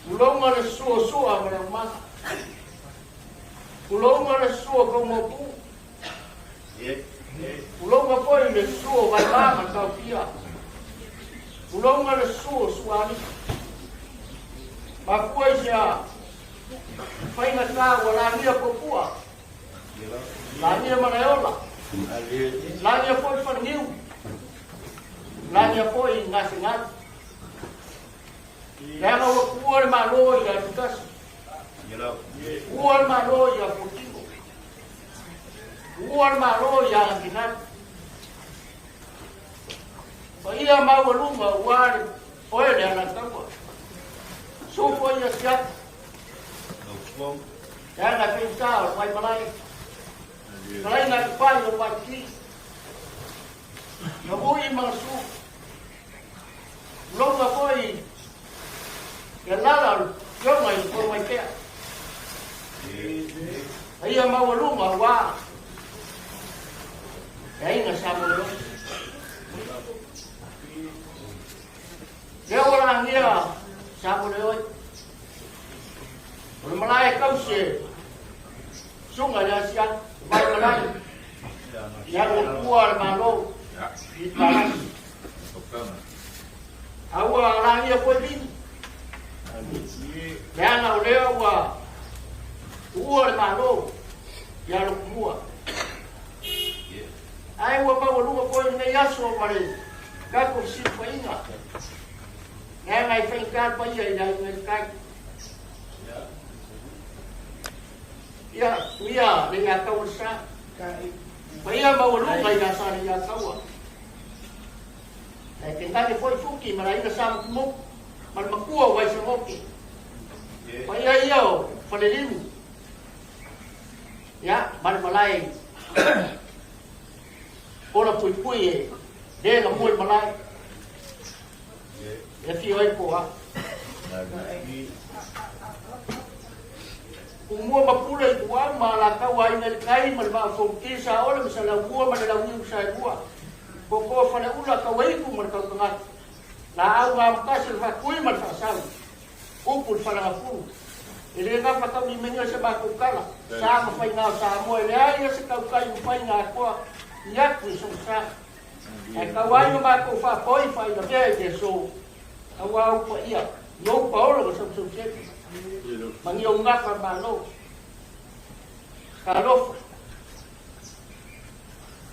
Ulonga le sua mana. Ulonga le sua como pu. Ulonga poi le sua vai mama tau pia. Ulonga le sua suani. Ma poi sia fai na ka wala nia popua. La nia manaola. La nia poi fangiu. La nia poi ngasingat. Leva o cuore malo ya tutas. Cuore malo ya putino. Cuore malo ya kinat. Paia mau lunga war oile ana tawa. So foi ya siap. Ya na pensar vai malai. Malai na pai o pati. No voi masu. Longa foi yang lalu, jom mai por mai kaya. Ayah mau rumah wah. Ayah nggak sama lo. Dia orang dia sama lo. Orang Malay kau sih, sungai dia siang, baik Malay. Yang keluar malu, di tanah. Awak orang dia pun Yana uleo wa uo malo ya lo mua. Ai wa pa lu ko ne yaso mare. Ka ko si pa inga. Nga mai fa ka pa ya ne ka. Ya ne ya ka usa. Pa ya ma lu ka ya sa ne ya ka wa. Ai tinta ni foi fuki mara ina sa mo. Mal makua wai sa hoki. Paya iyo, palilimu. Ya, mal malay. Ora pui de na mul malay. Ya fi oi po ha. Umua mapulay kuwa malaka wai na kai mal ma fongki sa ora misala buwa manalawi sa buwa. Koko fa na ula ka wai ku mal ka tungat. Na au ngam kasir fa kui mal fa sa. Upul fa na pu. Ele nga pa kau ni menga sa baku kala. Sa ma fai nga sa mo ele ai sa kau kai fai nga ko. Yak ni so sa. Ai kawai no baku fa poi fai na be so. Awau pa ia. Yo pa ora sa so se. Mang yo nga pa ba no. Kalof.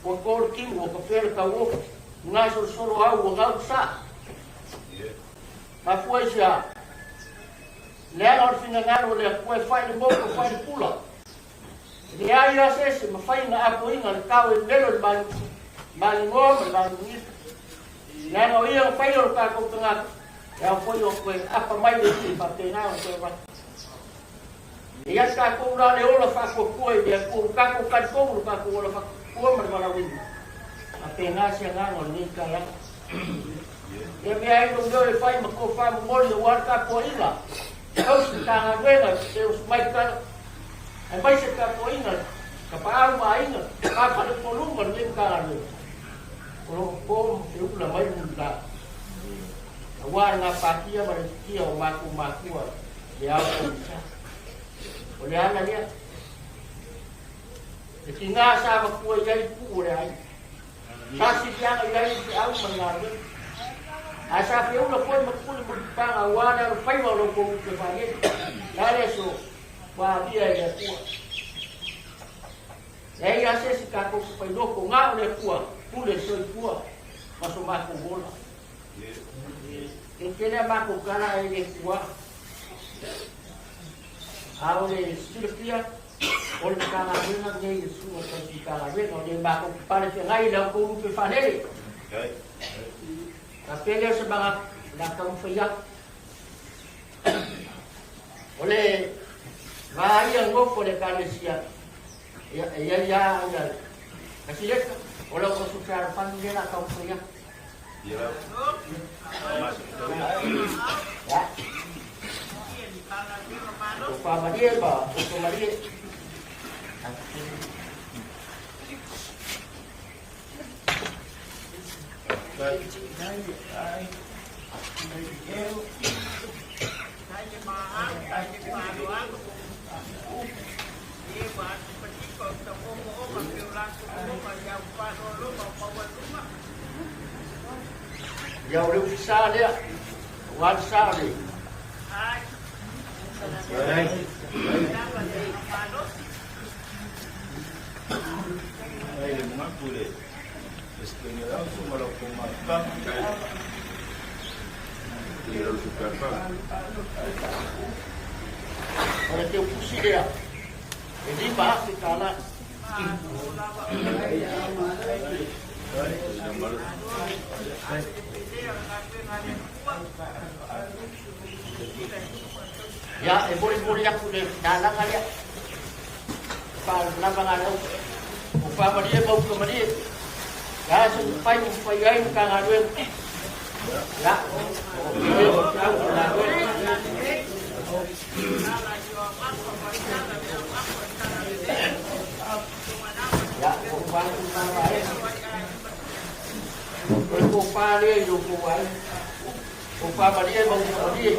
Ko ko ki mo ko fer ka wo. Nga so solo au nga sa. Ma foi já. Leva ao final o le foi fai de boca fai de pula. E aí a se me fai na apoinga cau e belo ban ngom ban ni. Leva o ia fai o ka ko tanga. Ya foi o foi apa mai de ti pa te na o va. E ya ska ko ra le ola fa ko ko e ko ka ko ka ko ka ko ola fa ko ma ma wi. Apenas yang ngon ni ka ya. E me ai no yo fai ma ko fa mo le war ka ko ila. Kau setengah bulan, saya semai kan, apa sih kau ingat, kapal ingat, kapal itu lu mending kan, kalau kau itu lah main muda, awal ngapa dia berarti maku, dia bisa, boleh anak dia, tinggal sama kue jadi kue, kasih dia jadi aku mengalir. Asa fi ulo foi makul panga wala fai wala ko ke fanye dale so wa dia ya ku ya se si ka ko fai do ko nga le ku le so ku maso ma ko bola que le ma ko kana e ku ahora Siulioamoa ole kana vena de su ko si kana vena de ma ko pare que ngai la ko ke fanye tapi dia sebagai datang fiyak oleh bahaya ngop oleh kanisia ya kasih lihat oleh konsultar panggil datang fiyak ya apa dia ba apa dia But I Ya o leu fisa lea. Wan sa le. Ai mo ngapule. Espanyola semua orang makan. Dia suka apa? Oleh teu pusi lea. Jadi bahas di kana. Ya, boleh aku deh dalang aja. Kalau nabang ada, upah dia bau ke dia. Ya, supaya yang kang ada. Ya, ya, upah dia itu upah dia bau ke dia.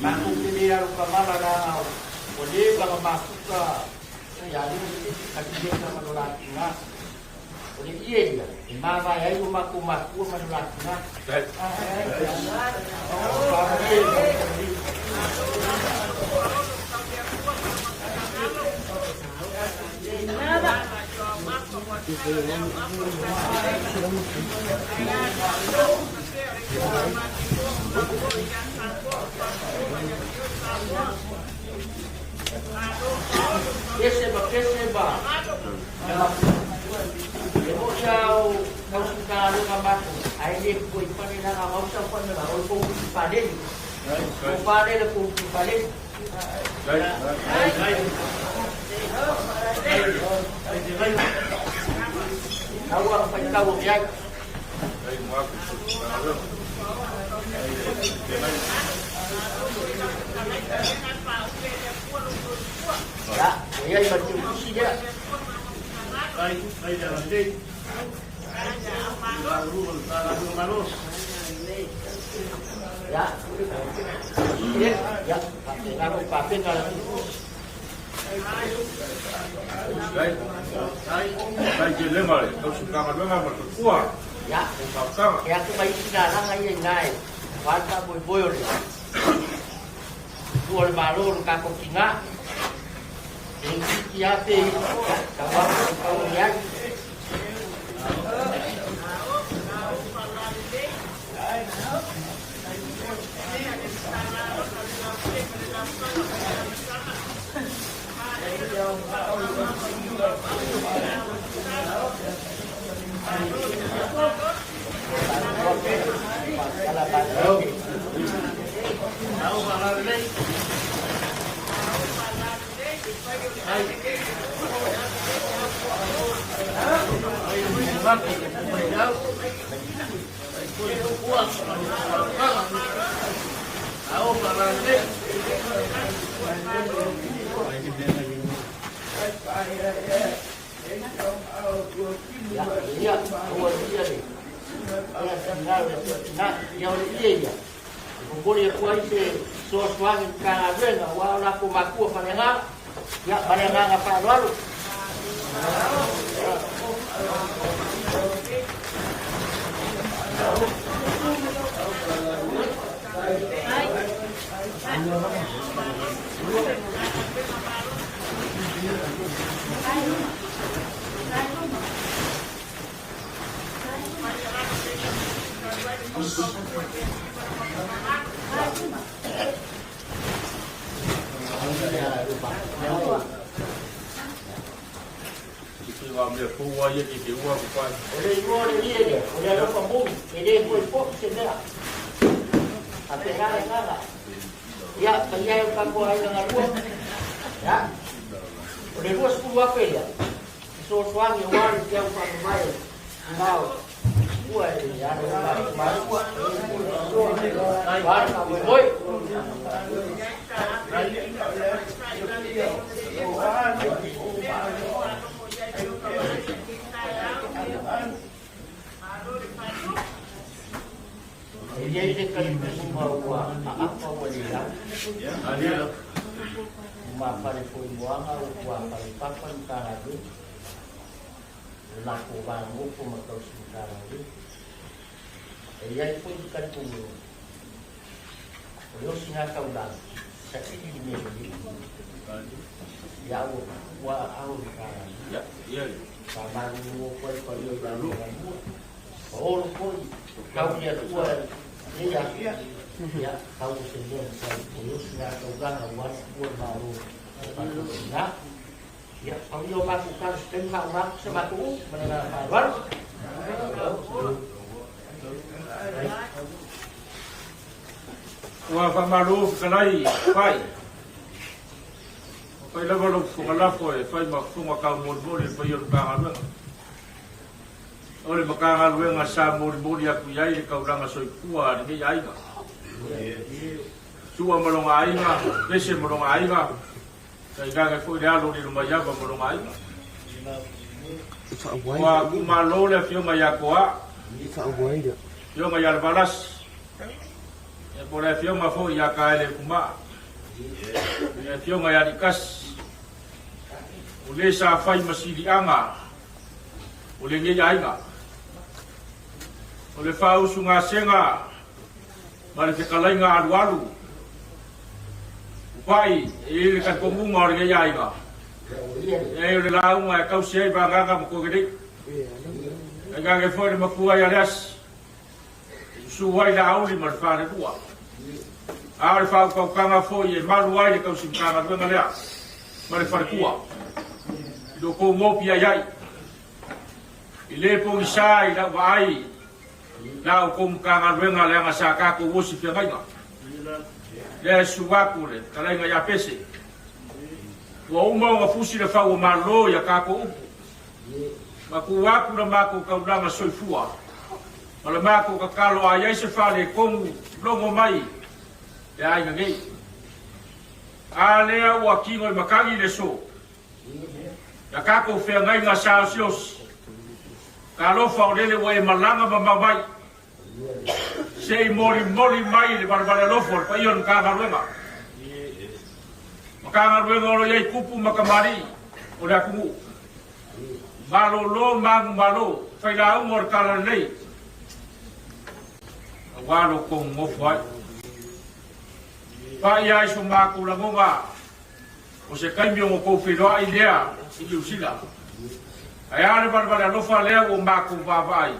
Makhluk ini harus kemana dah? Boleh kalau masuk ke yang ini kajian sama Luatimu. Boleh iya dia. Mama ya itu maku sama Luatimu. Keseba. Kau suka ada gambar. Air kau ikan ni nak kau siapa ni lah. Kau paden. Kau paden le kau paden. Awak tahu dia. Ya, dia baca puisi dia. Jalan deh. Ya, ya, pakai kalau Saya jelas malah, kau suka makan apa kuah? Ya, ya tu bayi dalang aja ngai, warga boy dia. Dua malu kakak tinggal, ini siapa? Kawan kawan. Ya, awal dia ni. Ayah tinggal nak yang dia. Boleh kuat se sesuatu kan ada, awal aku maku panengan. Ya, panengan apa lalu? Dia kuah je dia kuah kuat. Oleh kuah dia. Oleh apa pun, dia kuah pun sedap. Apa yang ya, penjaya kuah dengan kuah. Ya. Oleh kuah 10 apa dia? Sesuatu yang waris yang pakai mau. Kuah dia ada baru kuah. Baru boy. Ia te kalimuma ua apa walila. Alia. Mapare foi moanga ua pare papa ni karadu. Lako bangu ko matau si karadu. Ia foi kalimu. Yo singa kaudan. Sakit di ni. Ya ua au karadu. Ya, ya. Kamu ko ko yo dalu. Oh, kau dia tua dia ya kau sendiri saya urusnya kau kan awak pun baru ya ya kau yo lakukan setengah orang sebatu mendengar kabar wa famaru kalai fai fai la bolo fungala foi fai ma funga ka mo le fai yo ka ngana ole makanga luenga sa muri aku yai le kauranga soi kua ni yai ga sua malonga ainga pese malonga ainga kai ga foi le alo ni lumaya ba malonga ainga wa kuma lole fio ma yakoa fio ma yal balas e por fio ma foi ya kaile kuma e fio ma yalikas ule sa fai masili anga ule nge ainga ole fau sunga senga mare te kalainga alu pai ele ka komu ngor ge yainga e ole la uma ka usei ba nga mo gede e ga ge foi ma kuwa ya ras su wai la auli mar fa ne tua ar fa ka kanga foi e malu wai ka usim ka ga nga le mare fa kuwa do ko mo pia yai ile po sai la vai na kom kanga wenga le nga sa ka ko wosi fe nga le suwaku le kala nga ya pese wa uma nga fusi le fa o malo ya ka ko ma ku waku na ma ko ka nga soifua mala ma ko ka kalo a ye se fa le kom longo mai ya ai nga ngai ale wa kingo makangi le so ya ka ko fe nga sa sios kalau faulele wa malanga mamai sei mori mai le barbara lofo pa ion ka garuenga maka garuenga lo yai kupu makamari ora kumu malo lo mang malo fai la umor kala nei walo ko mo fai pa ia iso maku la ngonga o se cambio mo ko filo idea i usila ayare barbara lo fa le o maku vai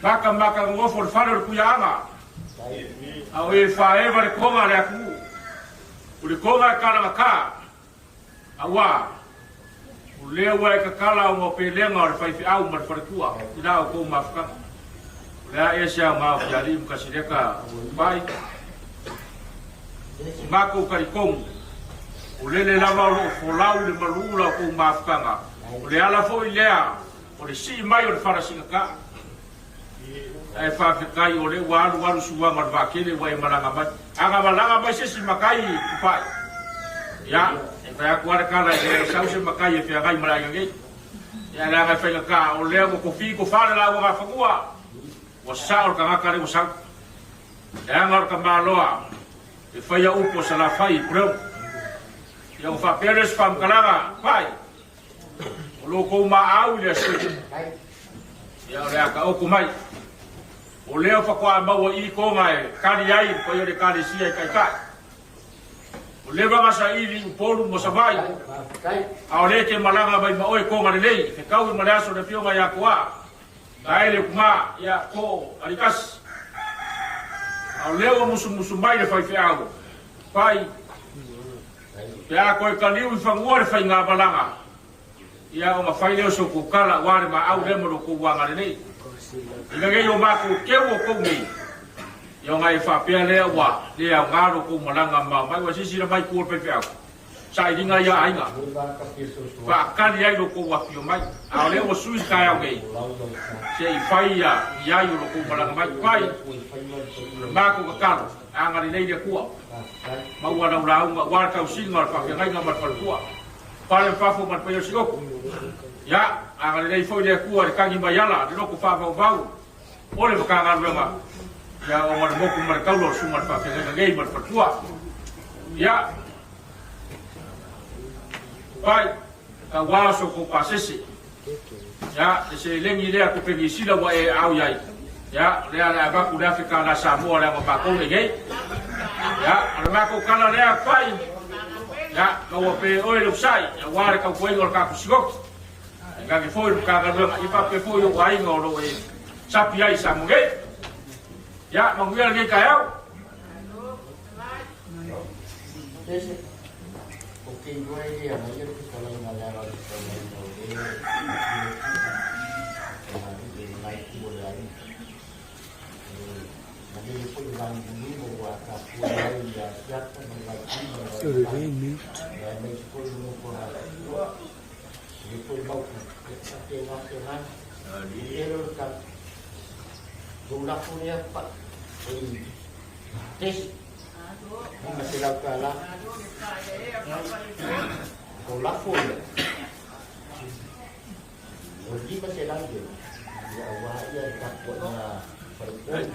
maka ngofo faro ku yama au e fa ever konga le aku uli konga kala ka awa ule wa ka kala mo pelenga or fa au mar fartua ila ko mafka la esha ma jadi mkasideka bai mako karikong ule le lava lo folau le malula ko mafka ule ala fo ilea ule si mai or farasinga ai fa kai ole walu suwa mar vakele wai malanga mai anga malanga mai se makai pai ya e fa ku ara kala e sau se makai e fa gai malanga ngai ya la ga fa ka ole ko fi ko fa la wa fa kuwa wa sa or ka ka re wa sa ya ngar ka maloa e fa ya upo sala fai pro ya fa peres fam kala pai lo ko ma au le se ya ole ka o ku mai o leo fa kwa maua I konga e kari ai ko yo de kari sia kai kai o leva nga sa ili upolu mo savai a o le ke malanga bai ma oi konga le lei ke kau ma laso de pionga ya kwa dai le kuma ya ko alikas a o leo musu mai le fai fiago pai ya ko ka liu fa ngore fa nga balanga ya o ma fai leo so ku kala ware ma au le mo ko wanga le nei ina ngai o maku kewo ko ngai yo ngai fa pe le wa le a ngaro ko malanga ma mai wa sisi le mai ko pe pe sai dinga ya ainga fa kan ya lo ko wa pio mai a le o sui ka ya ngai sei fai ya yo lo ko malanga mai pai maku ka kan anga ni nei de ko ma wa na wa ka usinga fa ngai nga ma fa ko pa le fa fo ma pe yo siko ya anga nei foi de ko kangi bayala de no ko fa va ole ka nga ruenga ya o mar mo kumar kaulo sumar fa fe ngai mar patua ya pai ka waso ko pasese ya se lengi le ko pegi sila wa e au yai ya le ala ba ku da fika na Samoa la ba ko le ngai ya ala ko kala le pai ya ko pe o le sai ya wa ka ko ngol ka ku sigo ka ke foi ka ka lo i pa pe foi o ai ngolo e sapi ai sa mo ngai ya manguia ngai ka eu okay gue dia mau jadi kalau nggak ada naik mulai nanti itu bilang ini bahwa mulai ya siapa mulai ini ya Mexico dulu kurang itu mau tengah di era kan jumlah punya pak tes masih kalah bola full lagi masih lagi ya awak ya takutnya berpun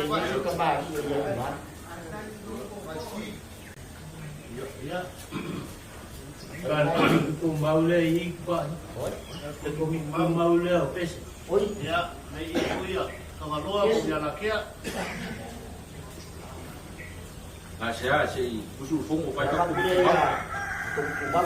ini kembali ya kan ya kan mau le ikut mau le pes oi ya mai ya kalau ya lakia Asia si usul fung o pai ka ku ba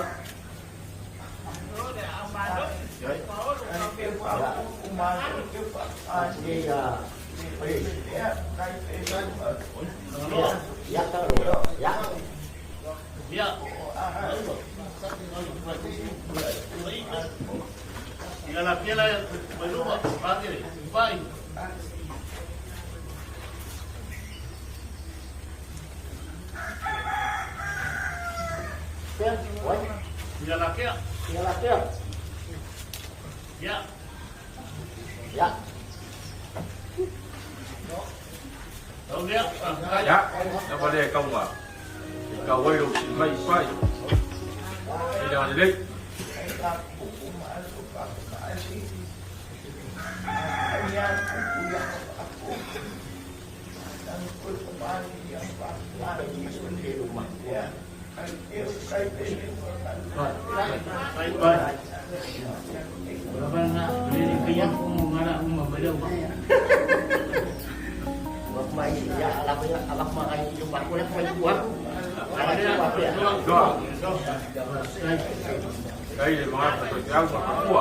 Tinggal laki ya. Ya. Ya. Tahu dia? ya na ba le ka wa ka wai ro si mai pai ida le kai le ma ka to ya ma ku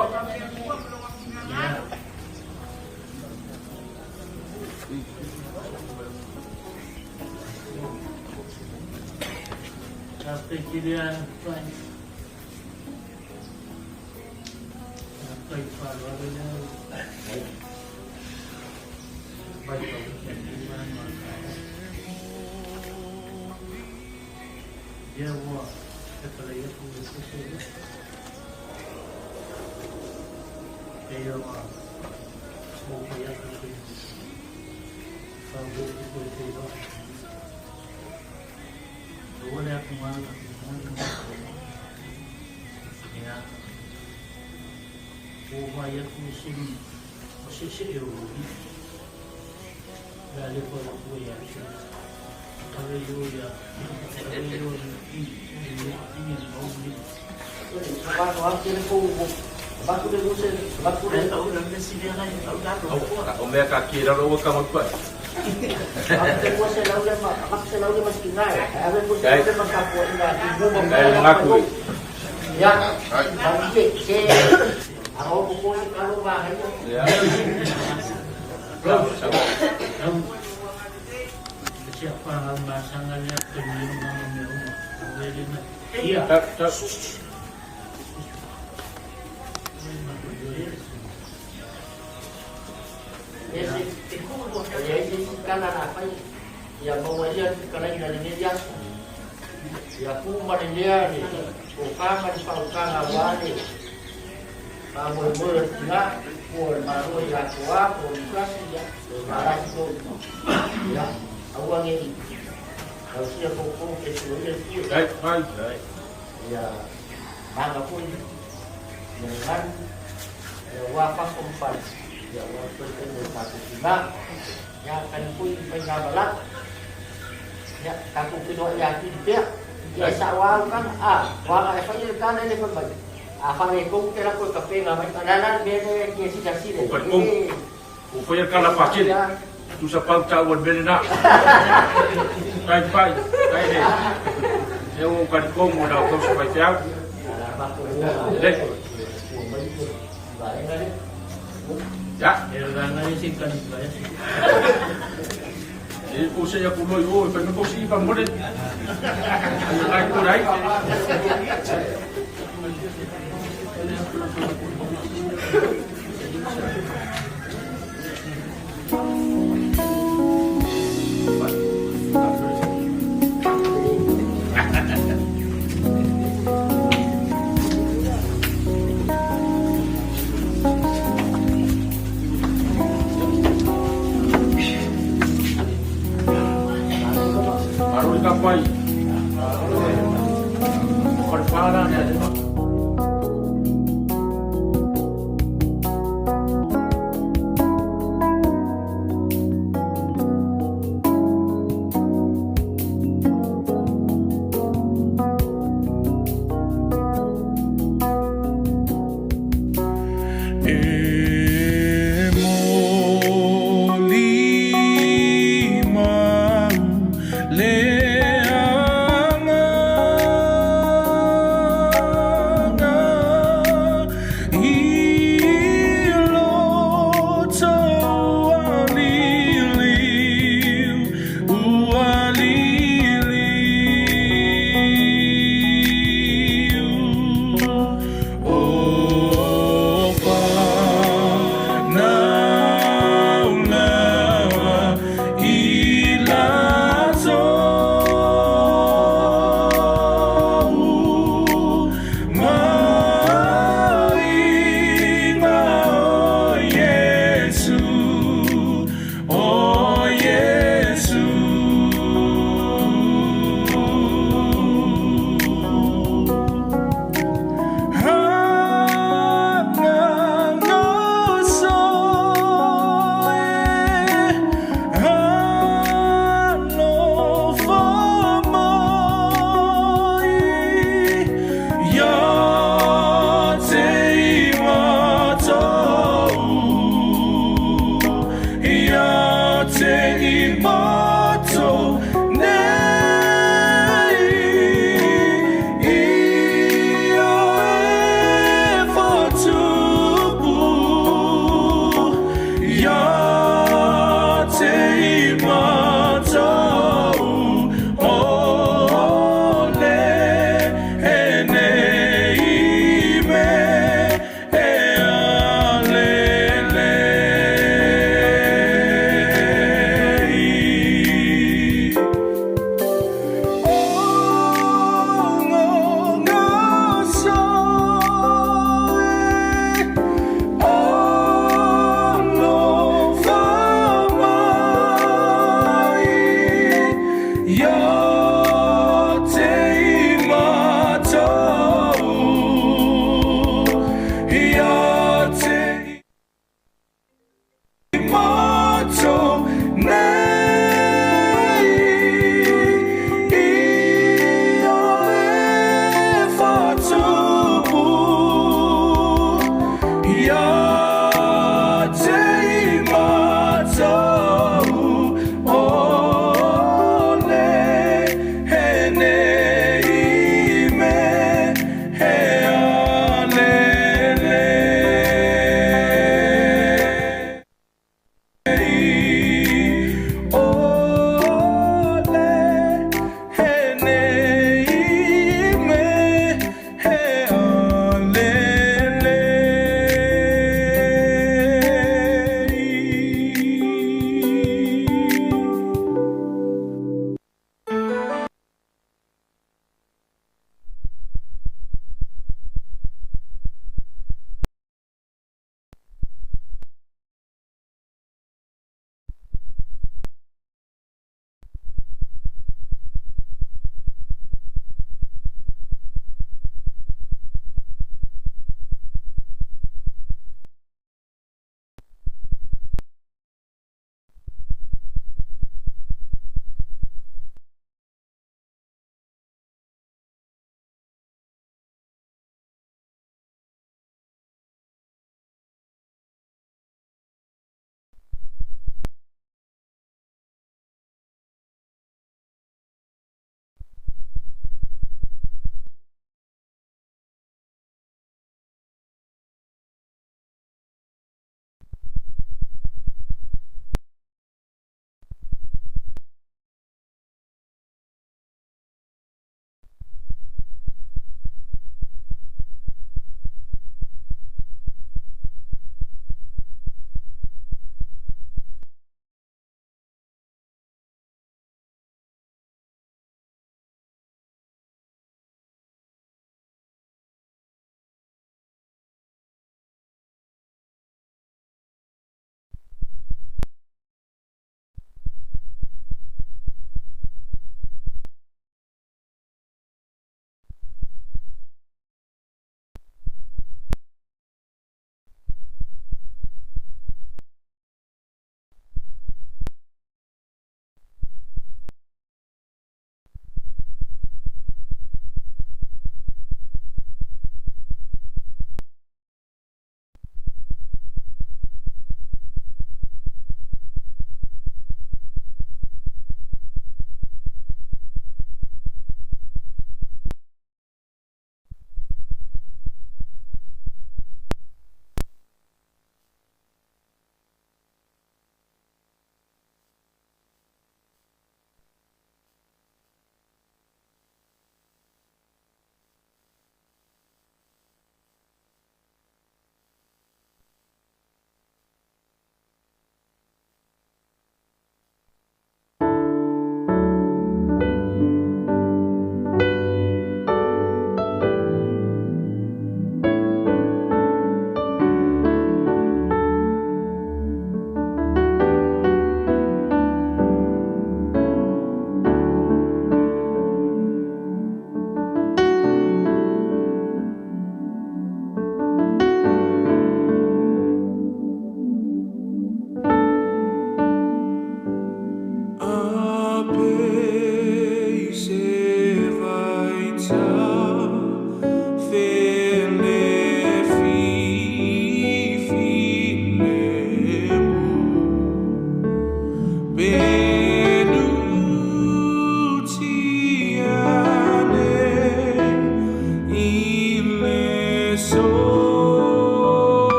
Sampai kirian pan. Sampai parwalnya. Baik baik dia wah kepala ya pun sesuatu. Dia wah semua yang itu. Sampai itu. Boleh aku malu ya upaya musim sesiri dari pelaku ya kalau ya ini mau ni apa waktu itu waktu itu tahu dan sini ada tahu dah o me ka ki ra ro ka mo pa Aku selalu masih naik. Aku selalu masih ibu mengaku. Ya, tapi aku pokoknya kalau bahaya. Ya. Siapa pasangannya penyimbangan Iya. Kanan apa ya mau lihat kalian dari media ya aku dia ni bukan paukan awal ni kamu bertindak pun baru ya tua pun kasih ya marah itu ya awal ini kalau siapa pun kesulitan itu ya mana pun dengan wafat kumpulan Ya walaupun itu satu juga, ya akan pun pengabalan, ya takut kedua yakin dia, ya sawal kan wala efanya kan ini pun baik. Afang ikut kira kau kafe ngamai kanalan beda kiasi jasi deh. Upaya kala pakin, tu sapang cawan belena. Pai, deh. Saya bukan kong muda kau sampai tiap. Deh. Ya. Jadi usai aku loyo, tapi kau sih pamulin. Ayo kau naik. Baru dikapai. Perpala ni ada.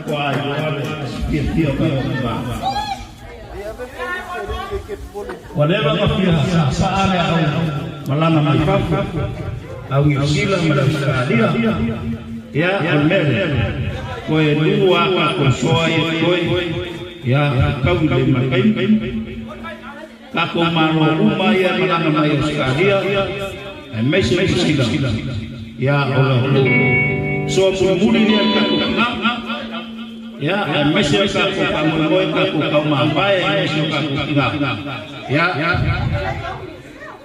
Why? Whatever ka sa area au malanga mai fafu au ngisila malaskadia ya almele ko e duwa ko soa ya kau de makai ka ko maro uma ya malanga mai skadia e mese sila ya ola so muli dia ka ko ya mese ka ko pamoy ka ko ka mampai mese ka ko ya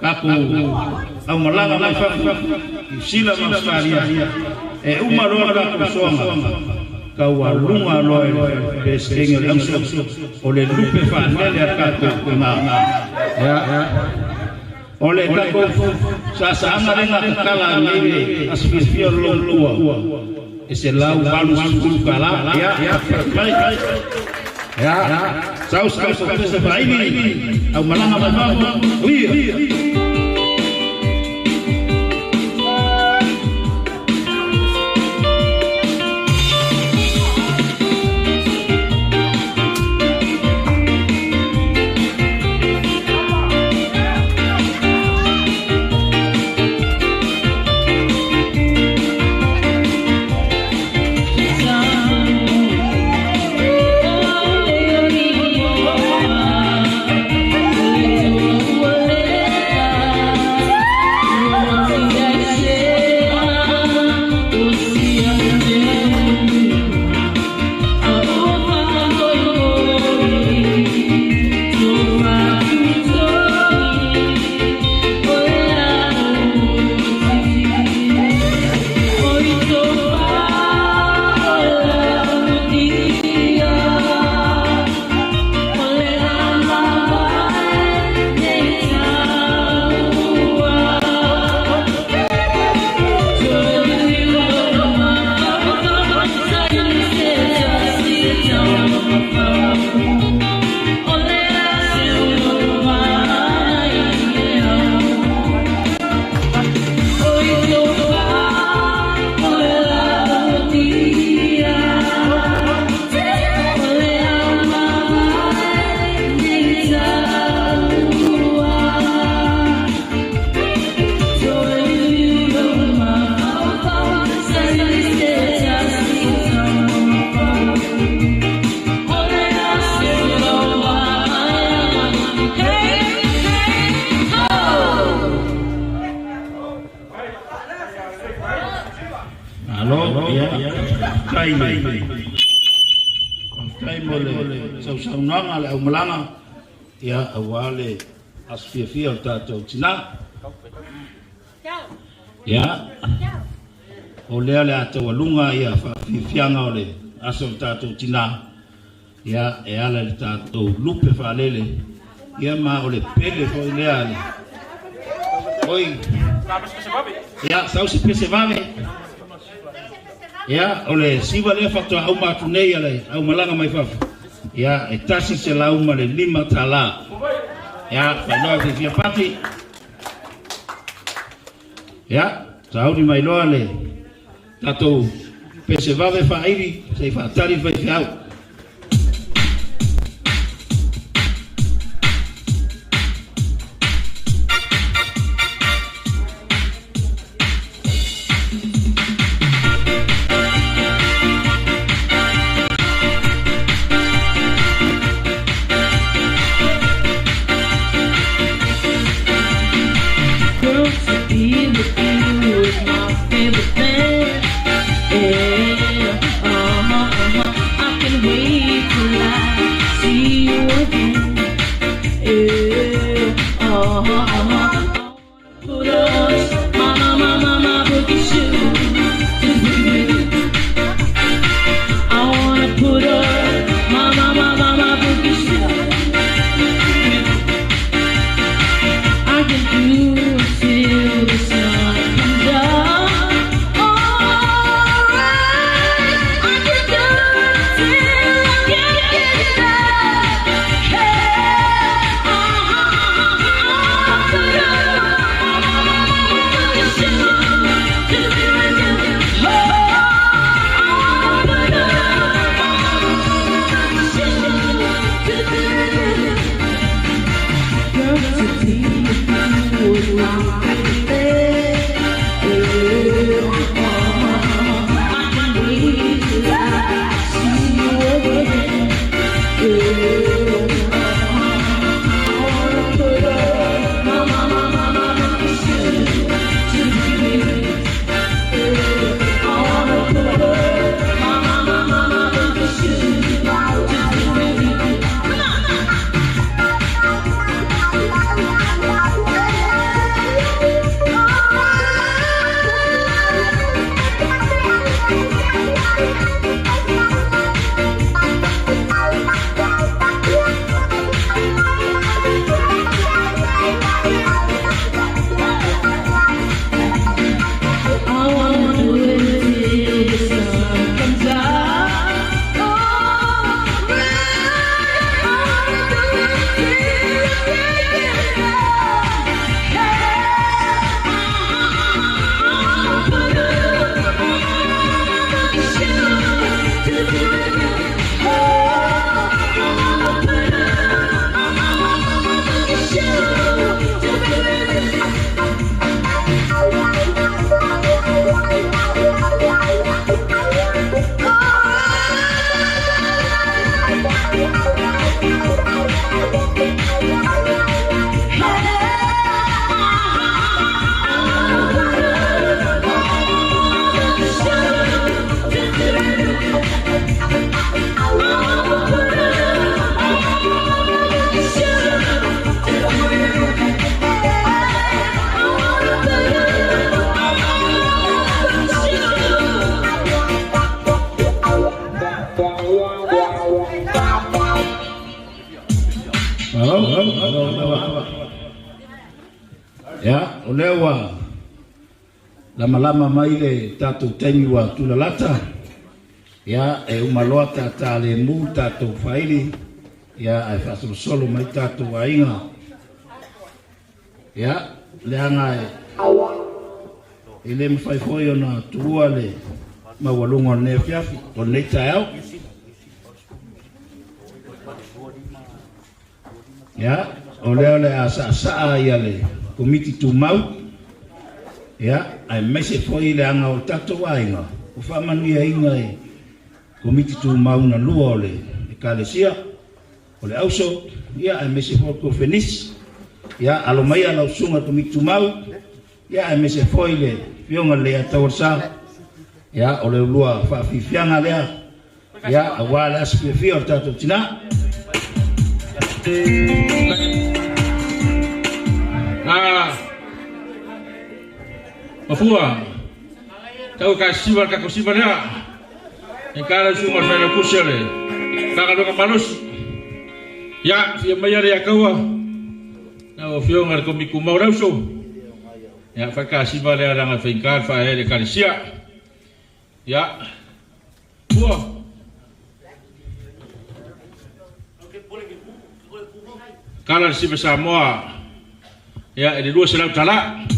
aku au malanga mai fa sila maskaria e uma roda ko songa ka walunga loe pesenge lamso ole lupe fa nele ka ko na ya ole ka ko sa anga renga kala nele asfisio lua ese lau balu kala ya ya saus pese baini au malanga mai au malanga ya awale asfia tato tina ya ole ale ato walunga ya fianga ole aso tato tina ya e ale tato lupe falele ya ma ole pele fo ile ale oi ya sausi pese vame ya ole siwa le fato au matunei ale au malanga mai fafu ya etasi se la uma le lima tala ya fanya vivia pati ya tauri mai loale tato pese vave fairi se fa tari vai fiau I can Ya, olewa lama mai le tatu teni wa tulalata. Ya, umaloa tata le mu tatu faili. Ya, ai fasul solo mai tatu wainga. Ya, le anga ile mfaifoyo na tuua le mawalungo ne fiafi o le tayao. Ya, ole asa ya le komiti tu mau. Ya, ai mese foi le anga o tatu wainga. Ufa manu ya inga komiti tu mau na lua ole ekalesia. Ole auso, ya ai mese foi ko fenis. Ya, alomaya la usunga komiti tu mau. Ya, ai mese foi le fionga le atawasa. Ya, ole lua fa fianga le. Ya, awala asfia o tatu tina. Mafua kau kasiwa kakusiwa ya engkara suma fena kusele kaka manus ya fia mayar ya kawa na fio ngar ko miku mau rauso ya fa kasiwa le ranga fenkar fa ele kalisia ya bua kala si Samoa ya di dua selau talak.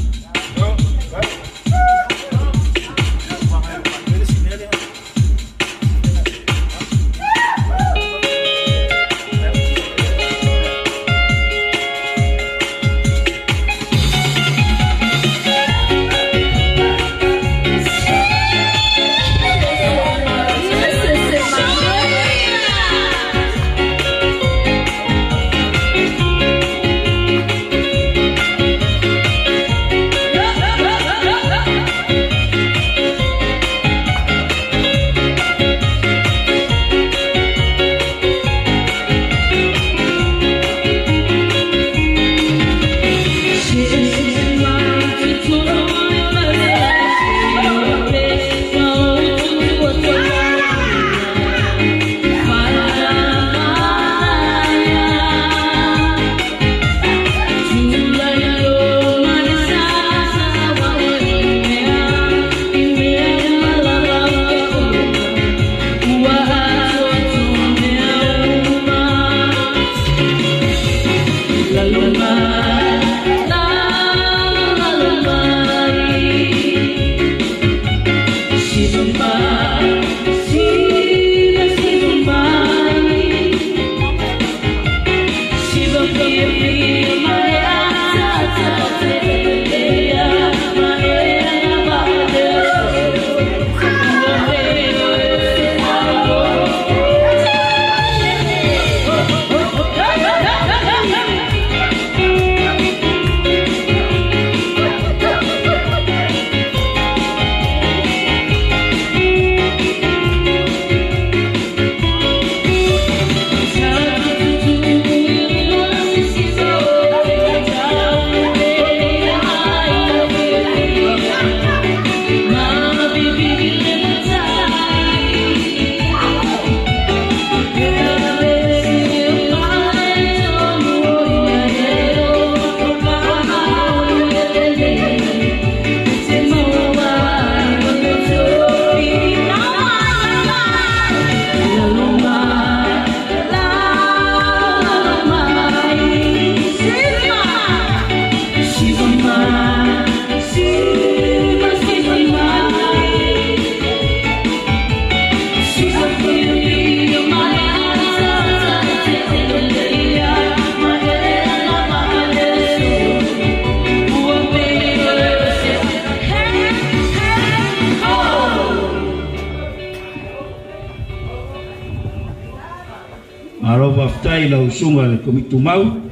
Marova ftai la usunga le komitu mau.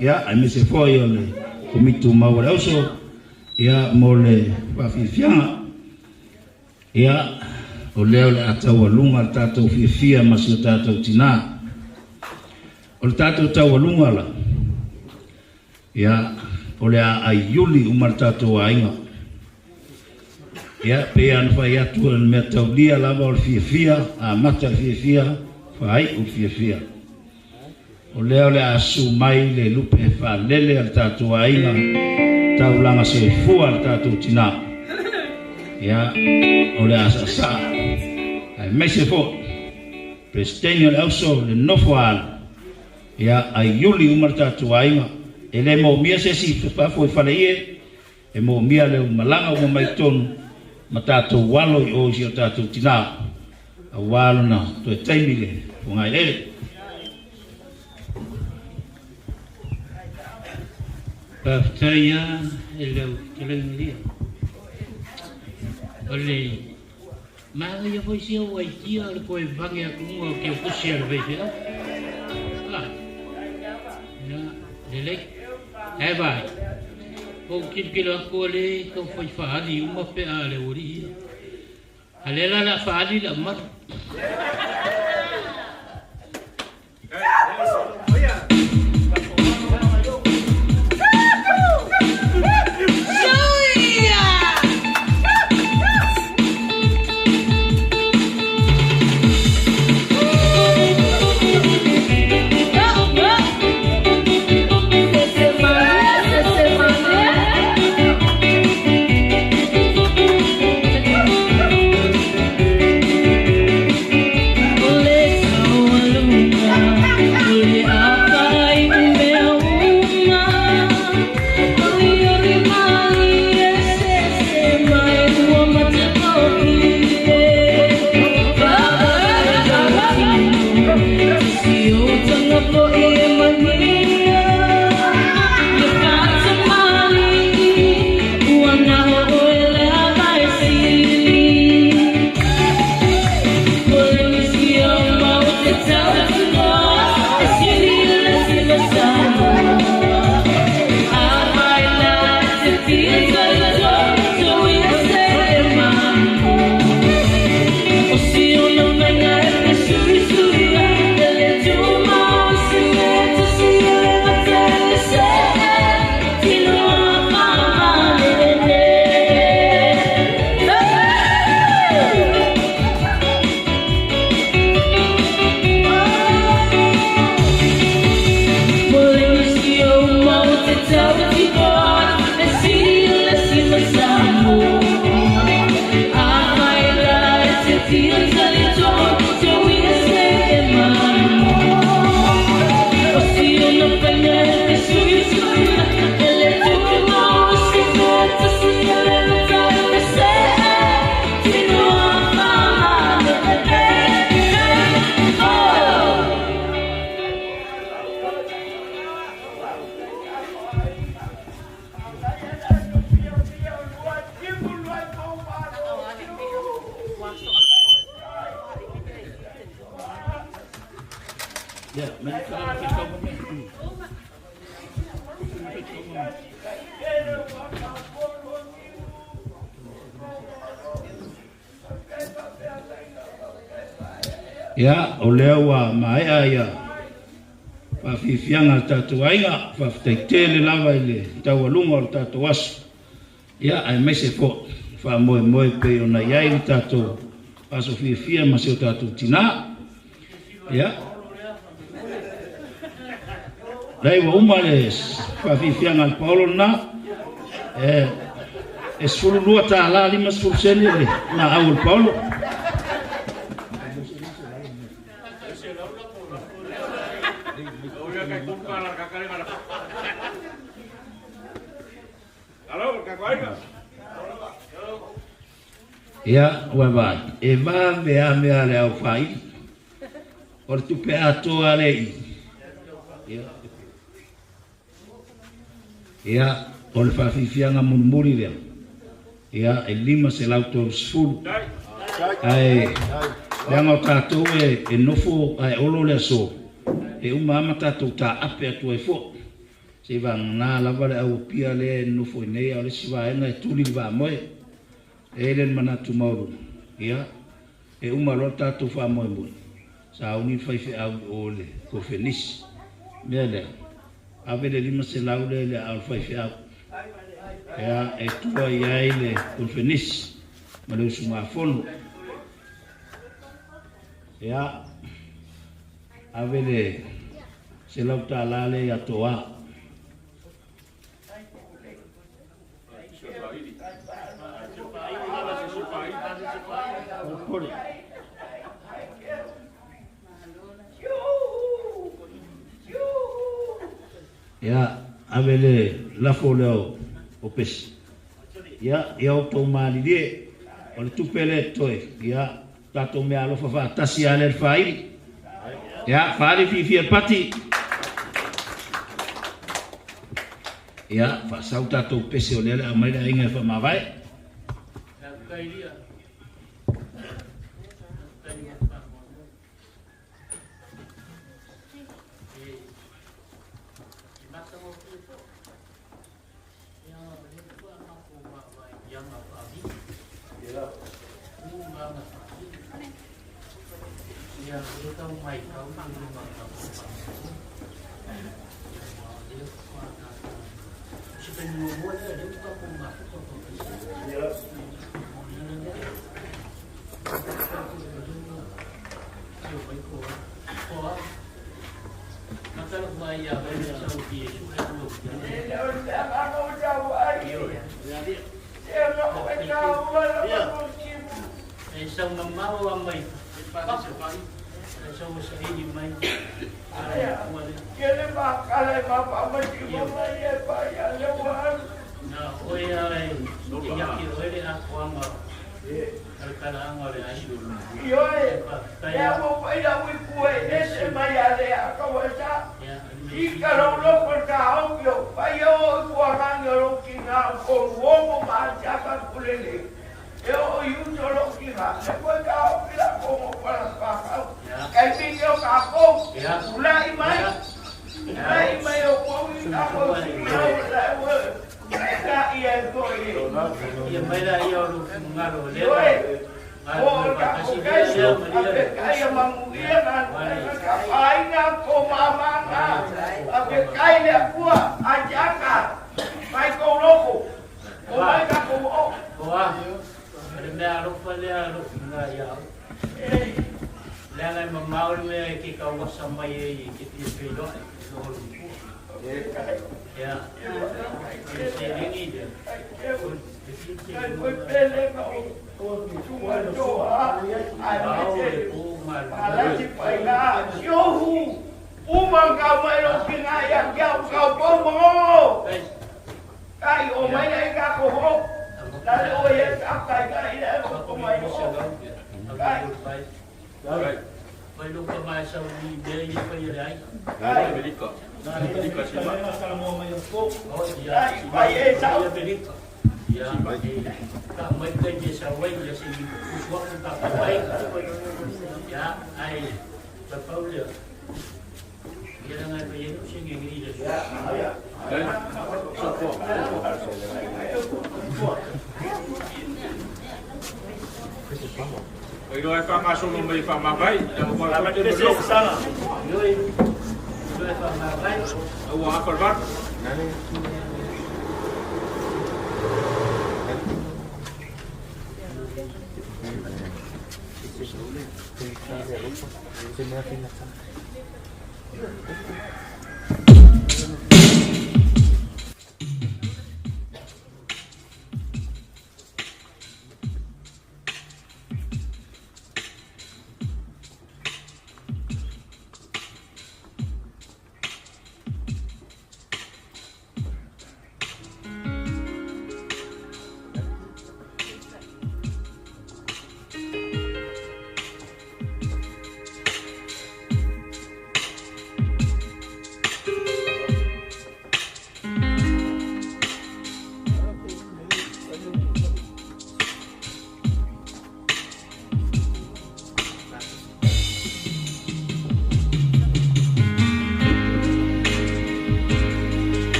Ya, ai mese foi o le komitu mau le oso. Ya, mo le whafifianga. Ya, o leo le atau alunga le tātou whiwhia masi o tātou tina. O le tātou tau alunga la. Ya, o le a iuli umar tātou ainga. Ya, pe anu whai atu le mea tau lia lava o le whiwhia, a mata whiwhia, whai o whiwhia. O leo le asu mai le lupe e whalele al tātou ainga, tau langa se fua al tātou tina. Ya, o le asasa. Ai mese fo. Prestenia le auso le nofo ala. Ya, ai yuli umar tātou ainga. E le mo mia se si whapafo e whaleie. E mo mia le malanga o mai tonu. Ma tātou walo i o si o tātou tina. A walo na to e taimile. O ngai ele. Paftaia e leu kelengia. Ole, maa ia foi sia o aikia le koe vange a kumua o ki o kusi ala veise a. Ya, lele, hai vai. O kipila ko le ko foi faali uma pe a le ori. Alela la faali la mar. Ya, o leo wa maea ia. Whawhiwhianga tātou ainga, whawhitaitele lawa ile, tau alunga o tātou asu. Ya, ai mese fo, whamoe moe pe o na iai tātou aso whiwhia masi o tātou tina. Ya. Rei wa umale whawhiwhianga al paolo na, e sfurulua tā la lima sfuruseni le, na au al paolo. Ya, wawai, e va mea le au whai, o tu pe atoa lei. Ya, o le whawhiwhianga murmuri lea. Ya, e lima se lauto sfuru. Ai, leanga o tātou e nofo ai olo le aso. e umama tatou taape atu ai fo'i se vagana lava le auapia le nofo nei o le sivaega e tuli le va'amoe e le manatu mauruma ia e uma loa tatou fa'amoemoe sauni faife'au o le kofenisi mea lea ave le 5 selau le a'ao le faife'au ia e tua i ai le kofenisi ma le usugafonu ia ave le selau tālā le atoa ia ave le lafo leo o pesi ia ia o tau malilie o le tupe le toe ia tatou mea alofa fa'atasi a le fa'ili ia fa'ali fi'ifia pati ia fa'asau tatou pese o lea le amai le aiga e fa'amavae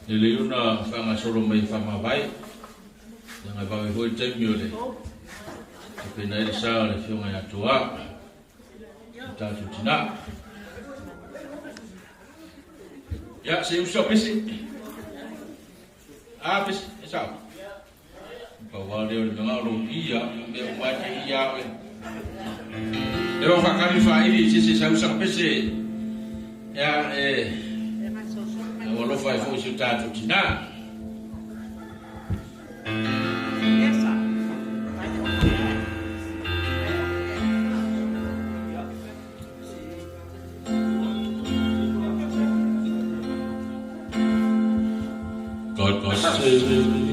Ele una fanga solo mai fama vai. Yang ba ho temio le. Ke na ile sa le fiona ya toa. Ta tutina. Ya se usa pese. Ah pese, sa. Ba wa le ngalo ia, me wa ia we. Deu fakari fa ile se sa usa pese. Ya Walo fai fo si tatu tina. God save me.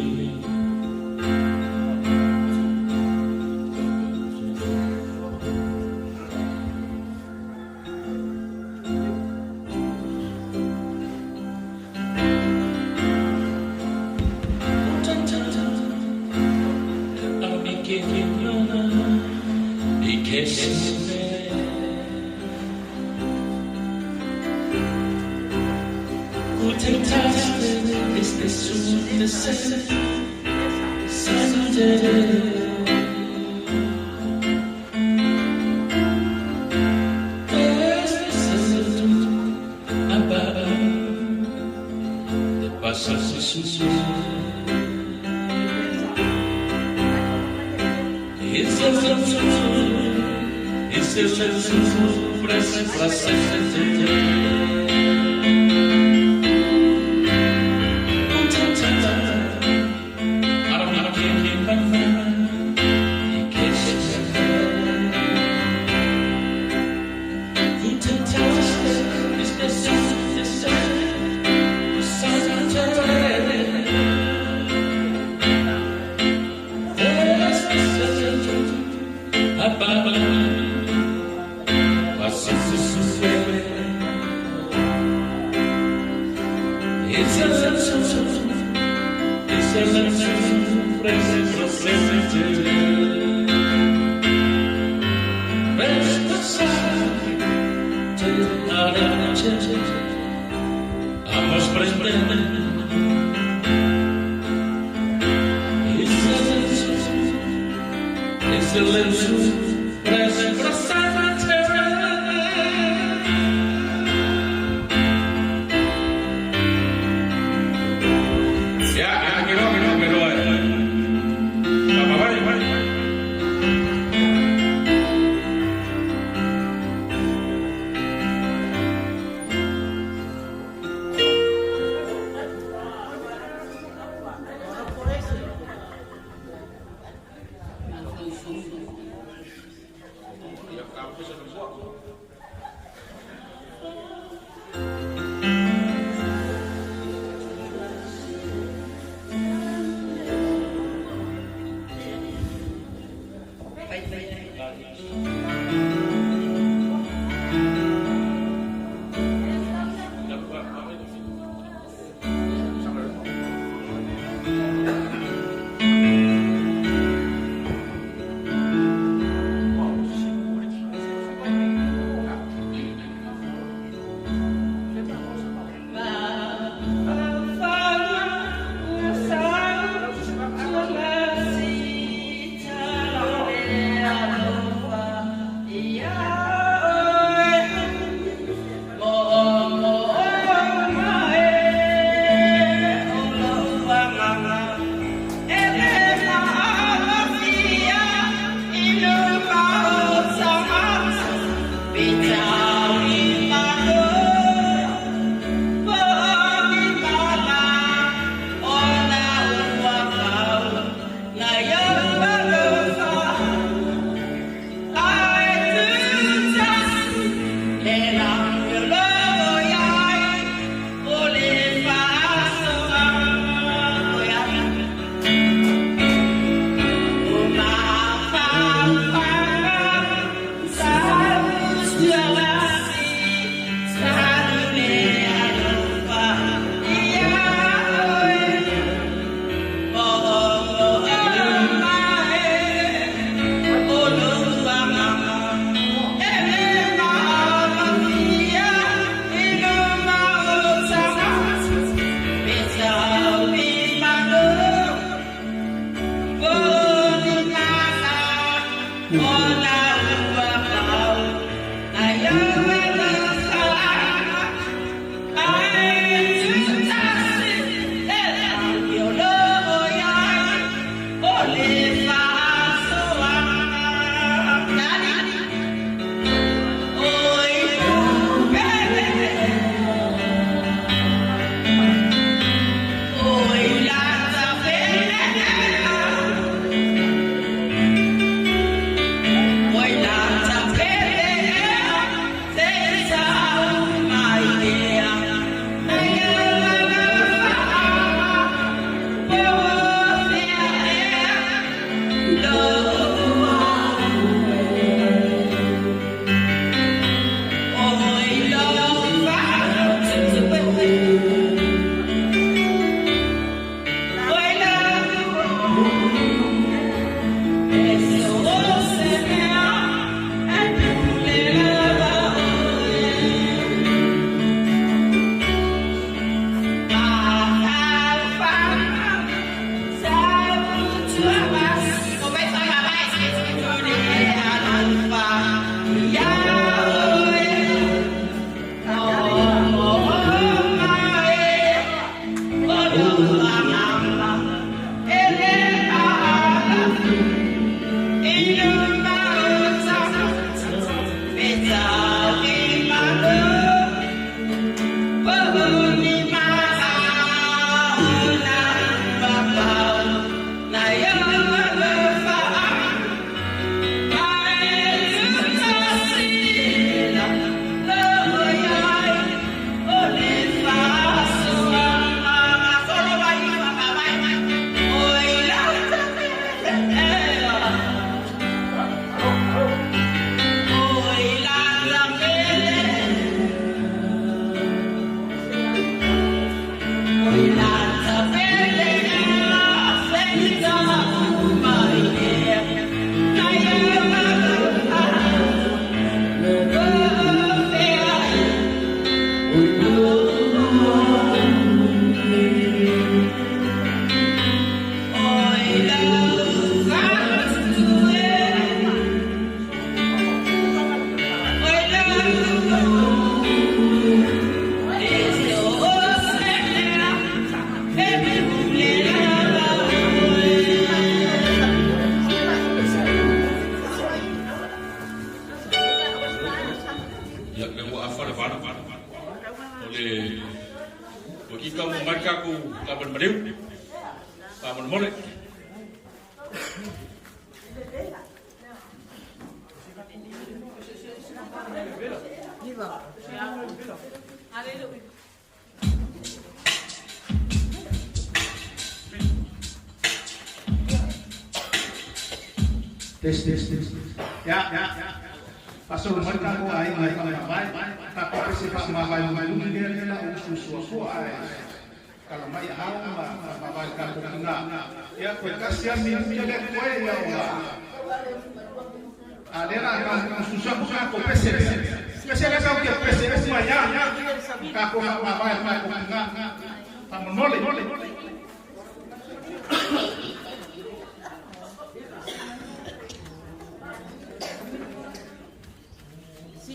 Pastor mereka ko ay may kamay, tapos si pamabay mo lumigyan nila usususo ay kalamay hawa mababay ka ko nga. Ya ko kasi min jaga ko ya wa. Adera ang sususo ko pese. Pese la ka ko pese ko ya. Ka ko mababay ko nga. Pamonole.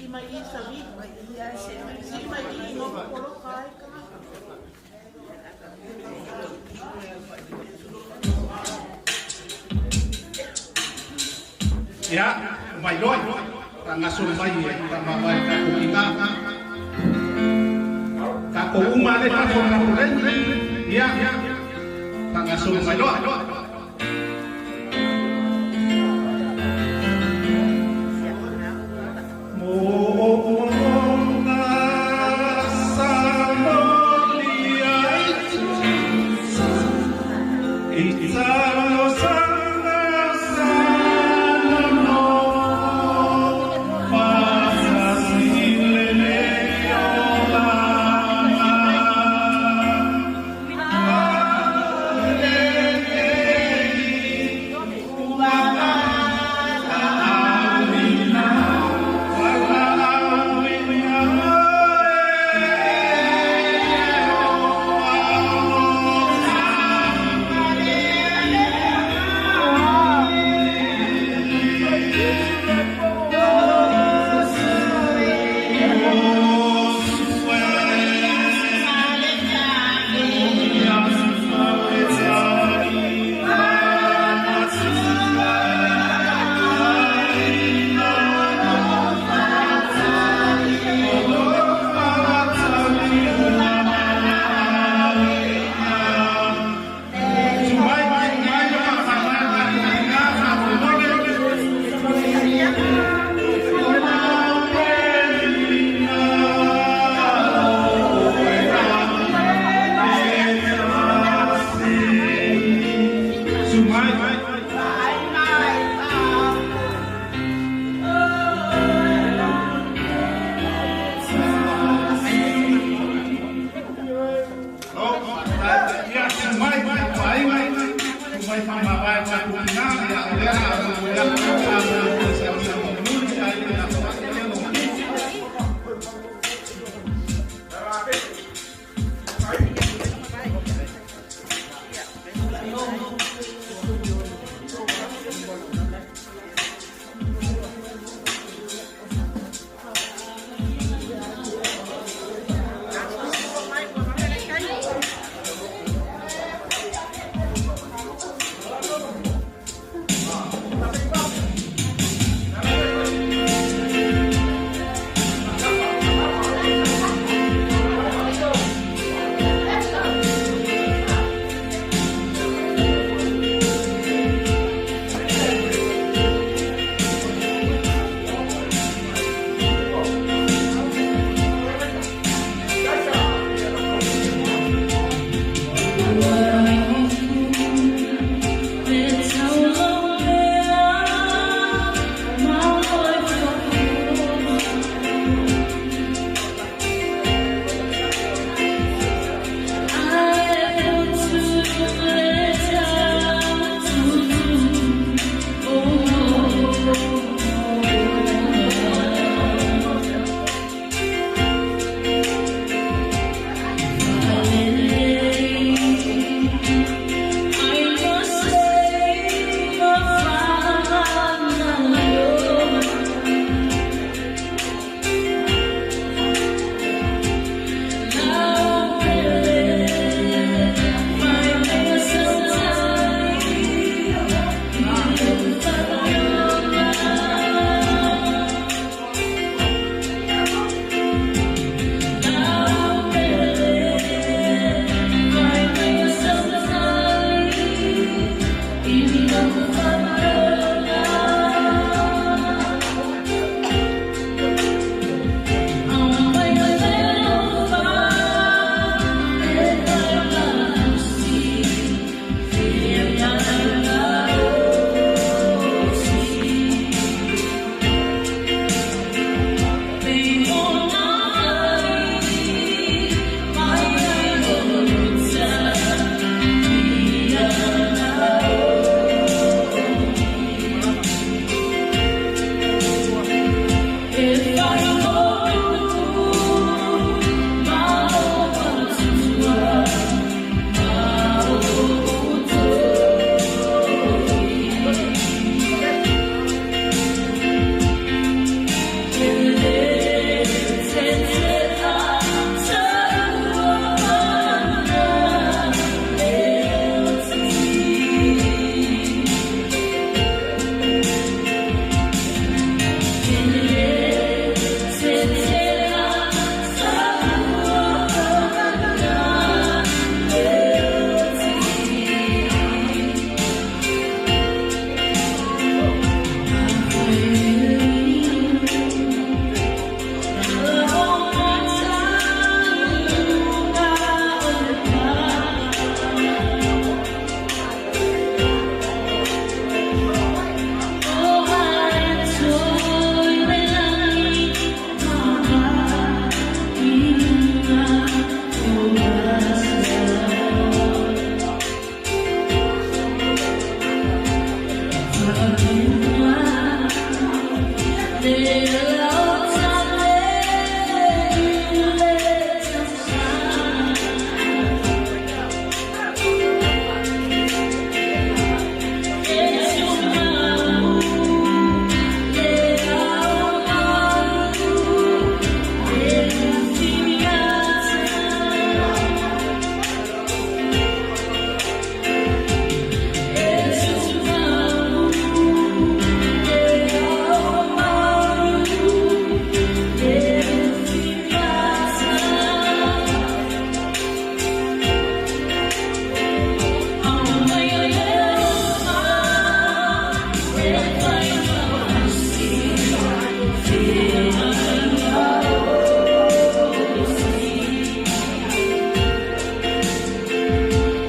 Mai sabi, si mai no colocar. Ya, mai loy, tangasul mai, tamamai ka kuina. Ka ko umale pa ko na kulen. Ya, tangasul mai loy.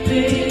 Yeah.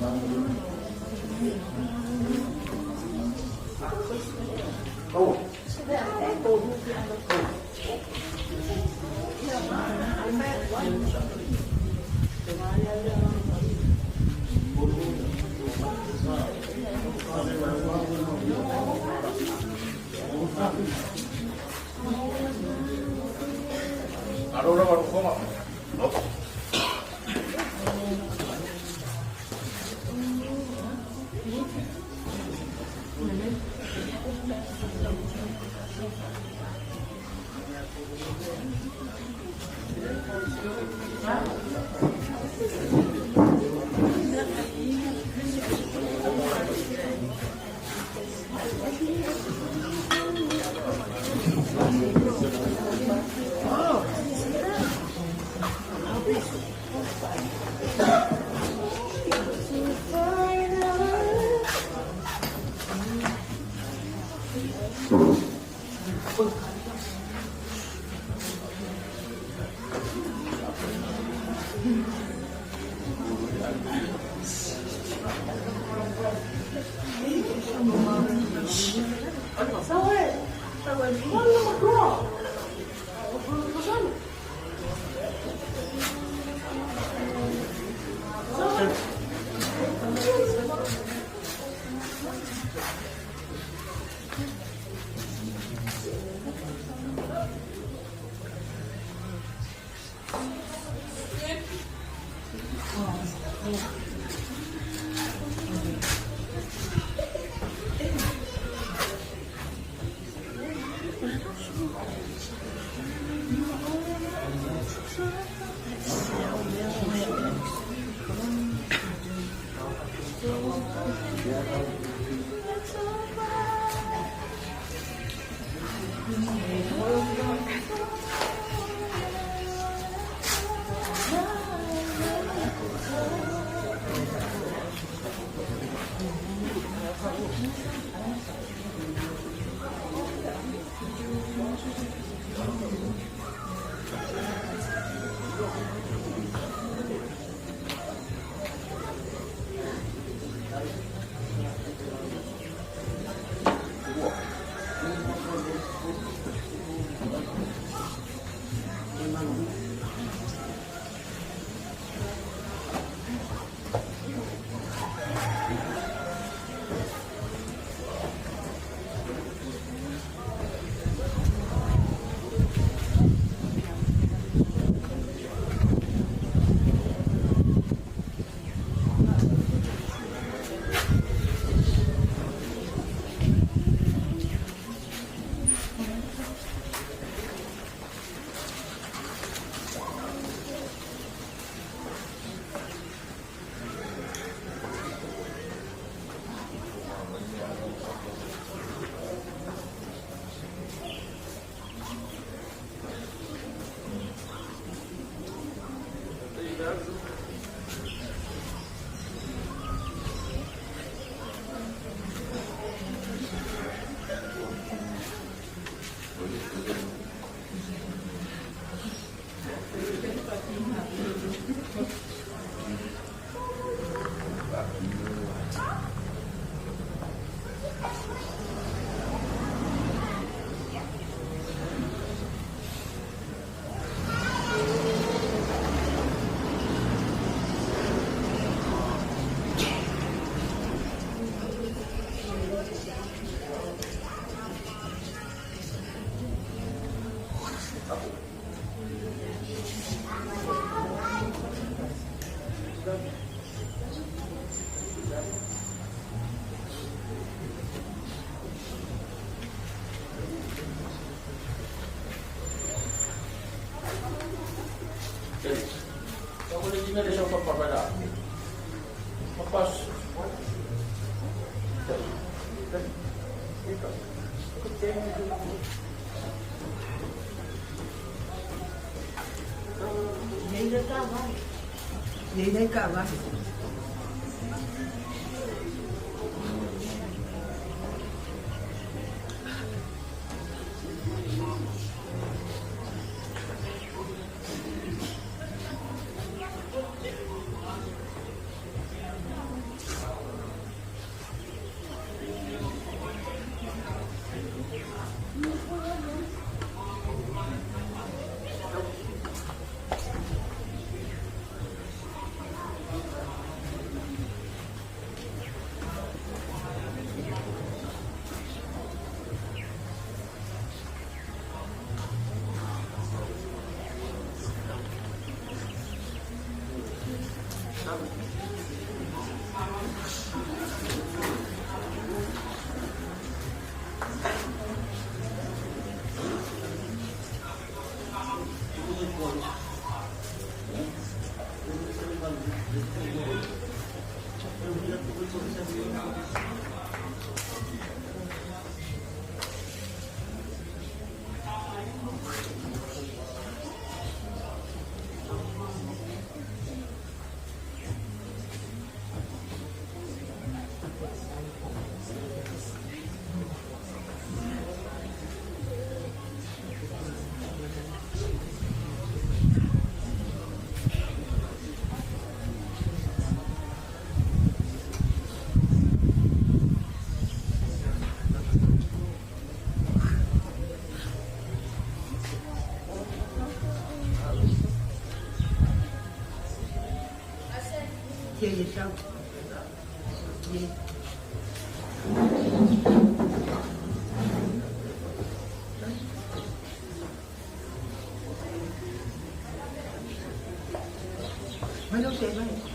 Ahora vamos a comer. Ini ada siapa pada? Lepas. Ini kawan. Hear yourself. Yeah. Why don't they like?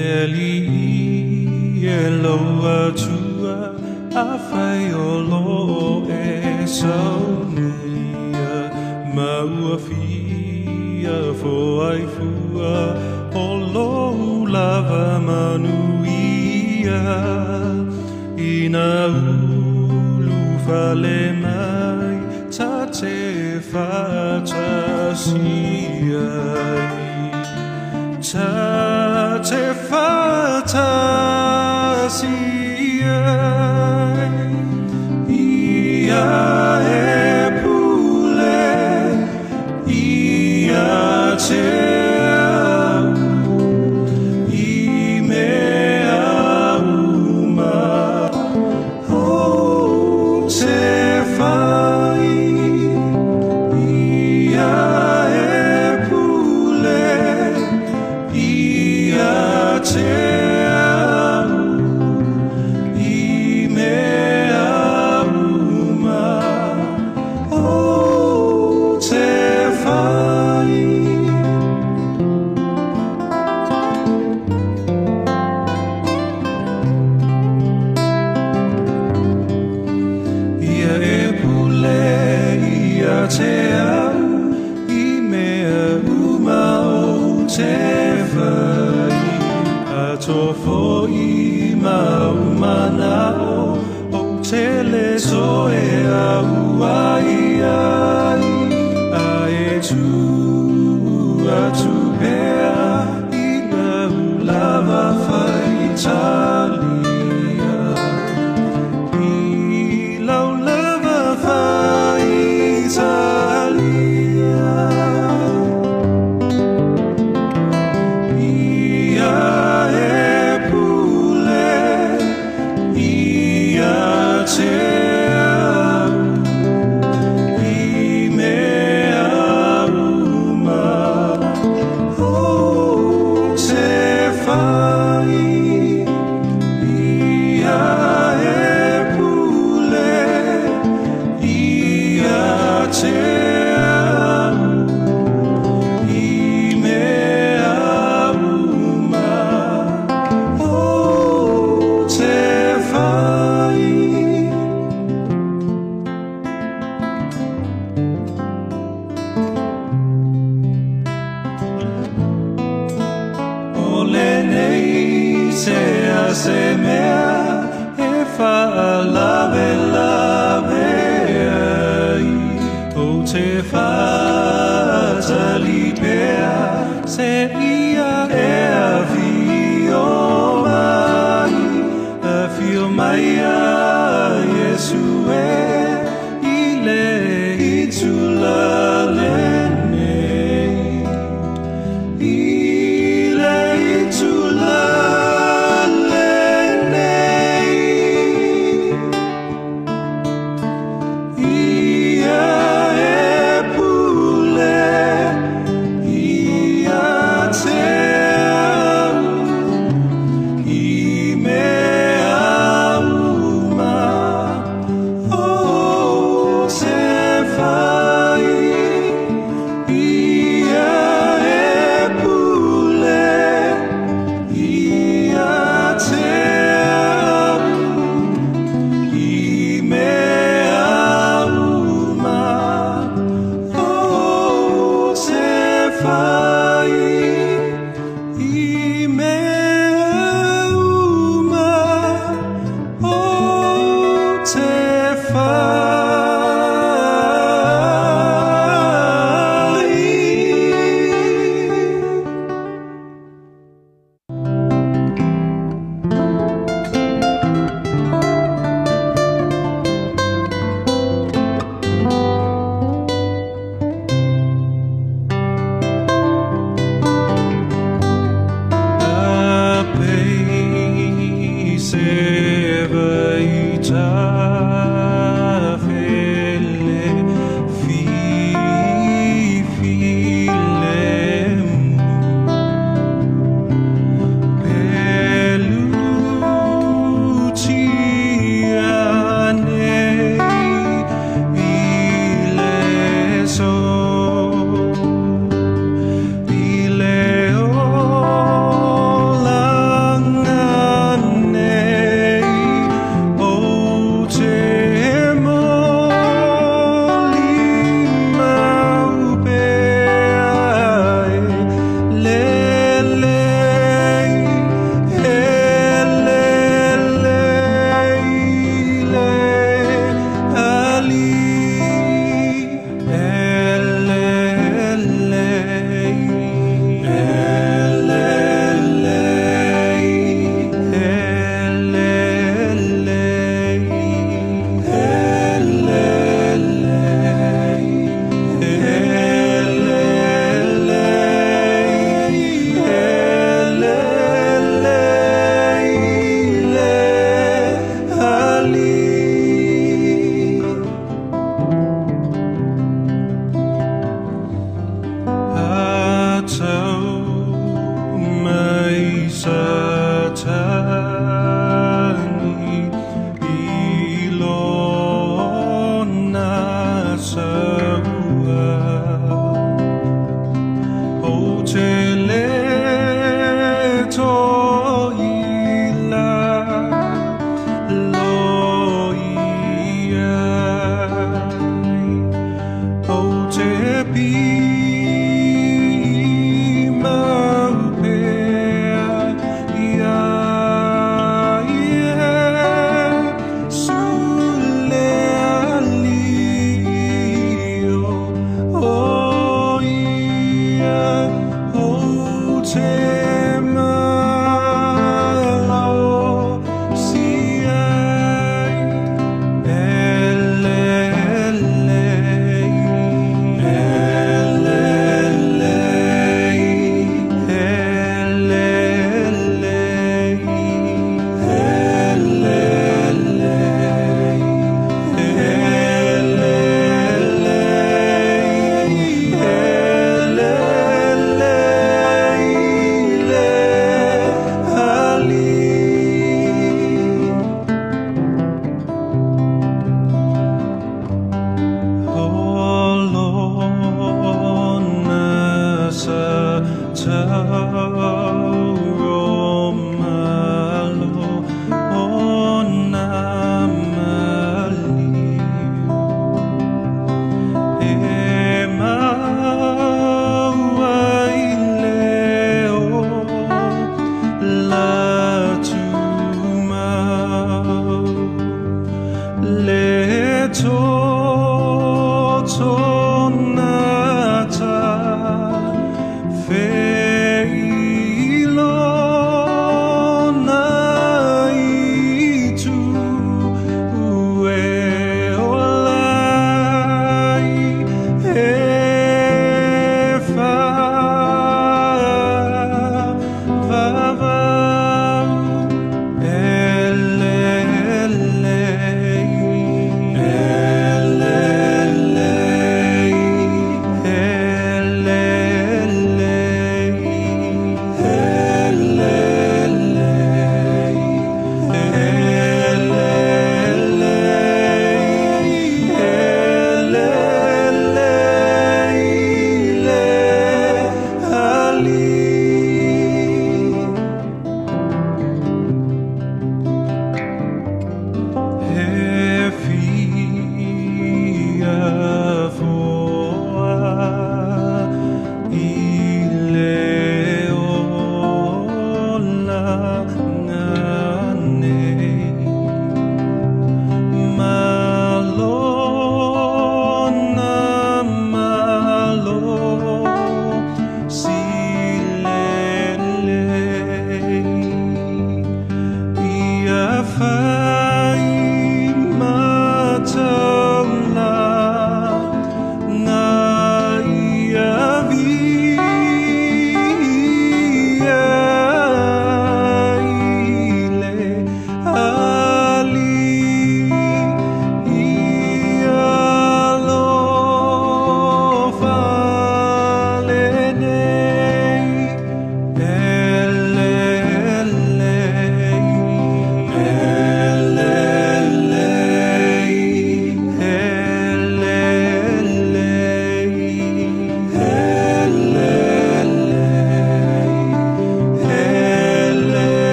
Lelea'i loa tua awhai o lo e saunia maua fia fo ai fua o lo lava manuia ina ulu fale mai ta te fatasiai ta te fatasiai ia e pule ia te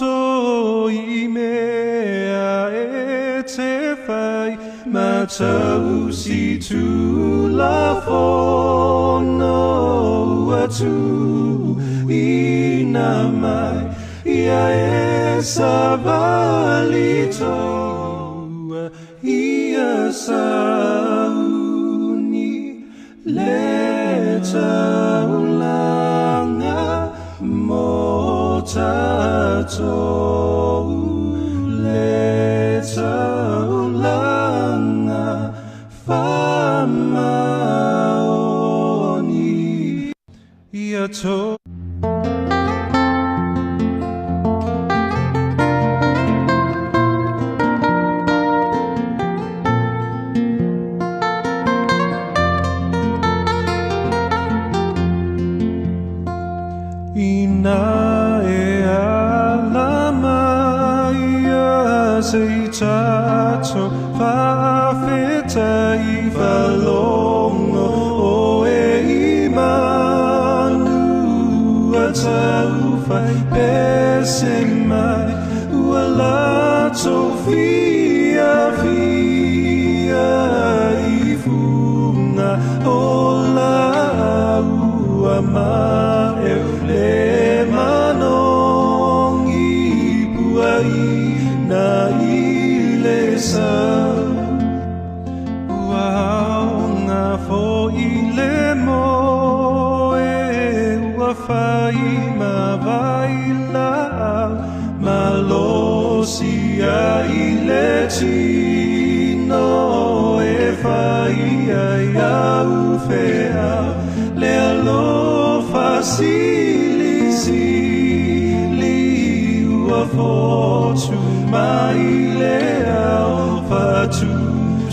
i mea e te whai matau si tu la whono atu i na mai ia e savalito ia sauni le taulanga mo tatou le taulanga whamaoni ia to tato whawheta i whalongo o e imanu a tau whai pese mai ua lato fia i funga o la ua mae le manongi puai na Uaonga fo i le moe ua whai ma vaila ma losia i le tino e whai ai au whea le alofa sili ua fotu mai le alfa tu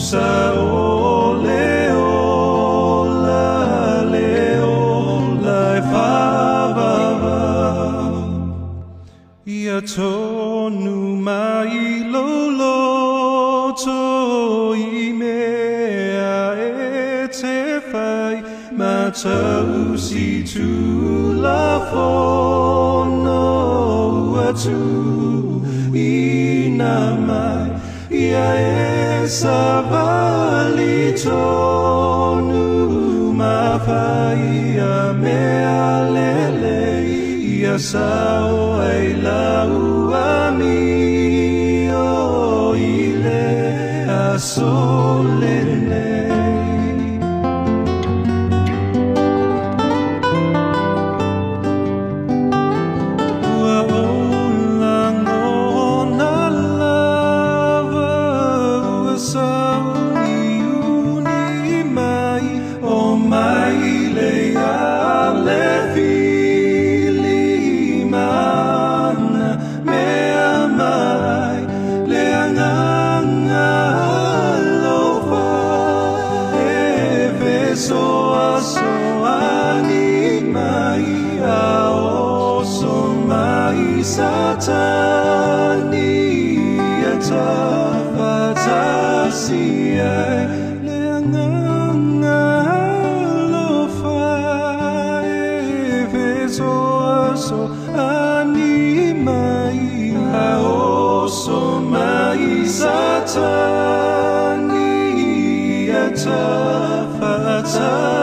sa ole ola e whawava ia tonu mai loloto i mea e te whai matau si tu la whono atu i na mai ia e savalito nu mawhai a mea lelea'i ia sao ai lau ami o i le aso ole Satani atafatasiai leanganga lofa efeso aso animai aoso mai Satani atafatasiai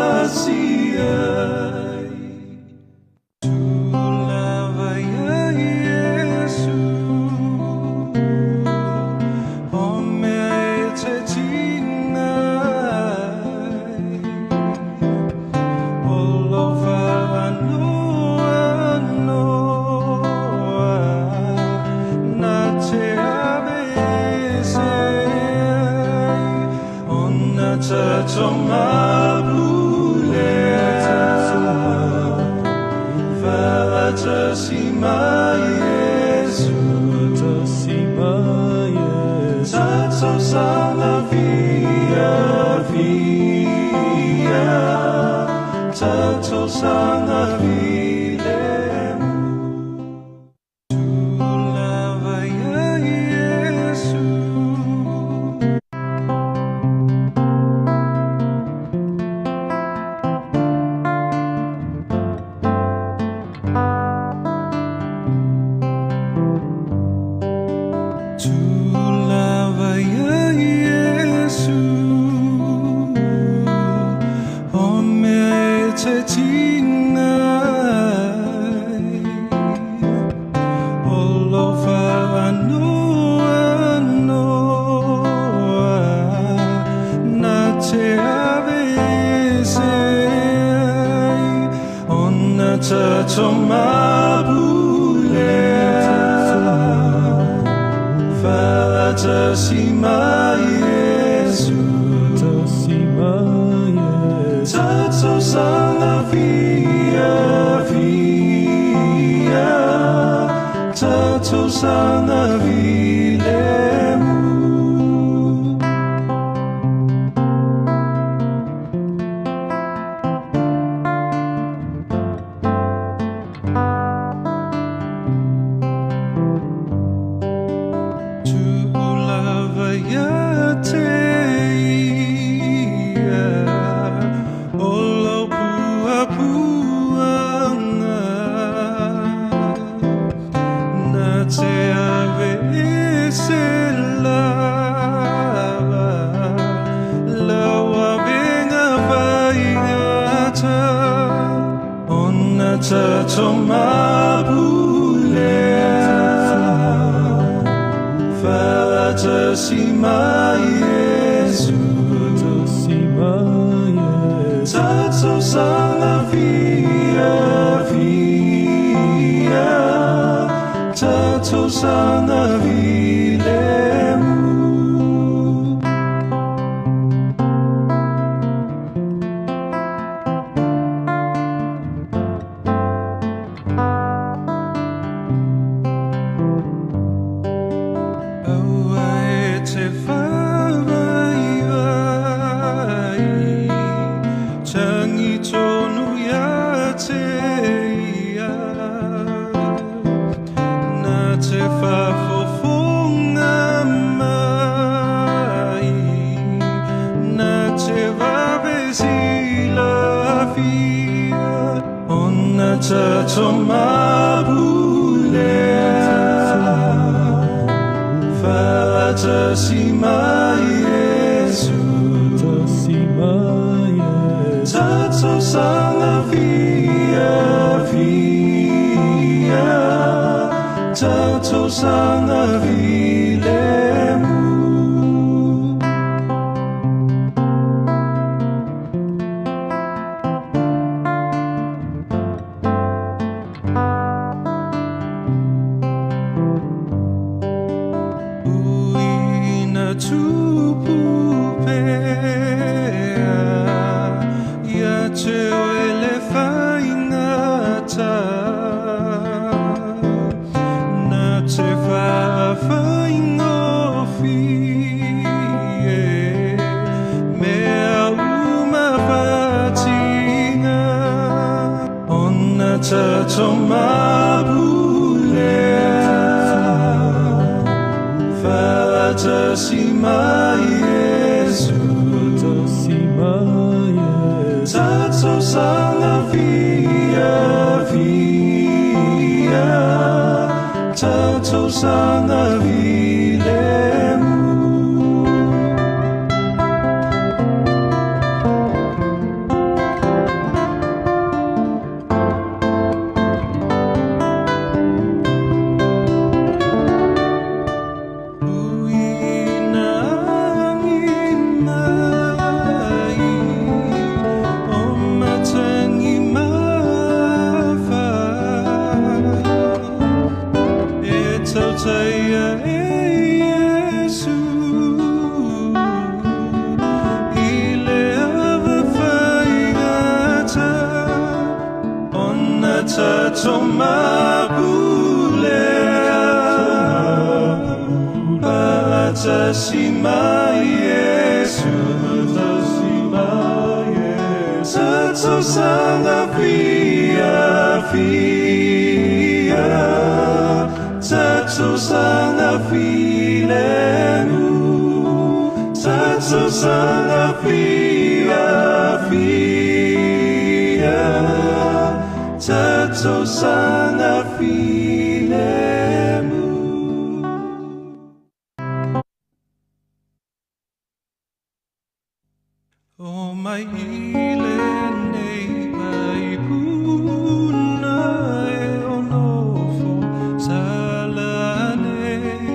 Salane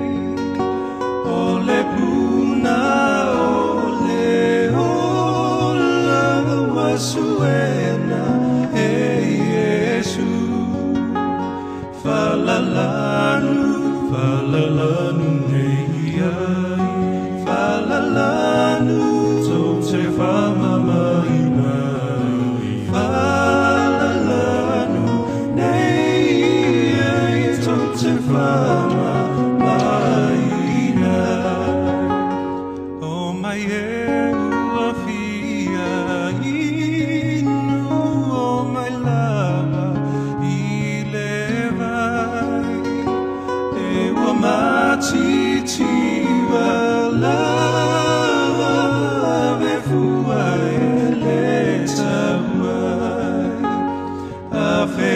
falalanu nei ai, falalanu tau te whamamai mai, falalanu nei ai, tau te whamamai mai. O mai e ua fia inu, o mai lava i le vai, e ua matiti wa lava ve fua e le tauai, a fe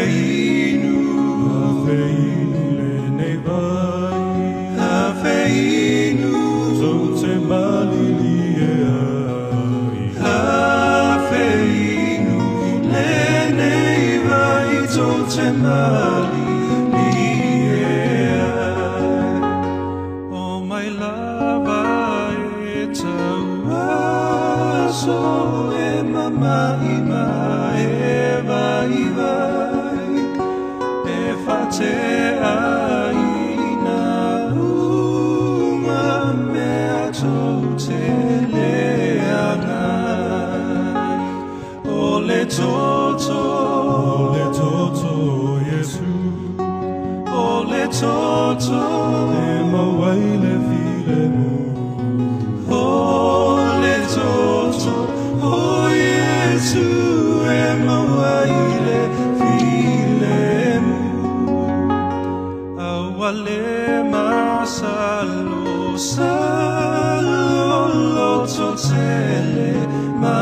inu le nei vai, a fe inu tau te malili e ai, a fe inu le nei vai tau te malili e ai. O mai lava e tau aso e mamai mai e vai vai, e fate ai na uma mea tau te leangai. O le toto Yesu, o le toto e mawai le file mu, o le toto o Yesu e mawai le file mu. Awale masalo salo loto tele ma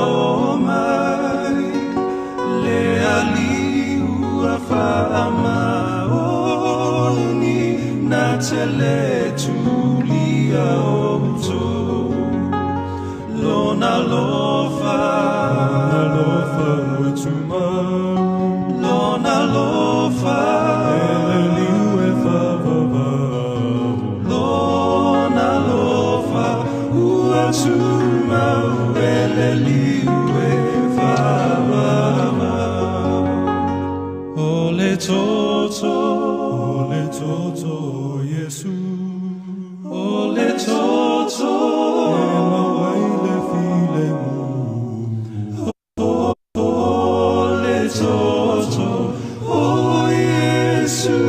o mai, le aliua fama oni na tele tulia oto, lona lofa tuma, lona lofa ele liu e favava, lona lofa ua tuma ele liu e favava. Ole toto Yesu, ole toto e mawai le file mu, ole toto o Yesu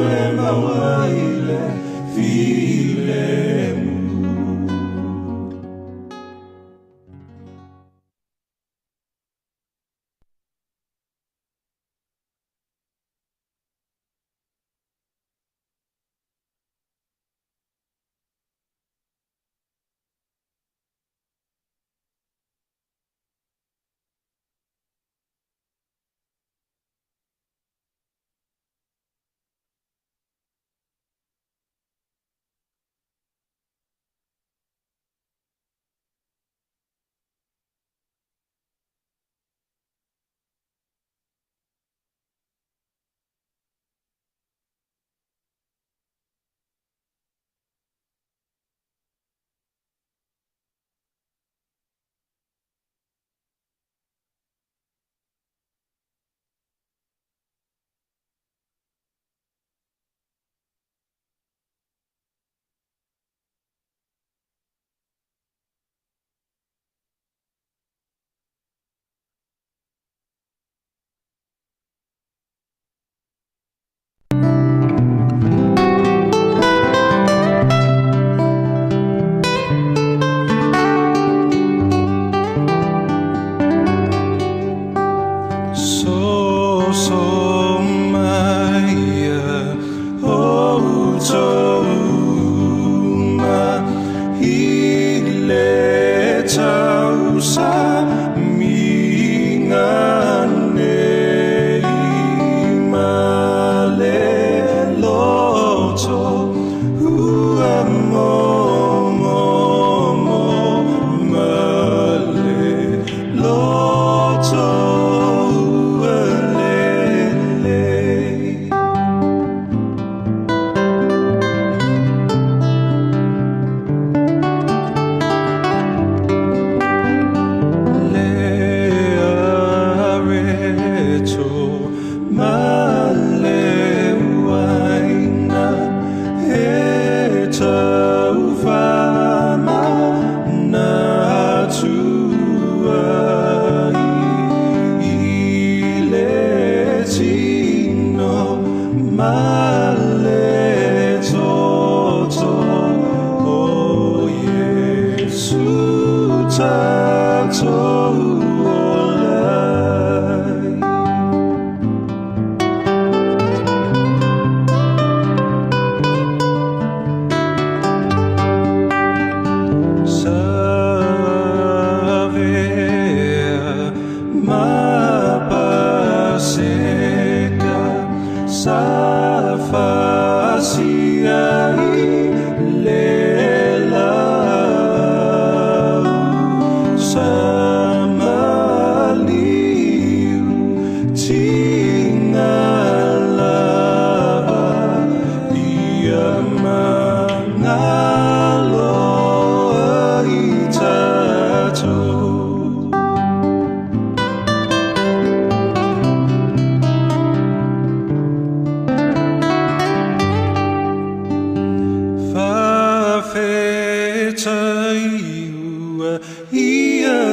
e mawai le file mu.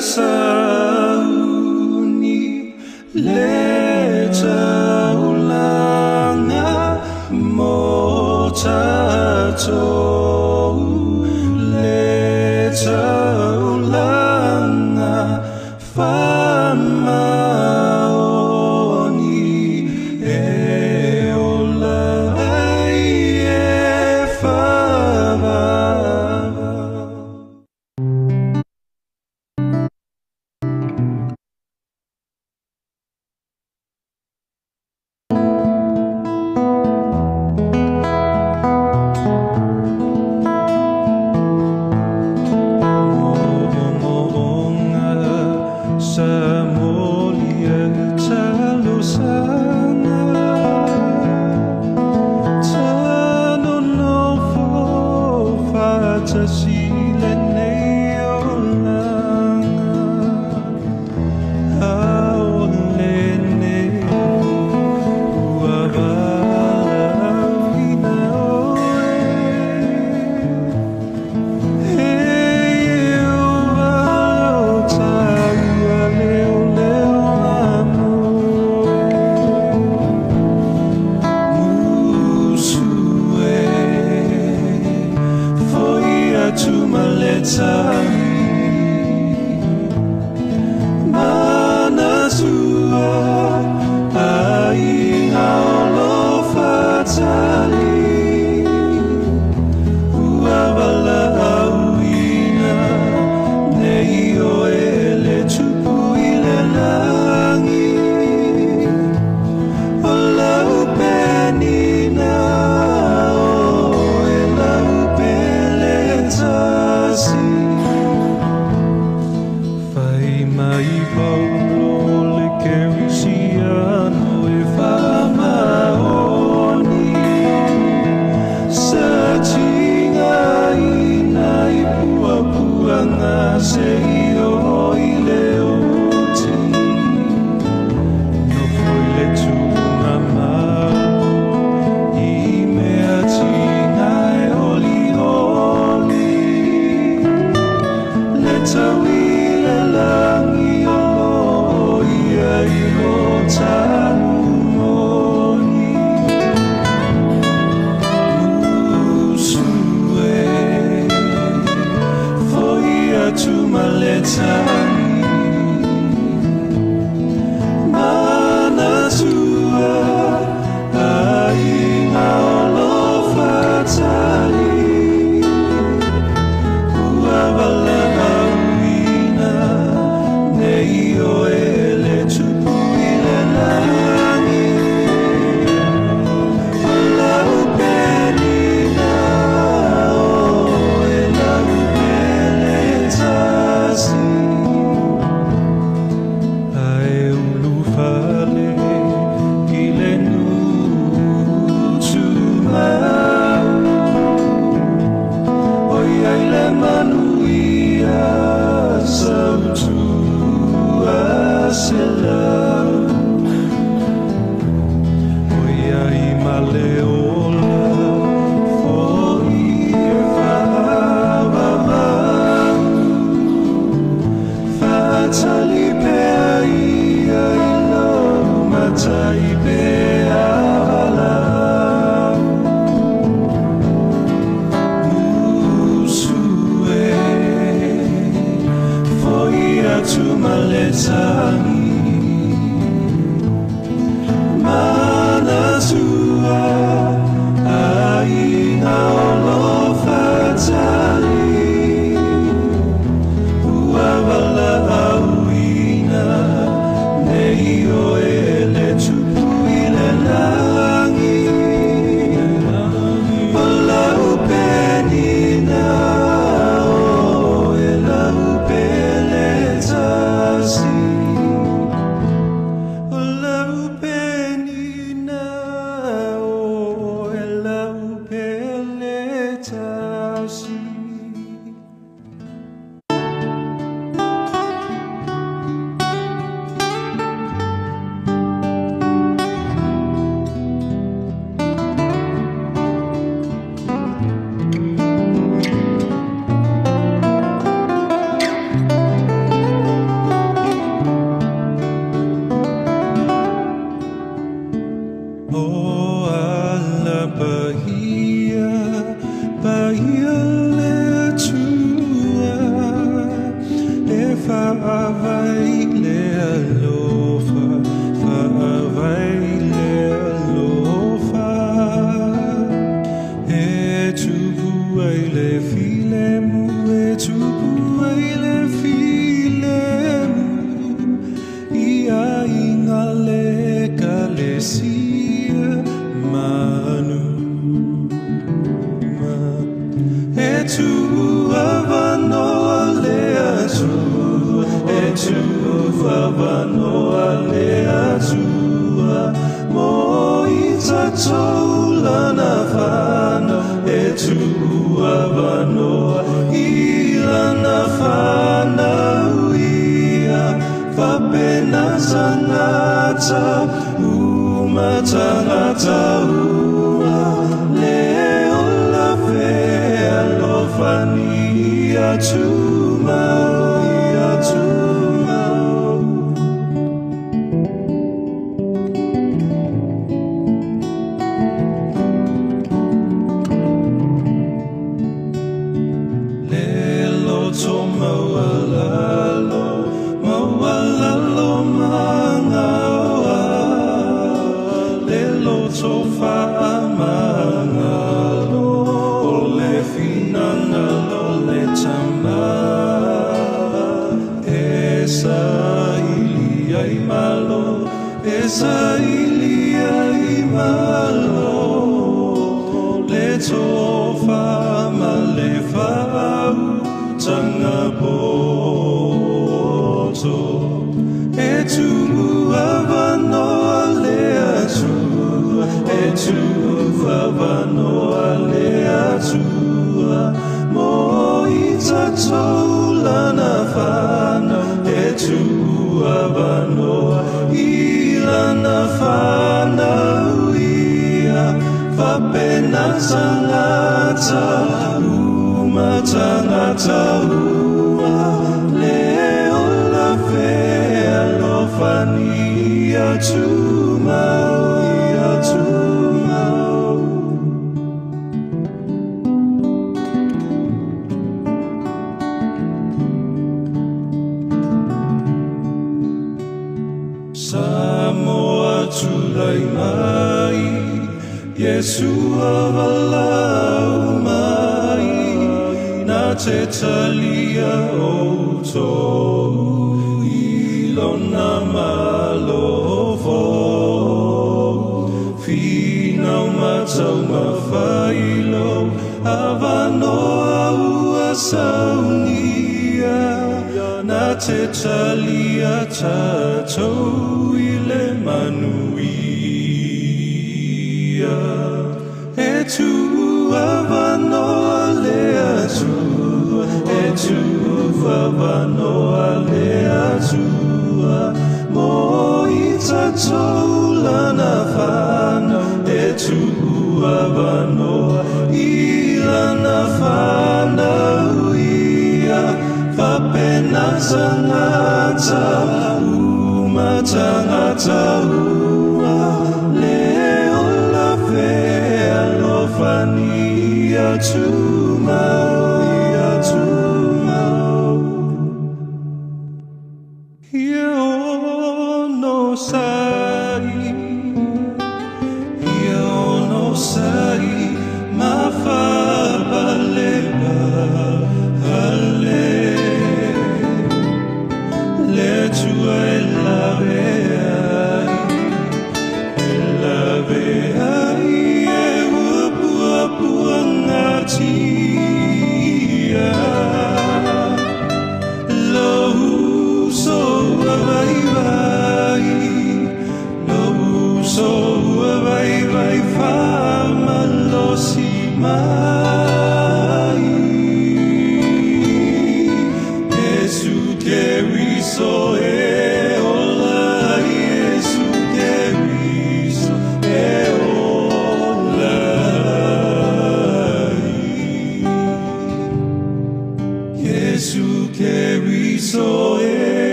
sauni le taulanga mo tatou le taulanga famaoni e ola ai e fava. See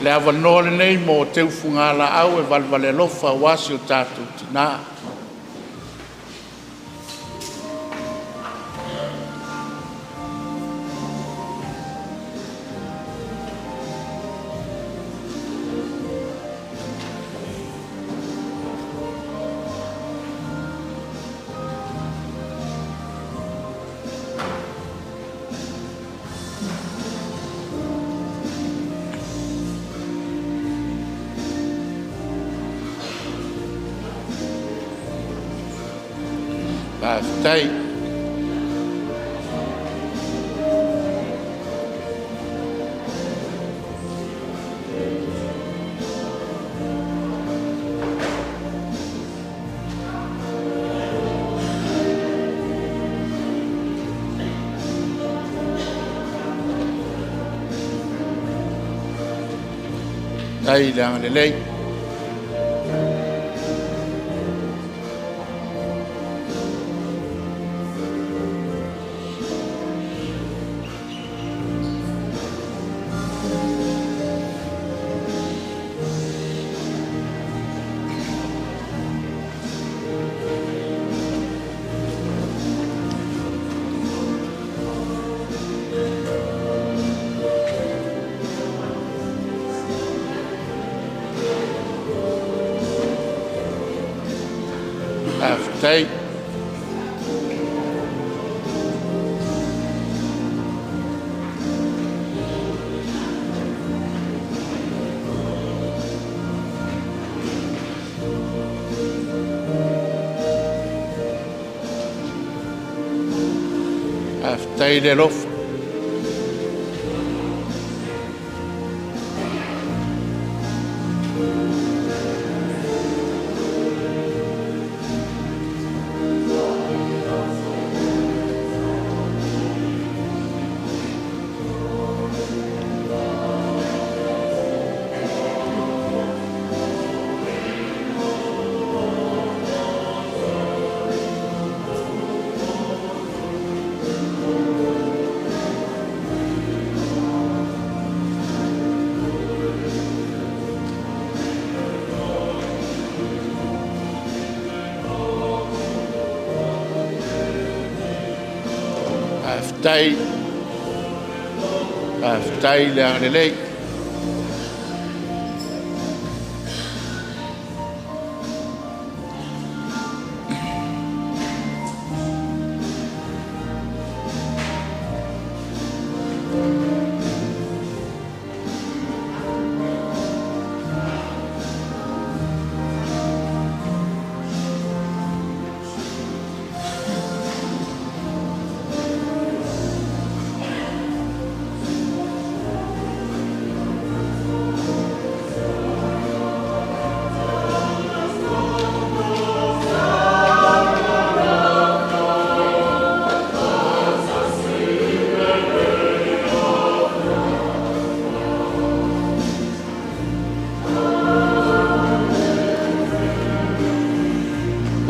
Le avanoa lenei mo te ufunga la au e valvale lofa wasi o tātou tina. Pastai. Đây là Lelea'i. Pastai. Pastai de lof. Pastai là Lelea'i.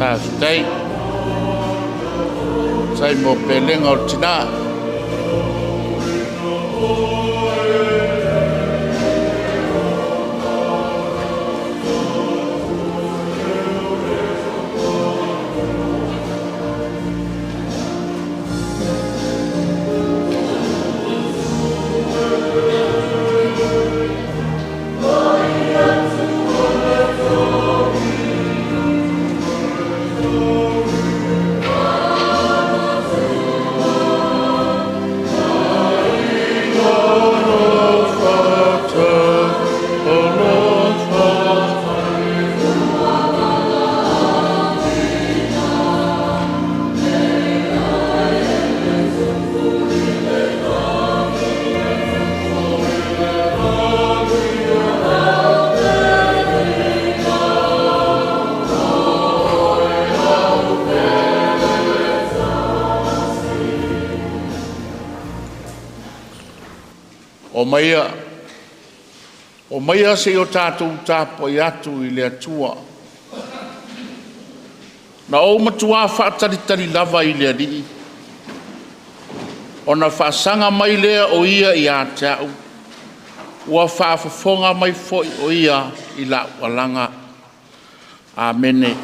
Pastai. Sai mo Aso ole Tinā. O maia se o tātou tāpoi atu I le atua. Na o matua whaataritari lava I le ali'i. O na whaasanga mai lea o ia I a tau. Ua whaafafonga mai foi o ia I la walanga. Amene.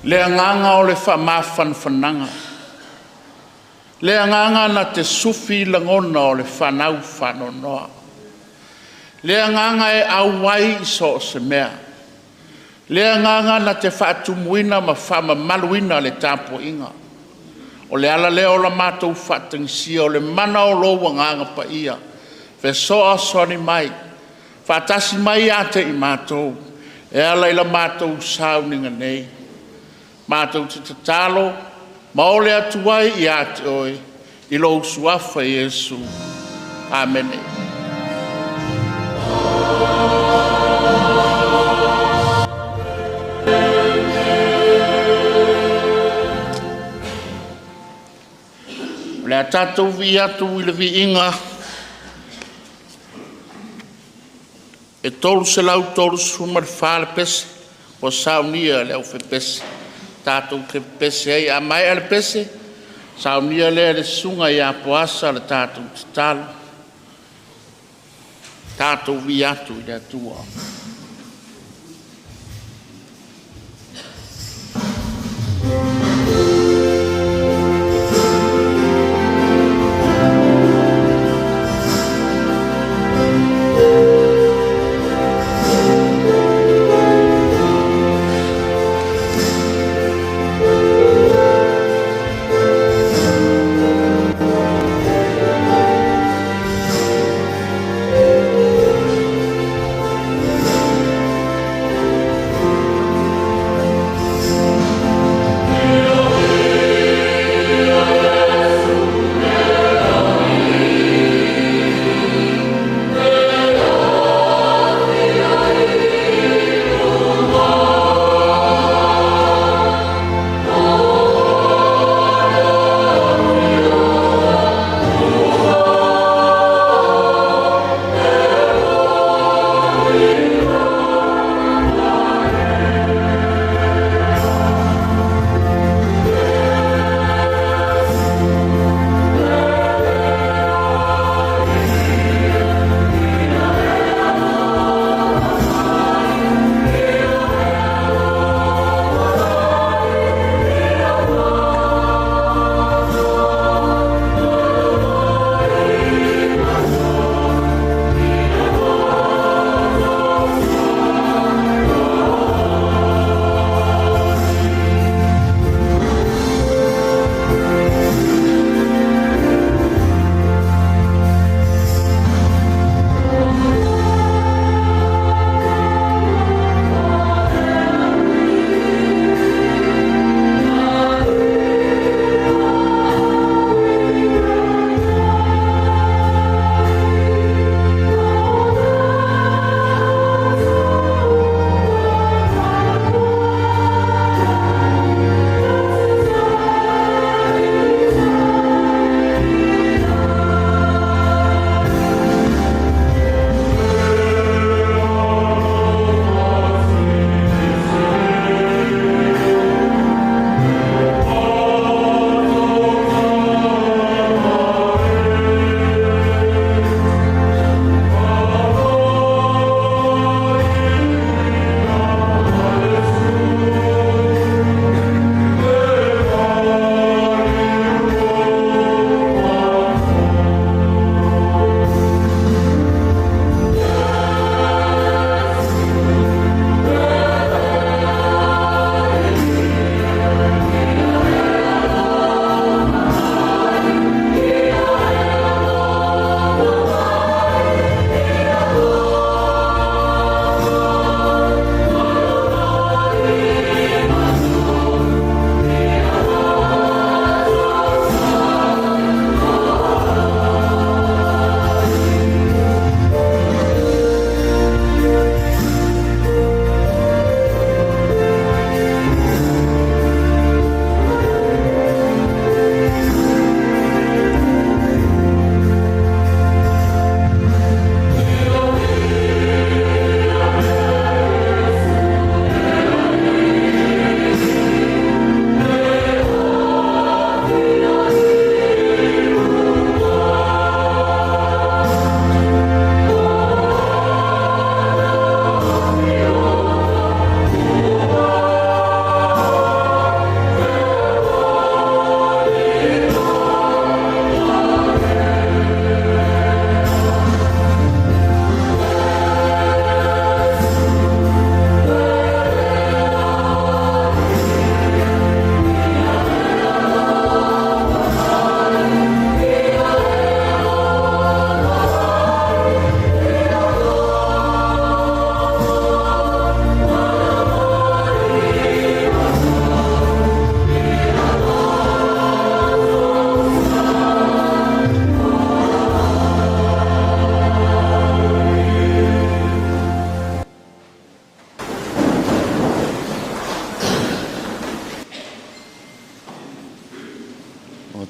Le anganga o le whamawhanwhananga. Le anganga na te sufi langona o le whanau whanonoa. Le anganga e awai I so se mea. Le anganga na te whaatumuina ma whamamaluina le tāpo inga. O le ala leo la mātou whaatangisia o le mana o lo wanganga pa ia. Ve soa soni mai. Whaatasi mai ate I mātou. E ala ila mātou sauninga nei. Mātou te tatalo. Maole atuai I ate oi. I lo usuafa Yesu. Amen. Le tatou vi atu I le vi inga. E tolu se lau tolu sumar whale pese. O saunia leo fe pese. Tatou ke pese ai a mai ale pese. Saunia le sunga I a poasa le tatou te talo. Tatou vi atu I le atua.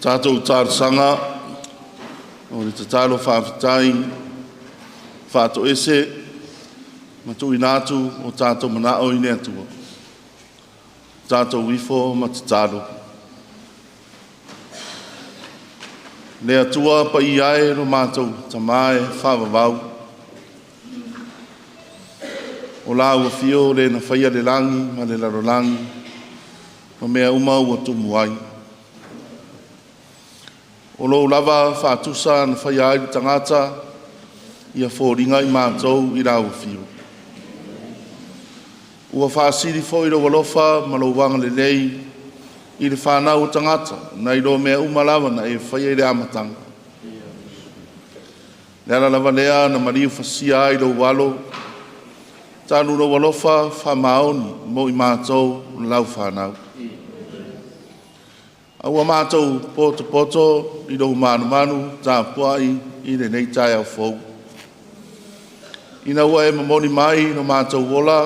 tātou tārsanga, o le tatalo whawhitai, whāto ese, matu inatu o tātou manao i nea tua. Tātou wifo ma tatalo. Lea tua pa i ae ro mātou tamae whawawau. O la ua fio le na whaia le langi ma le laro langi, ma mea uma ua tumu ai. O lo lava whātusa na whaia ai tangata, ia fōringa i mātou i la ua fio. Ua whāsiri fo i lo walofa ma lo wanga le lei, i le whānau tangata, na i lo mea uma lava na e whaia i le amatanga. Le ala lava lea na mariu whasia i lo walo, tānu no walofa whamaoni mo i mātou lau whanau. Aua mātou poto poto i lo manu manu tā puai i le nei tai au fau. Ina ua e mamoni mai no mātou wola,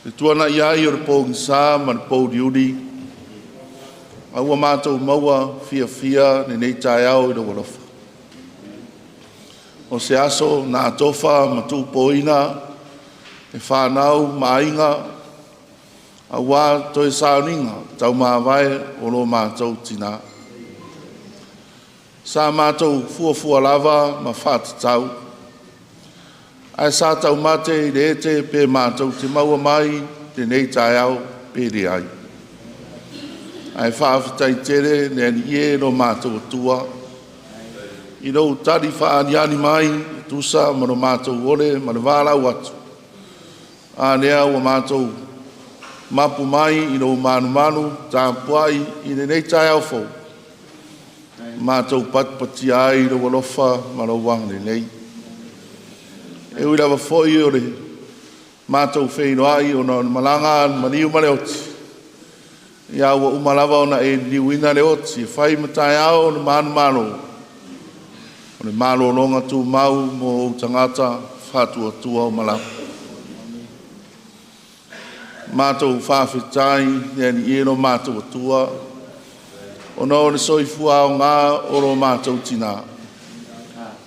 le tuana iai o le pōngi sā ma le pō riuri. Aua mātou maua fia fia le nei tai au i lo walofa. O se aso na atofa ma tūpoina, e whanau mainga, a wā toi sauninga, tau māwai o lo mātou tina. Sā mātou fuafua lava ma whātatau. Ai sā tau mate i le ete pe mātou te maua mai, te nei tai au pe le ai. Ai whāwhitai tere ne ani e no mātou atua. I lo tari whaaniani mai, tusa ma no mātou ole, ma no wālau atu. A nea ua mātou mapu mai i lo manu manu, tā puai i le nei tai au fau. Mātou patpati ai i lo walofa ma lo wang le nei. E ui lawa foi o le mātou wheino ai o na malanga maniu ma le oti. Ia ua umalawa o na e liuina le oti, e whai matai au na manu manu. O le malo longa tu mau mo tangata whatua tua o malau. Mātou whawhitai, ni e no mātou atua. O no le soifua o ngā o lo mātou tina.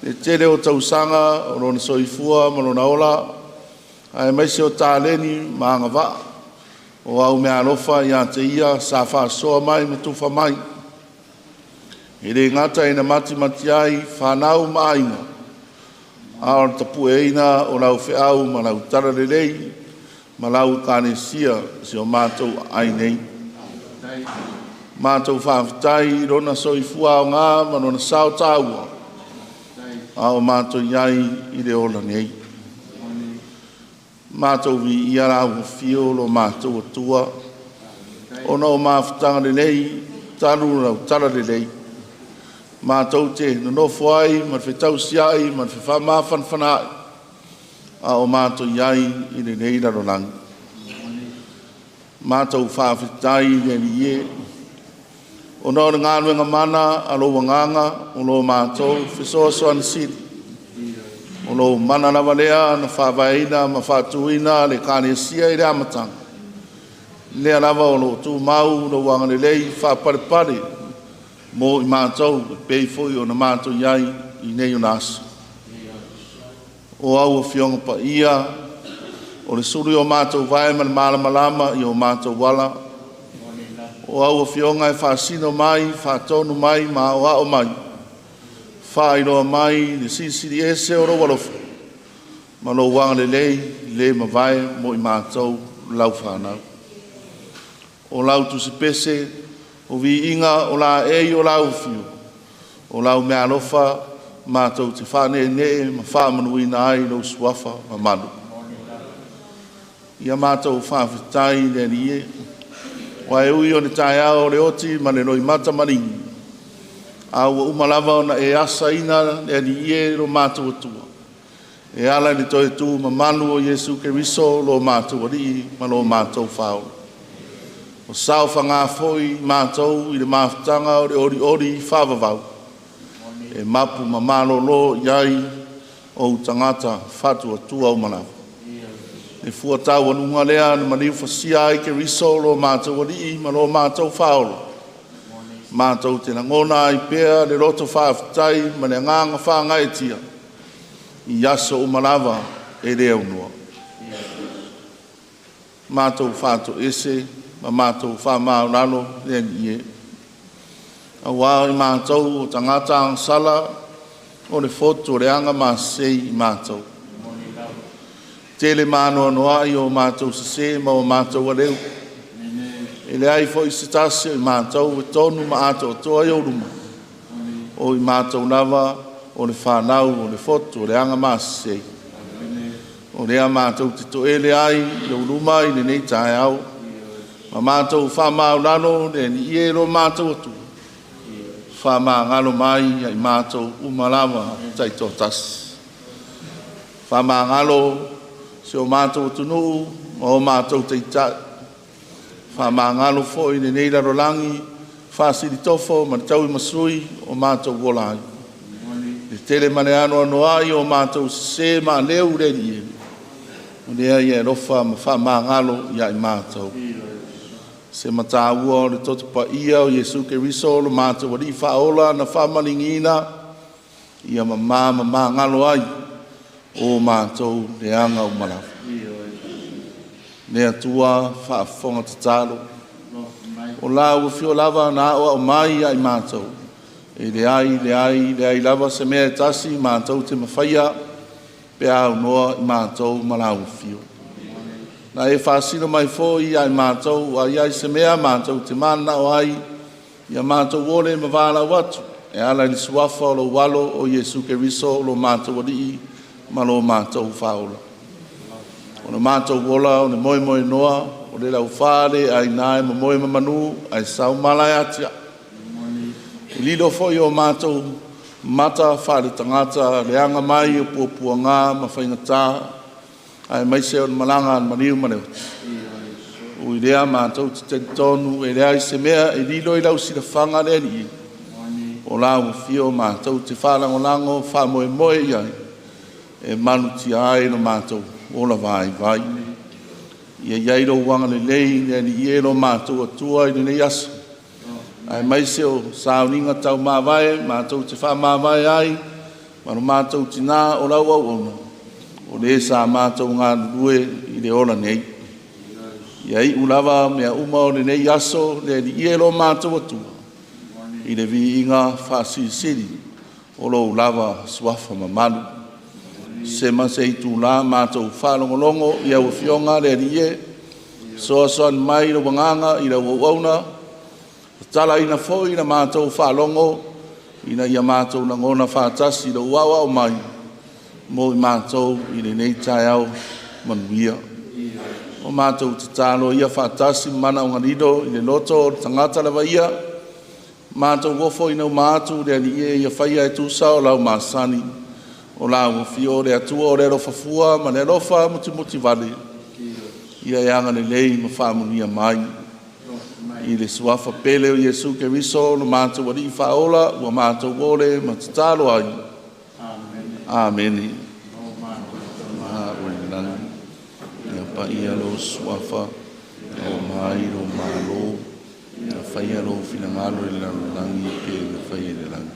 Le tere o tausanga o lo le soifua ma lo naola. Ai maise o tāleni maanga wa. O au mea alofa i a te ia sa whasoa mai me tuwha mai. E re ngata ina mati mati ai whanau maainga. A o tapu e ina o lau whiau ma lau tara le lei. Ma lau kāne sia si o mātou ai nei. Mātou whawhitai rona soifua o ngā ma rona sao tāua. A o mātou iai i le ola nei. Mātou vi i ara o fio lo mātou atua. O na o mawhitanga le nei, taru rau tara le nei. Mātou te nonofo ai, man whetau si ai, man whewha whanai. A o mātou iai i le nei raro langi. Mātou whawhitai i ni e. O nō na ngānuenga mana a lo wanganga, o lo mātou whesoa soan siri. O lo mana na walea na whawaina ma whatuina le kāne sia i le amatanga. Lea lava o lo tū mau no wanga le lei whaparepare. Mo i mātou pei foi o na mātou iai i nei o nasa. O au o fionga pa ia, o le suri o mātou vai ma le malama i o mātou wala. O au o fionga e whasino mai, whatonu mai, ma o ao mai. Whairoa mai, le sisiri ese o ro walofa. Ma lo wanga le lei, le ma vai mo i mātou lau whanau. O lau tu se pese, o vi inga o la ei o lau fio. O lau mea alofa, mātou te whane ne, ma whamanuina ai lo suafa ma manu. Ia mātou whawhitai ne ni e. Wa e ui o ne tai ao le oti ma le noi mata maringi. A ua umalava o na e asa ina ne ni e lo mātou atua. E ala ni toi tu ma manu o Yesu Keriso lo mātou ari ma lo mātou whao. O sao whanga foi mātou i le mawhitanga o le ori ori whawavau. E mapu ma malolo iai o tangata whatua tua o manawa. E fuatau anunga lea na maniu whasia ai ke risolo mātou ari ma lo mātou whaolo. Mātou te ngona ai pēa le roto whaafitai ma le nganga whaangai tia. I aso o malawa e reo noa. Mātou whātou ese, ma mātou whaamauralo le ni e. A wāi mātou o tangata ang sala o le foto le anga māsei i mātou. Tele mānoa noa i o mātou se ma o mātou a leu. E le ai fo i se tase i mātou e tonu ma ato toa i o ruma. O i mātou lava o le whanau o le foto o le anga māsei. O rea mātou te to ele ai i o ruma i le nei tae au. Ma mātou whamau lano le ni i ero mātou atu. Whamau ngalo mai i mātou umalawa tai tō tasi. Whamau ngalo se o mātou atu nuu o mātou te tai. Whamangalo fo i nei rarolangi, whasiri tofo, ma tau i masui o mātou wolai. Le tele mane ano ai o mātou se ma leu rei e. O lea i e rofa ma whamangalo i ai mātou. Se matāua o le toto pa ia o Jesu ke riso lo mātou wari whaola na whamalingina ia ma ngalo ai o mātou le anga o malafu. Nea tua whaafonga te talo. O la ua fio lava na o mai ai mātou. E le ai lava se mea tasi mātou te mawhaia pe au noa i mātou malau fio. Na e whaasino mai fo i ai mātou ai se mea mātou te mana o ai ia mātou ole mawala watu. E ala ni suafa o lo walo o Jesu ke riso lo mātou wadi ma lo mātou whaola. O na mātou wola, o na moe noa, o le lau whare, ai nāe ma moe manu, ai sau malai atia. I lido fo i o mātou mata, whare tangata, leanga mai o puapua ngā, ma whaingatā, ai maise o na malanga an maniu maneu. O i rea mātou te tentonu, e rea i se mea, e lido i lau sira whanga le ni. O lau fio mātou te whalangolango, wha moe i ai, e manu ti ai no mātou. Ola vai. Ia iairo wanga le lei, ni iero mātou atua i nei asu. Ai maise o sauninga tau mawai, mātou te wha mawai ai, manu mātou tina o lau au ona. O le sa mātou ngā rue i le ola nei. Ia i ulawa mea uma o le nei aso, ni iero mātou atua. I le vi inga whasiri o lo ulawa suafa mamanu. Se mase i tū la mātou whalongolongo i au fionga le ni e. Soasoan mai lo wanganga i la wauna. Tala ina fo i na mātou whalongo. Ina ia mātou na ngona whātasi lo wawa o mai. Mo i mātou i le nei tai au manuia. O mātou te tālo ia whātasi mana o ngarido i le loto o tangata lawa ia. Mātou wofo i nau mātou le ni e ia whaia e tūsa o lau māsani. O la o fio le atua o le rofa fua, ma le rofa muti vale. Ia eanga le lei ma whaamunia mai. I le suafa pele o Jesu ke riso, no mātou wari i whaola, ua mātou wole, ma te talo ai. Amen. Ia pa ia lo suafa, o mai lo malo, ia whaia lo finangalo i langi pe le whaia le langi.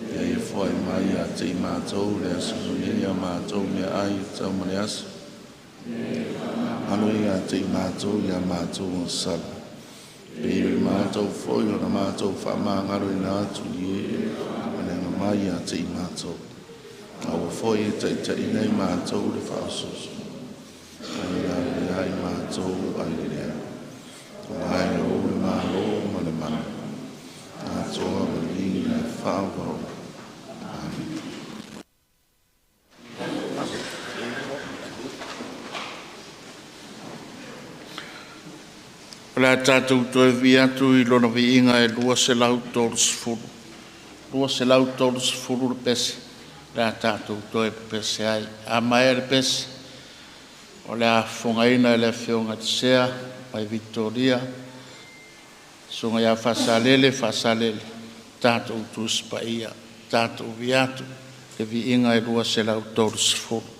Ia e whai mai a te mātou, le asu nini a mātou mea ai tau mane asu. Anu i a te mātou, ia mātou o sala. Pēri mātou whoi o na mātou whamangaro i nā atu i e, manenga mai a te mātou. Au whoi e te inei mātou le whaasoso. Ai a le ai mātou, ai le rea. Ai o le mālo, mane mana. Mātou a marini e whaavaro. La tātou toi vi atu i lona vi inga e lua se lau tōru sifuru. Lua se lau tōru sifuru le pese. La tātou toi pese ai. A mai le pese. O le a whongaina e le whionga te sea. Pai Victoria. Songa ia whasalele. Tātou tūspa ia. Tātou vi atu. Le vi inga e lua se lau tōru sifuru.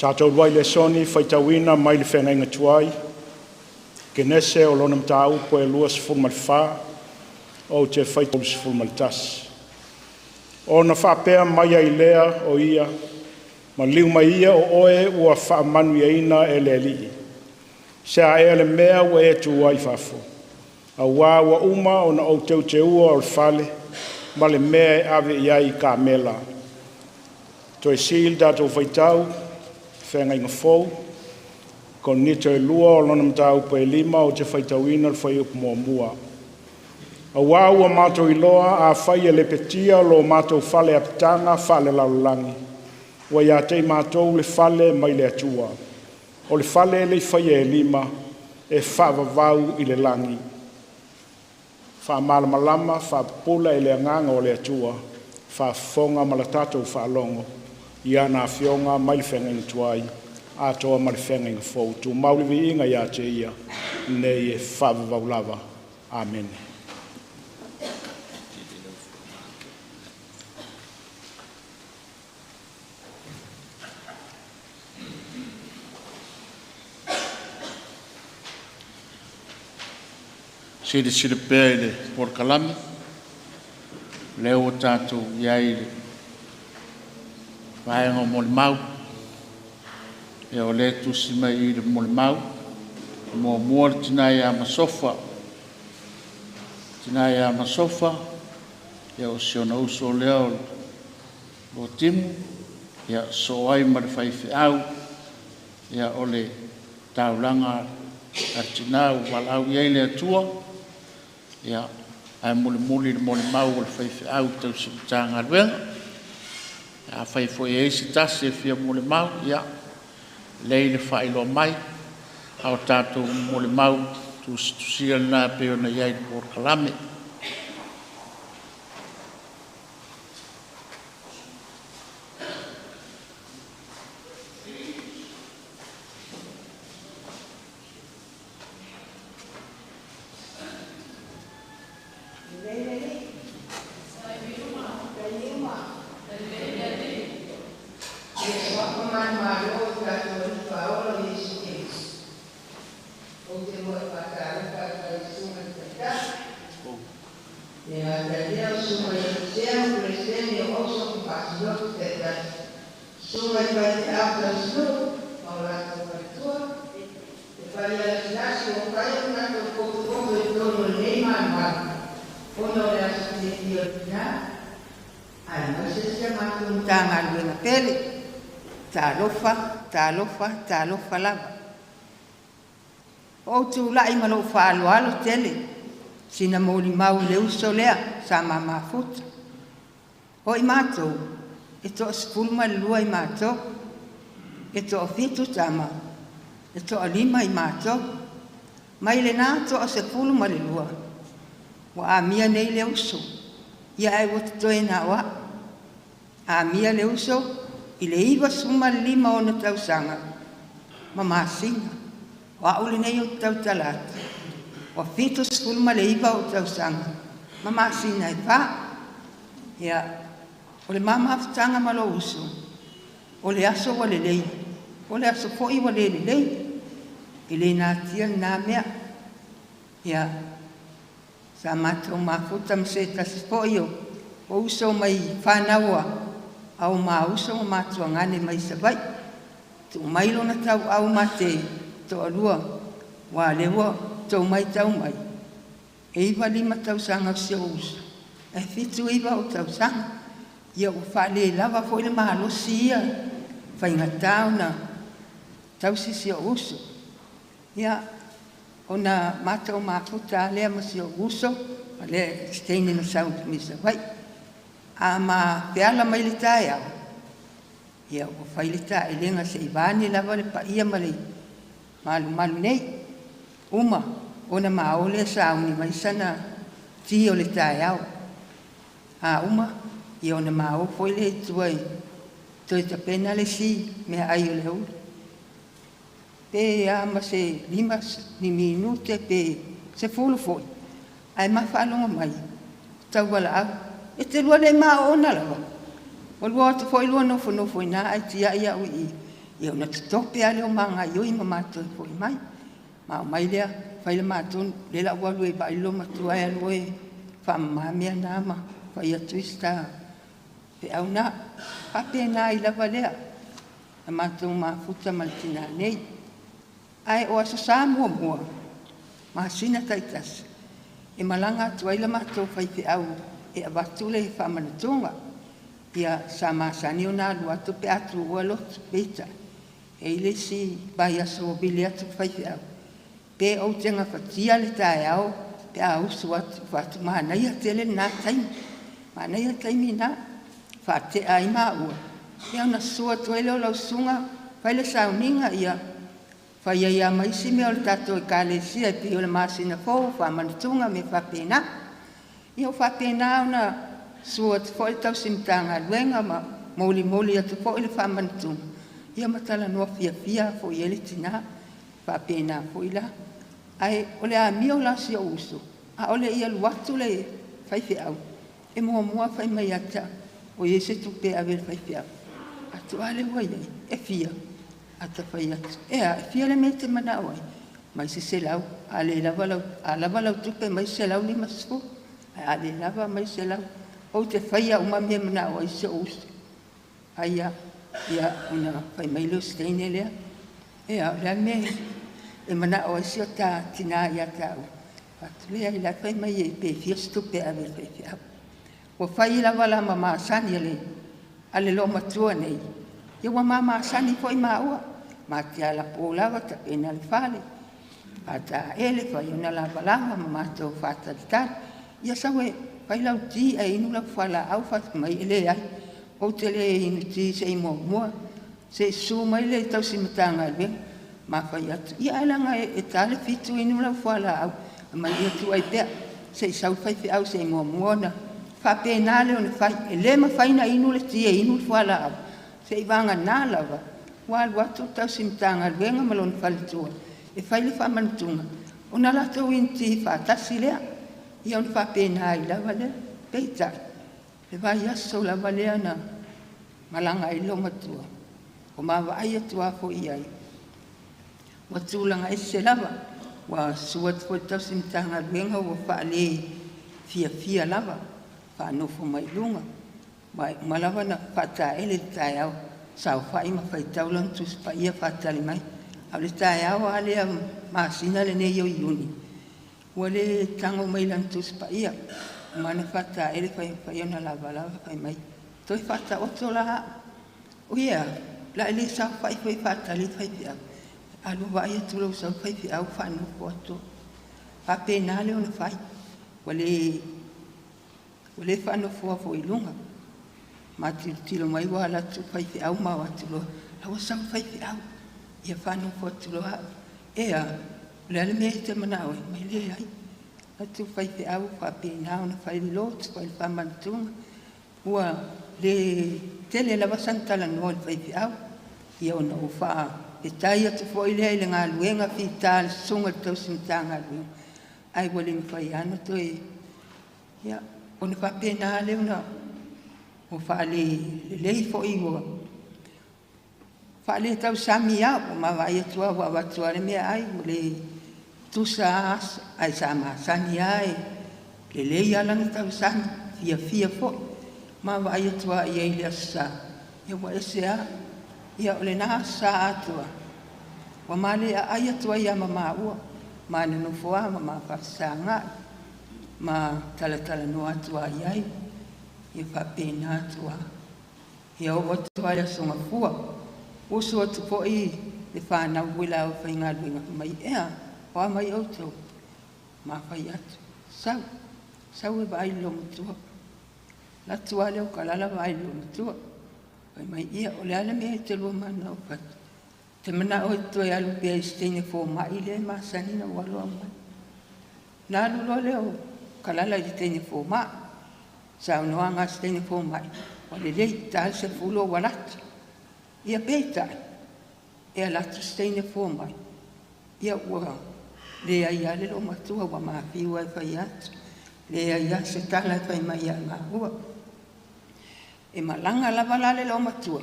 Tātou wai le soni whaitawina mai le whenga tuai. Ke nese o lona mtau po e lua sifuru malifā o te whaitau sifuru malitasi. O na whapea mai ai lea o ia, ma liu mai ia o oe ua whaamanu ia ina e Lelea'i. Se a e le mea ua e tu wai whafo. A wā ua uma o na o teu te ua o le whale, ma le mea e ave iai ka mela. To e sil datou whaitau, whenga inga fōu, ko nito e lua o lona mtau po e lima o te whaitauina le whai upu mua mua. A wā ua mātou iloa a whai e le petia lo mātou whale apitanga whale lalulangi. Wa ia te mātou le whale mai le atua. O le whale le whai e lima e whaavavau i le langi. Whaamalamalama, whaapula e le anganga o le atua, whaafonga malatatou whaalongo, ia nā whionga mai le whenga inga tuai, a toa mai le whenga inga fōu. Tu mauliwi inga ia te ia, nei e whaavavau lava. Amen. Siri pēi le porkalami, leo o tātou iai le whaenga o mole mau, e o le tusi mai i le mole mau, mo mua le tina ia masofa, e o siona uso leo Luatimu, ia so ai ma le whaiwhi au, ia o le taulanga atina o walau iai le atua, ia ai muli le mole mau o le whaiwhi au tau sipitanga luenga. A whaifo e eisi tasi e fia mole mau, ia lei le whailo mai, au tātou mole mau tusia nā peo na iai le porkalame. Talofa lava. O tu lai malo whaalo alo tele, sina moli mau le uso lea, sa mama futa. O i mātou, e to spulma lua i mātou, e to fitu tama, e to lima i mātou, mai le nā to se pulma le lua, wa a mia nei le uso, ia e wata toe nā wa, a mia le uso, i le iwa suma lima o na tausanga, ma masinga, wa ule nei o tau talata, wa fito skulma le iwa o tausanga, ma masinga e pa, ia, o le mama aftanga ma lo uso, o le aso wa le lei, o le aso foi wa le lei, i le nā tia nā mea, ia, sa matou mafuta mse tasi foi o uso mai whanaua, au mauso matua ngane mai sabai tu mai lona tau au mate to alua wa lewa to mai tau mai e iwa lima tau sanga seus e fitu iwa o tau sanga ia o fale lava foi le mahalo sia fainga tau na tau sisi o uso ia ona matau mafuta lea masi o uso le steine na sau mi sabai ama peala mai le tae au. Ia o whai le tae lenga se iwani lava le pa ia male malu nei. Uma, ona maole sa uni mai sana ti o le tae au. A uma, i ona mao foi le tuai. Toi ta pena le si me ai o le ulu. Pe ama se limas ni minute pe se fulu foi. Ai mawhalonga mai. Tau wala au. E te lua le maa ona lawa. O lua te foi lua nofo ina ai tia ia ui i. ia ona totope a leo magaioi ma matou foʻi mai ma o mai lea fai le matou le laʻualu e vaʻailo matua e alu e faamamamea na ma fai atu ista feʻauna faapena i lava lea na matou mafuta ma le tinā nei ae o aso sa muamua masina taitasi e malaga atu ai le matou fai feʻau e avatu le faamanatuga ia sa masani ona alu atu pe atu ua lotu peita e i lesi vai aso o bili atu fai feʻau pe ou te gafatia le taeao pe ausu atu faatumanai ate le na taimi manai a taimi na faatea ai maua ia ona sua atu ai leo lausuga fai le sauniga ia fai ai a maisi mea o le tatou ekalesia e pei o le masina fou faamanatuga me faapena ia o faapena ona sua atu foʻi le tausimataga ma molimoli atu foʻi le faamanatuga ia matalanoa fiafia foʻi ai le tinā faapena foʻi la ae o le amia o lasi o uso a o le ia lu atu le fai feʻau e muamua fai mai ata o iai se tupea ave le fai feʻau atu a le ua iai e fia ata fai atu ea e fia le mea te manaʻo ai mai se selau a le lava lau tupe mai selau 5 a le lava mai selau ou te fai a uma mea manaʻo ai se o uso aia ia ona fai mai leo steine lea ea o lea mea e manaʻo ai se o tinā ia taʻu atu lea i la fai mai e pe fia se tupea ave le fai feʻau ua fai lava la mamasani a le loo matua nei ia ua mamasani foʻi maua matea lapou lava tapena le fale faataele fai ona lavalava ma matou faatalitali ia sau e fai lauti e inu lau faalaau faamai e lē ai ou te lē inu ti seʻi muamua seʻi su mai le tausimataga mafai atu ia alaga e tale fitu inu lau faalaau mai atu ai pea seʻi sau fai feʻau seʻi muamua ona faapena le ona fai e lē mafaina inu le ti e inu le faalaau seʻi vaganā lava ua alu atu tausimataga aluega ma lona faletua e fai le faamanatuga ona latou initi faatasi lea ia ona faapena ai lava lea peitaʻi le vai aso lava lea na malaga ai lo matua o mavaai atu a foʻi ai ua tulaga ese lava ua sua atu foi tausimataga aluega ua faalē fiafia lava faanofo mai luga ma lava na faataele le taeao saofaʻi ma faitau lona tusipaia faatali mai au le taeao a lea masina lenei o iuni ua le tago mai lana tusipaia mana faataele fai ona lavalava fai mai toe faataoto la o ia la le saofaʻi foi faatali fai feʻau alu vaai atu lou sau fai feʻau faanofo atu faapena le ona fai ua le faanofoa foʻi luga matilotilo mai ua alatu fai feʻau ma o atu loa laua sau fai feʻau ia faanofo atu loa ea le ale mea te manaʻo ai mai lē ai atu fai feʻau faapena ona fai le lotu fai le faamanatuga ua le tele lava sanatalanoa le fai feʻau ia ona ua faapetai atu foʻi lea i le galuega fita le susuga le tausimataga aluega ai ua le mafai ana toe ia ona faapena le ona o faalelei foʻi ua faale tausami a ua mavaai atua ua avatua le mea ai ua le tusa asa ae sa masani a e lelei alana tausami fiafia foʻi mavaai atua ia i le asosā ia ua ese a ia o lenā asosā atua ua maleaʻai atua ia mamaua manonofo a ma mafafasagaʻi ma talatalanoa atu ai ai ia faapena atu a ia o atu ai asogafua uso atu foʻi le fanau ua lau faigaluega mai ea o a mai outou mafai atu sau e vaai lo matua latu a le o kalala vaai lo matua fai mai ia o le ale mea te lua manao fatu te manaʻo e toe alu pea i steine fomaʻi le masanina ua aloa mai na aluloa le o kalala i le teine fomaʻi saunoaga steine fomaʻi ua lelei talesefulo ua latu ia peitaʻi e alatu steine fomaʻi ia ua le ai a le loo matua ua mafiu ai fai atu le ai a se tala e fai mai a gahua e malaga lava la le loo matua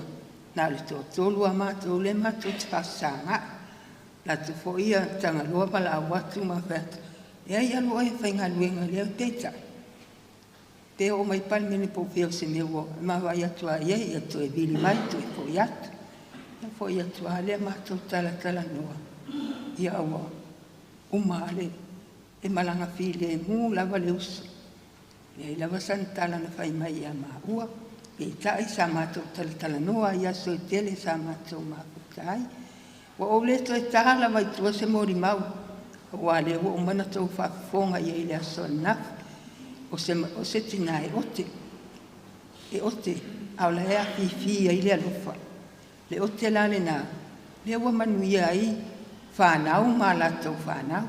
na le tōtolu a mātou le mātou te whasanga. La te fo ia tanga loa pala a watu ma wheta. Ia loa e whainga luenga leo teita. Te o mai pali mene po peo se mewa. Ma wai atua ia to e vili mai to e fo iatu. Ia fo iatua le mātou tala noa. Ia awa umale e malanga file e mu lava le uso. Ia lava santala na whai mai ia maua. E tai sa mātou tala noa ia so e tele sa mātou maputai. Wa o le to e tala mai tua se mori mau. Wa le o mana tau whafonga ia i le aso naf. O se tina e ote. E ote au la ea fifi ia i le alufa. Le ote la le na. Le ua manu ia ai whanau ma la tau whanau.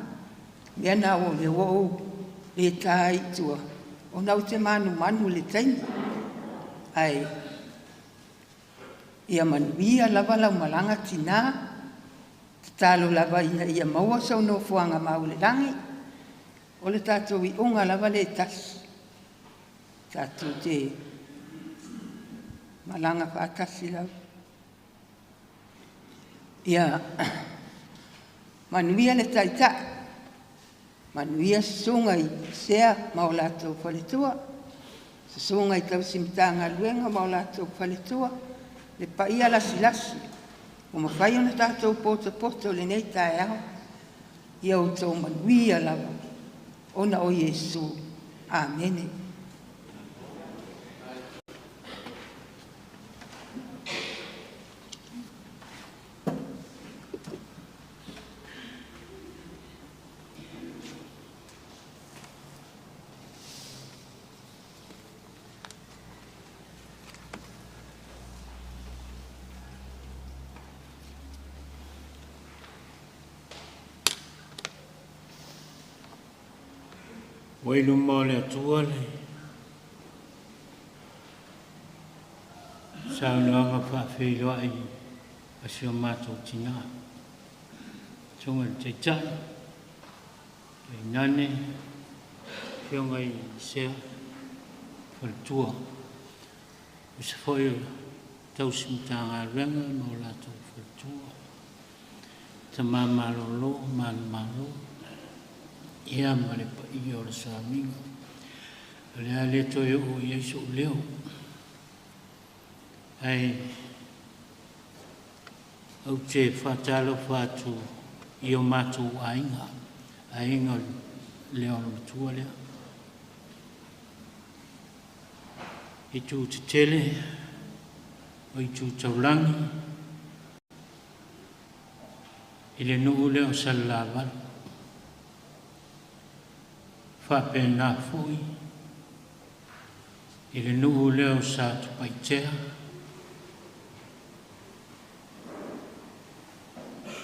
Mea na o le o le tai tua. O nau te manu le taimi. Ai, ia manuia lava lau malanga tina. Talo lava ia maua sau no fuanga mau le langi. O le tātou i unga lava le tas. Tātou te malanga whaatasi lau. Ia manuia le taita. Manuia sunga i sea mau lātou whaletua. Sunga i tau simitanga luenga mau lātou whaletua. Le paia lasi. O mawhai ona tātou poto le nei tae au. Ia o tau manuia lava. Ona o Yesu. Amene. Wailu mo le atua le. Siulioamoa Luatimu Pese Lelea'i. Tunga te tai. Te nane. Whionga i sea. Whaletua. Usa whoi tausimitanga renga no lātou whaletua. Ta māmalolo, mālo. Ia male pa ia o le sāminga. Lea le toi o Yesu leo. Ai, au te whātalo whātu i o mātou ainga. Ainga leo no tua lea. I tū te tele, o i tū taulangi. I le nuu leo salawala. Whapena fui. I le nuu leo sa tupaitea.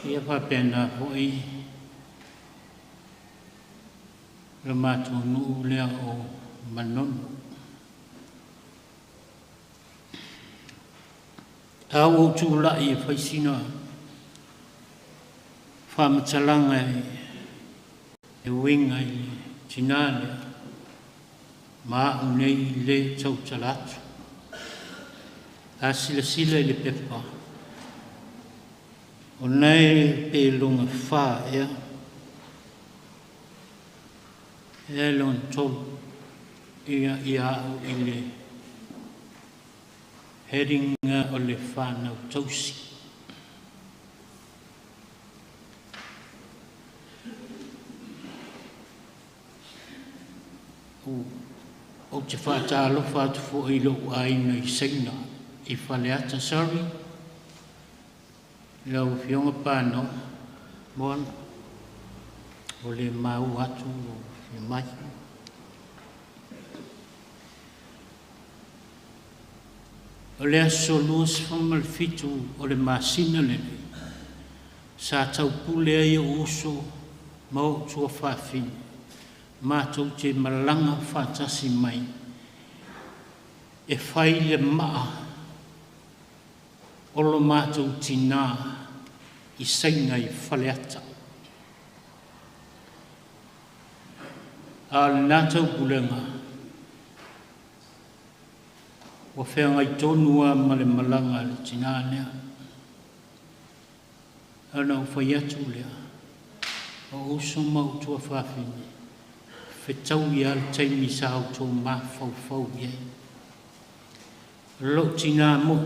Ia whapena fui. Le mātou nuu leo o manono. Au o tūlai e whaisina. Whamatalanga e winga i tinā lea, mā unei le tau talatu. A sila i le pepa. O nei pe longa whā ea. E lon tolu ia au i le heringa o le whānau tausi. O te whātalo whātu fo i lo aina i seina i whaleata sari. Lau whionga pāno moan o le mau atu o le mai. O le aso luas whamalfitu o le masina lene. Sa tau pule ai o uso mau tua whawhini. Mātou te malanga whātasi mai. E whai le maa. Olo mātou tinā i sainga i whaleata. A le nātou bulenga. o whea ngai tonua ma le malanga le tina lea. Ana o whai atu lea, o uso mau tua whawhine, whetau i al taimi sao tō mā whau ie. Lo tina mo,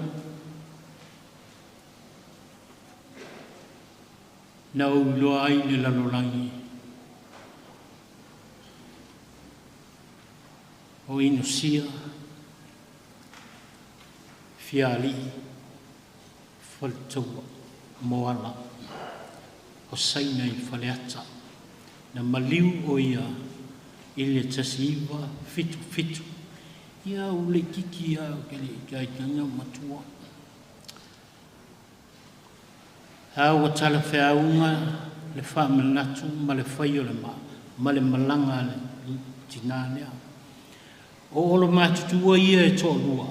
na uloa ai le lalolangi, o ino sia, fiali, whaltaua, moala, o saina i whaleata, na maliu o ia, i le tasiva, fitu, ia o le kiki a ke le kaitanga matua. Hau a tala whiaunga, le whamanatu, ma le whaio le ma le malanga le tinanea. O olo mātutua ia e tō lua.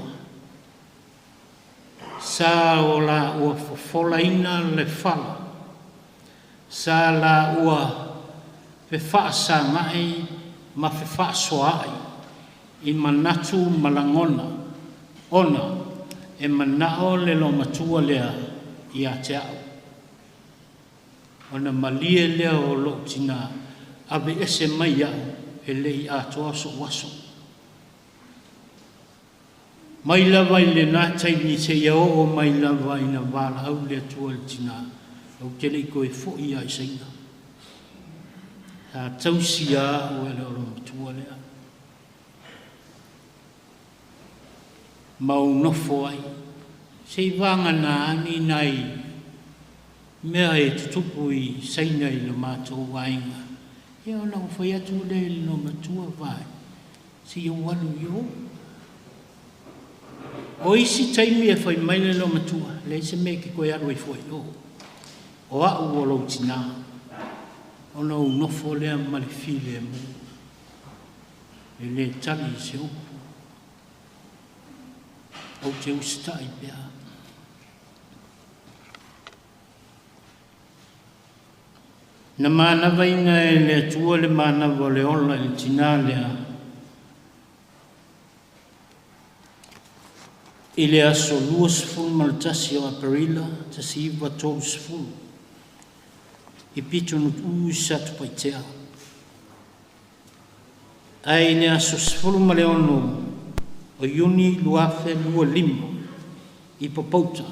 Sa o la ua wholaina le whala. Sa la ua fe whaasa ngai ma fe whaasoai i manatu malangona. Ona e manao le lo matua lea i a te au. Ona malie lea o lo tina abe ese mai au e lei a toa so waso. Mai lava i le nātai ni se iao o mai lava i na wala au le atua le tina. Au tele i koe fo i ai seina. Ha tausi a o ele o lo matua lea. Mau nofo ai. Se i vanga na ani nai mea e tutupu i seina i lo mātou wainga. Ia o nau whai atu le lo matua vai. Se i walu i o. O isi taimi e whai maile lo matua. Le se me ke koe aru i fwoi o. O au o lo tina. O nau nofo lea male file e mu. E le tali se upu. O te ustai pia. Na mānawa inga e le atua le mānawa le ola le tina lea. I le aso luasfulu ma le tasi o Aparila, tasi iwa tolusfulu. I pito nutu satu paitea. Ai ne aso sfulu ma le ono o Iuni Luafe Lua Lima i Popouta.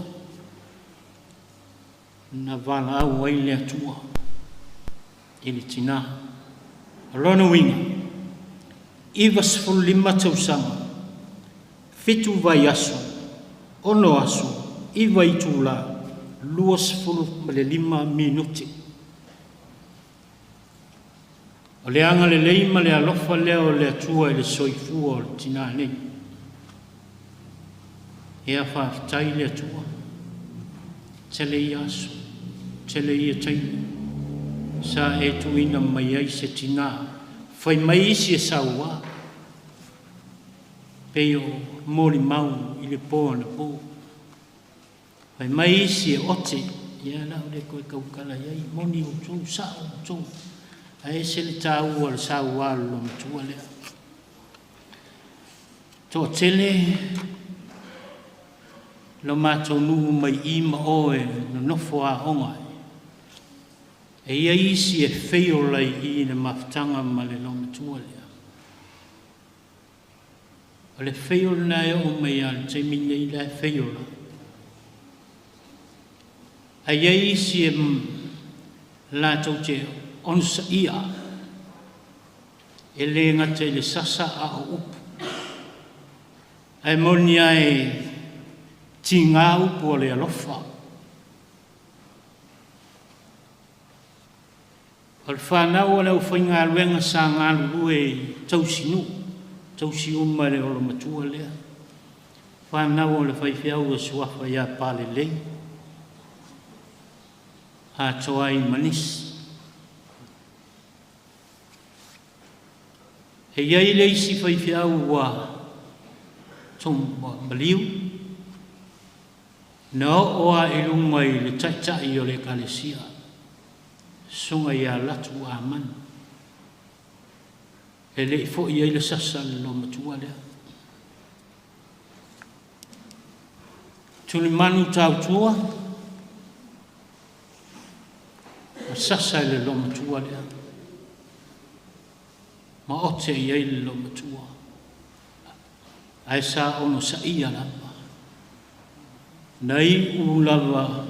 Na wala au ai le atua. I le tina. Alona winga. Iwa sfulu lima tausanga. Fitu vai aso. Ono aso. Iwa itula. Lua sfulu ma le 5 minuti. O le anga le leima le alofa leo le atua e le soifua o le tina nei. E a whaafitai le atua. Tele i aso. Tele i a taimi. Sa e tuina mai ai se tina. Whai mai isi e saua. Peo mori mau i le poa na po. Whai mai isi e ote. Ia lau le koe kaukala iai. Moni o tō sao o tō. Ai se le tāua le saua lo matua lea. Tō tele. Lo mātou nuhu mai ima oe no nofo a ongai. E ia isi e wheo lai i na mawhtanga ma le lo matua lea. O le wheo na e o mai al te mine i le wheo la. A ia isi e lātou te onsa ia. E le ngate le sasa a o upu. Ai monia e tinga upu o le alofa. O le whanau o leo whainga luenga sa ngā lue tausinu. Tausi uma le o le matua lea. Whanau o le whaiwhiau e suafa ia pāle lei. A toa i manisi. E iai leisi whaiwhiau wa tōng maliu. Na oa i lunga i le taitai o le kalesia. Sunga ia latu a man. E le fo ia le sasa lo matua lea. Tuli manu tau tua. Sasa le lo matua lea. Ma ote iei le lo matua. Ai sa ono sa ia lama. Nei ulawa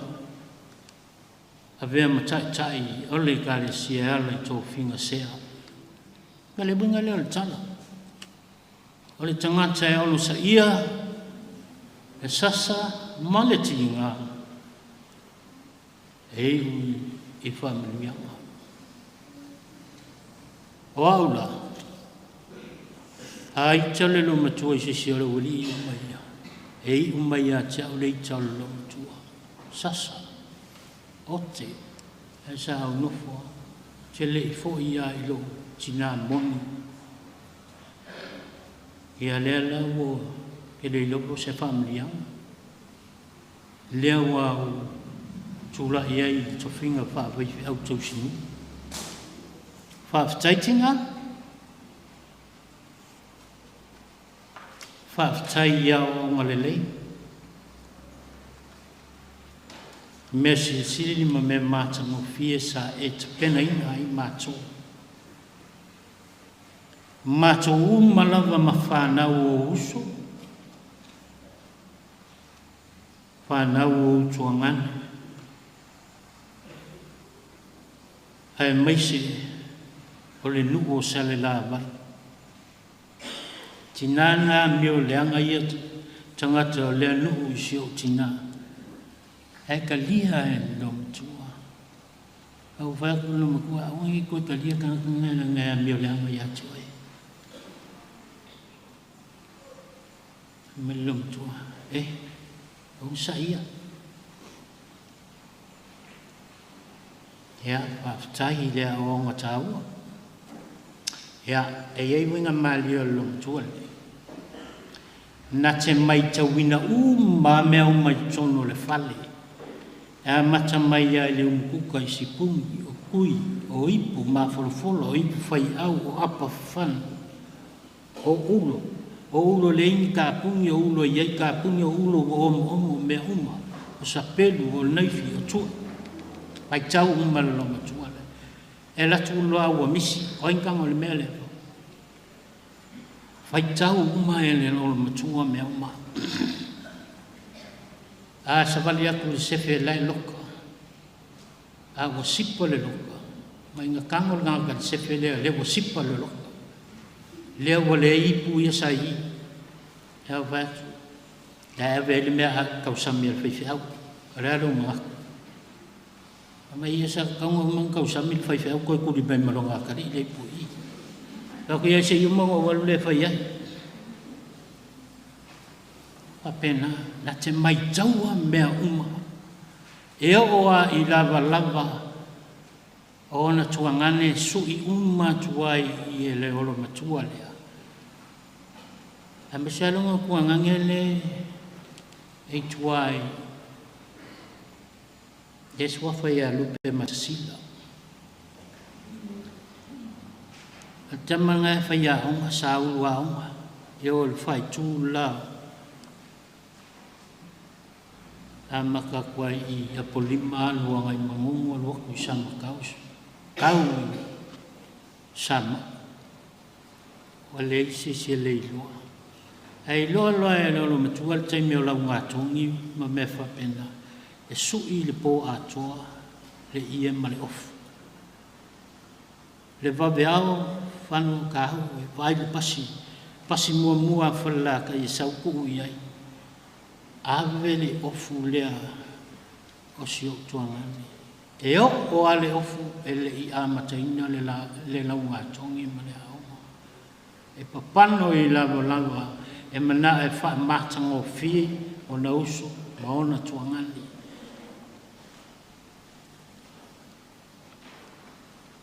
avea matai ole kare sia ala i tō whinga sea. Kale bunga leo le tala. Ole tangata e ono sa ia e sasa maleti ngā. E ui i whamilianga. O aula, ai tale lo matua i sisi ole wali i umaia. E i umaia tia ole i tale lo matua. Sasa, ote, e sa au nofua, te le i fo ia i lo tina moni. Ia lea la ua, ke le ilopo se whamilianga. Lea wau, tūla iei to whinga whawaiwhi au tūsinu. Whawhtaitinga. Whawhtai ia o ngalelei. Mea siri ma me mātango fie sa e te pena ina i mātou. Mātou malawa ma whanau o uso. Whanau o utuangane. Ai maise o le nuu o sale la wai. Tina ngā meo leanga ia tangata o lea nuu isi o tina. Ai ka lia e lo matua. Au whaiako lo makua, au ngi koe ka lia kanakanga ngā meo leanga ia tuai. Me lo matua. Au sa ia. Ia, whaftahi lea o ngā tāua. Ia, e ei winga mali o lo matua le. Nā te mai tawina mā mea o mai tono le whale. E mata mai ai le umukuka i sipungi, o kui, o ipu, mā wholofolo, o ipu whai au, o apa whanu, o ulo. O ulo le ingi kāpungi, o ulo iei kāpungi, o ulo o omo mea uma, o sapelu, o naifi, o tua. Pai tau umalo matua le. E latu uloa ua misi, o inkanga o le mea lewa. Pai tau uma e le lo matua mea uma. A savali aku le sefe lai loka. A ua sipa le loka. Ma inga kango le nganga le sefe le ua sipa le loka. Lea ua le ipu ia sa i. Ea vatu. Ea eve le mea kausami al whaifi au. Rea lo mga. Ma ia sa kaunga mga kausami al whaifi au koe kuri bai malonga kari le ipu i. Kako ia se iuma wa walu le whai ai. Apena, na te mai taua mea uma. E oa i lava lava. O na tuangane sui uma tuai i e le olo matua lea. A me se alonga kuangangele e tuai. E swafa ia lupe matasila. A tamanga e whaia onga sa ulua onga. E o le whai tū lao. A maka kuai i apolima luanga i mangungu aluaku i sama kaus. Kau sama. Wale isi si le ilua. Ai loa loa e lolo matua le taimi o lau ngātongi ma me whapena. E sui le pō atoa le ia ma le ofu. Le vawe ao whanu kāhu e vai le pasi. Pasi mua mua whalaka i sau kuhu i ai. Ave le ofu lea o si o tuangani. E o ale ofu e le i amataina le lau ngātongi ma le aonga. E papano i lava lava e mana e wha matanga o fie o na uso ma ona tuangani.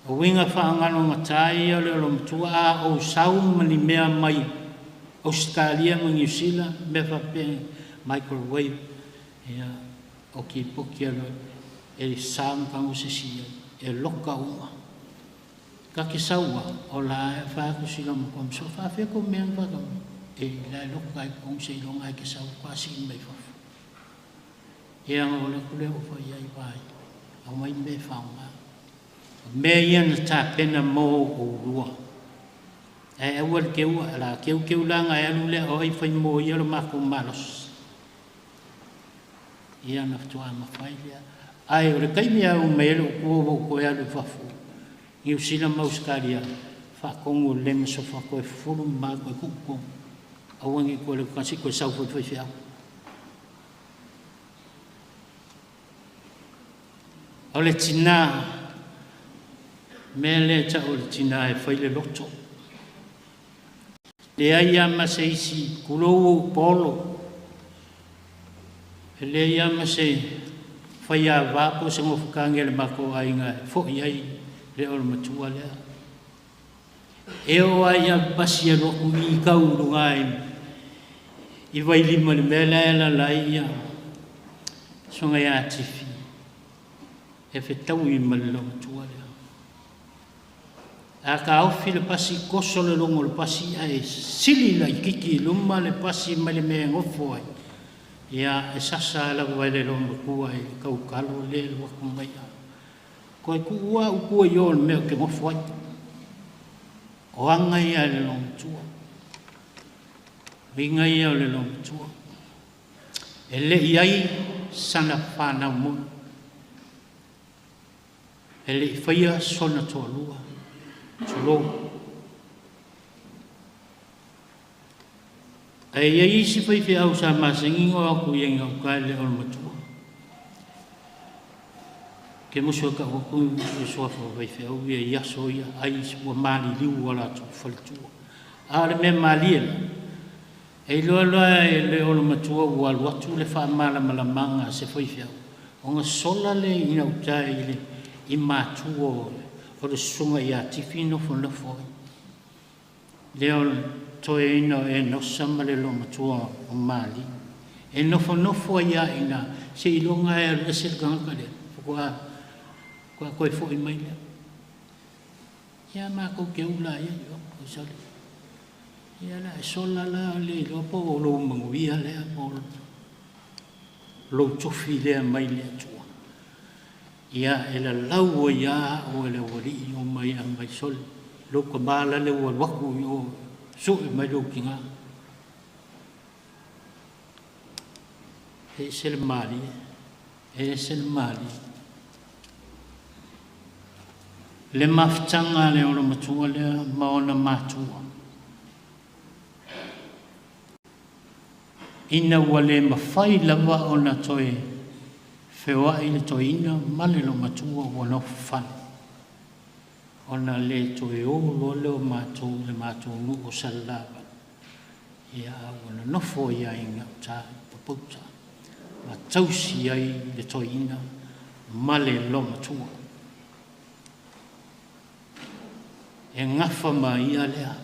O winga whaangano ngatai o le o matua a o sau mani mea mai Australia ma New Zealand me whape microwave o ki poki alo e sāng kango se sia e loka uma. Ka ki saua o la e whaako sila mo kom so whawhia ko mea whakam e la e loka e kong se ilonga e ki sau kwa si mai whafu. Ia ngā ole kule o whai ai vai. Au mai me whaunga. Me ia na tā pena mō o rua. E awal ke ua, la keu langa e alu le o i whai mō ia lo mako malos. Ia na whatua ma whai lea. Ai, o le kaimi au meelo kua ko e alu wafu. I usila mauskaria, whakongo le maso whako e furu mako e kuko. Awangi ko le kasi ko sau fai fiau. O le tina, me le ta o le tina e whai le loto. Le aia ma se isi kulou polo. Le aia ma se whai a wapo se ngofukange le mako ainga fo iai le o le matua lea. E o aia basi a loku i kauru ngai i vai lima le mele e la lai ia songa ia tifi. E whetau i malilo matua lea. A ka auwhi le pasi koso le longo le pasi ai sili la i kiki luma le pasi mai le mea ngofo ai. Ia e sasa la vai le longo kua i kau kalo le le waku mai a. Ko e kua ukua i o le mea ke ngofo ai. O anga ia le longo tua. Winga ia le longo tua. E le iai sana whanau mo. E le whaia sona toa lua. Tulo. E ia isi whaiwhi au sa masengi o aku i enga ukai le ol matua. Ke musu ka waku i soafa whaiwhi au i a yaso ia ai ua mali liu wala tu whalitua. A le me mali e la. E loa loa e le ol matua ua luatu le wha mala malamanga se whaiwhi au. O nga sola le ina utai le i mātua o le sunga i a tifi nofo nofo. Leo toe ina e nosa le lo matua o Mali. E nofo nofo i a ina se ilonga e le se ganga le. Kua koe fo i mai le. Ia mako ke ula ia yo ko sali. Ia la sola la le lo po o lo manguia le po lo tofi le mai le tua. Ia e la lau ia o le wari o mai a mai sol. Loko bala le waku i o so i mai lo kinga. E se le mali. E se le mali. Le maftanga le o lo matua le maona matua. Ina wale mawhai lava o na toe. Whewa i le toina male lo matua wana whane. Ona le toe o lole o mātou le mātou nu o salaba. Ia wana nofo ia inga ta papauta. Ma tausi ai le toina male lo matua. E ngafa ma ia lea.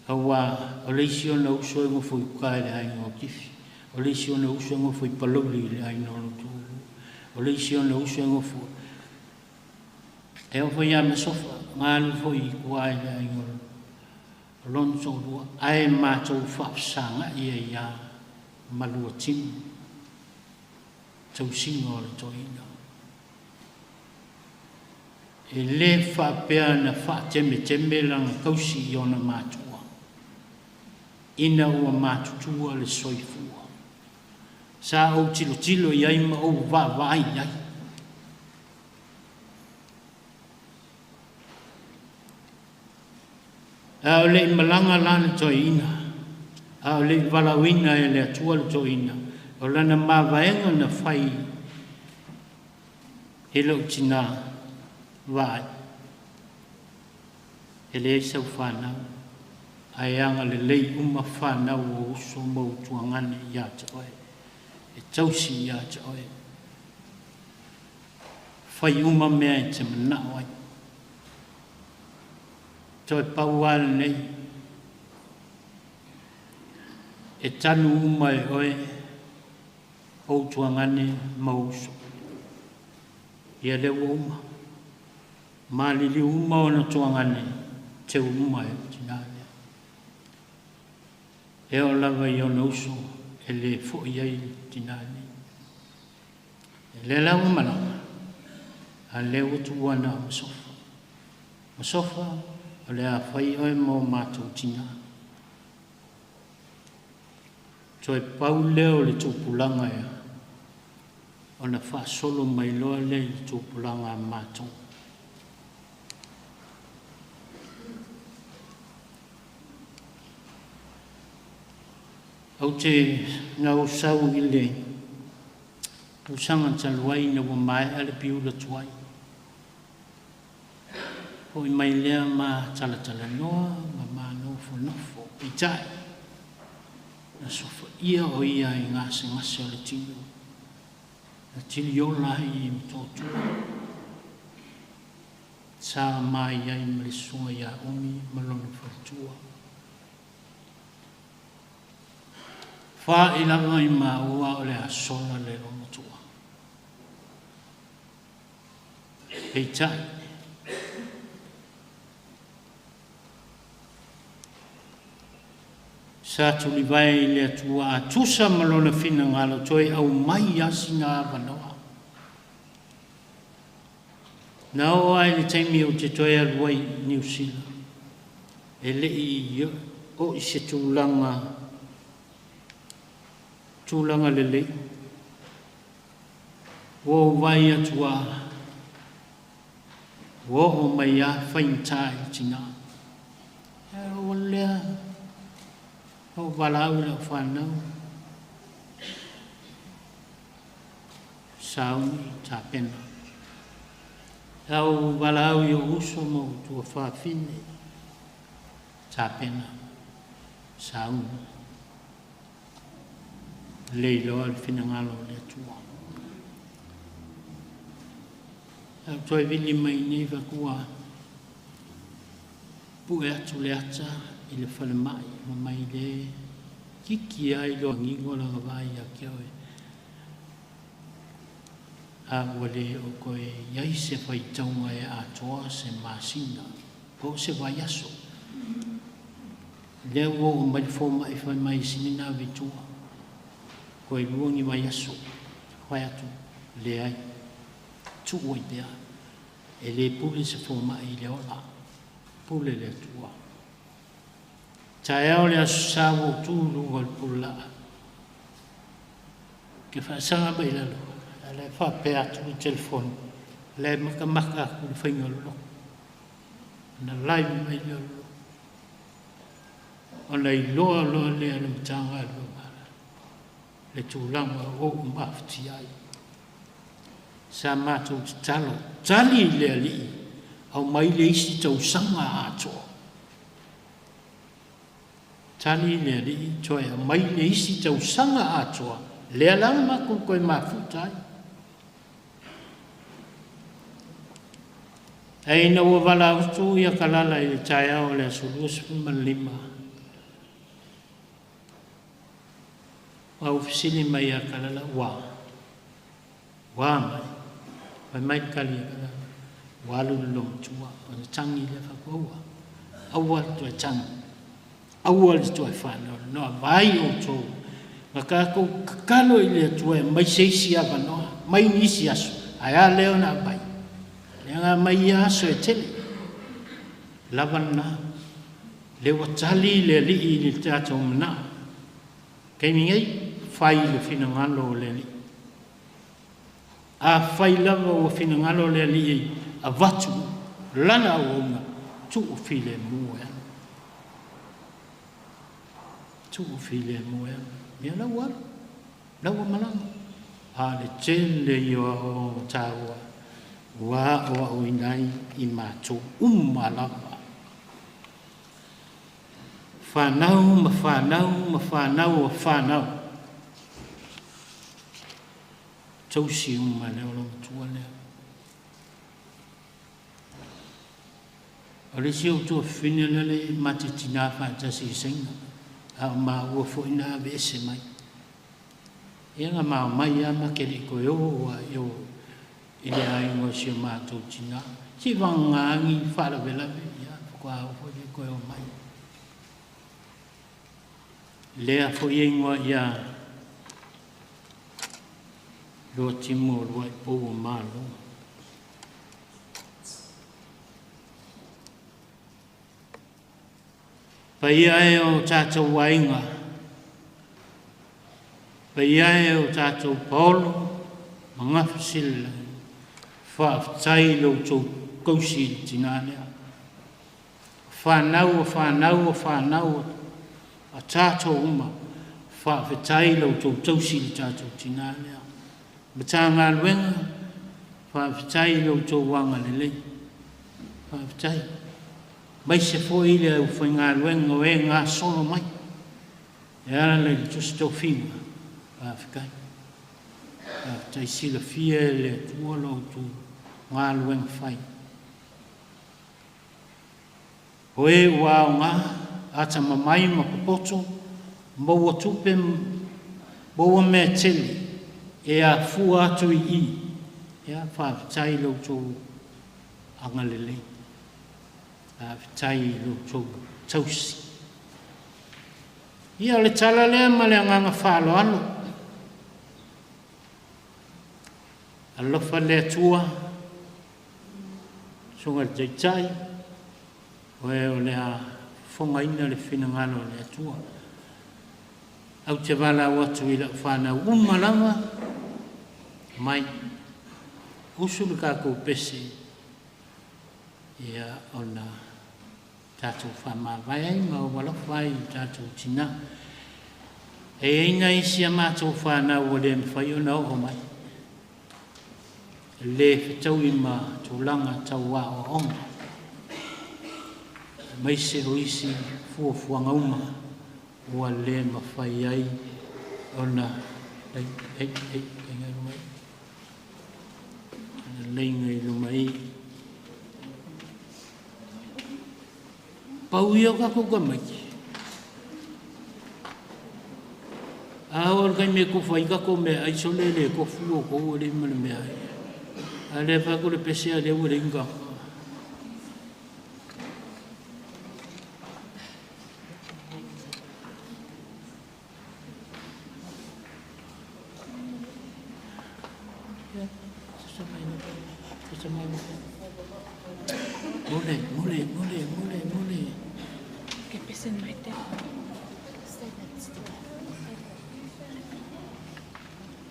Awa o leisio na uso e ngofo i kae le hainga o kifi. O leisio na uso e ngofo i palauli le hainga o tūru. O leisio na uso e ngofo. E o fai ame sofa, ngā lufo i kuai le hainga o lonso rua. Ae mātou whapsanga ia ia Luatimu. Tau singa o le toina. E le whapea na whaateme lang kausi i ona mātua. Ina ua mātutua le soifua. Sa au tilo iai ma au vai iai. A le malanga lana toina. A le valawina e le atua le toina. O lana mawaenga na whai e lau tina vai. E le eisau whanau. Ai anga le lei uma whanau o uso mau tuangane ia te oe. E tausi ia te oe. Whai uma mea e te mana oe. Toi pauale nei. E tanu uma e oe. O tuangane mau uso. Ia le uma. Malili uma o na tuangane. Te uma e tinane. E o lava i ona uso e le fo iai tinane. Le lau malanga. A le utu wana masofa. Masofa o le a whai oe mo mātou tina. Toi pau leo le tūpulanga ea. O na wha solo mai loa le tūpulanga mātou. Au te ngau sau i le. Usanga taluai na wa mai ale piu la tuai. Hoi mai lea ma tala noa, ma nofo nofo. I tai. Na sofa ia o ia i ngase o le tino. Na tili o lahi i mtotua. Sa mai ai malisua ia umi malona whatua. Wha i lava i maua o le asola le romotua. Hei tai. Sa tuli vai le atua a tusa malona fina ngalo toi au mai asi nga avanoa. Na o ai le taimi o te toi aluai New Zealand. E le i o i se tūlanga lele. Wo vai atua. Wo o mai a whaintai tina. E o lea. O walau la whanau. Sauni ta pena. Au walau i o uso mo tua whawhine. Ta pena. Sauni. Leilo al finangalo le tua. Au toi vili mai nei wakua. Pue atu le ata i le whale mai. Ma mai le kiki ai lo ngingo la gawai a kia oe. A wale o koe iai se whai taunga e a toa se masina. Po se vai aso. Lea wo o mai fōma i whai mai sinina vitua. Koe luongi mai aso, whai atu, le ai, tu oi pea, e le pule se fōma i le ola, pule le tua. Ta eo le aso sawo tūru o le pula. Ke whaasanga mai lalo, le whapea atu i telefoni, le maka aku le whaingolo. Na live mai lalo. O nei loa le alamtanga loa. Le tūlanga o mafti ai. Sa mātou te talo, tali le ali'i, au mai le isi tau sanga atoa. Tali le ali'i, toi au mai le isi tau sanga atoa, le alama koe mafuta ai. Ei na ua wala utu ia kalala i le tai au le Siulioamoa au fisili mai a kalala wa mai vai mai kali kalala wa lu tua o le tangi le whakua aua tu e tangi aua le tu e whanau no vai o tō maka ko kakalo i le tua mai seisi ava noa mai nisi aso ai a leo na bai le mai aso e tele lavana le watali le li i le tato mana kei mingai fai le finangalo le li. A fai lava o finangalo le li a vatu lana o unga tu o file mua. Tu o file mua. Mia la malanga. A le tele i o taua wa o inai i mātou lava. Whanau. Tausi uma leo lo tua leo. O le si o tua whina lele mati tina whaatasi senga. A ma ua fwina ve ese mai. Ia ma mai a makere koe o a io i le aingo si o mātou tina. Si wangangi whalavelawe ia whakua o fwine koe o mai. Lea fo ingoa ia Luatimu Luatimu Malo. Paia e o tātou wainga. Paia e o tātou Paulo, mangafasila, whaafitai lo tō kousi tinanea. Whanau, a tātou uma, whaafitai lo tō tausi tātou tinanea. Mata ngā luenga, whaafitai lo tō wanga lelei. Whaafitai. Mai se fo ile au foi ngā luenga o e ngā solo mai. E ara le tusi tō whima, whaafikai. Whaafitai sila fia le tua lo tō ngā luenga whai. O e ua o ngā, ata mamai ma popoto, maua tupe, maua mea tele, e a fu atu i, e a whaafitai lo tō angalelei. Whaafitai lo tō tausi. Ia le tala lea ma le anganga whaalo alo. Alofa lea tua, songa le taitai, oe o lea whonga ina le whinangalo lea tua. Au te wala watu i la whanau umalanga, mai, usulu kako pese, ia ona tātou whamawai ai, ma o walawhai tātou tina. E eina isi a mātou whanau o le mwhai o nao o mai. Le whetau i ma tōlanga tau wā o onga. Mai se o isi fuafuanga uma, ua le mawhai ai, ona, hei, ngai rumai. Lei ngai rumai. Pau ia kako ka mai. Aor kai me ko fai kako me ai solele ko fuo ko o le mele me ai. Ale pa ko le pese ale o le inga. Mole. Che pese in mai te.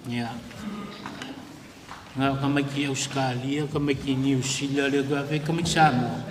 Ya. Ngā kamaki Australia, kamaki New Zealand, le gawe kamaki Samoa.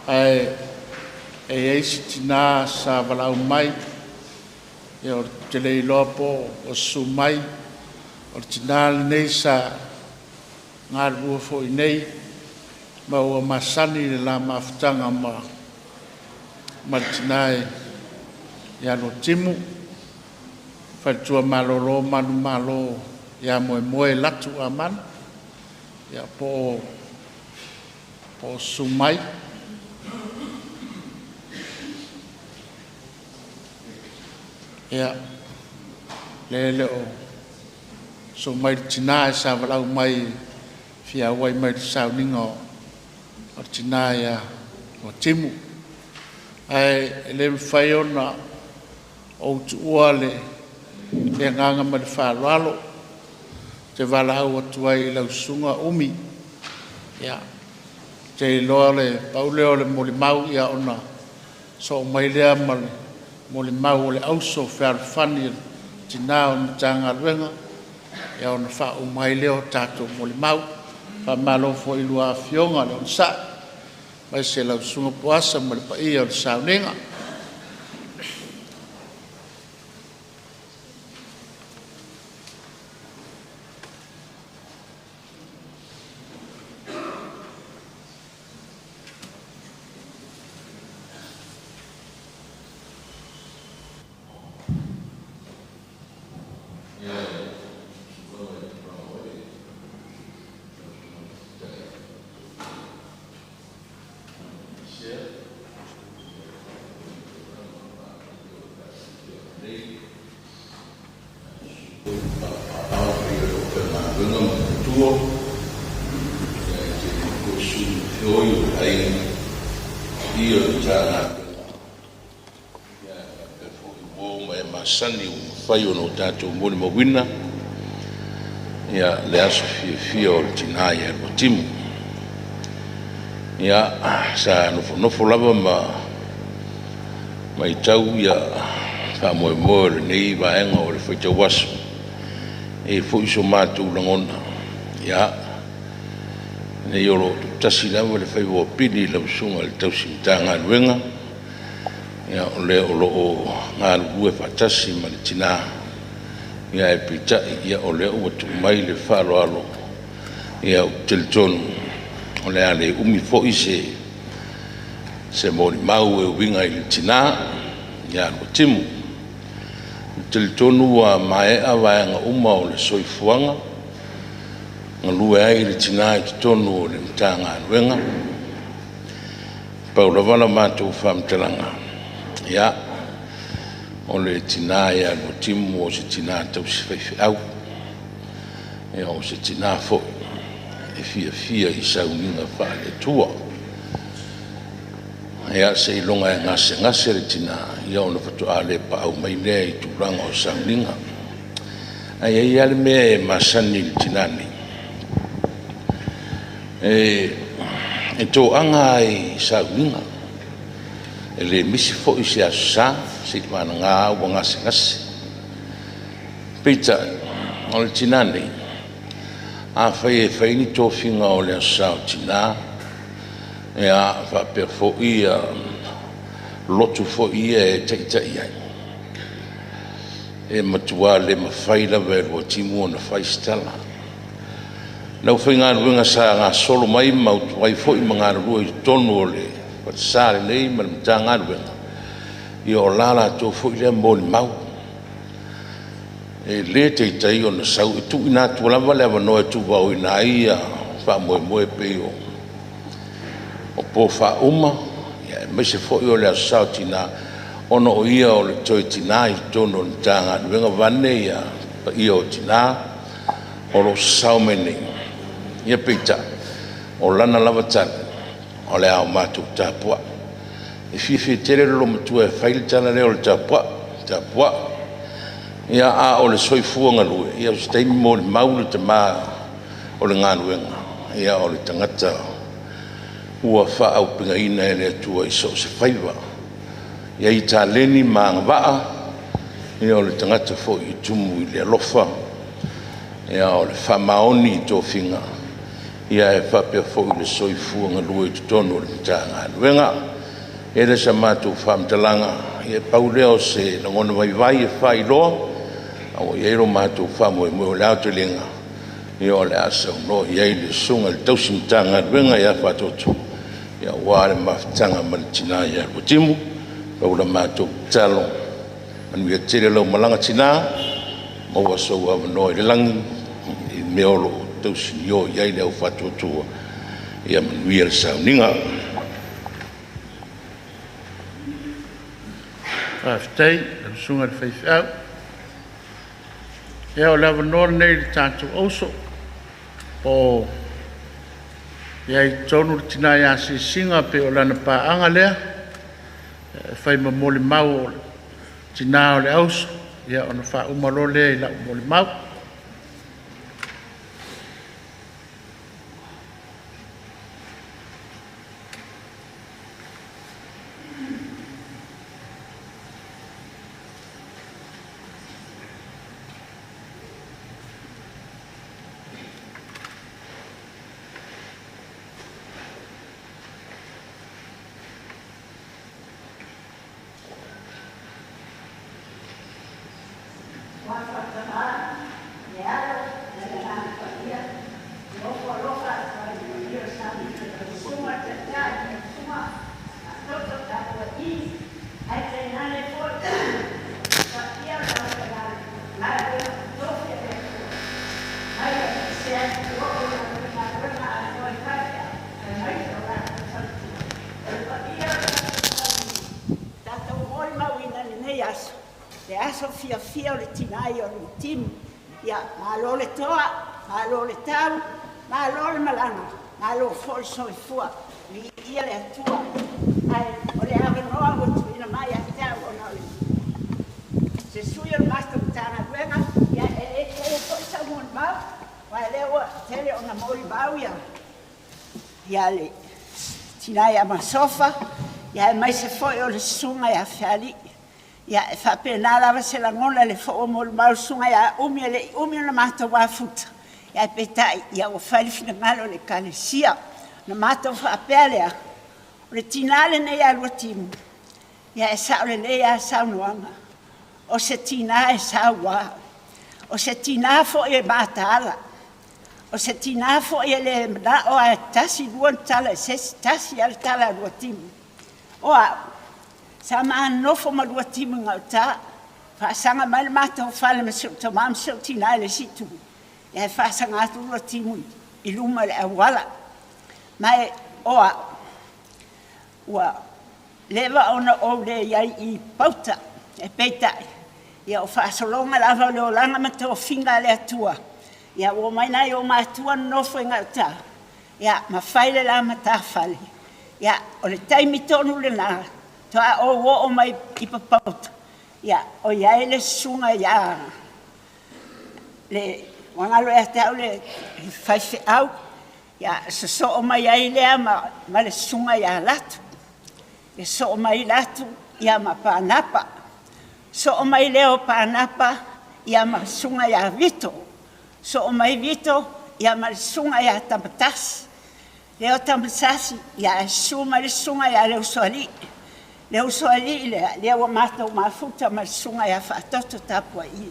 ai e isi tina sa walau mai e o te lei loa po o su mai o tina nei sa ngā rua fo i nei ma ua masani le la mafutanga ma tina e ia Luatimu whaitua malolo manu malo ia moe latu a man ia po su mai ia le o so mai tina e sa walau mai fia wai mai sao ningo o tina ia Luatimu ai le whai ona o tu ua le nganga ma le whaalalo te wala au atu ai lau sunga umi ia te loa le pauleo le moli mau ia ona so mai lea ma le moli mau le auso whaalfani tina o na tanga ruenga ia ona wha o mai leo tato moli mau wha malo fo ilua fionga le on sa mai se lau sunga puasa ma le pa ia o le saunenga fai ono tātou mōni mawina ia le aso fia o le tina ia Luatimu ia sa nofo lava ma i tau ia wha moe le nei vaenga o le whaitau waso e fo iso mātou langona ia nei olo tasi lava le whai wa pini lau sunga le tau simita ngā nuenga ia o le o ngā rue whatasi ma le tina ia e pita ia o le o tu mai le whaaloalo ia o teletonu o le ale umi fo i se mori mau e winga i le tina ia Luatimu teletonu wa mae a vaenga uma o le soifuanga ngā lue ai le tina i tonu o le mta ngā ruenga paula wala mātou whamtalanga ia o le tina ia Luatimu o se tina tau se whaiwhi au ia o se tina fo e fia i sauninga wha le tua ia se ilonga e ngase le tina ia o na whatu a le pa au mai lea i tūranga o sauninga ai ai ale mea e masani le tina ni e tō anga i sauninga e le misi fo i se asa se mana ngā ua ngase peita o le tina nei a whai e whai ni tō whinga o le asa o tina e a whapea fo i lotu fo i e teitai ai e matua le mawhai lawa e Luatimu o na whai stala nau whai ngā ruenga sa ngā solo mai mautu ai fo i mga rua i tonu o le sare nei ma le mta ngā ruenga i o lala tō fo i lea mōni mau e le teitai o na sau e tu ina tu lava le avanoa e tu wau ina ia wha moe pe o po wha uma ia e maise fo i o le asau tina ono o ia o le toi tina i tono ni tā ngā ruenga vane ia pa ia o tina o lo sau mene ia peita o lana lava tane o le au mātou tāpua e fifi tere lo matua e whaile tana leo le tāpua ia a o le soifuanga lue ia o steimi mo le maule te mā o le ngānuenga ia o le tangata ua wha au pinga ina e le atua i so se whaiva ia i tā leni mā ngawaa ia o le tangata fo i tumu i le alofa ia o le wha maoni i tō whinga ia e whapea fōi le soifua lua i tutonu o le pitanga luenga. E le sa mātou whamtalanga, ia pau leo se langona vai e whai loa, au ia iro mātou whamoe mo le auto lenga, ia o le asa uno, ia i le sunga le tausimtanga luenga ia whatoto, ia wāre mawhitanga malitina ia Luatimu, pau la mātou talo, manu ia tere lau malanga tina, maua sau awanoa i le langi, i meolo tausini o ia i le au whatotoa, ia manu ia le sauninga. Whaafitai, le sunga le whaiwhau. Ea o lawa nora nei le tātou auso. O ia i tonu le tina ia se singa pe o lana pāanga lea. Whai ma mole mau o tina o le auso. Ia o na wha umaro lea i lau mole mau. Aso fia o le tinai o le timu. Ia, malo le toa, malo le tau, malo le malanga, malo fol soifua, li ia le atua. Ai, o le awe noa o tuina mai a tau o na le. Se sui o le masta mtana luenga, ia e toi sa mon mau, wa le o tele o na mori bau ia. Ia le tinai a masofa, ia mai se foi o le sunga ia fiali. Ia e whapena lawa se la ngona le fo o molu mausunga ia umi na mata wafuta. Ia e petai ia o whalifina ngalo le kalesia. Na mata whapea lea. O le tinale nei a Luatimu. Ia e sao le lea a sao nuanga. O se tina e sao waa. O se tina fo e mata ala. O se tina fo e le na o a tasi luan tala se tasi al tala Luatimu. O a sa maa nofo ma Luatimu ngau tā, whaasanga mai le mātou whale ma siu tau maam siu tina le situ. E hei whaasanga atu Luatimu i luma le awala. Mai oa, ua lewa ona o le iai i pauta, e peitai. Ia o whaasolonga lava le o langa ma tau finga le atua. Ia o mai nai o mātua nofo ngau tā. Ia ma whaile la ma tā whale. Ia o le taimi tonu le nā. Toa o mai i papauta. Ia, o iai le sunga ia. Le wangalo e tau le whaife au. Ia, so o mai ai lea ma le sunga ia latu. Ia so o mai latu ia ma pānapa. So o mai leo pānapa ia ma sunga ia vito. So o mai vito ia ma le sunga ia tamatasi. Leo tamatasi ia suma le sunga ia leo soali. Leo soali leo mātou mafuta ma sunga ia whaatoto tapua i.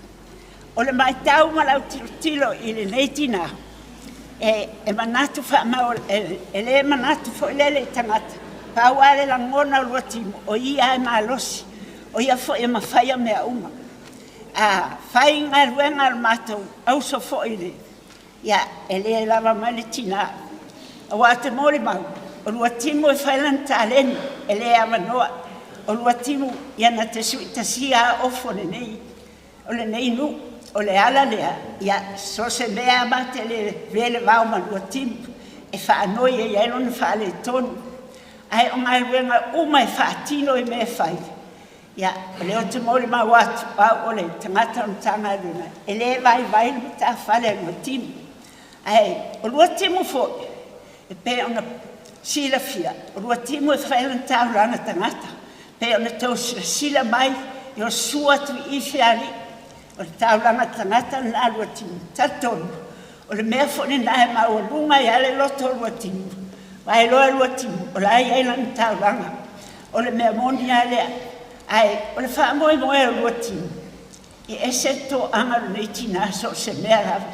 O le mai tau ma lau tilo i le neitina. E manatu whamau, e le manatu fo lele tangata. Pau ale la ngona Luatimu, o ia e malosi. O ia fo e mawhaia mea uma. Whai ngā ruenga al mātou, au so fo i le. Ia, e le lava mai le tina. O wate mori mau, o Luatimu e whailan tāleni, e le amanoa. O Luatimu ia na te suitasia ofo le nei. O le nei nu, o le ala lea, ia so se mea mate le vele vau ma Luatimu. E whaanoi e ielo na whaale tonu. Ai o ngai wenga uma e whaatino i me whai. Ia, o leo te mori ma watu, au o le tangata o tanga runa. E le vai ni ta whale Luatimu. Ai, o Luatimu fo, e pe ona sila fia. O Luatimu e whailan tau rana tangata. Pe ona tau sila mai, i o sua tu i whiari. O le tau rana tangata na Luatimu. Tatonu. O le mea fone na e maulunga ia le loto Luatimu. Vai loa Luatimu, o la ai la ntauranga. O le mea moni a lea. Ai, o le wha moe moe o Luatimu. I ese to anga nei tina so se mea lava.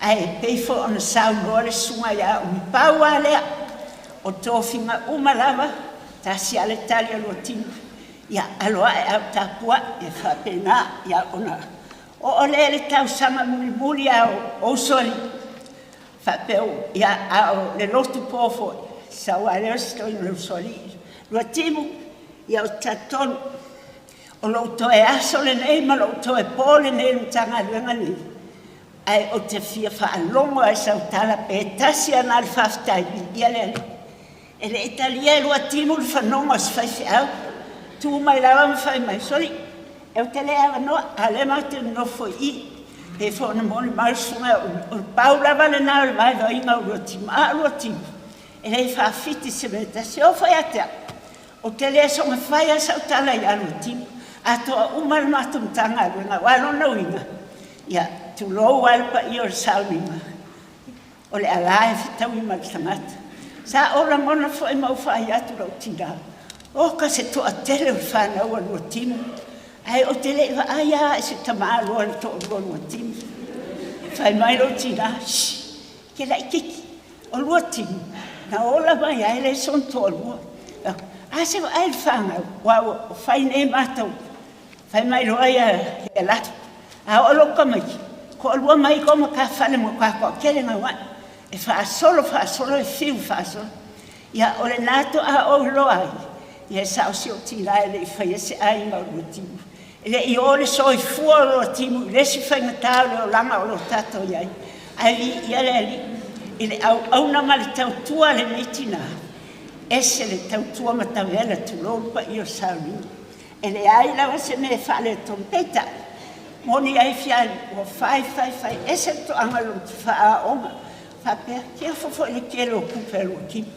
Ai, peifo ona sau loa le sunga ia umi pau a lea. O tō whinga umalava, ta si ale tali a Luatimu. Ia aloa e au tāpua e whapena ia ona. O le tau sama muli muli au soli. Whapeu ia au le lotu pōfo. Sau a leo stoi no soli. Luatimu ia o tatonu. O louto e aso le nei, ma louto e pōle nei mtanga luenga nei. Ai o te fia whaalongo e sau tala pe tasi ana le whaftai ia le. E le italia e Luatimu le whanongo as whaifi au. Tu mai lawa mwhai mai soli. E o te lea wanoa, a le mate nofo I. He whona moni mausunga o paulawa le nao le vai inga o Luatimu. A Luatimu. E rei whaafiti se me ta se o whai atea. O te lea songa whai a sau tala I a Luatimu. A toa umar matum tanga luenga, wano na winga. Ia, tu lou alpa I o le sauninga. O le ala e fitau I mali tangata. Sa ora mona whai mau whai atu rau tinā. O ka se toa tele o whanau a Luatimu. Ai o te lea aia e se tamaa loa le toa loa Luatimu. Whai mai rau tinā, ke lai kiki. O Luatimu, na ola mai ai le son toa lua. A se ai le whangau, wau whai nei mātau. Whai mai roa ia e latu. A o loka mai, ko alua mai ko ma ka whale mo kwa kere ngā wai. E whaasolo e whiu whaasolo. Ia o le nato a o loa ai. Ia sao si o tila e le I whai ese ai ngā Luatimu. E le I o le soi fua o Luatimu, I lesi whai ngatau le o langa o lo tato iai. Ai li ia le ali. I le au nanga le tau tua le neitina. Ese le tau tua matawela tu lompa I o sauni. E le ai lawa se me whale trompeta. Moni ai fiali, o whai, ese to angalo ti wha onga. Whapea, kia fofo le kere o kupe Luatimu.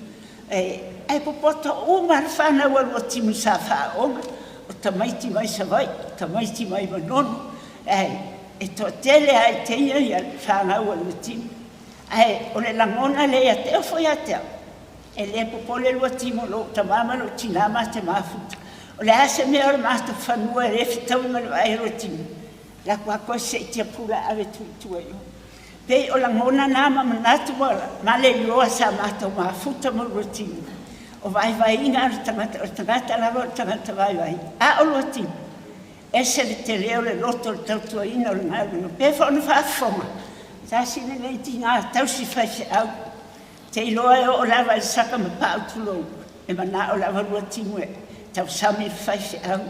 Ai popota umar whanau a Luatimu sa wha onga. O tamaiti mai sa vai, tamaiti mai manono. E to tele ai teia I a whanau a Luatimu. O le langona le a teo foi a teo. E le popole Luatimu lo tamama lo tinama te mafuta. O le ase mea o le mātou whanua e refi tau ma le vai Luatimu. La kua koe se tia pura ave tuitua I o. Pei o langona nā mamanatu ma le loa sa mātou mafuta ma Luatimu. O vai inga o tangata lava o tangata vai. A o Luatimu. Ese le te leo le loto le tautua ina o le ngāru. Pei whaona whaafonga. Tā sine nei ti ngā tausi whaifi au. Te iloa e o lava le saka ma pāu tulou. E mana o lava Luatimu e. Tau sami whaifi au.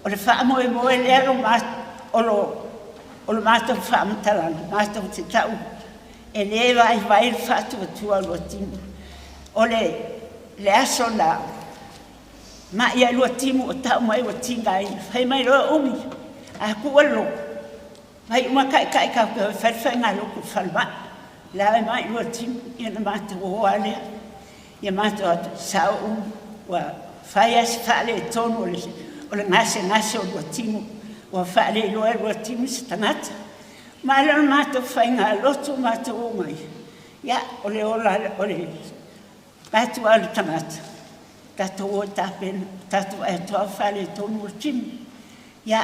O le wha moe lea o lo mātou whaamatalanga, mātou te tau. E le vai le whātua tua Luatimu. O le aso la ma ia Luatimu o tau mai o tingai. Whai mai roa umi. A kua lo. Whai uma kai kau whai ngā loko whalma. La e mai Luatimu ia na mātou o alea. Ia mātou atu sao wa whai as whale e tonu o le ngase o Luatimu. Wa whale loa Luatimu se tangata. Ma lana mātou whai ngā loto mātou o mai. Ia, o le mātou au le tangata. Tātou o tāpena, tātou e toa whale e tonu Luatimu. Ia,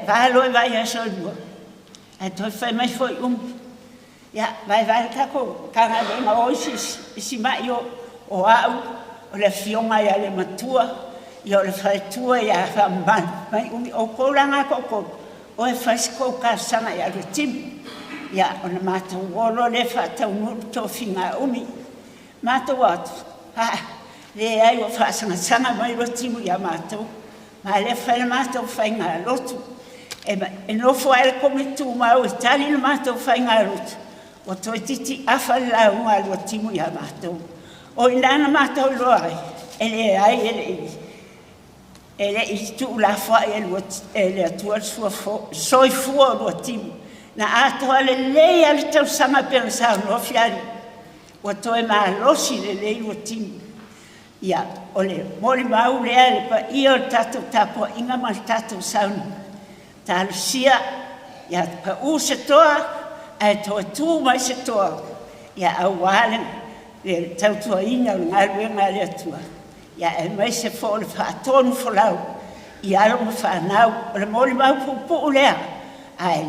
vālo e vai aso lua. Ai toi whai mai foi Ia, vai kako, kanga venga o isi mai o au, o le fionga ia le matua, ia o le whaitua ia whamban. Mai o kouranga koko, o e whaisiko ka sanga ia Luatimu. Ia, o na mātou wolo le whatau nuru tō whinga Mātou atu, le ai o whaasanga mai Luatimu ia mātou. Ma le whaile mātou whai ngā lotu. E nofo ai komitu mau e tali na mātou whai ngā lotu. O toi titi awhale la unga Luatimu ia mātou. O inana mātou loai, ele ai ele I tu la whae ele atua soi fua Luatimu. Na atoa le lei ale tau sanga pera sa no fiari. O toi maa losi le lei Luatimu. Ia, o le mori mau lea le pa ia o tatou tapo inga ma tatou sauna. Ta alusia, ia pa u se toa, ai to tu mai se to ia au wale le tau tua ina o ngā ruenga le atua ia e mai se fo le whaatonu folau i alo mo whanau o le moli mau pupu lea ai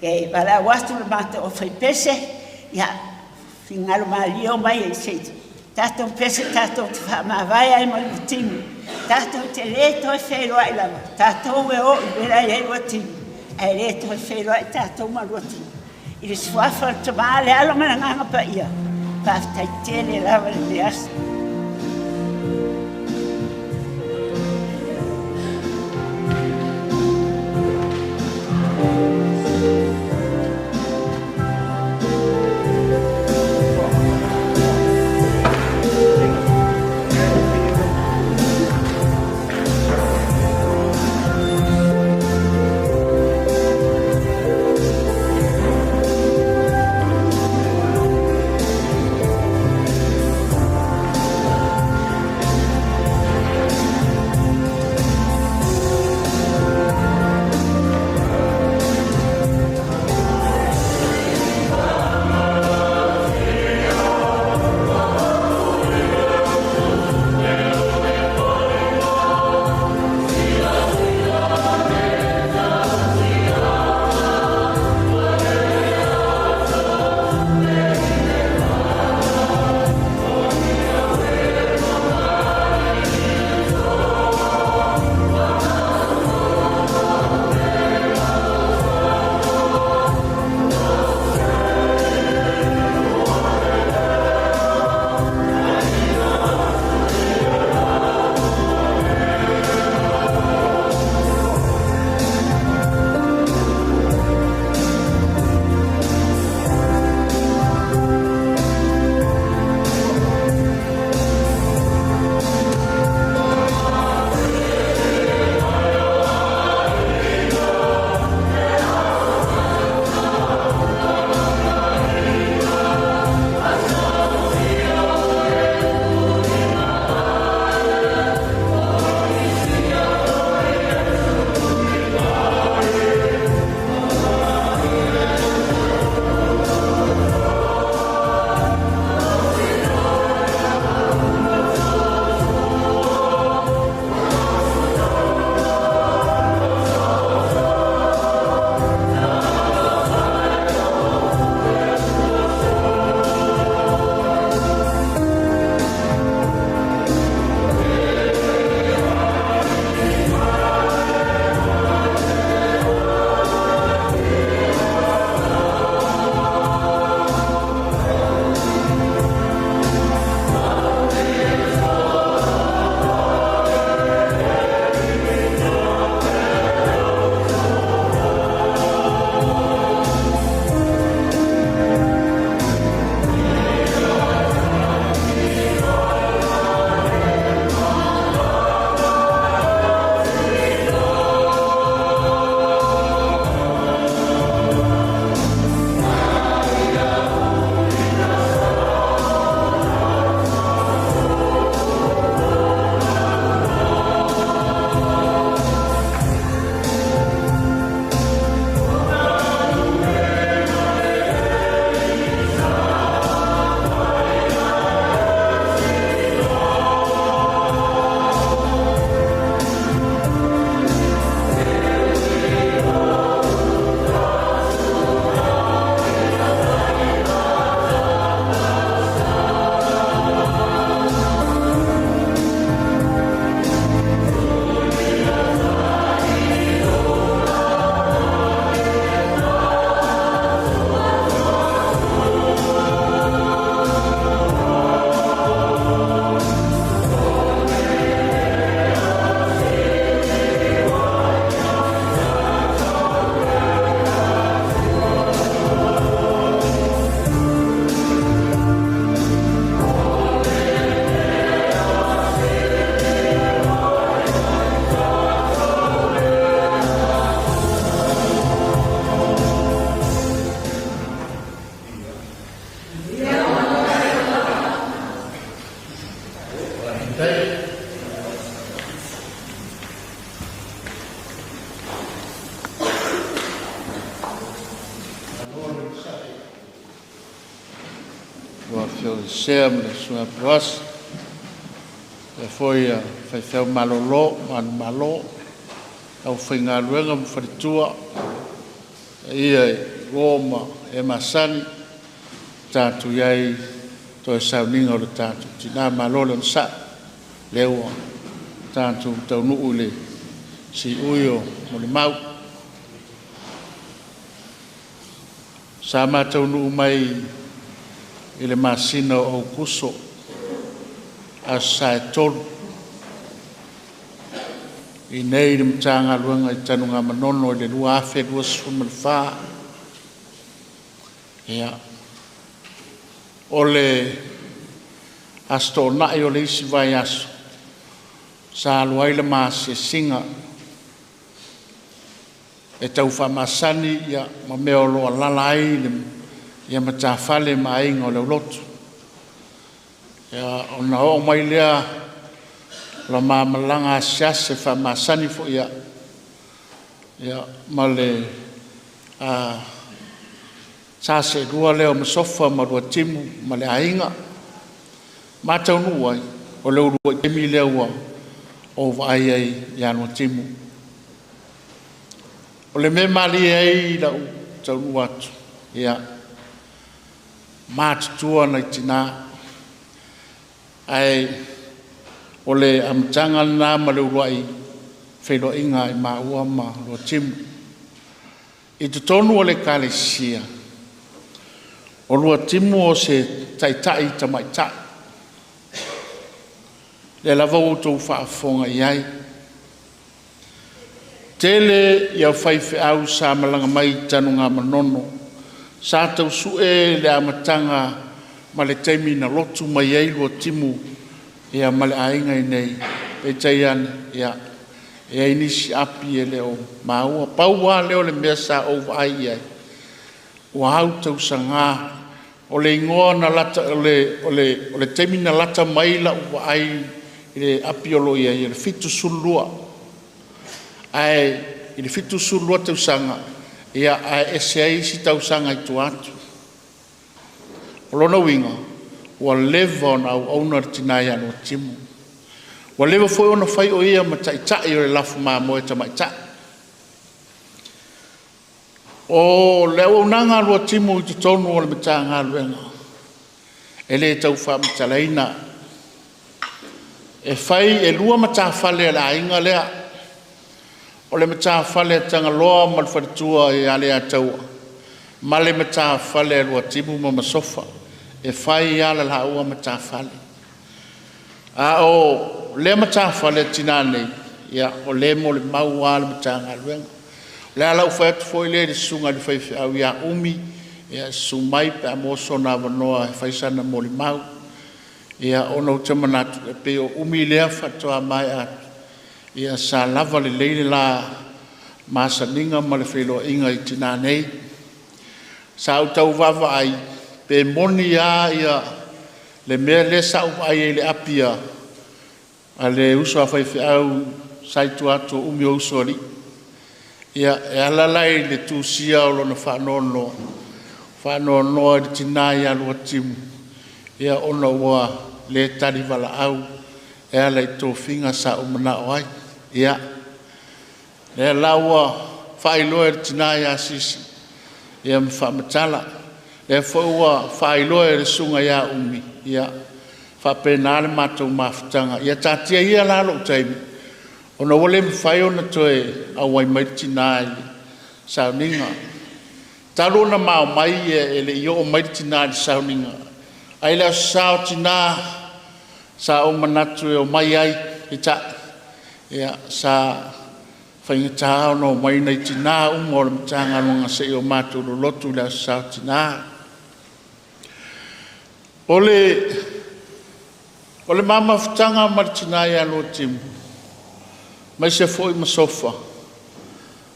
e wala watu le mata o whai pese ia fingalo malio mai e se tato pese tato te whamawai ai mai Luatimu tato te le toi wheroa i lava tato e o i vera i Luatimu ai le toi wheroa i tato ma Luatimu i le swafa te maa le alo mana nganga pa ia pa tai tele lava le measa fio se me sua pros e foi fai feo malolo man malo au whainga ruenga mwharitua ia Roma e masani tātu iai to e sauninga o le tātu tina malolo n sa lewa tātu tau nuu le si uio mo le mau sa mātau nuu mai i le masina o kuso a sa e tolu i nei le mtanga luanga i tanunga manono i le lua afe lua sfuma le wha ia o le asto nai o le isi vai aso sa aluai le maasi e singa e tau whamasani ia ma meo loa lalai le ia ma tawhale ma inga o le ulotu ia o na o mai lea la mamalanga asiase whamasani fo ia ma le sa se rua leo ma sofa ma Luatimu ma le ainga ma tau nuai o leo rua kemi leo wa o vai ai ia Luatimu o le me mali ai la tau nuatu ia ma tutua na tina ai o le amtanga na ma le uruai whelo inga i ma ua ma Luatimu i te tonu o le kalesia o Luatimu o se taitai tamaitai le lava o tau whaafonga iai tele ia whaife au sa malanga mai tanu ngā manono sa tau sue le amatanga ma le teimi na lotu mai ai Luatimu ia ma le ainga i nei e teian ia e inisi api e leo maua paua leo le mea sa o vai iai ua hau tau sanga o le ingoa na lata o le teimi na lata mai la ua ai i le api olo iai i le fitu sulua ai i le fitu sulua tau sanga ia ai ese ai si tau sanga i tu atu o lona winga ua leva ona au auna tina ia Luatimu ua leva foi ona fai o ia ma taitai o le lafu mamoe tamaitai o le auaunanga Luatimu i te tonu o le matanga luenga e le tau whamatalaina e fai e lua matawhale a la inga lea o le matawhale a tanga loa ma le wharitua e ale a taua ma le matawhale a Luatimu ma masofa e fai ala la ua matawhale a o le matawhale tina nei ia o le mo le mau a le matanga luenga le ala u fai atu foi le sunga le fai au ia umi ia sumai pe amoso na wanoa e fai sana mo le mau ia ono tamanatu e pe o umi lea fatoa mai atu ia sa lava le leile la masaninga ma le whelo inga i tina nei sa au tau wawa ai pe moni ia le mea le sa u ai le apia a le uso a fai au saitu atu umi o uso li ia e alalai le tūsia o lona whanono i tina ia Luatimu ia ona ua le tari wala au e ala i tō whinga sa umana o ai ia le laua whailoa i tina ia sisi ia mwhamatala le whaua whailoa i sunga ia umi ia whapenale mātou mawhitanga ia tātia ia lalo taimi ona wale mwhai ona toe awai mai tina i sauninga talo na mao mai e le io o mai tina i sauninga ai la sao tina sa o manatu e o mai ai i ta ia sa whaingata no mai nei tina o le mtanga longa se o mātou lo lotu la sao tina ole mama whitanga martina ia Luatimu mai se foi masofa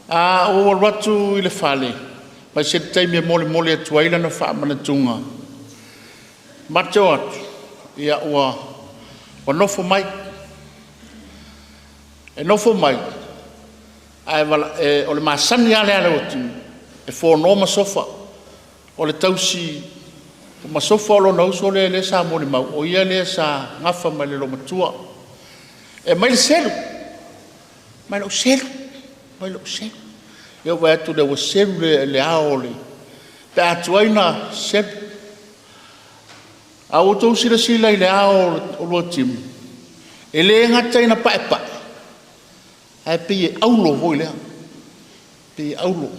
a o watu i le fale mai se taimi mole atuaila na whaamanatunga mateo atu ia ua nofo mai e nofo mai o le masani ale Luatimu e whanoma sofa o le tausi Ma sofa lo no so le sa mo le mau o ia le sa ngafa ma le lo matua e mai le selu mai lo selu eu vai tu de o selu le aole pe atuaina selu a o to sila le aole o Luatimu e le ngata ina pa ai pe aulo voi le pe aulo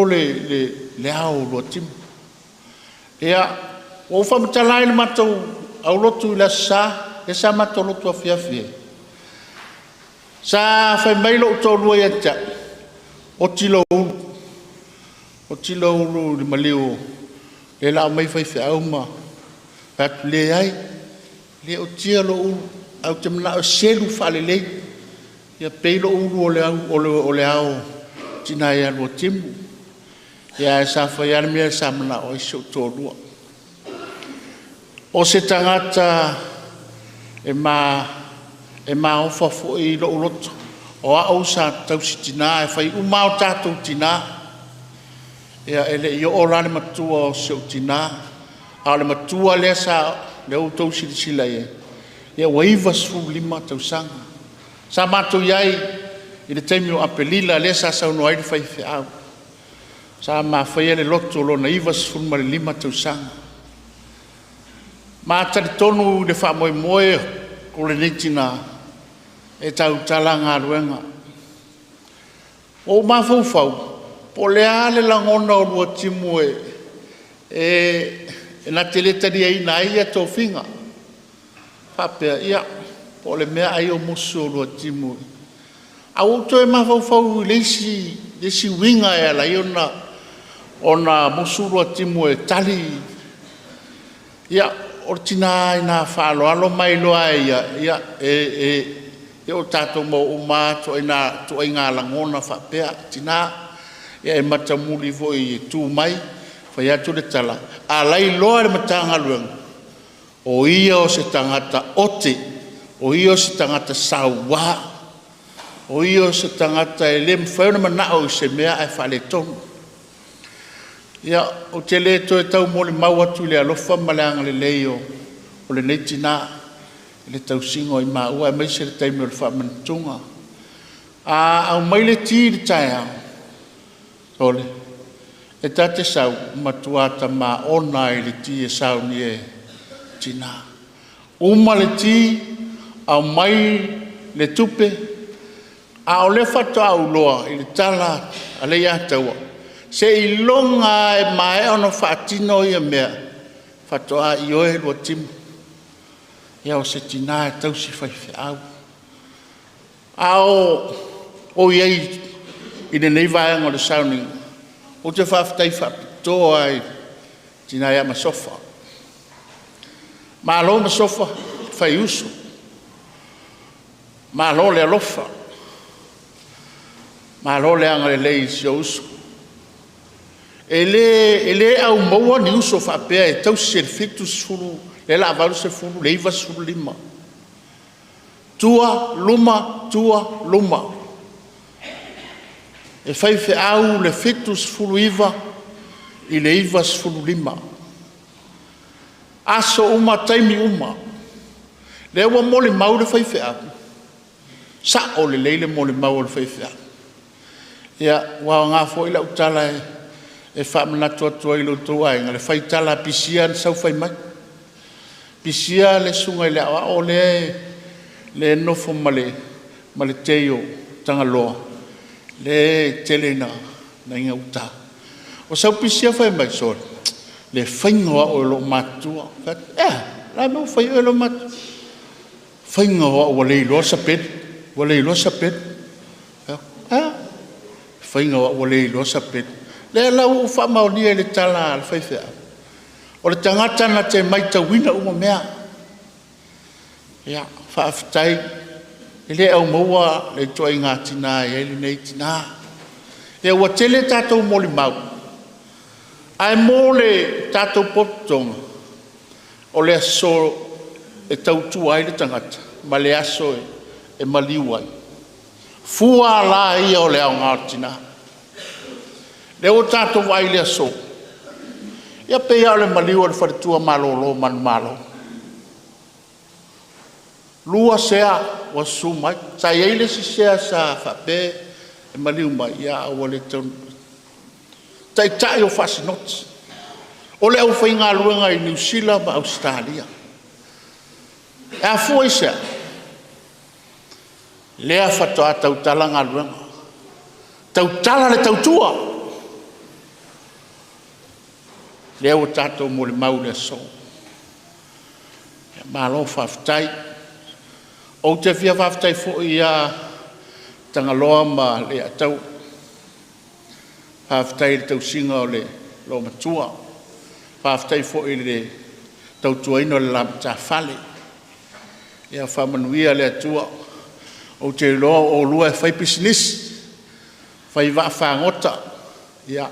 le aole Luatimu ia o fa mtalai le matou au lotu la sa e sa matou lotu afia sa fa mai lo to lu ia ta o tilo le malio e la mai fa au ma pat le ai le o tilo au te mna o selu fa le ia pe lo o le au tina ia Luatimu ia sa fa ia me sa mna o so to lu o se tangata e ma o fa fo i lo lot o a sa tau sitina e fai u mau tatu tina ia ele yo ora le matua o se tina a le matua le sa le o tau sila ia waiva su lima tau sanga sa matu yai i le taimio apelila le sa no ai fai fe au sa ma fai le loto lo na iva su ma le lima tau sanga ma ta tonu le fa moe o le nitina e tau talanga ruenga o ma fau po le ale langona o Luatimu e na teleta dia ina ia to finga fa pe ia po le mea ai o muso o Luatimu au to e ma fau lesi winga e la ona muso Luatimu e tali ia ortina ina fa lo mai lo ia e o tato mo uma to ina langona fa pe tina e matamuli foi tu mai fa ia tu le tala alai lo le matanga lueng o ia o se tangata ote o ia o se tangata sawa o ia o se tangata ele mfana mana o se mea e fa le tonu ia o te le to e tau mo le mau atu le alofa malanga le leio o le neitina le tau singo i maua e maise le taimi o le whamantunga au mai le ti le taia ole e tate sau matuata ma ona i le ti e sau ni e tina uma le ti au mai le tupe a o le whata au loa i le tala a le ataua se i longa e mai ono whaatino i a mea whatoa i oe Luatimu ia o se tina e tausi whaiwhi au o iei i ne nei vaenga o le sauning o te whaafitai whaapitoa ai tina ia masofa ma alo masofa whai uso ma alo le alofa ma alo le anga le lei si o uso ele au maua ni uso whaapea e tausi e fitus furu le la valu se furu le iva suru lima tua luma e fai au le fitus furu iva i le iva suru lima aso uma taimi uma le ua mole mau le fai au sa o le leile mole mau le fai au ia wa ngā fo ila utala e whaamanatua tua ilo tua e ngale fai tala pisia sau fai mai pisia le sunga i le awa o le nofo male teio tangaloa le telena na inga uta o sau pisia fai mai so le whaingoa o lo matua la no fai o lo matua whaingoa o le ilo sapet whaingoa o le ilo sapet le lau whamaonia le tala al whaifea o le tangata na te maita wina uma mea ia whaafitai le au maua le toi ngā tina e le nei tina e ua tele tātou moli mau ai mō le tātou potonga o le aso e tautua ai le tangata ma le aso e maliuai fua la ia o le au ngā tina le o tātou vai le aso Ia pea le maliu le wharetua malolo malo. Lua sea wa sumai. Sa eile si sea sa whape e maliu mai ia awa le tonu. Tai tai o whasinoti. O le au whainga luenga i New Zealand ma Australia. E a fua i sea. Lea whatoa tau talanga luenga. Tau tala le tau tua. Lea o tato mo le mau le so. E malo whaftai. O te fia whaftai fo i a tangaloa ma le atau. Whaftai le tau singa o le lo matua. Whaftai fo i le tau tuaino le lamta fale. Ia whamanuia le atua. O te loa o lua e whai business. Whai wa whangota. Ia.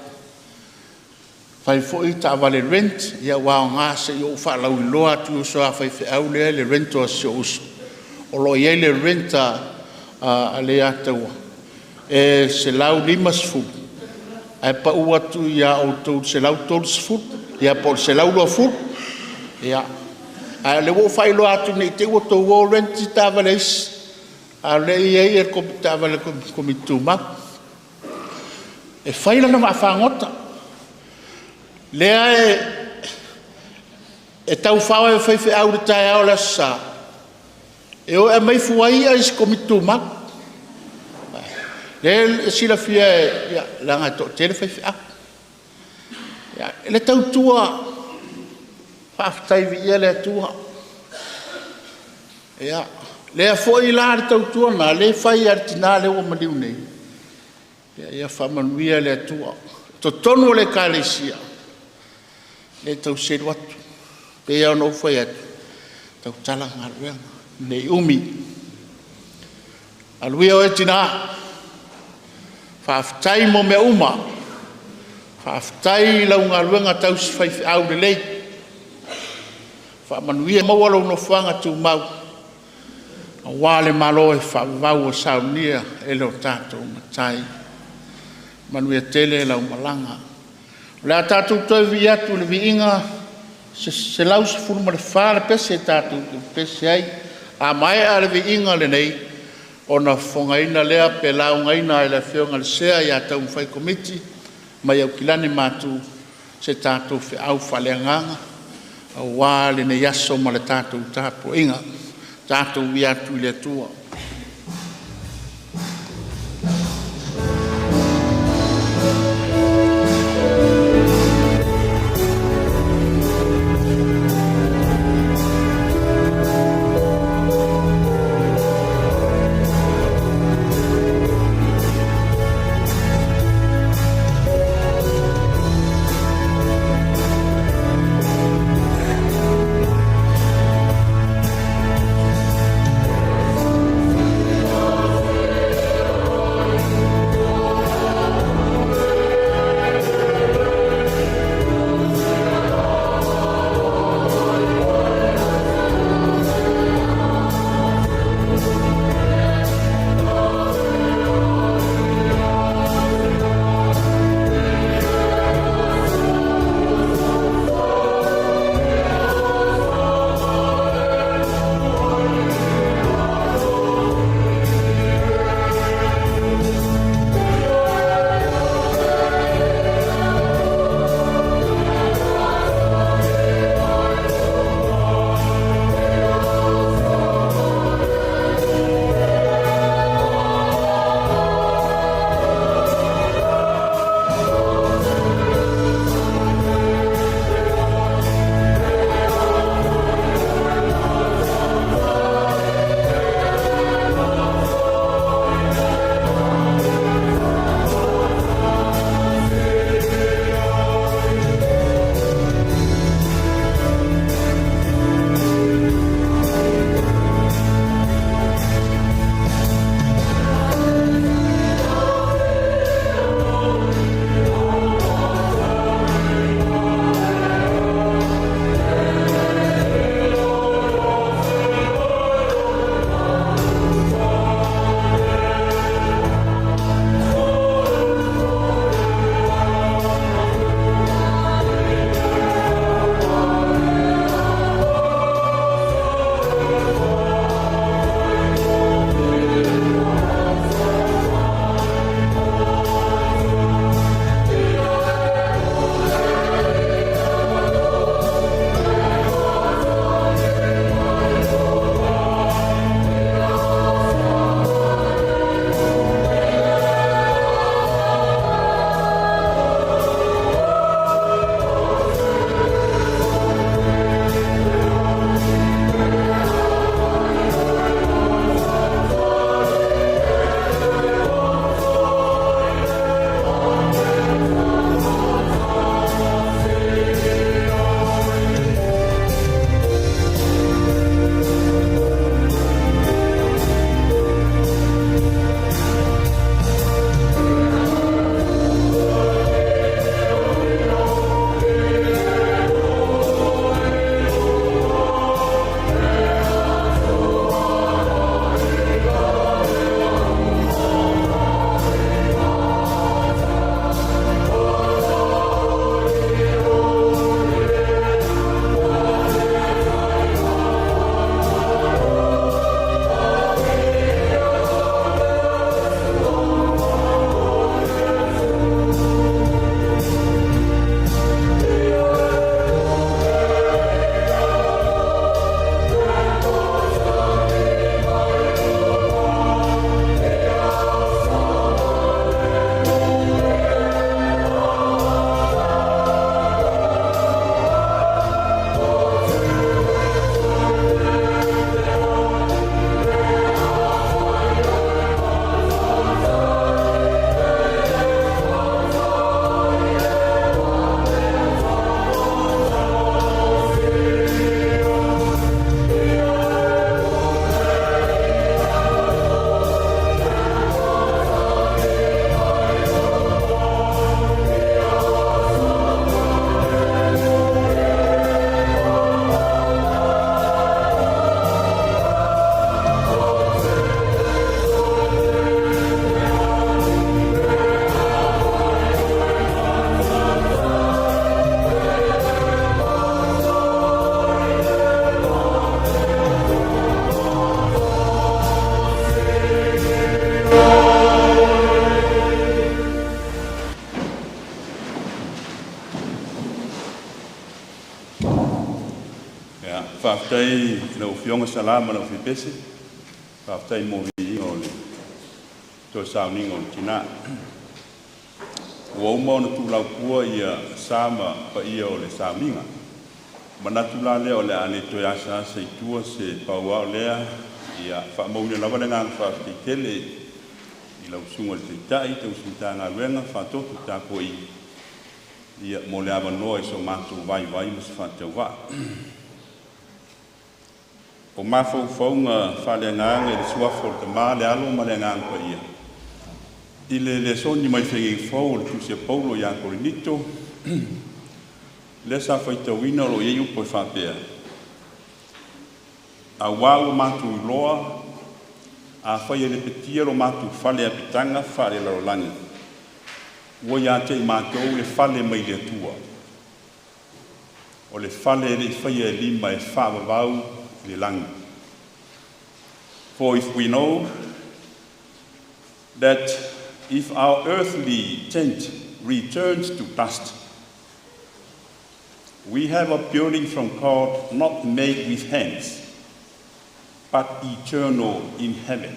Whai fo i ta wale rent. Ia wao ngā se i o whalau i loa tu so a whai whiau lea le rent o se usu. O lo i le rent a le atua. E se lau limas fu. Ai pa ua tu ia o tau se lau tolus fu. Ia po se lau loa fu. Ia. A le wo whai loa atu nei te ua tau o rent i ta wale isi. A le iei e komita wale komitu mak. E whaila na mawhangota. Lea e tau whawa e whaiwhi au le tae au la sa. E o e mai fuai a isi komitu mak. Lea e sila fia e langa to tere whaiwhi au. E le tau tua whaftai vi ia le tua. Ia. Lea foi la le tau tua na le fai ar tina le o maliu nei. Ia whamanuia le tua. To tonu le kalesia. Le tau seru atu. Pea no fai atu. Tau tala ngaruenga. Nei umi. Aluia o e tina. Whaftai mo me uma. Whaftai lau ngaruenga tau si fai au le lei. Whamanuia mawalo no whanga tu mau. Wale malo e whawau o saunia e leo tātou matai. Manuia tele lau malanga. Lea tātou toi vi atu le vi inga se lau se furuma le whare pese tātou pese ai. A mai a le vi inga le nei o na whongaina lea pe lau ngaina e le whionga le sea i a tau mwhai komiti mai au kilane mātou se tātou whi au whaleanganga a wale ne yaso ma le tātou tāpo inga. Tātou vi atu i le tua. whaftai na uwhionga salama na uwhi pese. Whaftai mōhi o le tō sauninga o tina. Ua uma ona tūlau kua ia sama pa ia o le sauninga. Manatu la lea o le ane toi asa asa i tua se paua o lea ia whaamaune lawa le ngang whaftai tele i lau sunga le teitai te usunta ngā ruenga whatotu tā koi ia mo le awa noa i so mātou vai mo se whatau wā. O mafau faunga whale nganga i le suafo le mā le alo ma le ngang pa ia. I le soni mai whengi fau le tusia paulo i anko le nito. Le sa whaitawina lo iei upo i whapea. A wālo mātou i loa, a whai le petia lo mātou whale a pitanga whale laro langi. Ua ia te i mātou le whale mai le tua. O le whale le whai e lima e whāwawau le langi. For if we know that if our earthly tent returns to dust, we have a building from God not made with hands, but eternal in heaven.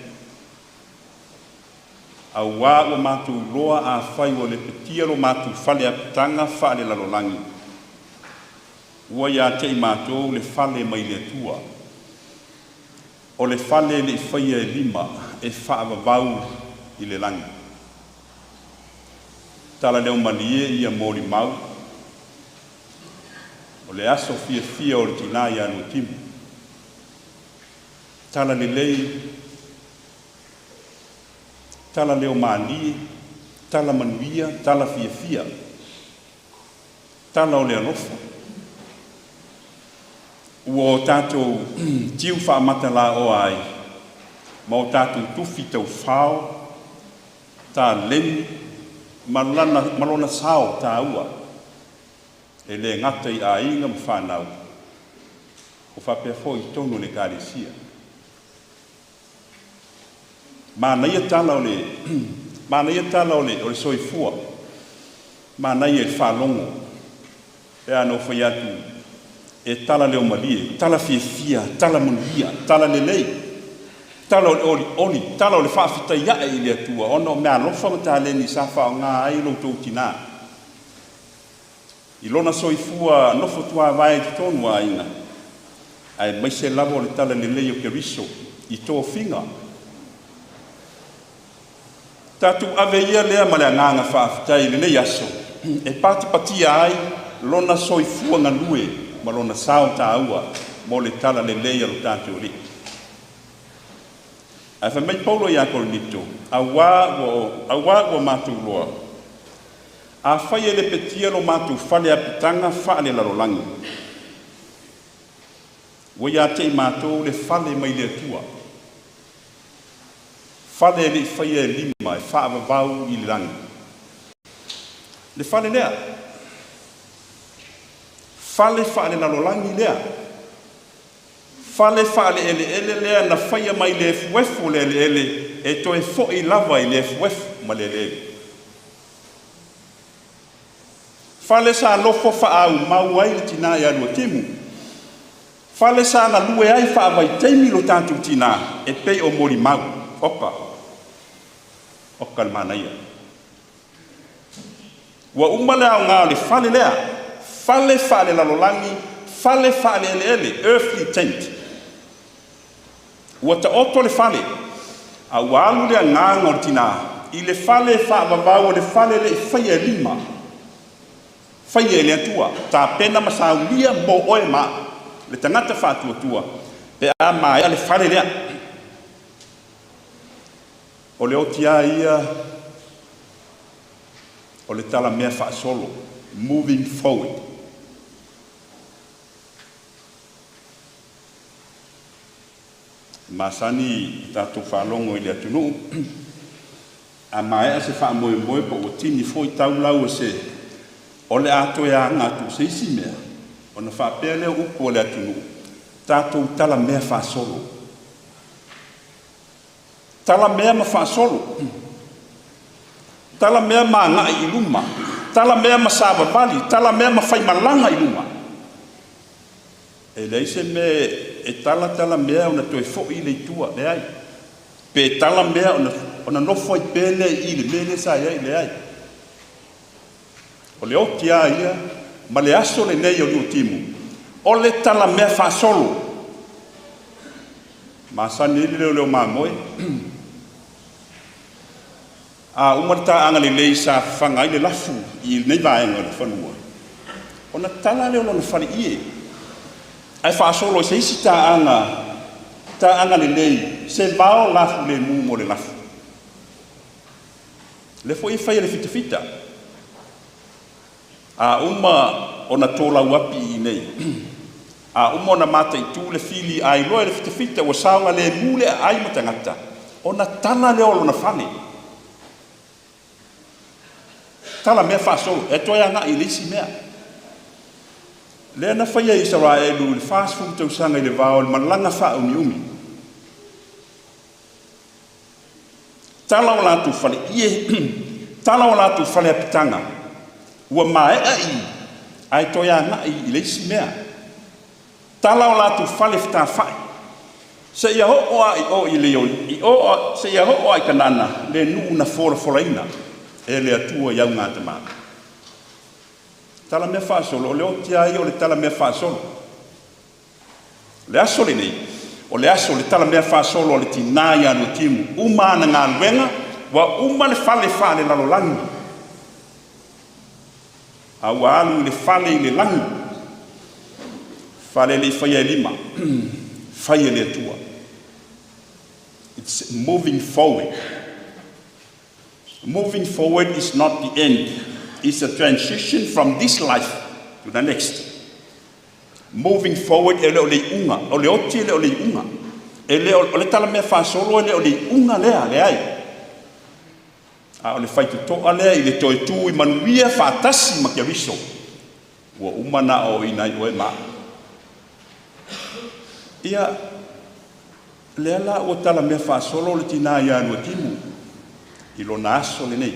A wā o mātou loa a whai o le petia lo mātou whale a pitanga whale lalolangi. Ua ia te i mātou le whale mai le tua. O le whale le whai e lima e whaavavau i le langi. Tala leo malie ia mōri mau. O le aso fia o le tina i Luatimu. Tala le lei, tala leo malie, tala manuia, tala fia. Tala o le alofa. Ua o tātou tiu whaamata la o ai, ma o tātou tuwhi tau whao, tā leni, malona sao tā ua, e le ngata i a inga ma whanau, o whapea fo i tono le kāresia. Mānaia tala o le soifua, mānaia e whalongo, e ano whai atu, e tala leo malie, tala fia, tala manuia, tala lelei, tala o le oli, tala o le whaafita iae i le atua, ono mea lofa ta leni sa whao ngā ai lo tō tina. I lona soifua nofo tua vai ki tonu a inga, ai maise lavo le tala lelei o keriso, i tō whinga. Tatu ave ia lea ma le nganga whaafita i lelei aso, e patia ai, lona soifua ngalue, malona sao ta ua mo le tala le leia lo tātou li. A whamei paulo i ako nito, a wā o mātou loa. A whai e le petia lo mātou whale a pitanga whale larolangi. Wa ia te i mātou le whale mai le tua. Whale le whai e lima e whaavavau i le langi. Le whale lea. Fale lalolangi lea. Fale ele lea na whaia mai le fuefu le ele e toe fo i lava i le fuefu ma le ele. Fale sa lofo whaau mau ai le tina i Luatimu. Fale sa na lue ai whaavai teimi lo tātou tina e pei o mori mau. Oka le manaia. Ua umale au ngā le fale lea. Fale lalolangi, fale ele, earthly tent. Ua ta oto le fale, a walu le nganga o tina, i le fale whaavavau le fale le whai e lima. Whai e le atua, ta pena masaulia mo oe ma, le tangata whātua, pe a mai a le fale lea. O le otia ia, o le tala mea whaasolo, moving forward. Masani tātou whalongo i le atunu. A mai a se wha moe po o tini fōi tau lau se o le ato e a ngātu se isi mea. O na whapea leo upo o le atunu. Tātou tala mea whasolo. Tala mea ma whasolo. Tala mea ma ngai i luma. Tala mea ma sāba bali. Tala mea ma whai malanga i luma. E lei se me e tala mea ona toi fo'i le tua le ai. Pe tala mea ona nofo i pele i le mele sa ai le ai. O le otia ia, ma le aso le nei o Luatimu. O le tala mea whaasolo. Ma sani leo mamoe. A umarta anga le lei sa whangai le lafu i nei vaenga le whanua. O na tala leo lona whare ie. Ai whaasolo se isi ta anga le lei se vao lafu le mu mo le lafu. Le fo i whai le fita. A uma o na tōla wapi i nei. A uma o na mata i tū le fili ai loe le fita o saunga le mule ai matangata. O na tala leo lona whane. Tala mea whaasolo, e toi anga i lisi mea. Lea na whaia Israelu, le fast food tau sanga i le vao, le malanga wha umi. Tala o lātu whale ie, tala o lātu whale apitanga. Ua mae ai toi anga i lisi mea. Tala o lātu whale whita whai. Se ia ho ai o i leo, se ia ho ai kanana, le nuu na fora ina. E le atua iau ngā te māta. Tala mea whaasolo, o le oti ai o le tala mea whaasolo. Le aso le nei, o le aso le tala mea whaasolo o le Tinā ia Luatimu. Uma ana ngā luenga, wa uma le whale lalo langi. A ua alu le whale i le langi. Whale le i whaia e lima. Whaia le atua. It's moving forward. Moving forward is not the end. It's a transition from this life to the next. Moving forward, ele o le unga, o le oti ele o le unga. Ele o le tala mea whaasolo ele o le unga lea, le ai. A o le whaitu toa lea i le toe tū i manuia whaatasi makiawiso. Ua umana o inai oe maa. Ia, lea la o tala mea whaasolo le Tinā ia Luatimu. I lo na aso le nei.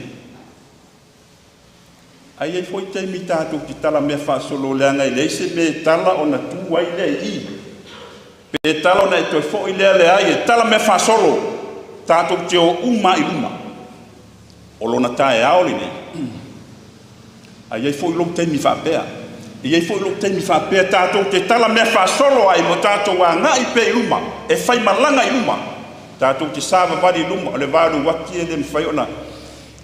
Ai foi te mi tātou ki tala mea whaasolo leanga i leise me tala o na tū ai le i. Pe tala o na e toi fo i lea le ai e tala mea whaasolo. Tātou te o uma i luma. O lo na tae ao le nei. Ai foi lo te mi whapea. I foi lo te mi whapea tātou te tala mea whaasolo ai mo tātou a ngā i pe i luma. E whai malanga i luma. Tātou te sāwa wari luma, o le wāru waki e le mwhai ona.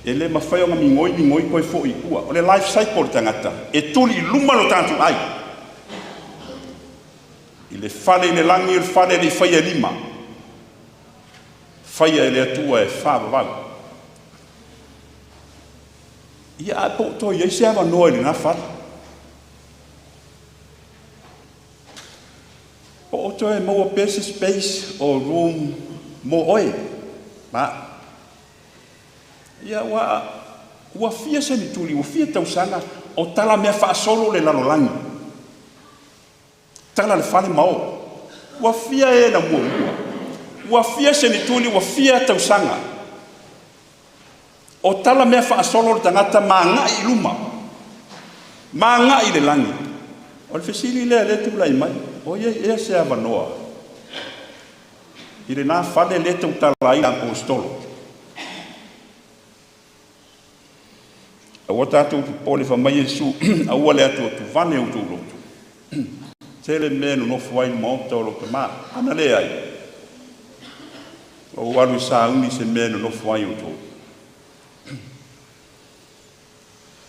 E le mawhai ona mingoi koe fo i ua. O le life cycle tangata. E tuli luma lo tātou ai. I le whale i le langi, le whale le whaia lima. Whaia e le atua e whāwa wau. Ia a po toi, ei se awa noa i le nā whale. O toi e maua pese space o room mo oe, ma. Ia ua fia se ni tuli, ua fia tausanga o tala mea whaasolo le lalolangi. Tala le whale mao. Ua fia e na mua. Ua fia se ni tuli, ua fia tausanga. O tala mea whaasolo le tangata maa ngā i luma. Maa ngā i le langi. O le whesili lea le tūlai mai. O ia se awanoa. I le nā whale le tau tala i apostolo. A ua tātou tu pole whamai Jesu, a ua le atua tu vane o tū lotu. Te le menu no fuai maota o lotu maa, ana le ai. O walu sa uni se menu no fuai o tū.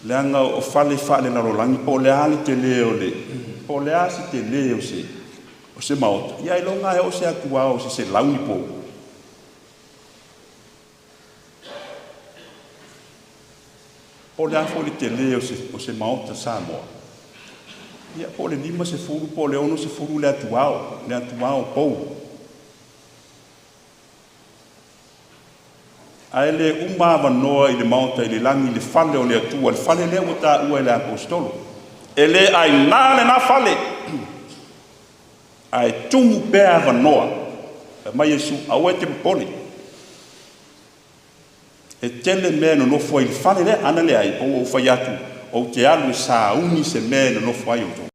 Le anga o whale na rolangi, po le ali te leo le, po le asi te leo se, o se maota. Ia i longa e o se atua o se launi po. Po le afo li te leo o se maota sa moa. Ia po le lima se furu, po le ono se furu le atua o pou. Ai le umava noa i le maota i le langi le fale o le atua, le fale lea o ta ua i le apostolo. E le ai nā le nā fale. Ai tumu pēa ava noa. E mai Jesu, au e te poli. E tele mea no nofo ai le fale lea, ana le ai, o fai atu, o te alu sa uni se mea no nofo ai o tō.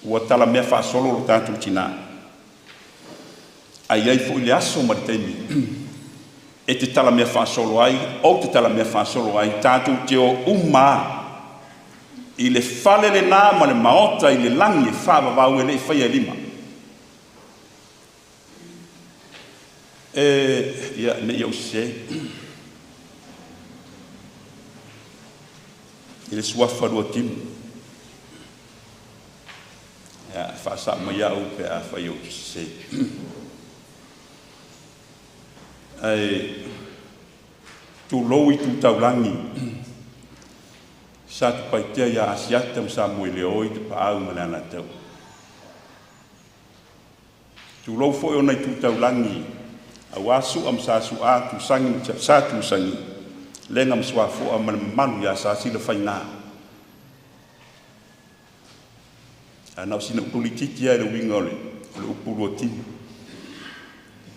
ua tala mea whaasolo lo tātou tina. Ai ai fo i le aso ma teimi. E te tala mea whaasolo ai, o te tala mea whaasolo ai, tātou te o i le whale le nā ma le maota i le langi whaavavau e le i whaia lima. Ia, ne iau se. I le suafa Luatimu. Ia, whaasa mai au pe a whai au se. Ai, tu lou i tu taulangi. Sa tu paitea ia asiata ma sa moe leoi te paau ma le ana tau. Tu lou fo ona i tu taulangi. Au asu am sa su a tu sangi sa tu sangi. Lenga ma swa fo am manu ia sa sila whainā. Anau sina politiki ia le winga ole upu Luatimu.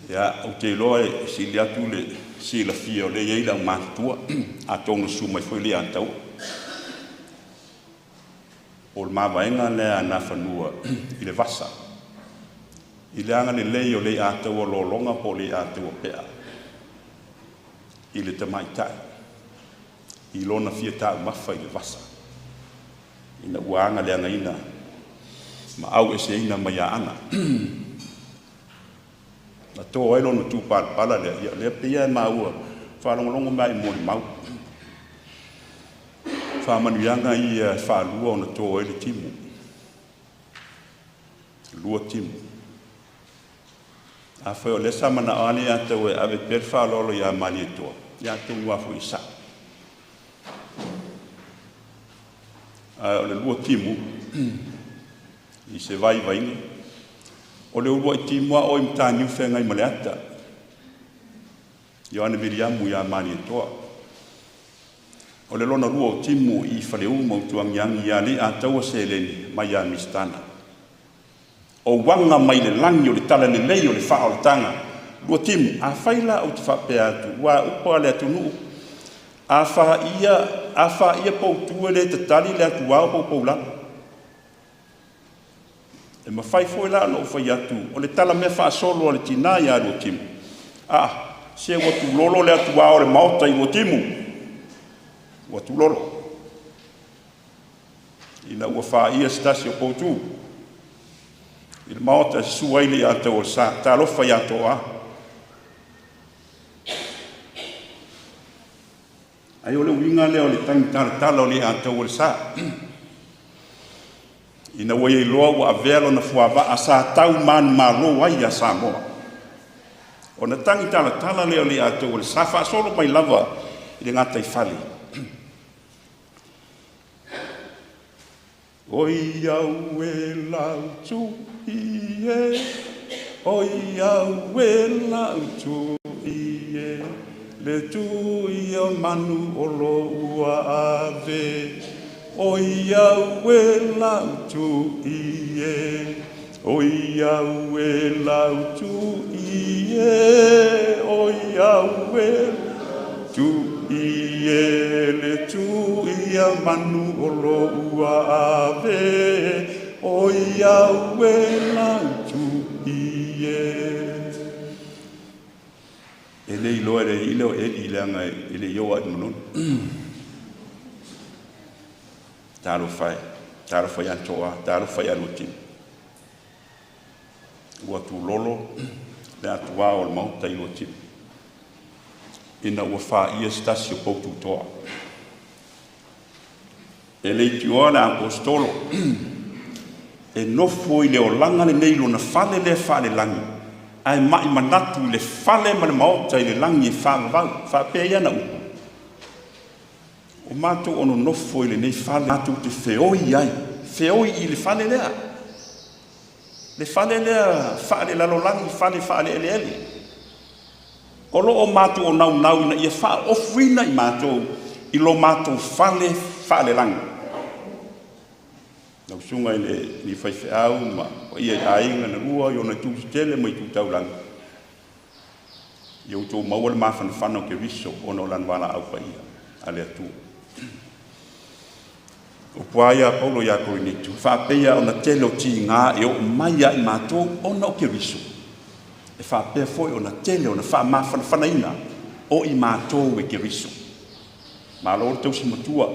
Ia, au te loa e sili atu le sila fia o le ieila mātua. A tōna su mai foi le antau. O le mawaenga le ana whanua i le vasa. I le anga le lei o le atau o lolonga po le atau o pea. I le tamaitai. I lona fia tau mafa i le vasa. Ina uanga le anga ina. Ma au e se ina mai a ana. Na tō ailo na tū pala le pia e maua. Whalongolongo mai mo le mau. Whamanuianga i whalua o na tō ele timu. Luatimu. A whai o le samana ane a tau e ave per whalolo i a mani e toa. Ia tō wafu i sa. O le Luatimu. I se vai vainga. O le urua i timua o i mtāniu whenga i maleata. Ioane Miriamu i a mani e toa. O le lona rua o timu i whaleu mautuangiangi ia le a taua se leni mai a mistana. O wanga mai le langi o le tala le lei o le wha o le tanga. Luatimu, a whaila o te whapea atu, wa upa le atu nuu. A wha ia poutua le te tali le atu wao pou poulana. E ma whai foi la no whai atu. O le tala mea wha solo o le tina i a Luatimu. Se watu lolo le atu wao le maota i Luatimu. Watu lolo. Ina ua wha ia stasi o poutu. I le maota suaili i ato o sa. Ta lofa i ato a. Ai o le winga leo le tangi tala o le ato o le sa. Ina ua i loa ua avelo na fuava a sa tau man malo ai a sa moa. O na tangi tala leo le ato o le sa. Wha solo mai lava i le ngata i fali. Oi au e lau tu i e, oi au e lau tu i e, le tu i a manu o lo ua ave. Oi au e lau tu i e, oi au e lau tu i e, oi au e lau tu i e, le tu i a manu o lo ua ave. Oi au e lau tu i e. E le ilo e le ilo e li leanga e le ioa i manon. Taro fai antoa, taro fai alutim. Ua tu lolo, le atua o le mauta i lutim. Ina ua wha ia stasi o poutu toa. E le tioa le apostolo, e nofo i le o langa le neilo na fale le fale langi. Ai mai manatu le fale ma le maota i le langi e fale vau, fa pe ia na upo. O mātou ono nofo i le nei fale, mātou te feoi ai, feoi i le fale lea. Le fale lea, fale lalo langi, fale ele. O lo o mātou o nau ina ia wha ofuina i mātou, i lo mātou fale langi. Nau sunga i le ni whaife au, ma o ia ainga na rua, i ona tūsi tele mai tūtau langi. Iau tō maua le mawhana whanau ke riso, ona o lanwala au pa ia, ale atu. O puaia Paulo ia Korinitu. Whapea o na tele o ti ngā e o maia I mātou o na o ke riso. E whapea foi o na tele o na whamawhanaina o I mātou e ke riso. Mā lor tausi matua.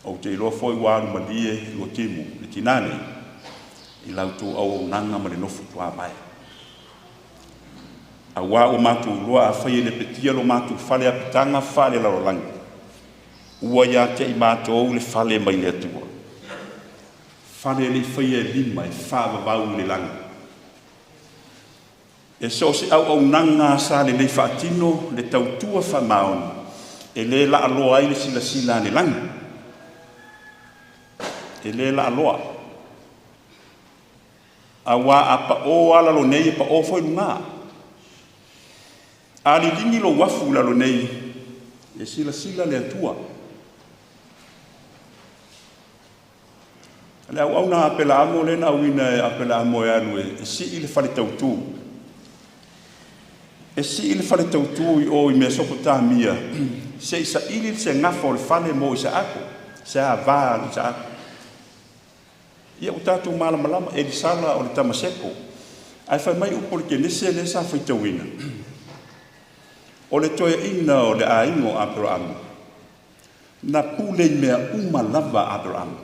O te iloa foi wāru malie Luatimu Tuimaseve nei. I lautu au nanga ma le nofu tua mai. A wā o mātou loa a whai le petia lo mātou whale apitanga whale larolangi. Ua ia te I mātou le whale mai le atua. Whale le whai e lima e whāwawau le langa. E so se au nanga sa le nei whaatino le tautua whamaoni. E le la aloa ai le sila sila le langa. E le la aloa. A wā a pa o ala lo nei pa o foi ngā. A li lingi lo wafu la lo nei e sila sila le atua. Le au na apela amo le na wina apela amo e anu e si ili fale tautu. E si ili fale tautu I o I Mesopotamia. Se isa ili se ngafo le fale mo isa ako. Se a vaa isa ako. Ia utatu malama e sala o le tamaseko. Ai fai mai upo le kenese le sa fai tauina. O le toia ina o le aingo Abraham. Na pule mea uma lava Abraham.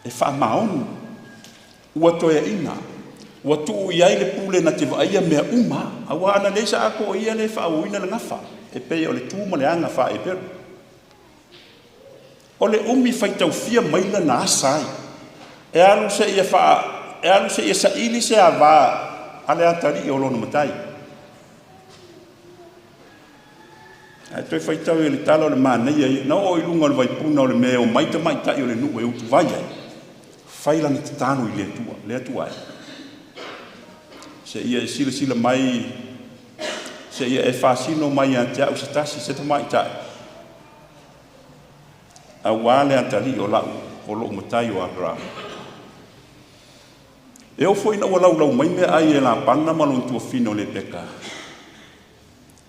E wha maonu. Ua toia ina. Ua tuu iai le pule na te vaia mea uma. Awa ana leisa ako o ia le wha uina le ngafa. E pei o le tūma le anga wha e peru. O le umi fai tau fia maila na asai. E alu se ia sa ili se a vā ale atari o lono matai. E toi whaitau e le tala o le mānei ai, na o ilunga o le vaipuna o le mea o maita maita I o le nuu e utu vai ai. Whailani te tānu I le atua ai. Se ia e sila sila mai, se ia e whasino mai a te au se tasi se te maita. A wale atari o lau o lo matai o Abraham. E o foi na lau mai me ai e la panna malon tua fino le peka.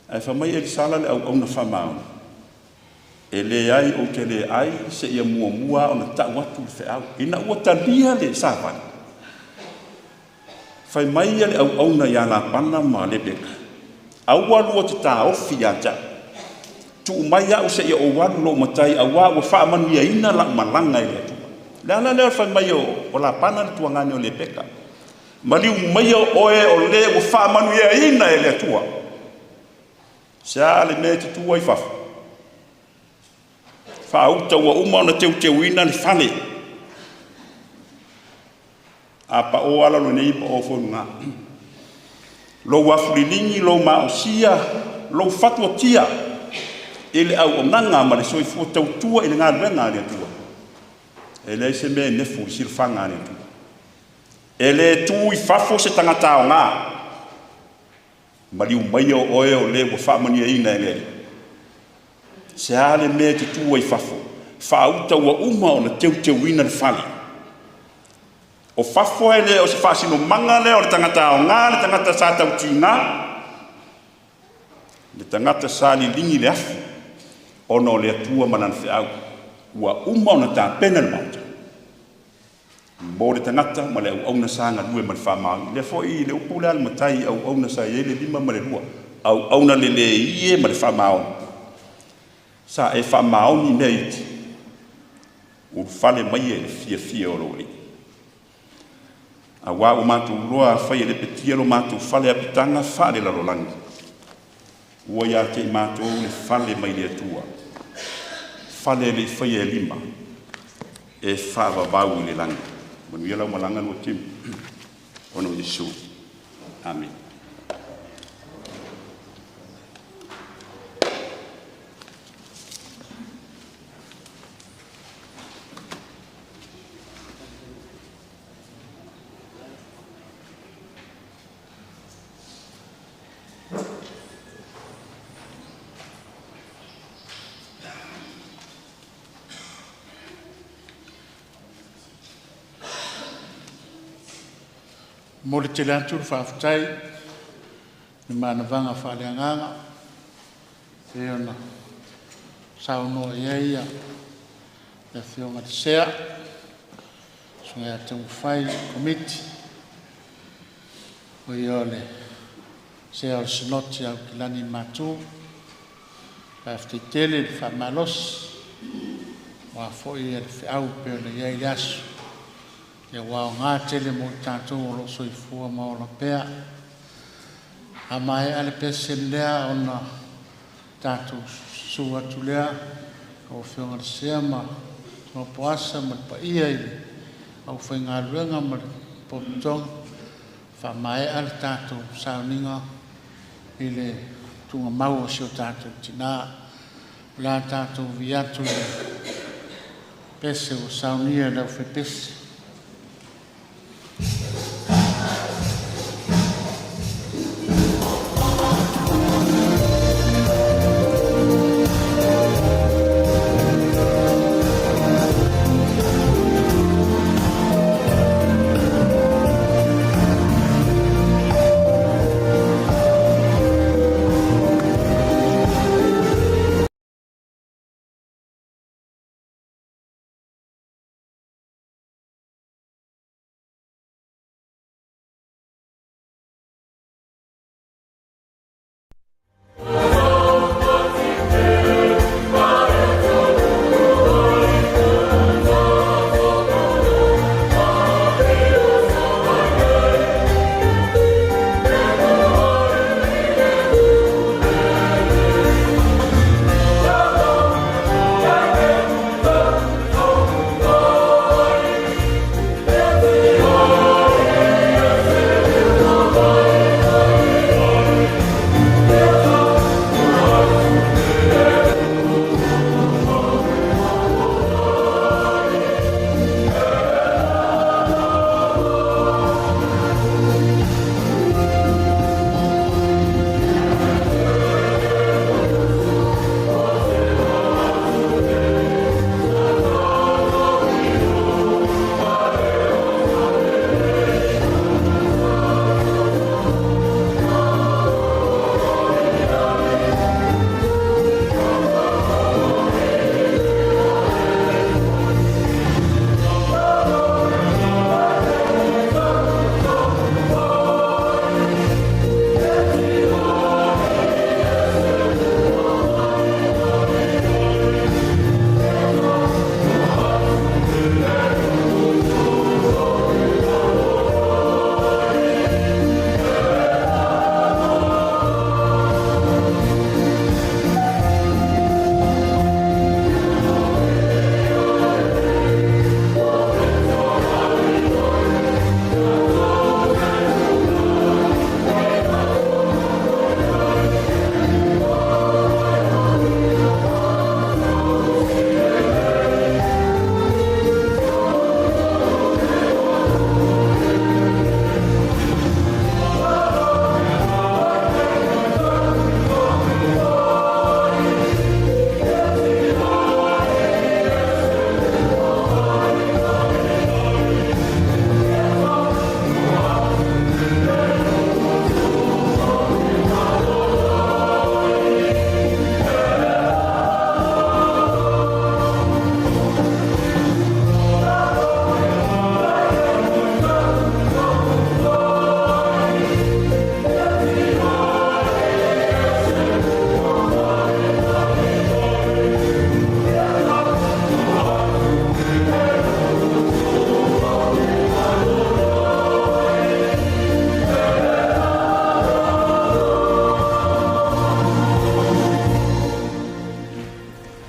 Ai fa mai e sala le au na famao. E le ai o te le ai se ia mua o na ta watu fe au. Ina ua talia le savan. Fai mai le au na ia la panna ma le peka. Au walu o te ta ofi ata. Tu mai au se ia o walu lo matai au wa fa manu ia ina la malanga ile tu. Lana le fa mai o la pana le tuangani o le peka. Mali mai o e o le o fa manu ia ina ele tua. Sa le me te tua I fa. Fa uta wa uma na te wina le fale. Apa o ala lo nei pa o fo nga. Lo wa flilingi lo ma o sia lo fatwa tia. Ele au nanga ma le soi fu tau tua ele nga renga le tua. Ele se me ne fu sil fanga le tua. Ele tu I fafo se tangata o ngā. Maliu mai o oe o le wa whamani e ina ele. Se ale me te tu I fafo. Whauta wa uma o na te wina le whali. O fafo ele o se whasino manga le o le tangata o ngā, le tangata sa tau ti ngā. Le tangata sa li lingi le afu. Ono le atua manan whiau. Ua uma o na tā pena le mauta. Mo le tangata ma le au na sanga lue ma le whamau. Le foi le upula al matai au na sa ye le lima ma le lua. Au na le ie ma le whamau. Sa e whamau ni neiti. U whale mai e le fia o rori. A wā o mātou roa whai e le petia lo mātou whale apitanga whale la rolangi. Ua ia te mātou le whale mai le atua. Whale le whai e lima. E whawa vau le langi. Manu ia lau malanga Luatimu. Ono Yesu. Amen. Mo le tele atu whaafutai, ni mana vanga whaaleanganga, e ona saunoa ia ia le whionga te sea sunga te mwhai komiti o i ole sea o sinoti au kilani matu pafte tele le whamalos wa foi e le au pe le ia i asu e wao ngā tele mo tātou o lo soifua ma o la pea a mai ale pese lea ona tātou sua tu lea o whionga le sea ma o poasa ma pa ia i au whai ngā ruenga ma potong wha mai ale tātou sauninga i le tunga mau o sio tātou tina la tātou viatu le pese o saunia lau whai pese.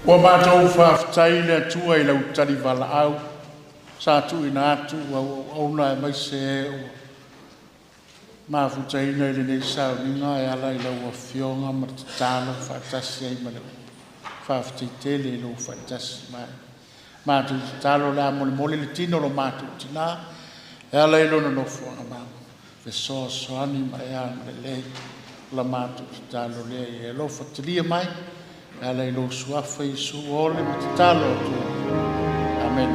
Ua mātou whaafitai le atua I lau tari wala au, sa tu ina atu, au na e mai se e ua. Māfutai nei le nei sao ninga e ala I lau a fionga ma te tālo whaatasi ai ma leo. Whaafitai tele I lau whaatasi mai. Mātou te tālo le amole mole le tino lo mātou tina, e ala I lona nofo anga mau. Ve soa soani ma e ama le lei, la mātou te tālo le e lo whatiria mai, ala I lo suafa I su ole ma te talo atu. Amen.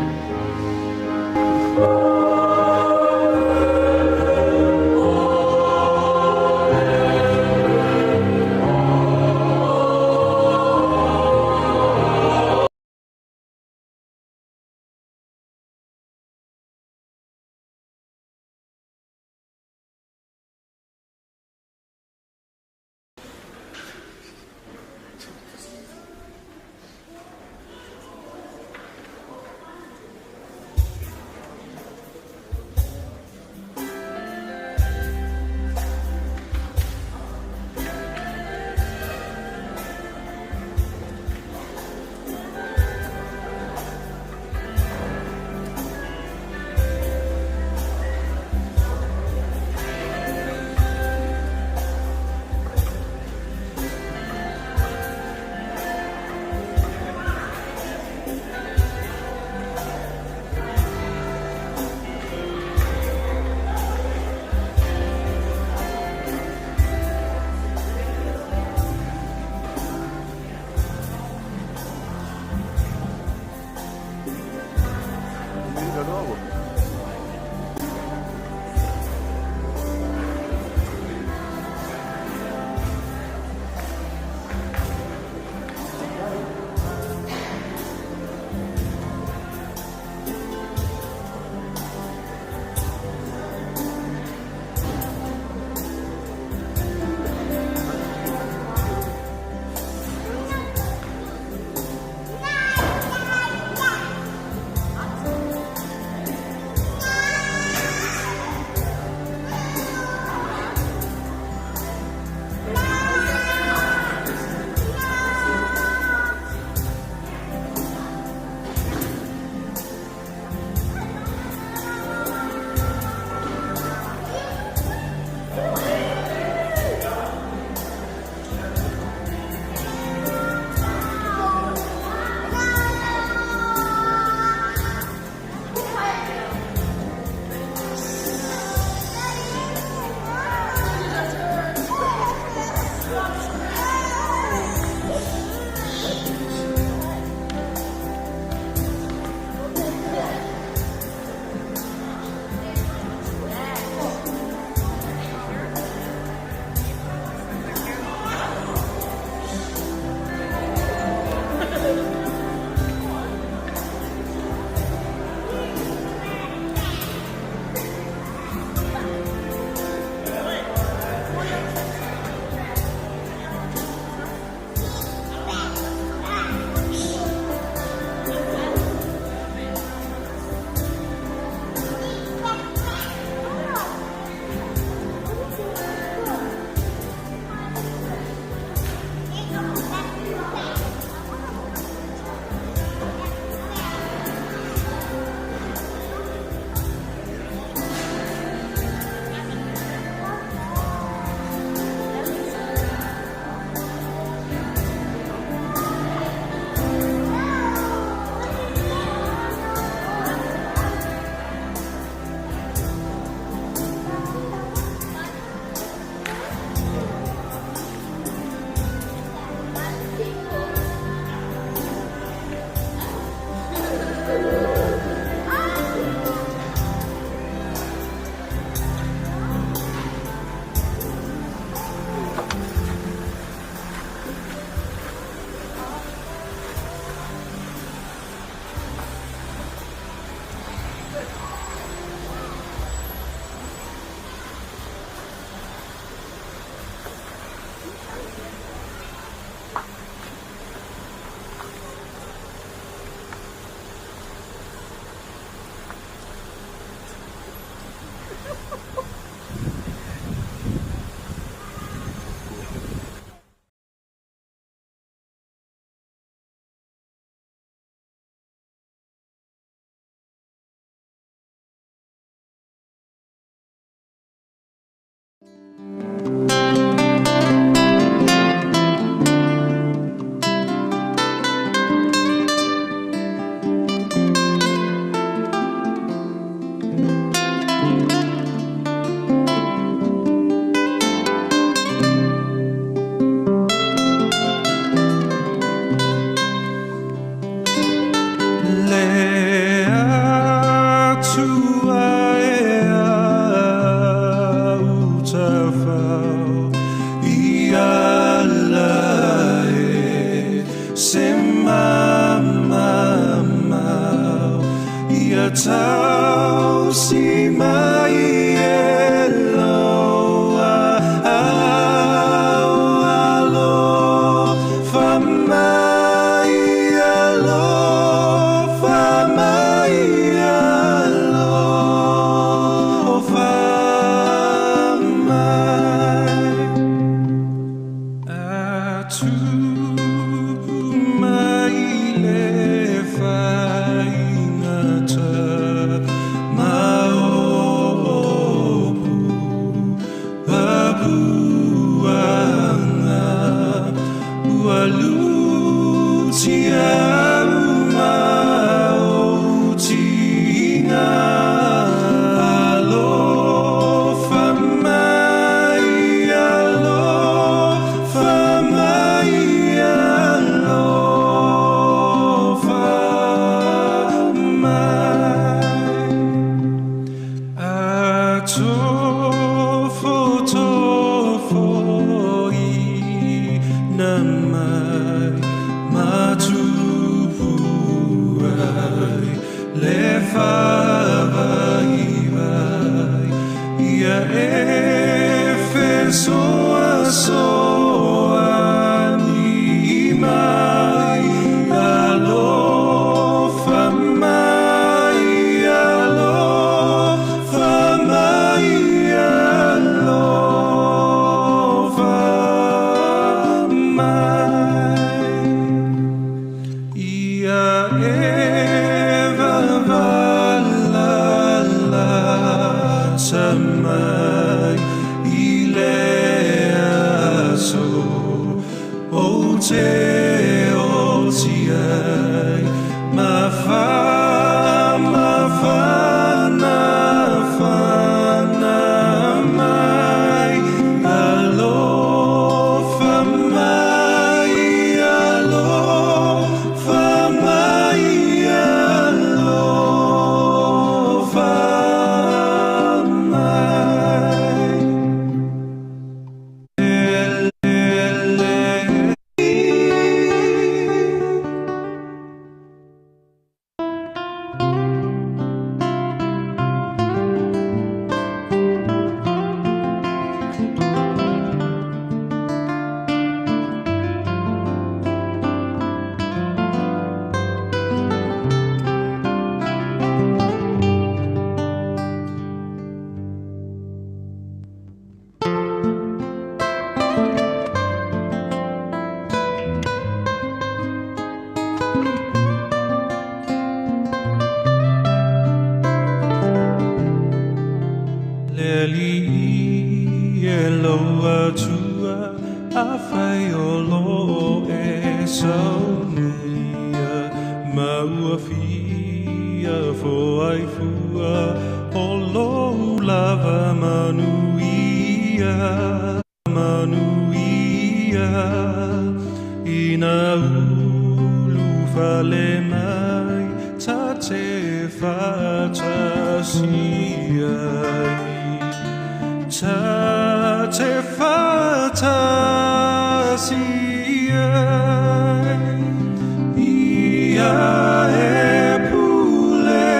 se mama ia tau si mai e loa alo fa mai alo fa mai alo fa mai atu mai le fai ngata maopu babuanga ualutia mautina alo fa mai alo fa mai alo fa mai tofo i namai matupu ai le vai ia efeso aso ani mai alo fa mai alo fa mai alo fa mai ia eva valala samai ile aso o te o tiai ma fa na mai alo fa mai alo fa mai alo fa mai Lelea'i e loa tua a whai o lo e saunia maua fia fo ai fua o lo lava manuia ina ulu fale mai ta te fatasiai ta te fatasiai ia e pule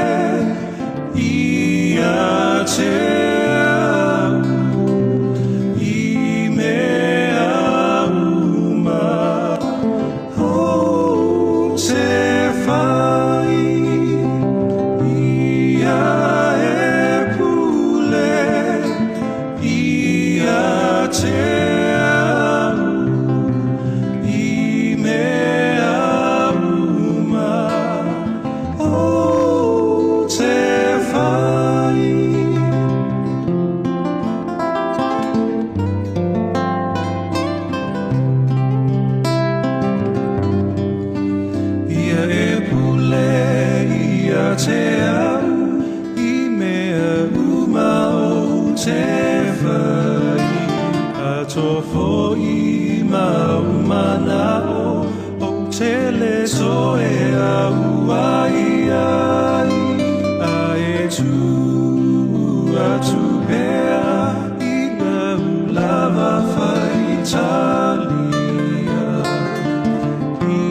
ia te au i mea uma o te whai ia e pule ia te au i mea uma o te whai ia e pule ia te au i mea uma o te whai a tofo i maumana o te le so e au ai a e tu atu pea i na lava whai talia i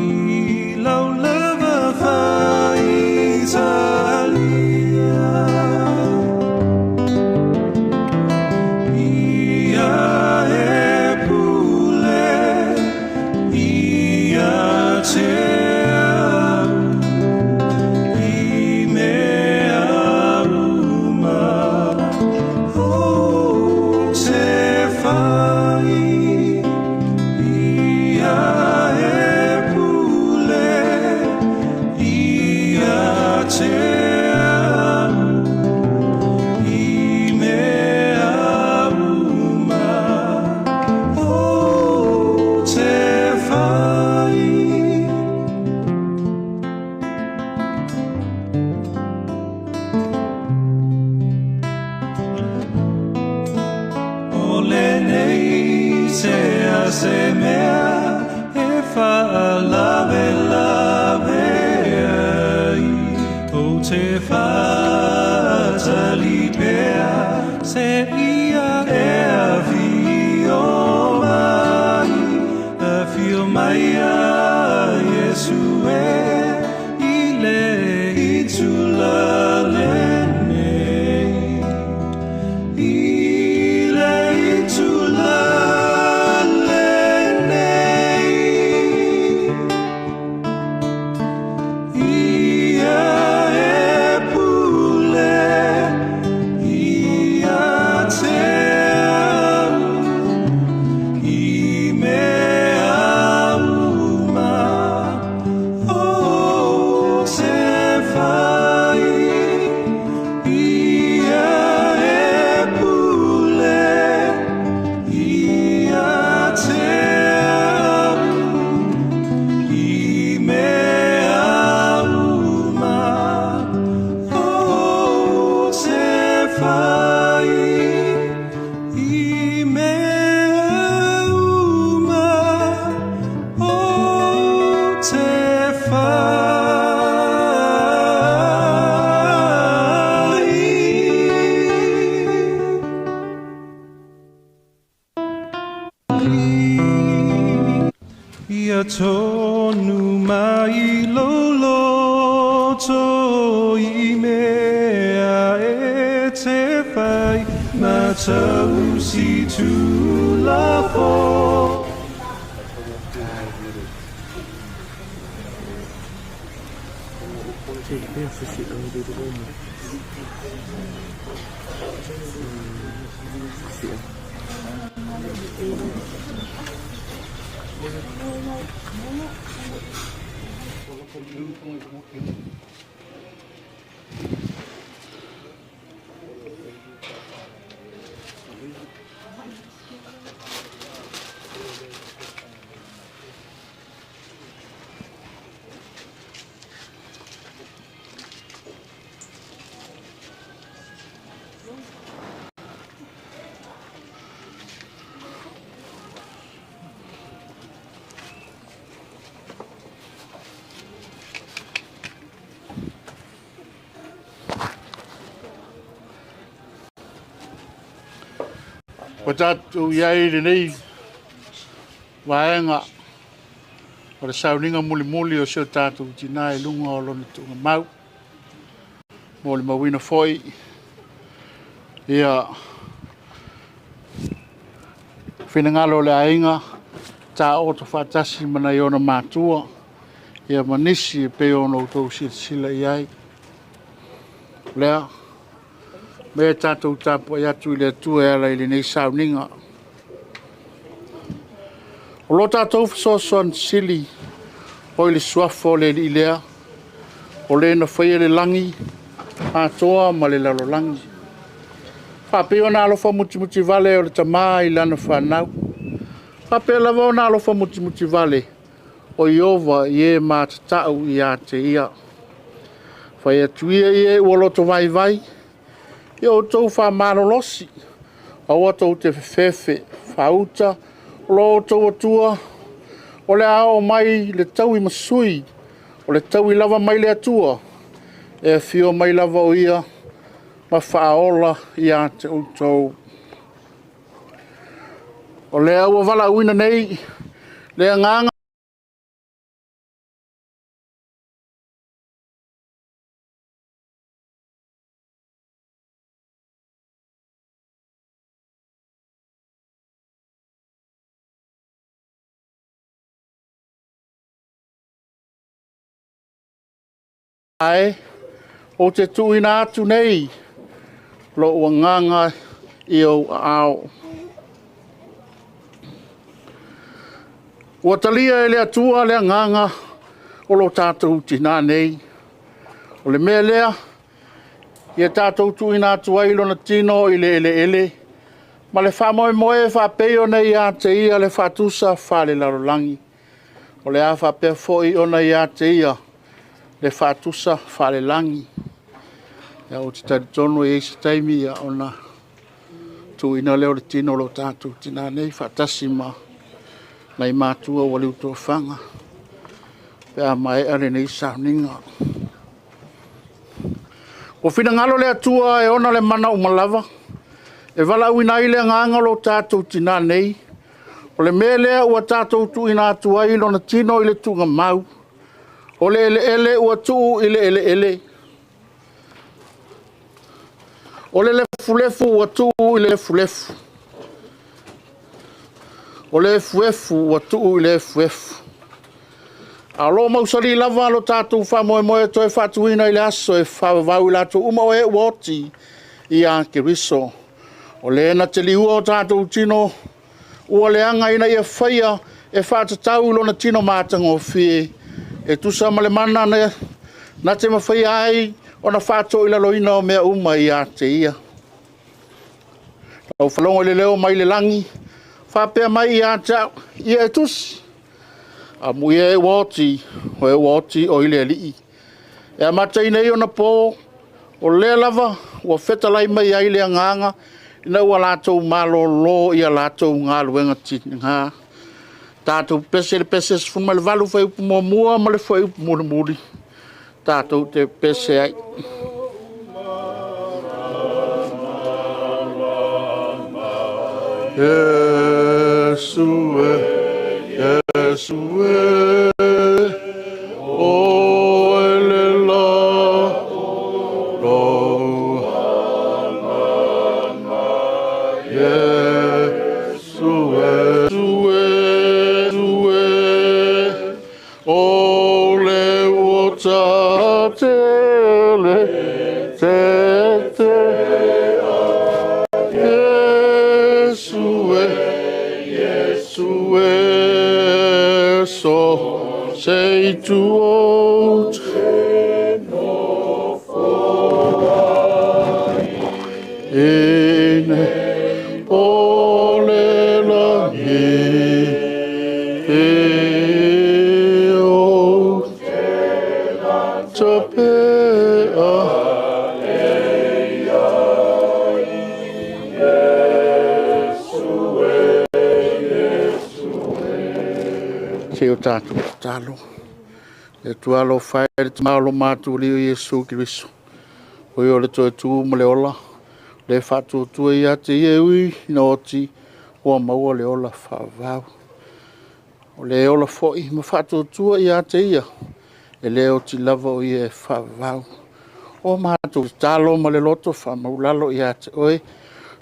tonu mai lolo to I mea e te whai ma tau si tu la fo. O tātou iai renei, waenga, o le sauninga muli muli o seo tātou tina e lunga o lona tunga mau. Mo le mawina foi, ia whenangalo le ainga, tā oto whātasi mana i ona mātua, ia manisi e peo no tau sila iai. Lea, mea tātou tāpua i atu i le atua e ala i le nei sauninga. O lo tātou whasoasoan sili, o i le suafo le li lea, o le na whaia le langi, atoa ma le lalo langi. Whapeo na alofa muti vale o le tamā i lana whanau. Whapeo lava o na alofa muti vale, o i ova i e mātatau i a te ia. Whaia tuia i e uoloto vai vai, i o tau wha marolosi, a o tau te whewhewe, whauta, o lo tau atua, o le ao mai le tau I masui, o le tau I lava mai le atua, e whio mai lava o ia, ma whaola I a te utau. O le au wala uina nei, le nganga, ai o te tuina atu nei lo ua nganga i au ao. Ua talia e lea tua lea nganga o lo tātou tina nei. O le mea lea, ia tātou tuina atu ai lona tino i le ele. Ma le whamoe moe whapeo nei a te ia le whatusa whale larolangi. O le a whapea foi ona i a te ia le whatusa whale langi. Ia o te tari tonu e eisi taimi ia ona tuina leo le tino lo tātou tina nei whatasi ma nei mātua wale utoa whanga. Pea mai are nei sauninga. O whina ngalo le atua e ona le mana umalava. E wala uina i le nganga lo tātou tina nei. O le mea lea ua tātou tuina atua i lona tino i le tunga mau. O le ele ua tuu i le ele. O le fulefu ua tuu i le fulefu. O le fuefu ua tuu i le fuefu. A lo mausari lava lo tātou whamoe moe toi whatuina i le aso e whawau i lato uma o e uoti i a kiriso. O le ena te liua o tātou tino ua le anga ina ia whaia e whatatau lona tino mātanga o fie. E tusa ma le mana na te mawhaia ai o na whato i laloina o mea uma i a te ia. Au whalongo le leo mai le langi, whapea mai i a tau, i e tusi. A mui e woti o i le alii. E a matai nei o na pō, o le lava, ua whetalai mai ai le nganga, ina ua lātou malolo i a lātou ngā luenga tinga. Tātou pese le pese se fuma le valu whai upu mua ma le whai upu muri. Tātou te pese ai. Yesue, Yesue, o elela, lo, Yesue, Yesue, o le wota tele, te. So say to old in ole la o tātou talo. E tualo whae te maalo mātu leo Iesu Kiriso. Hoi o le toi tū ma le ola. Le whātua tua i ate i eui na oti o maua le ola whāvau. O le ola foi ma whātua tua i ate ia. E le oti lava o i e whāvau. O mātou talo ma le loto whamaulalo i ate oe.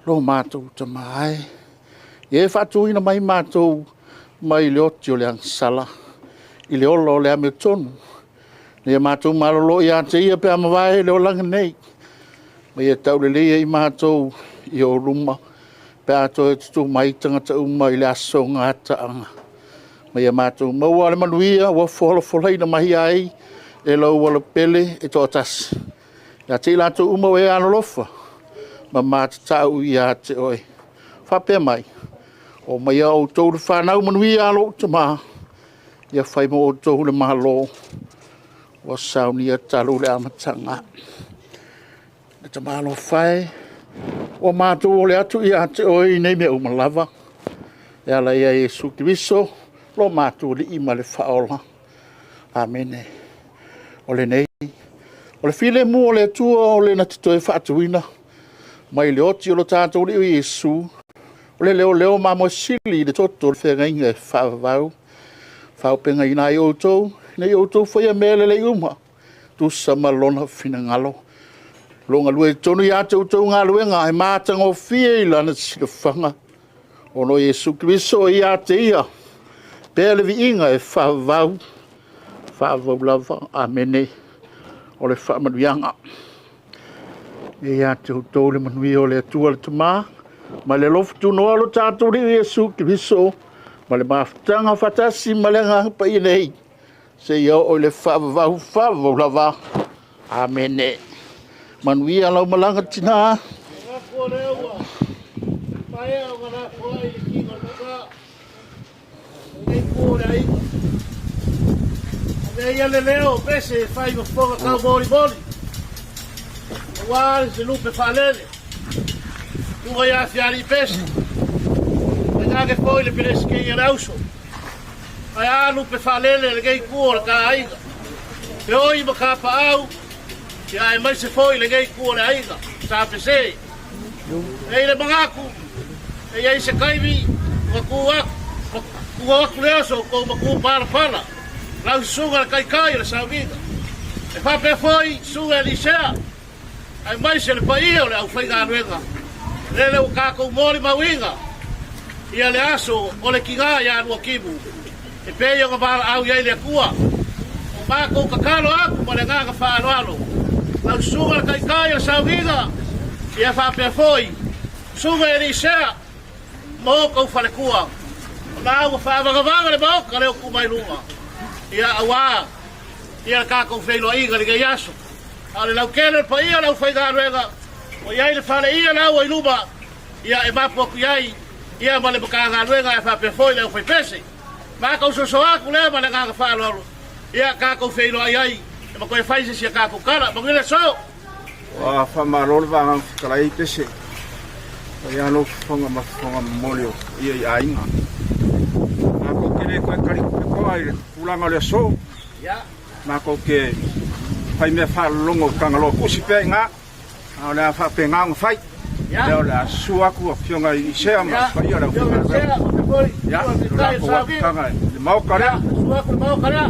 Lo mātou ta mai. E whātua ina mai mātou mai le oti o le angsala, i le ola o le ame tonu. Le mātou malolo i ate ia pe amawai le olanga nei. Ma ia tau le leia i mātou i o ruma, pe ato e tutu mai tangata uma i le aso ngata anga. Ma ia mātou maua le manuia, wa fola folai na mahi ai, e lau wala pele e tō tasi. Ia te ilato uma o e anolofa, ma mātatau i ate oe. Whapea mai. O mai au tau le whanau manui alo te maha. Ia whai mo o tau le mahalo. Wa sauni a talo le amatanga. E te mahalo whai. O mātou o le atu i ate oi nei mea umalava. E ala ia Iesu Kiriso. Lo mātou le ima le whaola. Amene. O le nei. O le file mu o le atua o le na te toi whaatuina. Mai le oti o lo tātou le o Iesu. O le leo ma mo sili de toto le whenga whawau. Whaupenga ina i outou. Nei outou whaia mele le uma. Tu samalona whina ngalo. Longa lue tonu i ate outou ngā luenga. He mātanga o fie i lana sila whanga. Ono Iesu Kiriso i ate ia. Pēle vi inga e whawau. Whawau lava. Amene. o le whaamanuianga. E ia te hutou le manui o le atua le tama, ma le lofu tunoa lo tātou ri Iesu Kristo, ma le mafutanga fatasi ma le ngā pa i nei, se ia o le whaavavahu lava. Amene. Manui a lau malanga tina. Ia le leo pese fai mo fonga ka boli boli. Wa se lupe falele. Tu vai a fiari pese. Nga ke foi le pese ke ia rauso. Ai a lupe falele le gei kuor ka aiga. Te oi mo ka pa au. Ya e mai se foi le gei kuor aiga. Sa pese. Ei le mangaku. Ei ai se kaivi. Wa kuwa. Kuwa leo so ko mo ku para fala. Lau sunga kai kai le sawiga. E fa pe foi sunga li sea. Ai mai se le pai o le au fai ganuenga. Le le ka ko mori mawinga. Ia le aso o le kinga ya Luatimu. E pe yo ngaba au ia le kua. O ma ko kakalo aku ma le nga fa alo. Lau sunga kai kai le sawiga. Ia fa pe foi sunga li sea. Mo ko fa le kua. Na au fa vanga le mo ka le ku mai lunga. Ia awa ia ka ko feilo ai ga le yaso ale lau kele pa ia lau fai garuega o ia le fale ia lau ai luba ia e mapo ku ia ma le ka garuega e fa pe foi le fai pese ma ka so so aku le ma le ga fa lo ia ka ko feilo ai e ma ko fai se ka ko kala ma ngile so wa fa ma lo va ngam kala i pese ia lo fonga molio ia ai nga ma ko kele ko kali ko ai ulanga le so ya ma ko ke fai me fa longo kanga lo kusi pe nga ala fa pe nga fai ya la sua ku fionga i sea ma fai ala ya la ko kanga le mau kara sua ku mau kara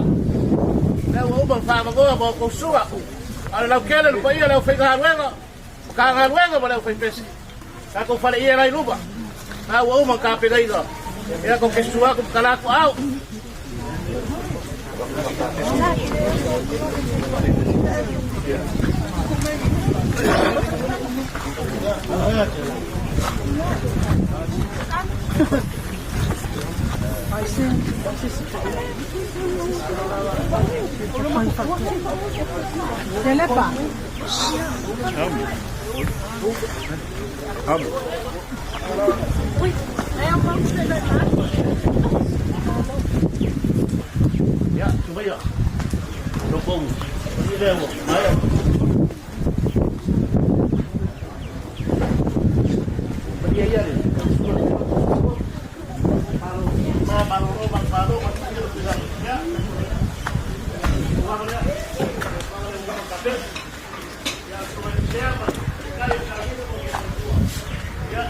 le o ba fa ma go ko sua ala la kele le pai ala fai garuega ka garuega ma le fai pesi ka ko fa le ia lai luba na o ma ka pe gaiga ya ko ke sua ku kala ko au Ya, coba ya. Dokong. Ini dia, ayo. Pergi aja deh. Ya,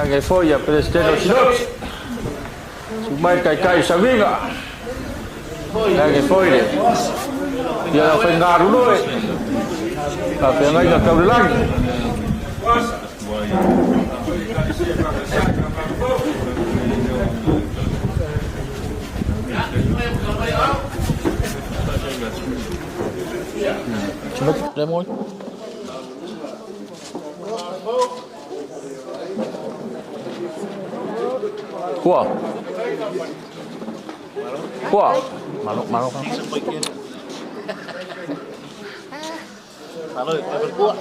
Che foi a Presidente Sinot, su mai kai savinga, che foi le, dia la fengaru noi, la fengaru kau lagi. Cuma lemon. Kuah. Kuah. Malu kan. Malu, kuah.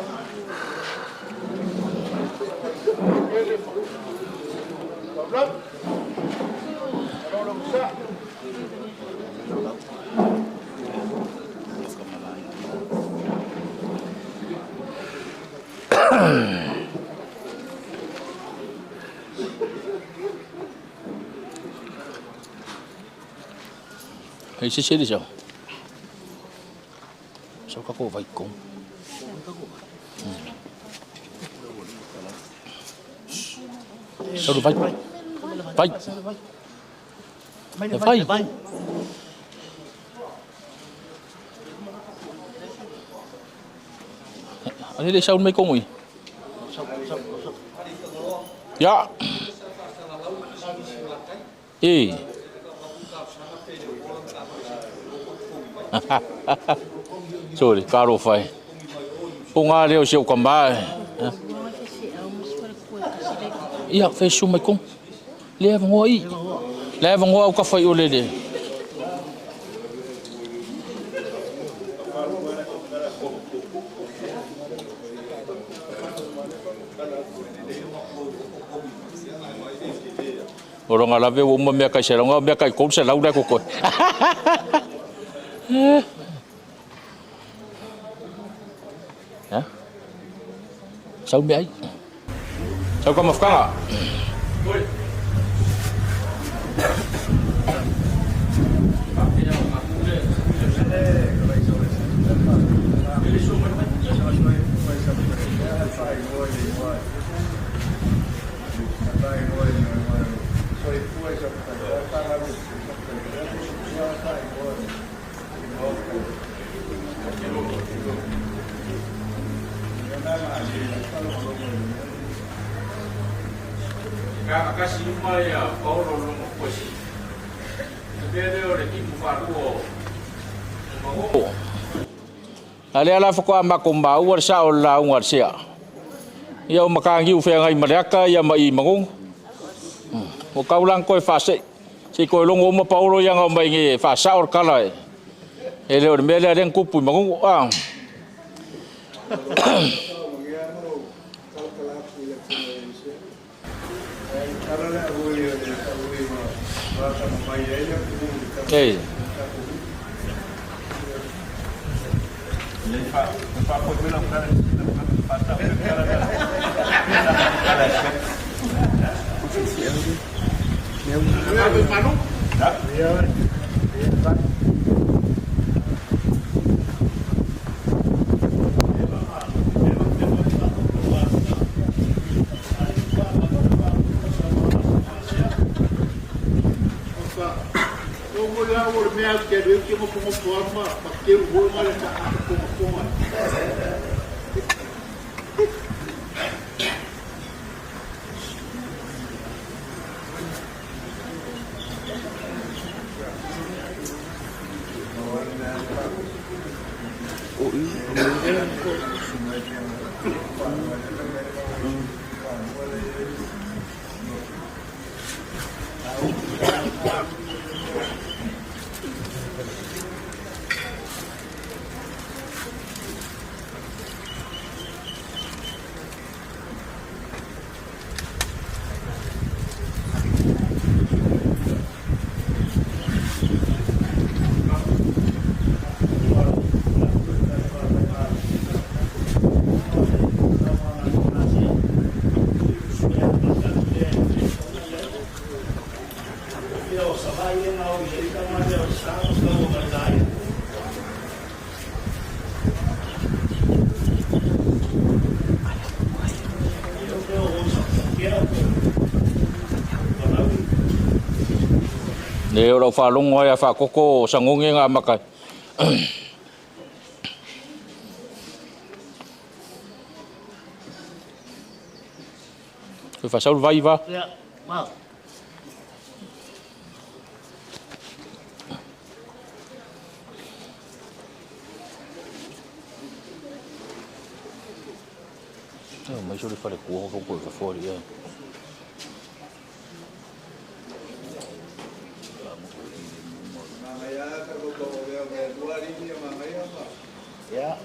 Hei se se sao. Sao ka ko vai kom. Sao du vai. Vai. Vai. Ani le sao mai kom ui. Ya. Sorry, caro fai. Punga leo siu kambai. Ia fe su mai kom. Leva ngoi. Leva ngoi ka fai ole de. Orang ala ve umma me ka seranga me ka kom se lauda ko ko. Hả? Sao bị ấy? Sao có một con ạ? Kasi mai a Paulo no kosi. Pere o le kimu faruo. Ale ala fa ko ma ko ba u sa o la un arsia. Ia o makangi u fe ngai mariaka ia mai mangung. O kaulang ko fa se. Si ko longo ma Paulo yang o mai ngi fa sa or kala. Ele o mele den kupu mangung a. Hey. Ne ora fa longo ya fa koko sangonge nga makai. Ko fa saul vai va. Ya, mau. Oh, mai sure fa le kuo ko fa fuori ya. Ya.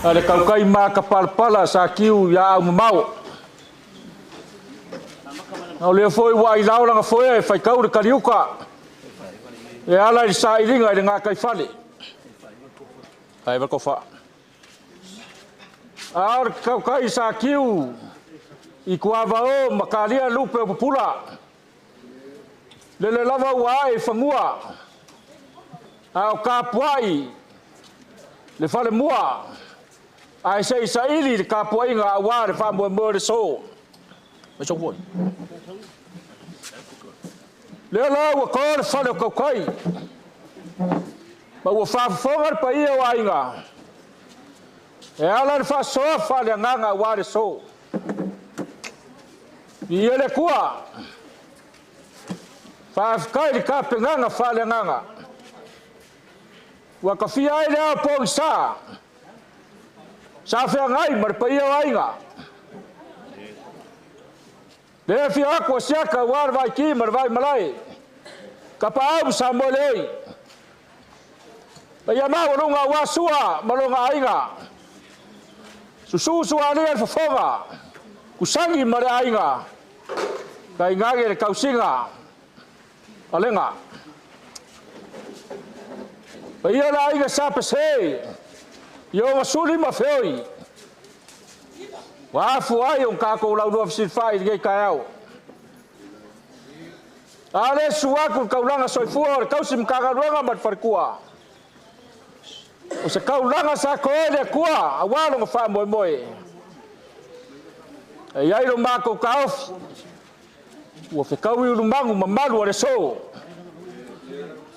Ale kaukai ma ka palpala sa kiu ya au mau. Au le foi wa i laula nga foi e fai kau de kariuka. E ala i sa iringa i ngā kai fale. Ai wako fa. Au kaukai sa kiu i kuava o makalia lupe o pupula. Lele lava ua e fangua. Au kapuai le fale mua. Ai sei sa ili le kapuai ngā awa le wha mua le so. Me so foi. Le la ua ko le fale o kaukai. Ma ua whafonga le pa ia o ainga. E ala le wha soa fale nganga awa le so. I ele kua. Whaafkai le ka penganga fale nganga. Ua ka fia ai lea po isa. Sa fea ngai mar pa ia wainga. Le fia akwa siaka war vai ki mar vai malai. Kapau sa mo lei. Paya mau lunga wasua malunga ainga. Susu ali al fofonga. Kusangi mare ainga. Kai ngage kausinga. Alenga. Paya la ainga sa pese. Yo masuli mafeoi. Wafu ai un kako lau no fai ngai kaiau. Ale suaku kaulanga soifua kausim kagaruanga mat farkua. O se kaulanga sa koele kua awalo fa moi moi. E ai lo mako kaof. O fe kawi lumangu mamalu ale so.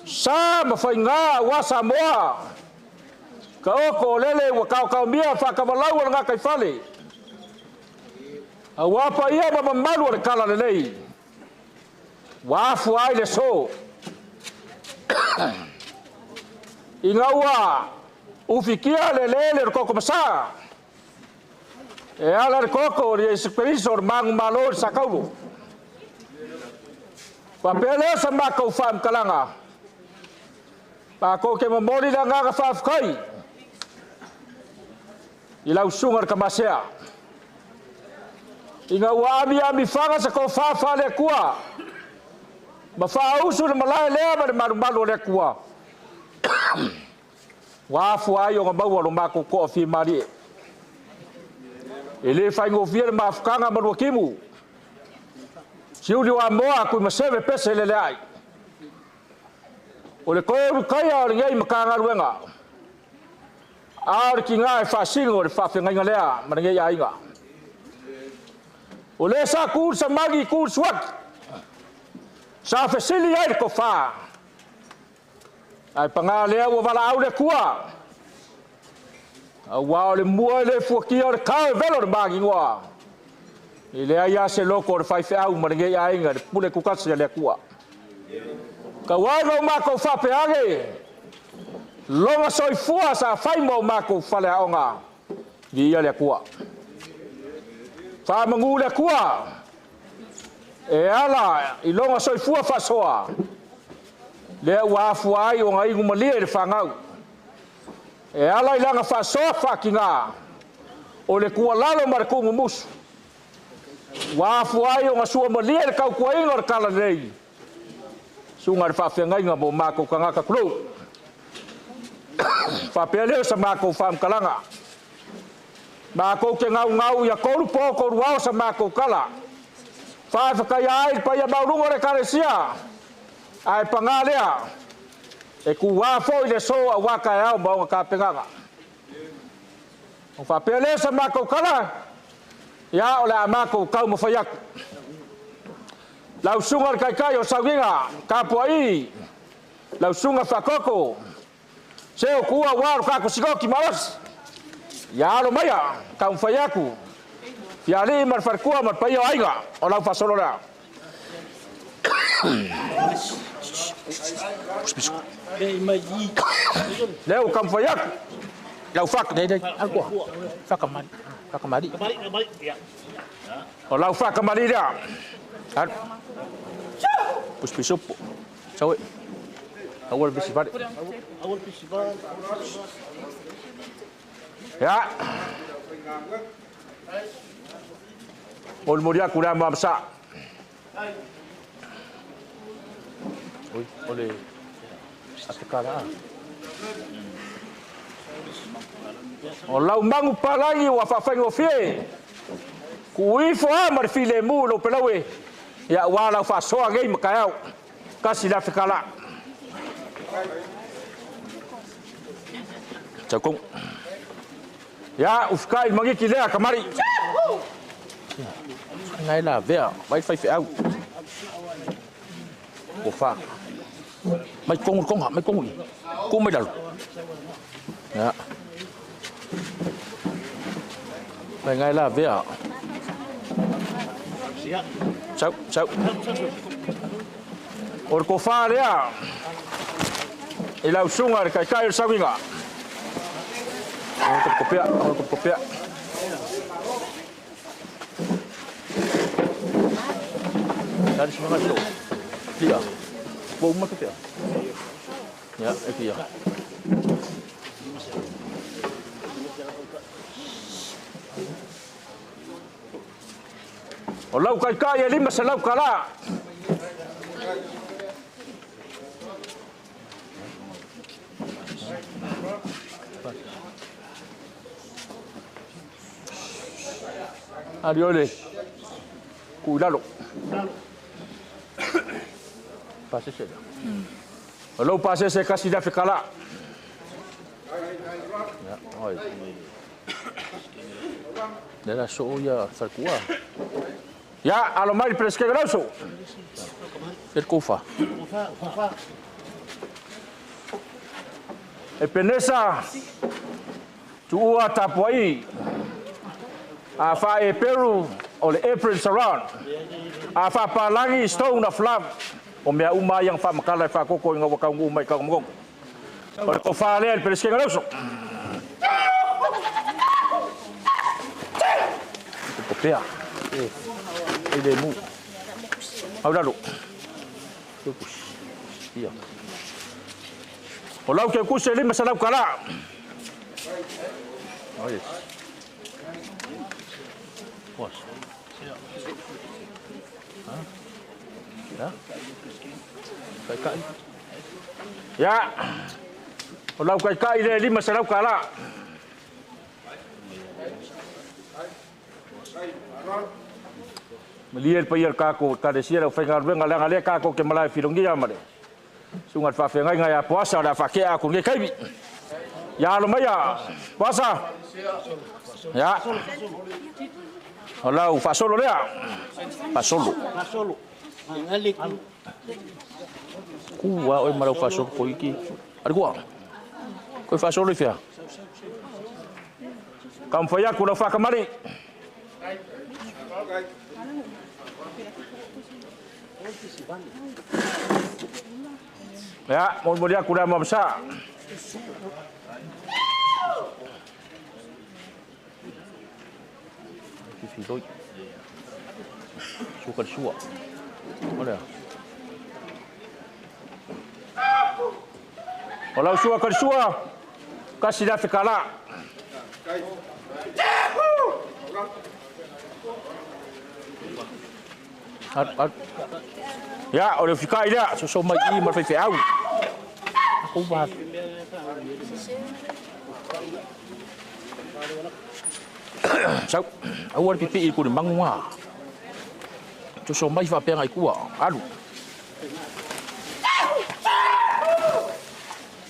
Sa ma fai nga wa Samoa. Kaoko lele wa kau mia fa kamalau nga kai fale. Awapa ia mamalu ale kala lelei. Wafu ai le so. Ingawa ufikia lele koko masa. E ala koko le experience mang malo sakau. Papele sama kau fam kalanga. Pa ko ke memori da nga fa kai. Ilau sungar kamasea. Ingawa ami fanga sa ko fa le kua. Mafausu na malai lea ma maru le kua. Wafu ayo nga bawa mako ko fi mari. Ele fai ngofia ma afkanga ma Luatimu. Siulioamoa Tuimaseve Pese Lelea'i. Ole ko kaya o ngai makanga ruenga. Ar ki ngai fa singo fa fe ngai lea ma ngai ainga. Ole sa kur sa magi kur swak. Sa fesili ai ko fa. Ai pangalea wa wala au le kua. Wa le mua le fukia le ka velo le magi wa. Ile ai se loko le fai au ma ngai ai nga pule ku ka se le kua. Ka wa no ma ko fa pe age. Longa soi fua sa fai mo ma ko fa le onga. Dia le kua. Fa mangu le kua. E ala I longa soifua fasoa le wafu ai o ngai ngumalia le fangau e ala ilanga fasoa fakinga o le kualalo marku musu wafu ai o ngasua malia le kau kuainga le kala nei sunga le fafengai nga mo mako kanga ka klu fa pele sa mako fam kalanga mako ke ngau ya kolu poko ruao sa mako kala fa kai ai pa ya baurungo le karesia ai pangalea e ku wa foi le so wa ka au ba ka penganga o fa pele sa mako kala ya o la mako ka mo fayak lau sunga kai o saginga ka poai lau sunga fa koko se o ku wa ka ko sigoki malas ya lo maya ka mo fayaku Fiali mar farkua mar payo aiga o lau fasolo la. Leo kam fayak. Lau fak dai aku. Fak kamari. O lau fak kamari dia. Puspisup. Sawe. Awal bisibar. Ya. Ol mulia kurang mamsa. Oi, oleh atakala. Olau mangu palangi wa fafai ngofie. Kuifo amar file mu lo pelawe. Ya wala fa so ngai makayau. Kasi la fikala. Cakung. Ya ufkai magi kilea kamari. Ngay là vẽ máy phai phèo của pha mấy con hả mấy con mấy đầu này ngay là vẽ sao or của pha đấy à ilau sungar kai sao vậy ngà kopia dari semua itu. Dia. ko uma te. Ya, e kia. O lau kai e lima se lau kala. Adiole. Cuidado. Pase se. O lau pase se kasi da fikala. Ya, oi. Dela so ya farkua. Ya, alo mai preske grosso. Per kufa. E penesa tua tapuai. A fa e Peru o le April Saran. A fa palangi stone of love. O mea uma yang fa makala fa koko inga waka ngu mai ka ngong. O le ko fa le preske grosso. Ko pea. Ele mu. Auralo. Tupus. Ia. O lau ke kuse lima sa lau kala. Oi. Pos. Ha? Ya. Kai. Ya. O lau kai le lima sa lau kala. Melihat payar kako tadi siapa fengar bengal yang alih kako ke Malay filongia made. Sungat fa fengai ngaya puasa ada fakir aku ngai kaibi. Ya lumaya puasa. Ya. Halau fa solo dia. Fa solo. Ngalik. Kuwa oi marau fa solo ko iki. Ada kuwa. Ko fa solo fia. Kam fa ya ku na fa kamari. Ya, mau dia kuda mamsa. Filoi. Suka suak. Mana? Kalau suak suak, kasih dah fikala. Ya, oleh fikai dia, sosoma i marfai fiau. Aku bat. Sao, awal pipi iku di mangwa. Sosoma i fa penga ikua. Alu.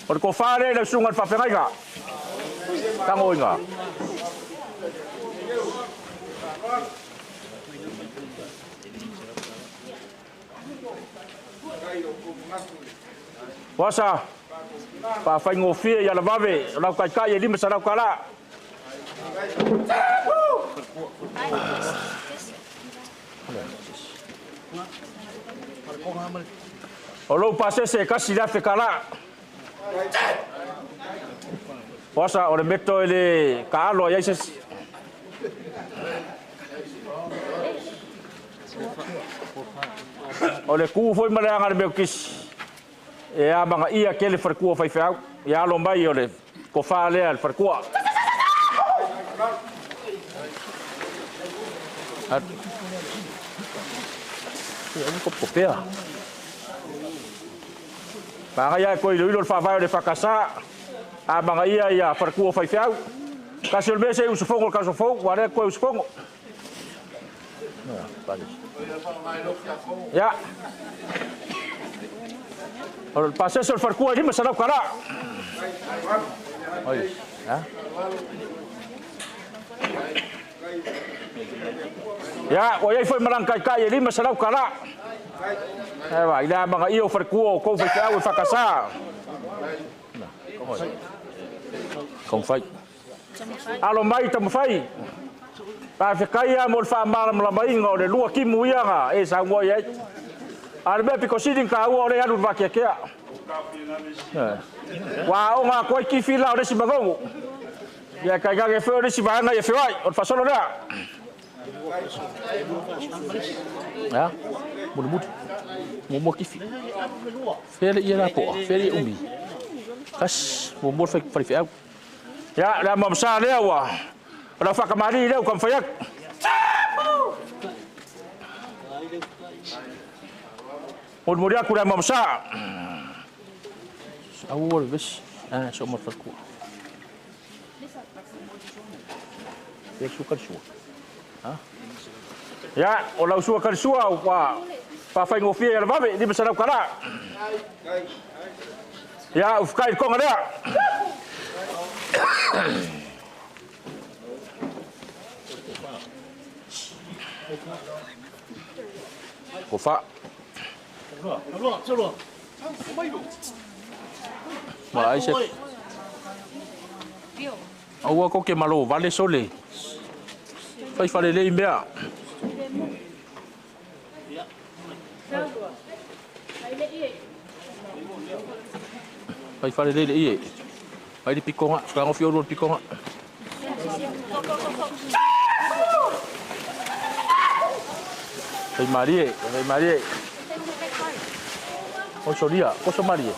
Ol ko fare na sungat fa penga ga. Tangoy nga. Puasa pa fai ngofie ya lavabe lau kai lima sarau kala olo pase se kasi da fekala puasa ore meto ele kalo ya ses ole ku foi malanga me kis e a manga ia kele farkua fai fau ia lombai ole ko fa le al farkua at ia ko popea manga ia ko ilo fa vai le fakasa a manga ia farkua fai fau kasul mese usufongo kasofongo wale ko usufongo ya. Kalau pasal soal farkua ini masalah kala. Oh ya. Ya, oyai foi malangkai kai ini masalah kala. Ba, ila mga iyo farkua ko fa ka fakasa. Kong fai. Alo mai tam fai. Pa fikaya mo fa malam lamai ngore Luatimu ia e sa ngoi ai. Arbe piko siding ka ore alu vakia kia. Wa o nga ko ki fila ore si magongo. Ya kai ga fe ore si banga ya fe wai on fasolo da. Ya. Mud. Mo kifi. Fere ia la po, fere umi. Kas, mo fai au. Ya, la mamsa le wa. Ora fa kamari le kam fayak. Mo dia ku la mamsa. Awal bes. So mo fa ku. Ya suka suwa. Ha? Ya, olau suwa kan suwa wa. Pa fai ngofia ya vabe di masarap kala. Ya, ufkai ko ngada. Kofa. Malai chef. Awa ko ke malo vale sole. Fai fale le imbea. Fai fale le ie. Fai di pikonga, sekarang ofio dulu pikonga. Fai Marie. Oh solia, koso Marie.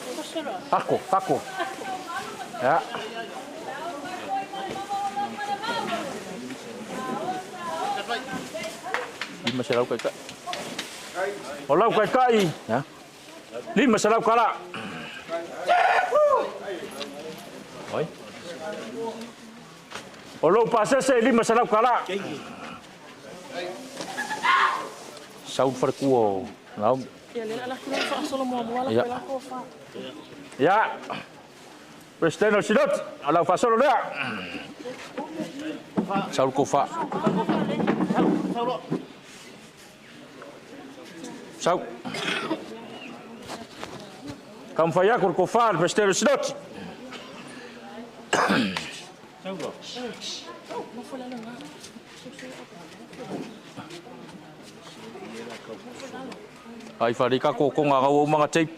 Fako. Ya. Lima serau kai. Olau kai. Ya. Lima serau kala. Oi. Olau pasese lima serau kala. Saud farkuo. Nau. Ya. Presiden Sidot, alau fasol dia. Saud kofa. Saud. Kam faya kur kofa Presiden Sidot. Ai farika ko nga ngau mga tape.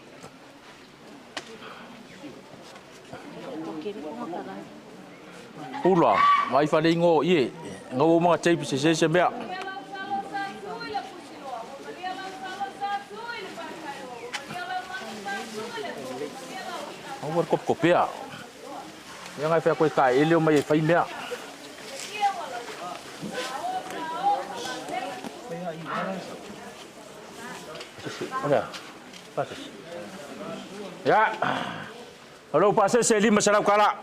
Pula, mai fari ngo ie, ngau mga tape se bea. Awar kopia. Yang ai fa ko kai ele mai fai mea. Oke, pases. Ya, kalau pases saya 5 serap kala.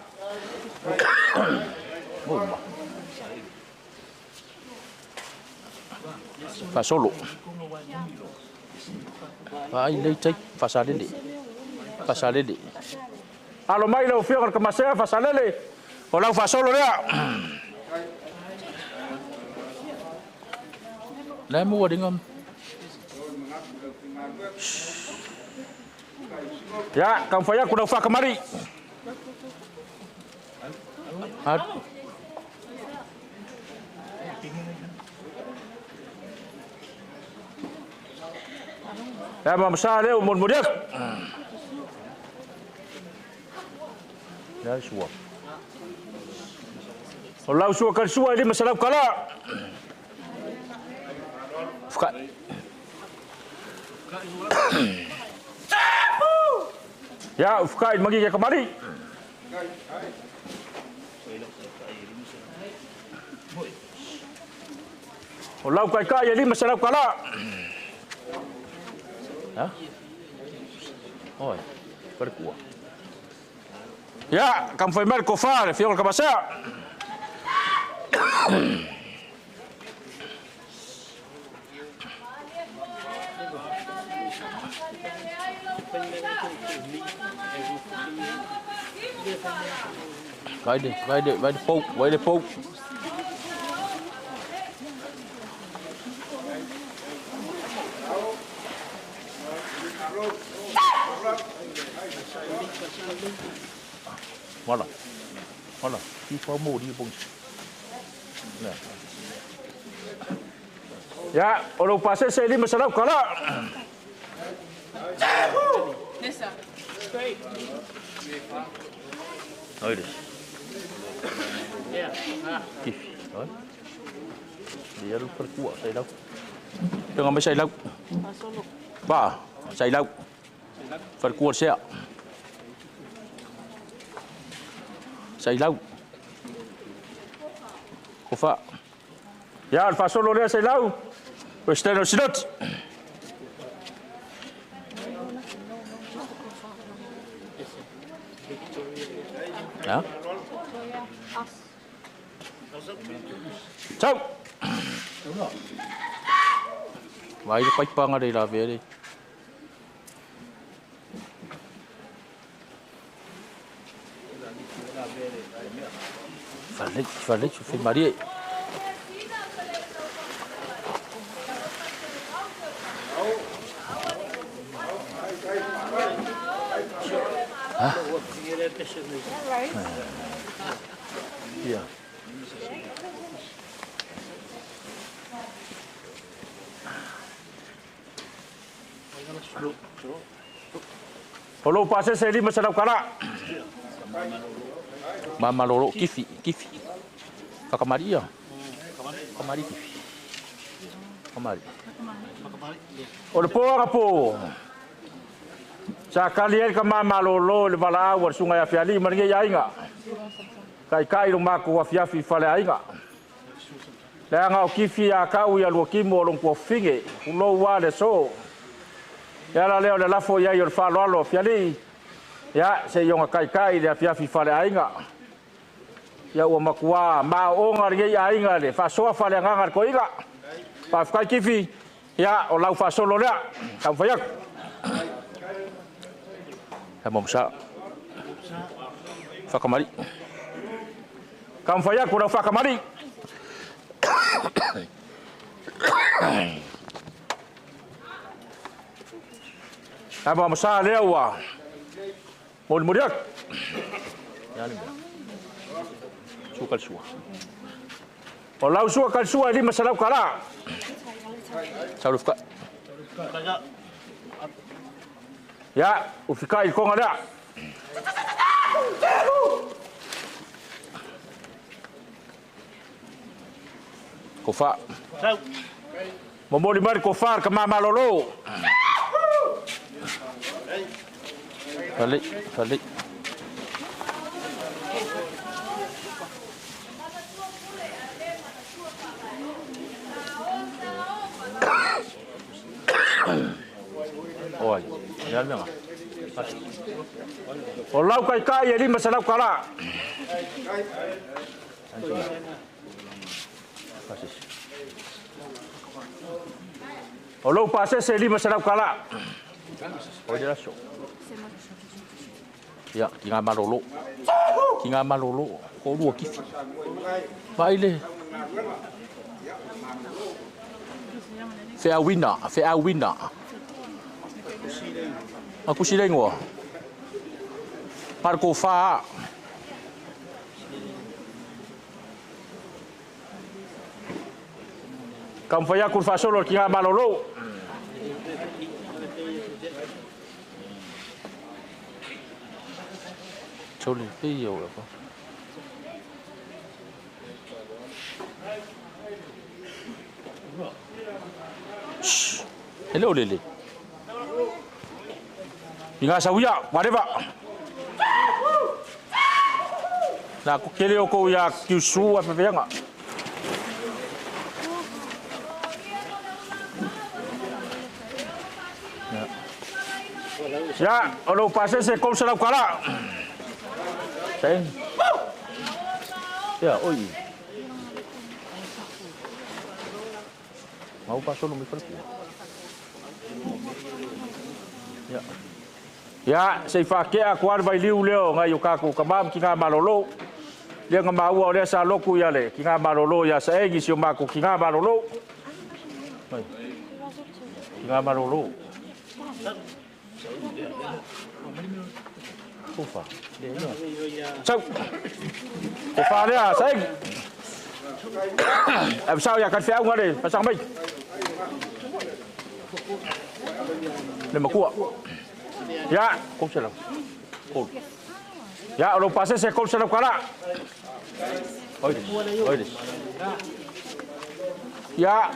Fasolo. Ai lei cek fasalele. Alo mai lo fio ke masaya fasalele. Olau fasolo dia. Lemu wadingam. Ya, kamu faya kuda fa kemari. Ya, mamsa le umur mudiak. Ya, suap. Kalau suap kan suap ini masalah kala. Fuka. Ya, ufkai magi ke kemari. Olau kai jadi masalah kala. Ya. Oi, berkuah. Ya, kamu fai mer kofar, fiol kabasa. Vai de pouco. Voilà. Il faut mourir bon. Ya, orang pasal saya ini masalah kala. Nessa. Straight. Oh, ini. Ya. Kif. Dia lu perkuat saya dah. Tengah masih saya dah. Solo. Ba, sai lau. Far kuar sea. Sai lau. Kofa. Ya, fa solo le sai lau. Western Sinot. Ya. Ciao. Vai pai panga dei la vere. Falei, fui Maria. Hah? Iya. Kalau pasal saya lima sedap kala. Mama lolo kifi. Pakamari ya. Pakamari kifi. Pakamari. Oleh po. Sakalian ke mama lolo le bala war sungai afiali marge ya inga. Kai rumah ku afiafi fale inga. Le ngau kifi ya kau ya Luatimu long po finge. Ulo wa le so. Ya la leo le lafo ya yor fa lo afiali. Ya se yonga kai le afiafi fale inga. Ya o makua ma o ngarge ya inga le fa so fale ngar ko inga. Pa kai kifi ya o lau fa solo le. Kam fayak. Mamsa. Fakamari. Kam fayak ko fakamari. Aba masa lewa. Muriak. Ya ni. Sukal suah. Kalau sukal suah ini masalah kala. Saluf ka. Ya, ufikai kong ada. Kofa. Momoli mari kofar ke mama lolo. Balik. Oi, jalan enggak? Kalau kai ini masalah kala. Kalau pasal ini masalah kala. Oh jelas so. Ya, kinga malolo. Kau dua kifi. Baile. Fair winner. Aku sileng wo. Parko fa. Kam faya kur fa solo kinga malolo. Choli piyo apa? Hello Lily. Ingat saya, whatever. Nah, aku kira aku ya kiusu apa enggak? Ya, kalau pasal saya kau salah kala. Sayang. Ya, oi. Mau pasal lebih perlu. Ya. Ya, saya pakai aku ada liu leo ngayu kaku kemam kinga malolo. Dia ngamau dia sa loku ya le, kinga malolo ya saya ngisi maku kinga malolo. Kinga malolo. Ufa. Cau. Ufa dia, sayang. Sao ya kan fiao ngade, pasang baik. Lima kuat. Ya, kau salam. Kau. Ya, kalau pasal saya kau salam kala. Oi. Ya,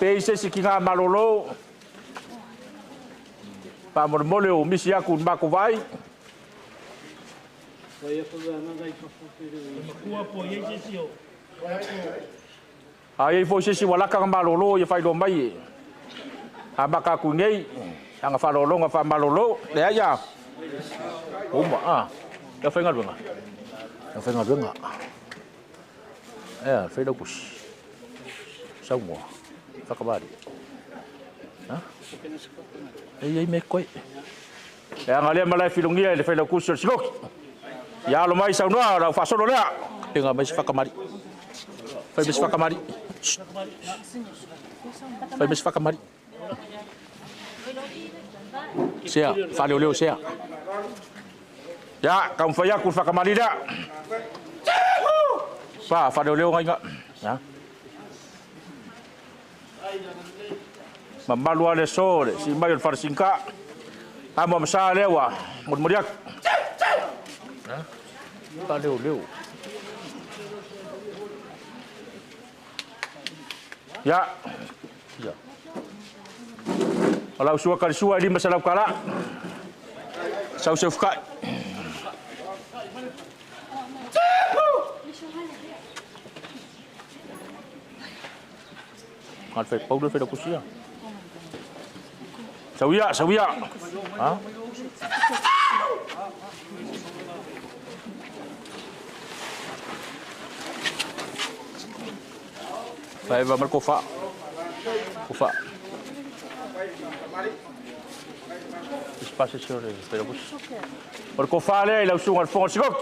pese si kinga malolo. Pa mo mole o misi aku ma ko vai. Ai foi se wala ka malolo ye fai do mai. Abaka ku nei anga fa lolo nga fa malolo le ya. Uma ya fai ngalunga. Ya fai ngalunga. Fai do kus. Saumua. Fakabari. Ha? Ei me koi. Ya ngale malai filungia le fai do kus sikok. Ya lo mai saunua la fa solo lea. Tenga mai fakamari. Fai bis fakamari. Fai bis fakamari. Sia, fa leo sia. Ya, kamu fai aku fakamari dah. Fa leo ngai nga. Ya. Mamalu ale sore, si mai far singka. Amo masa lewa, muriak. Ha? Fa leo. Ya. Kalau suka kali suai di masalah kala, saya suka. Kan fai pau fai kusia. Sawia. Ha? Fai va mal kofa. Espaço senhor, espera bus. Por kofa le la usunga fon sikok.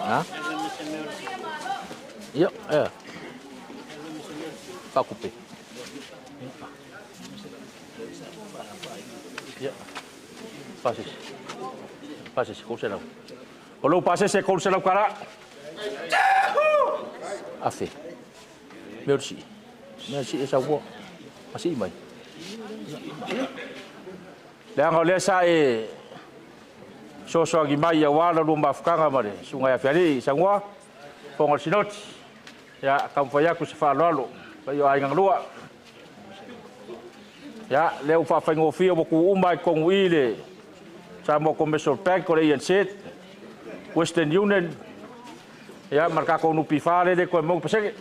Ha? Ya. Pak kupe. Ya. Pases, kau selau. Kalau pases kau selau kara. Afe. Merci esa wo. Masih mai. Dan oleh saya sosok gimai ya wala lumba fkanga mare. Sungai Afiali sangwa. Pongol sinot. Ya, kamu faya ku sefa lalu. Bayo aingang lua. Ya, leo fa fa ngofio boku umai kong wile. Samo commercial bank ko le set. Western Union. Ya, marka ko nu pifale de ko mo pesek.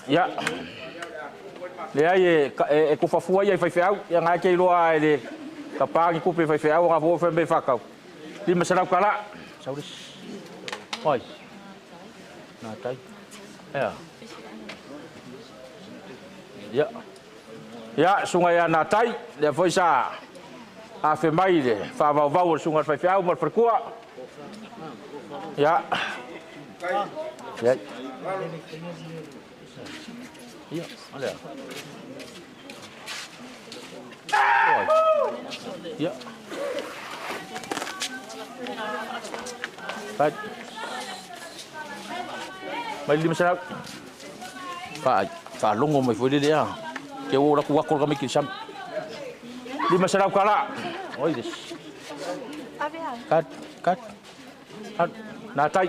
Ya. Le ai ku fa fuai ai fa fiau, ya ngai ke loa ele kapangi ku pe fa fiau nga vo fa be fa kau. Di masalah kala. Sauris. Oi. Natai. Ya, sungai Natai, dia foi sa afe mai de fa vau sungai fa fiau mal perkua. Ya. Ya, olha. Ya. Baik. Mai lima sarap. Fa longo mai foi dia. Que o la kuakol kami kisam. Lima sarap kala. Oi des. Kat. Natai.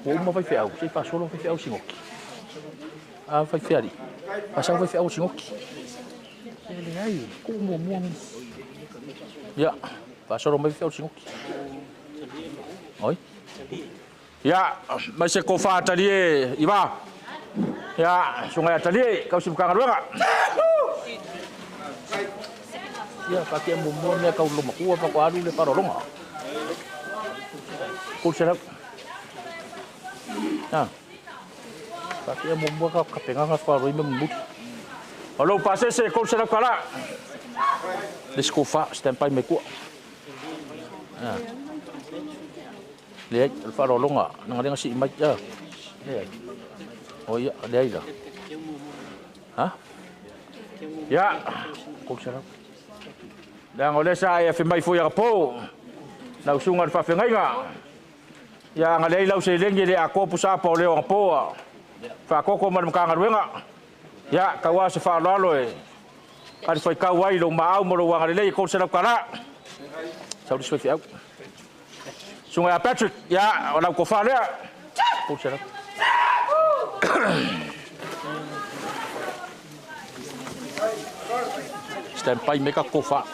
O uma vai fiau, sei fa solo vai fiau singoki. Vai fiari. Pasau vai fiau singoki. Ele ai, como mo. Ya, fa solo vai fiau singoki. Oi. Ya, masih kofa tadi iba. Ya, sungai tadi kau simpangan luar. Ya, pakai mumunnya kau lumah kuah pakai adu le parolong. Kau serap. Ya. Pakai mumua kau kapengang kau paroi membut. Kalau pasal saya kau serap kala. Diskofa stempai meku. Ya. Lihat parolong ah, nanti ngasih imaj ya. Lihat. Oh iya, ada aja. Hah? Ya, kau serap. Dan oleh saya firmai fu yang po. Lau sungan fa fengai nga. Ya ngalai lau seleng jadi aku pusa pa oleh orang po. Fa aku ko man kangar wenga. Ya kawa se fa lo e. Ari foi kawai lo mau mo lo wanga le ko se la kala. Sau di soi fiau. Sungai Patrick ya ona ko fa le. Ko se la. Stand by make a kofa.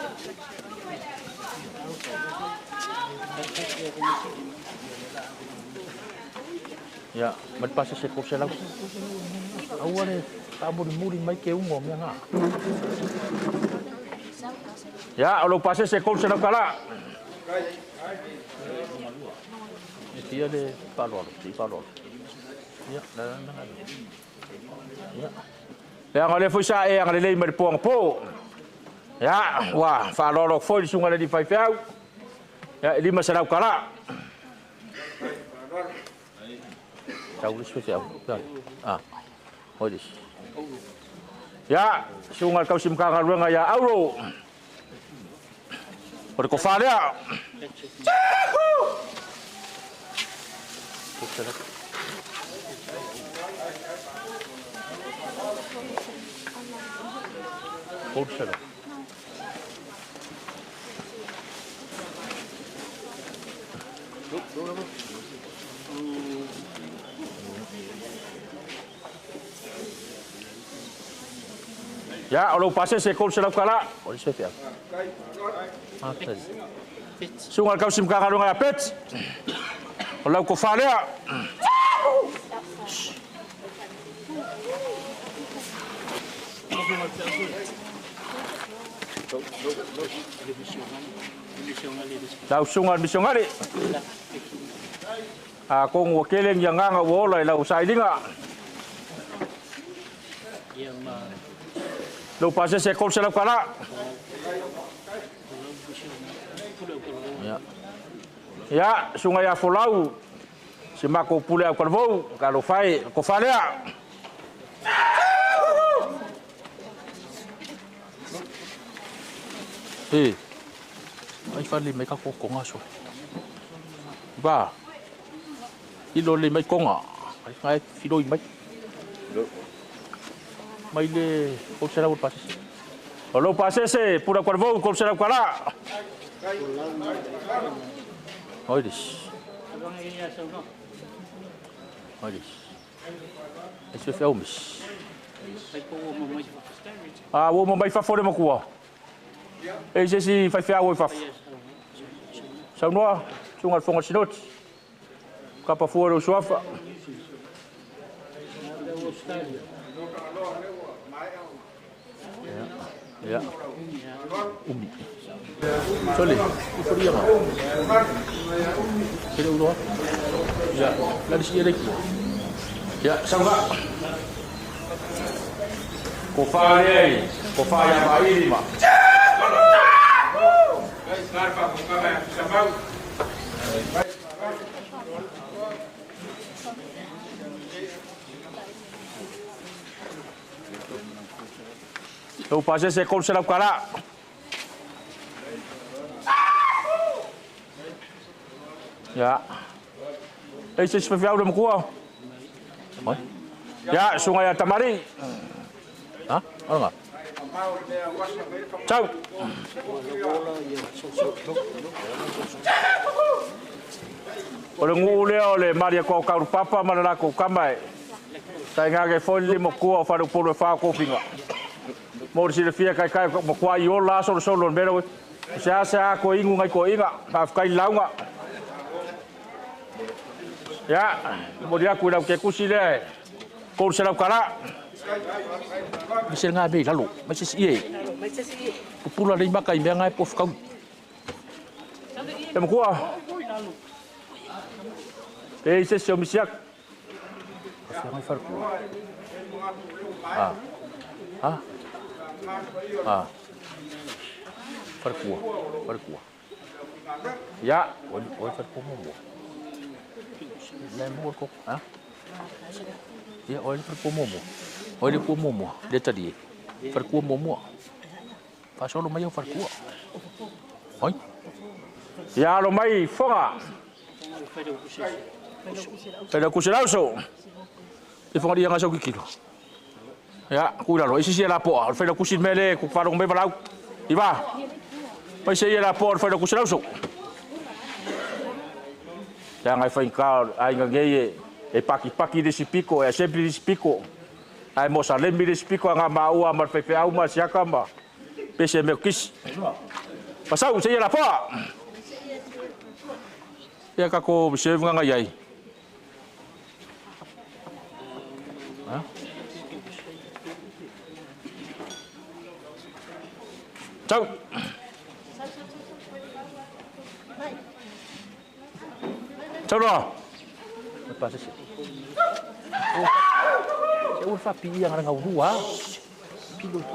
Ya, mat pasa se ko se la. Awale tabur muri mai ke ungo mi nga. Ya, alo pasa se ko se la kala. Dia de palor, si palor. Ya, ya. Ya ngale foi sa e ngale le mer pong po. Ya, wah, falor foi sunga di fai fiau. Ya, lima serau kala. Tahu spesial. Ah. Hodis. Ya, sunga kau sim kanga ruanga ya auro. Por ko fa dia. Kursa. Ya, alo pase se kursa la kala. Ol se fia. Sungal kau sim kanga runga pet. Olau ko fa dia. Lau sungal misiongali. Ako ngwakeleng yang nga wala lau sailinga. Lau pase se kol sala kala. Ya. Ya, sungai afolau. Si mako pule au kalvou, kalau fai ko falea. Ai fali mai ka ko ngaso. Ba. Ilo le mai konga. Ai fai filo mai. Mai le ko será o pase. O lo pase se pura kalvou ko será kala. Oides. Oides. Esse é o filmes. Ah, o mamãe fa fora makua. Esse se fai fiar o fa. Sau noa, sungal fonga sinot. Kapa fora o sofa. Ya. Umi. Sole, itu dia mah. Kira udah. Ya, dari sini lagi. Ya, sama. Kofare, kofaya bayi mah. Tu pase se kol serap kala. Ya. Esse se fiau de mkua. Ya, sungai Tamari. Hah? Enggak. Ciao. Orang ngule ole Maria ko ka papa mana ko kamai. Tai ngage foi mo ko fa do polo fa ko pinga. Mo si le fia kai mo kwa yo la solo mero. Sa ko ingu ngai ko inga, ka kai launga. Ya, mo dia ku ke kusile. Ko se la kala. Bisa ngabe lalu, macam si Pupula lima kai me ngai pof kau. Tem kuah. Esse se misiak. Ngai farku. Farku. Ya, oi farku mo. Lembur kok, Ya, olha para o momo. Olha para o momo. Detalhe. Para o momo. Passou no meio para o. Oi. Ya, no meio fora. Pera kusilauso. E fora dia ngasau kilo. Ya, ku la lo isi la po, fa ku sin mele ku farong me balau. Iba. Pa isi la po fa ku slau so. Ya ngai fa ka ai ngei e paki de sipiko e sempre de sipiko. Ai mo sa lembi de sipiko nga maua mar fe au ma siaka ma. Pese me kis. Pasau se la po. Ya ka ko se nga ngai ai. Ha? Ciao. Ciao lo. Apa sih? Oh. Saya ulfa pilih yang ada ngau dua. Pilih.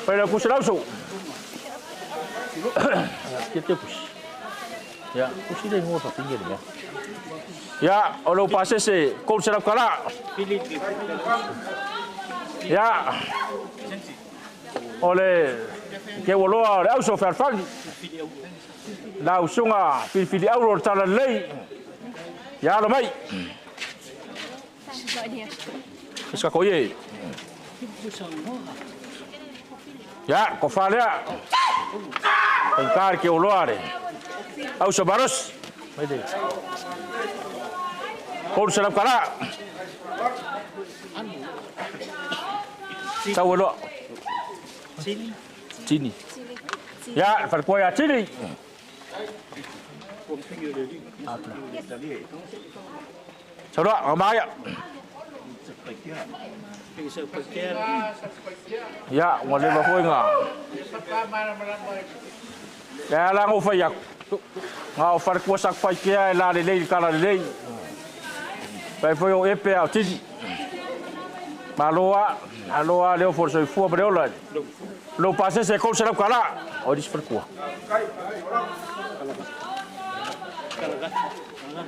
Pai ku selausu. Kita pus. Ya, ku sini ngau apa pinggir ya. Ya, olo pase se kau serap kala. Ya. Ole ke woloa au so farfang. La usunga fili au tala lei. Ya lo mai. Iska koye. Ya, ko falea. Engkar ke woloa re. Au so baros. Mai dei. Kau serap kala. Tahu lo. Sini. Ya, farko ya sini. Saudara, ngomong ya. Ya, ngomong apa enggak? Ya, lang ufayak. Ngau farko sak fakia la le kala le. Pai foi o EP ao tisi. Aloa leo for so fu breola. Lo pase se kol serap kala. O dis perkua.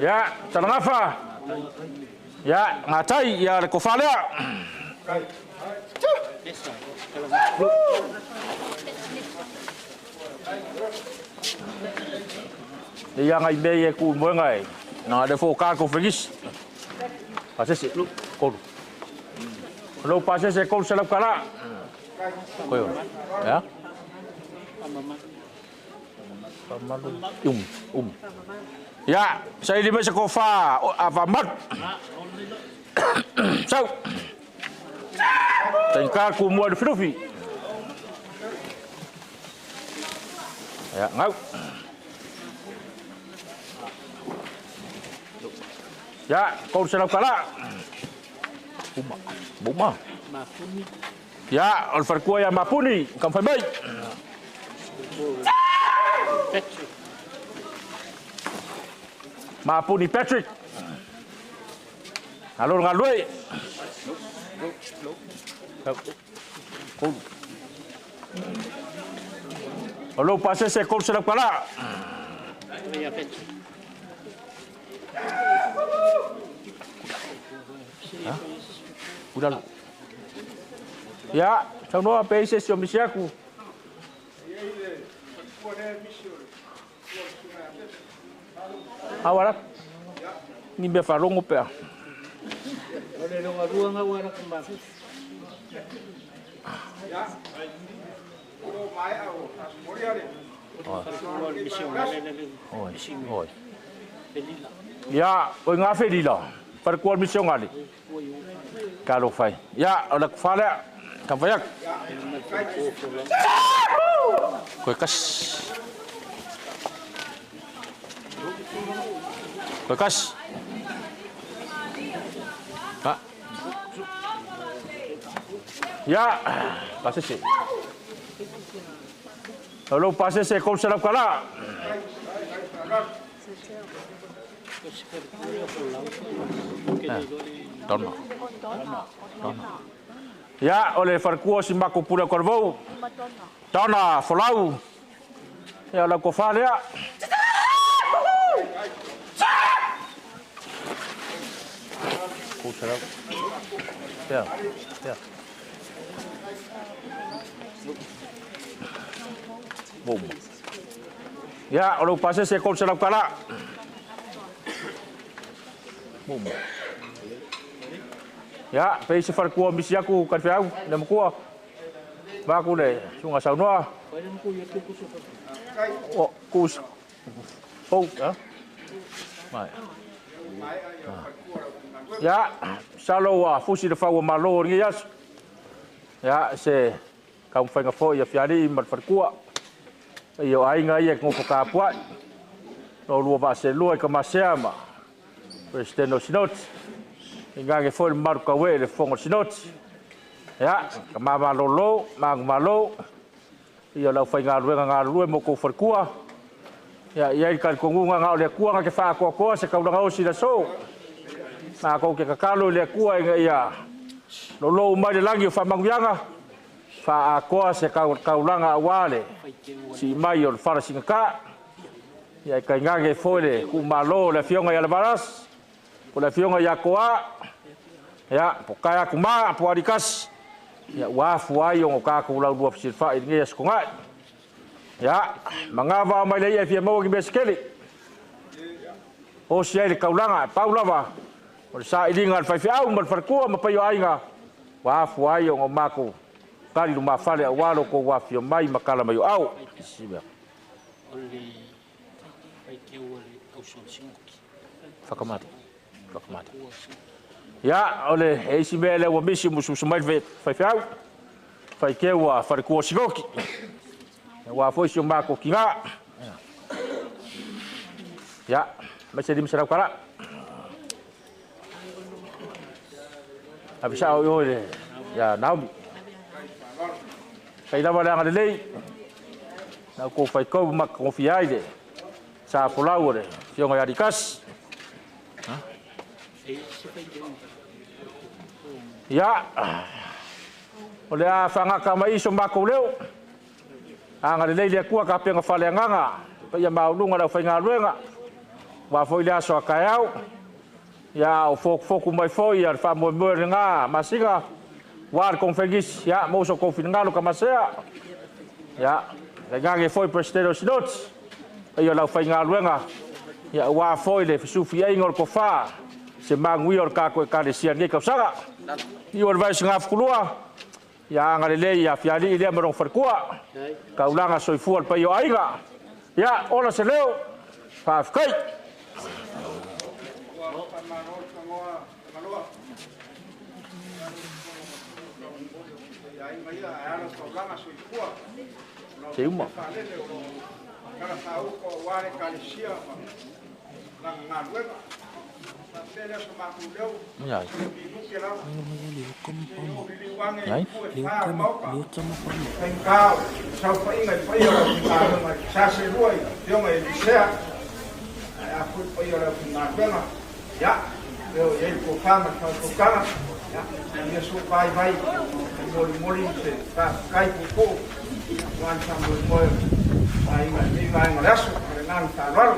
Ya, tangafa. Ya, ngatai ya ko fala. Dia ngai beye ku mo ngai. Na de fo ka ko fegis. Pase se lu kol. Lo pase se kol selap kala. Koyo. Ya. Ya, saya di masa kofa apa mat. So. Tengkar ku mo de filofi. Ya, ngau. Ya, kau selap kala. Buma. Ya, alfarkua ya mapuni, kam fai bai. Patrick. Mapuni Patrick. Halo ngalui. Halo pase se kau selap kala. Ya, Patrick. Hah? Udah. Ya, sono apa isi sio misiaku. Awak ni be farong upe. Ole lo ngarua ngawara kumbafu. Ya. Oh, mai au. Moriare. Oi. Ya, oi ngafe lila. Perkual mission ali. Kalau fai. Ya, oleh fala kam fayak. Koi kas. Bekas. Ha. Ya, pase sih. Lalu pase sih kau serap kala. Dona. Ya, oleh farkuo si mako pura korvou. Dona, folau. Ya, la kofal ya. Kau serap. Ya. Bom. Ya, oleh pase sih kau serap kala. Bom. Ya, pe se far ko misi aku kan fiau, na mo ba ko le, sunga sa noa. O kus. Oh, ha? Mai. Ya, saloa fusi de fawa malo ngi yas. Ya, se kau fai ngafo ya fiari mat far ko. Iyo ai nga ye ngopo ka puai. No lua ba se lua ka masema. President no sinot. Inga ke foi mar ka we le fongo sinot. Ya, ka mama lolo, mang malo. Iyo la fai nga lua mo ko far ko. Ya, ia ka ko ngunga nga le ko nga ke fa ko se ka nga o si da so. Na ko ke ka kalo le ko nga ia. Lolo mai le langi fa mangyanga. Fa ko se ka ulanga wale. Si mai o fara singa ka. Ya ka ngange fole ku malo le fionga ya le baras. Ku le fionga ya koa. Ya pokaya ku ma po adikas. Ya wa fuai o ka ku lau dua silfa ini ya skonga. Ya mangava mai le ia mo ki beskeli. O sia le ka ulanga paulava. O sa ilinga fa fiau mal farku ma payo ainga. Wa fuai o mako. Kali luma fale awalo ko wafio mai makala mai au siba Ole ai ke ole au son singoki. Fakamati. Ya ole e sibele wa misi musu mai fai fiau. Fai ke wa fare ko singoki. Wa foi sio mako kinga. Ya, masih di mesra kala. Habis au yo ya Naomi. Kay lava lang alilay. Na ko fai ko mak konfiai de. Sa pulau de. Sio nga dikas. Ha? Ya. Ole a fanga ka mai so mako leo. Ang alilay le ku ka penga fale nganga. Pa ya maulunga da fai nga luenga. Wa foi la so kayau. Ya o fok mai foi ya fa mo nga masinga. War konfegis ya mo so konfinangalo ka masea. Ya, gange foi presidente sinot. Ayo la fai ngaluenga. Ya wa foi le sufi ingol ko fa. Se mangui or ka ko ka de sia nge ka sanga. Io vai singa fulua. Ya ngale ya fiali ile mo farkua. Ka ulanga soi fual pa yo ainga. Ya ola se leo. Fa kai. Chị mà. Dia so vai mori se ta kai ko wan sam mo ai mai ngalaso nang ta ral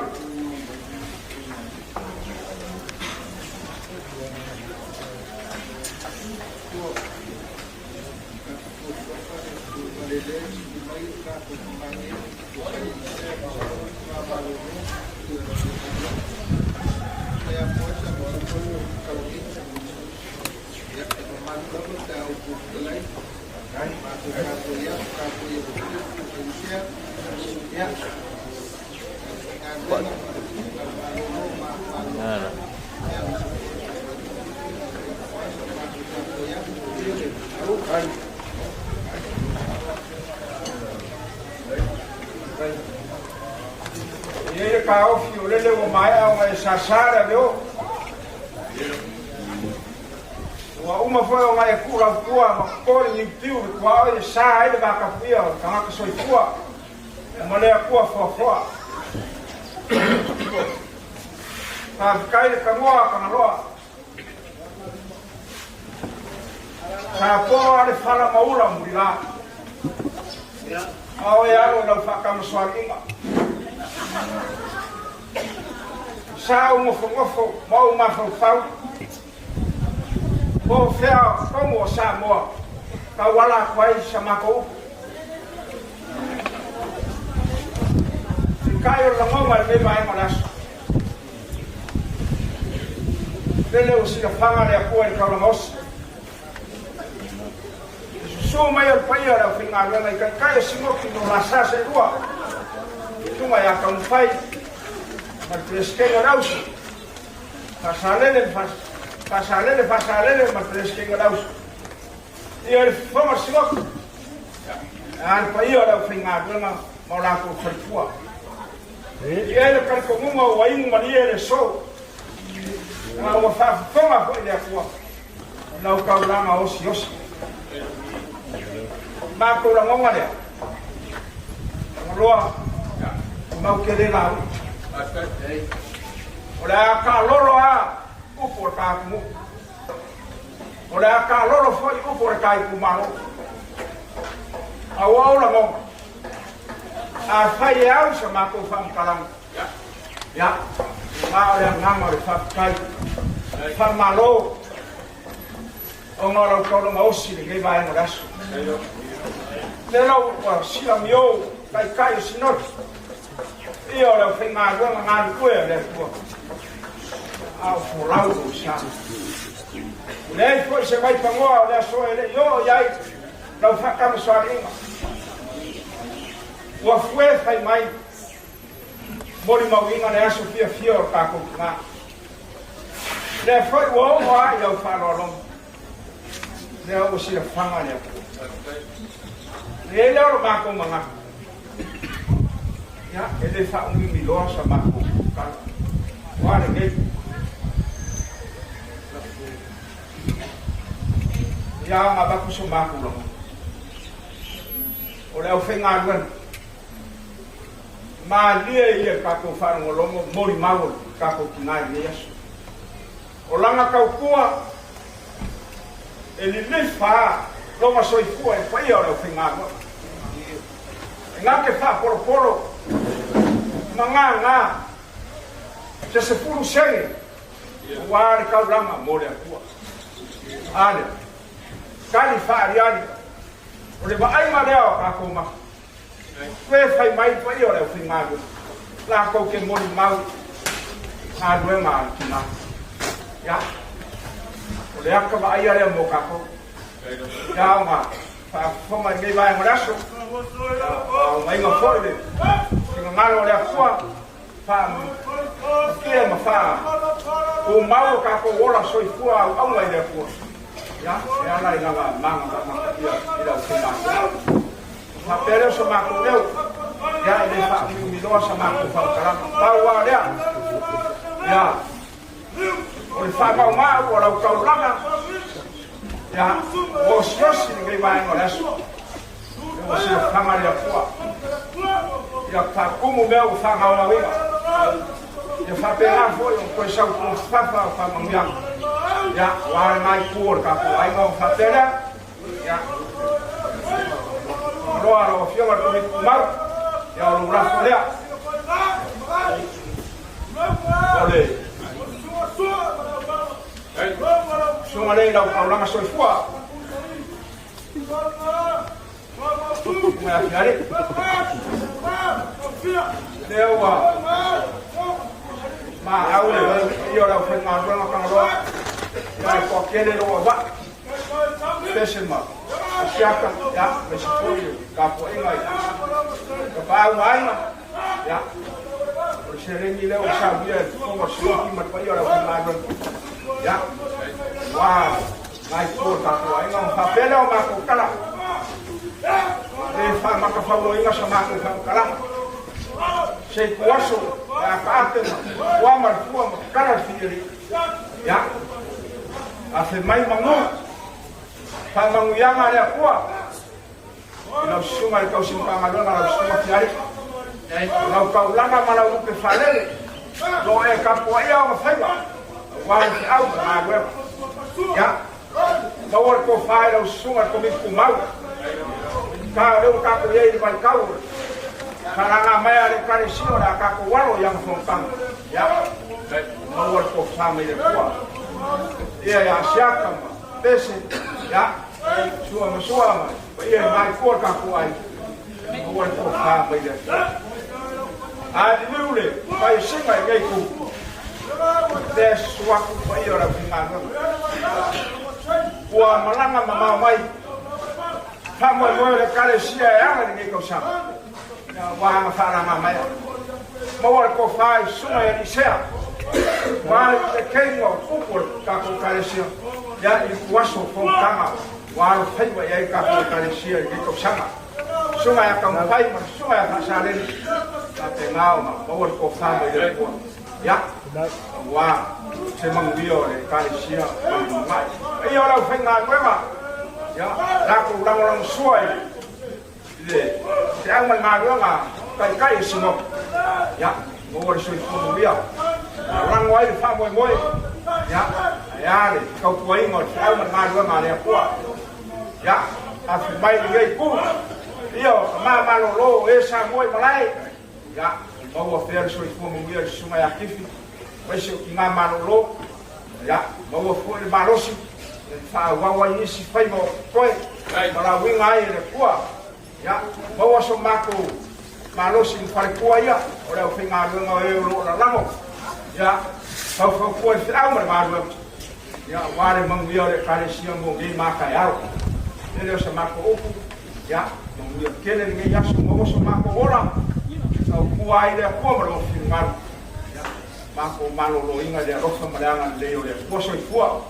Ele caiu, filho, ele levou mais sachara, viu? Uma foi uma ecura, uma cor de tio, qual é sai de vaca fia, cama que soi fua, uma lei cua fofó. Tá cai de camoa, canaloa. Sapo ali fala maula mulila. Ao é algo não fa cam soalinga. Sa uma fofo, mau uma fofau. Bo fea como Samoa, kawala kwai samako. Kayo la ngoma le mai malas. Lele o sila fanga le ko el kaula mos. so mai al pai ara finga na ka kai singo ki no la sa se rua tu mai a kan fai ma treske graus pasale ma treske graus e el fama singo al pai ara finga na ma la ko fua e ele kan ko mo wa ingu mani ele so na o fa fama ko ele fua na o ka la ma osi ba ko la ngonga le loa mau ke le la ora ka lolo a o por ka mu ora ka lolo foi o por ka ku malo a wa la ngonga a fai au sa ma ko fam kalam ya ma ora ngama le fa kai fa malo o ngoro ko lo osi le vai no raso Nelo wa Siulioamoa kai sinot. Io la finga go na ku le ku. A folau sa. Le foi se vai pango la so ele yo yai la fa kam so ringa. Wa fue fai mai. Mori mawinga le aso fio ka ko na. Le foi wo wa yo fa lo. Le o si fa ma le. Ele ora mako manga. Ya, ele fa mi lo sa mako. Wa le. Ya ma ba ku so mako lo. Ora o fenga wan. Ma lie ka ko fa ngolo mori mawo ka ko kinai ni yesu. O langa ka ukua. Ele le fa Roma soi fua e pai ora o fingago. Nga ke fa poro nga se puru sei wa ka rama mole tua. Ale kali fa ariani o le vai ma leo ka koma. Kwe fai mai pai ora o fingago. La ko ke mori mau a due ma kina. Ya. O le aka va ai ale mo ka ko. Ya ma fa foma ngai vai ngaraso mai ma forde tinga ngalo le afua fa kia ma fa o mau ka ko ora soi fua au mai le afua ya lai na manga ma ila o kema fa pero so ma ko leu ya le fa mi do sa ma ko fa kara pa wa ya o fa ma ora o ka langa ya os ninguém vai ngora eso você fama de fua ya fa como meu fa ga wa ya fa pela foi um coisa com fa mangia ya wa mai por ka ko ai go fa pela ya ro fio mar ko mar ya o braço le ole Suma lei la problema soi fua. Dewa. Ma au le io la fa ma no ka ro. Ya ko kele ro ba. Pese ma. Siaka ya me se foi ka po ingai. Ka ba mai ya. O Ceremonial o sabia como se o ma pa io la fa ma ya. Wow, mai por ta ko ai non papel o ma ko kala. E fa ma ka fa lo inga sa ma ko kala. Se kuaso ya ka te wa ma fu ma kala fili. Ya. A fe mai mangu. Fa mangu ya ma le ko. Ina suma ka usim pa ma dona la suma fiari. Na ka langa ma la u pe falele. Lo e ka po ia o fa ba. Wa au ma we. Ya, bawal ko file o sunga ko mit kumau. Ka eu ka ko ye vai kau. Karanga mai ale kare sio da ka ko walo yang fontang. Ya. Bawal ko family ko. Ya siaka ma. Pese ya. Suama. Ye mai ko ka ko ai. Bawal ko family. A diule, vai singa ye ku. Des waktu bayar pingan. Wa malanga mama mai. Famo mo le kalesia e anga ni ko sa. Ya wa fa na ma mai. Mo ko fa sunga e sea. Wa le kengo fútbol ka ko kalesia. Ya I waso fo kama. Wa fa wa ya ka ko kalesia ni ko sa. Sunga ya ka mai ma sunga ya ka sa le. Ta te ngao ma mo ko fa me le ko. Ya. Wa se manguio le kalesia mai. E ora fa nga ma. Ya, aku ulang-ulang suai. Ide, saya mengaruh kai semua. Ya, mau suai pun dia. Orang wai faham moi. Ya, ya ni kau kuai ngor, saya mengaruh mana kuat. Ya, aku main dia pun. Iyo, mama lo esa moi malai. Ya, mau fair suai pun dia sungai aktif. Masih mama lo. Ya, mau pun barosi. Fa wawa isi fai mo koe mara winga ai le kua ya mawa so mako malosi fai kua ia ora o finga runga e ro la lamo ya fa fa kua fi au mara ya ware mangu ia le kare sia mo ngi maka ia ele so mako opu ya mangu ia kele ngi ya so mawa so mako ora au kua ai le kua mara o finga ya mako malo lo inga le rofa maranga le o le kua so kua.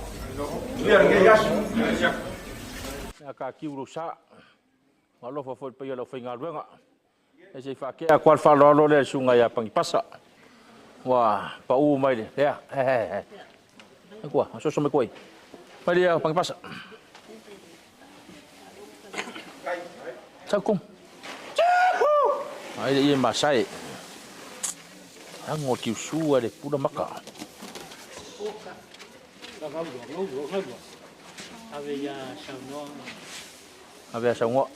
Ka kiuru sa malo fa foi pe lo finga ruanga e se fa ke a kwal fa lo le sunga ya pangipasa wa pa u mai le ya kwa so me koi pa dia pangipasa Sakum ai ia masai ango ki su ale pura maka Ave sa ngo.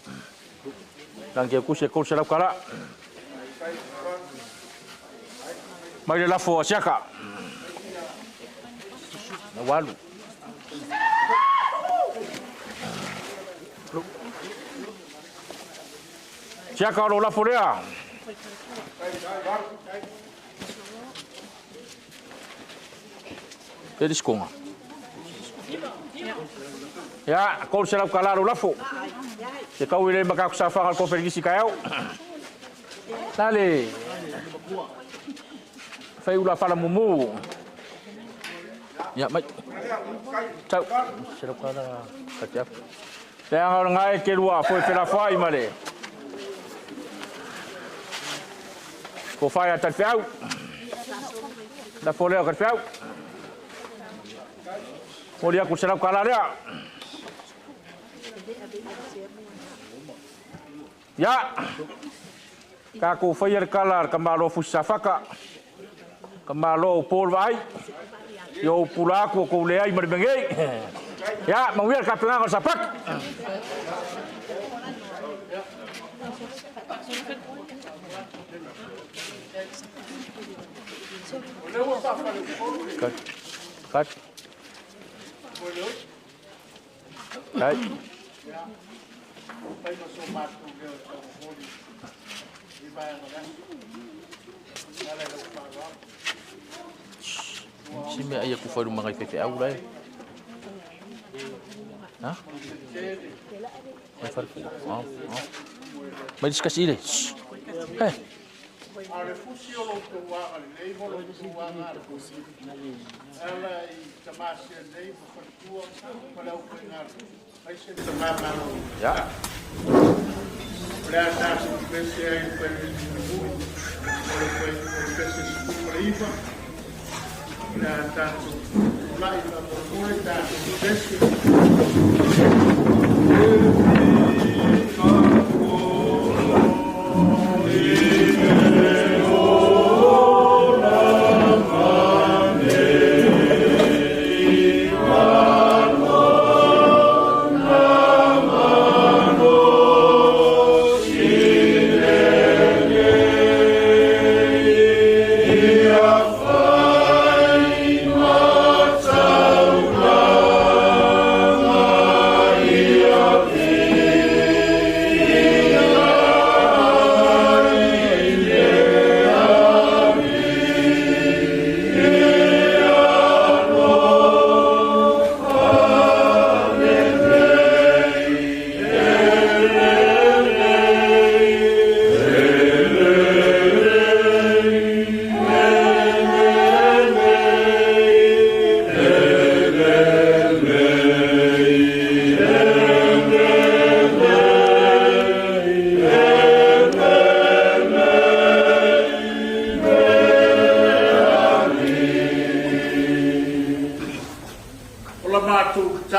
Lang ke ku se ko se la kala. Mai la fo siaka. Na walu. Siaka lo la fo rea. Eles com ya, kau selap kalaru lafu. Se kau ile maka kusafa al konferensi kau. Tale. Fai ula fala mumu. Ya, mai. Tau. Selap kala kacap. Yang orang ngai kelua foi pela fai male. Ko fai atal fiau. Da foleo kat fiau. Molia ku selap kala dia. Ya, kaku fire kalar kemalo fusafaka, kemalo polvai, yo pulaku ku leai merbengai. Ya, mengwir kapengang sapak. Kat. Hai. Si me ayah ku faru mangai fefe au lai. Ha? Mai faru. Oh. Mai diskusi ile. Hei. Ale fusio lo tua, ale nei volo tua, ale così. Ela I tamasi nei for tua, para o pegar. Aí se tomar Ya. Para dar se tivesse aí para distribuir. Para esse superiva. Para tanto lá e lá por fora, tanto tivesse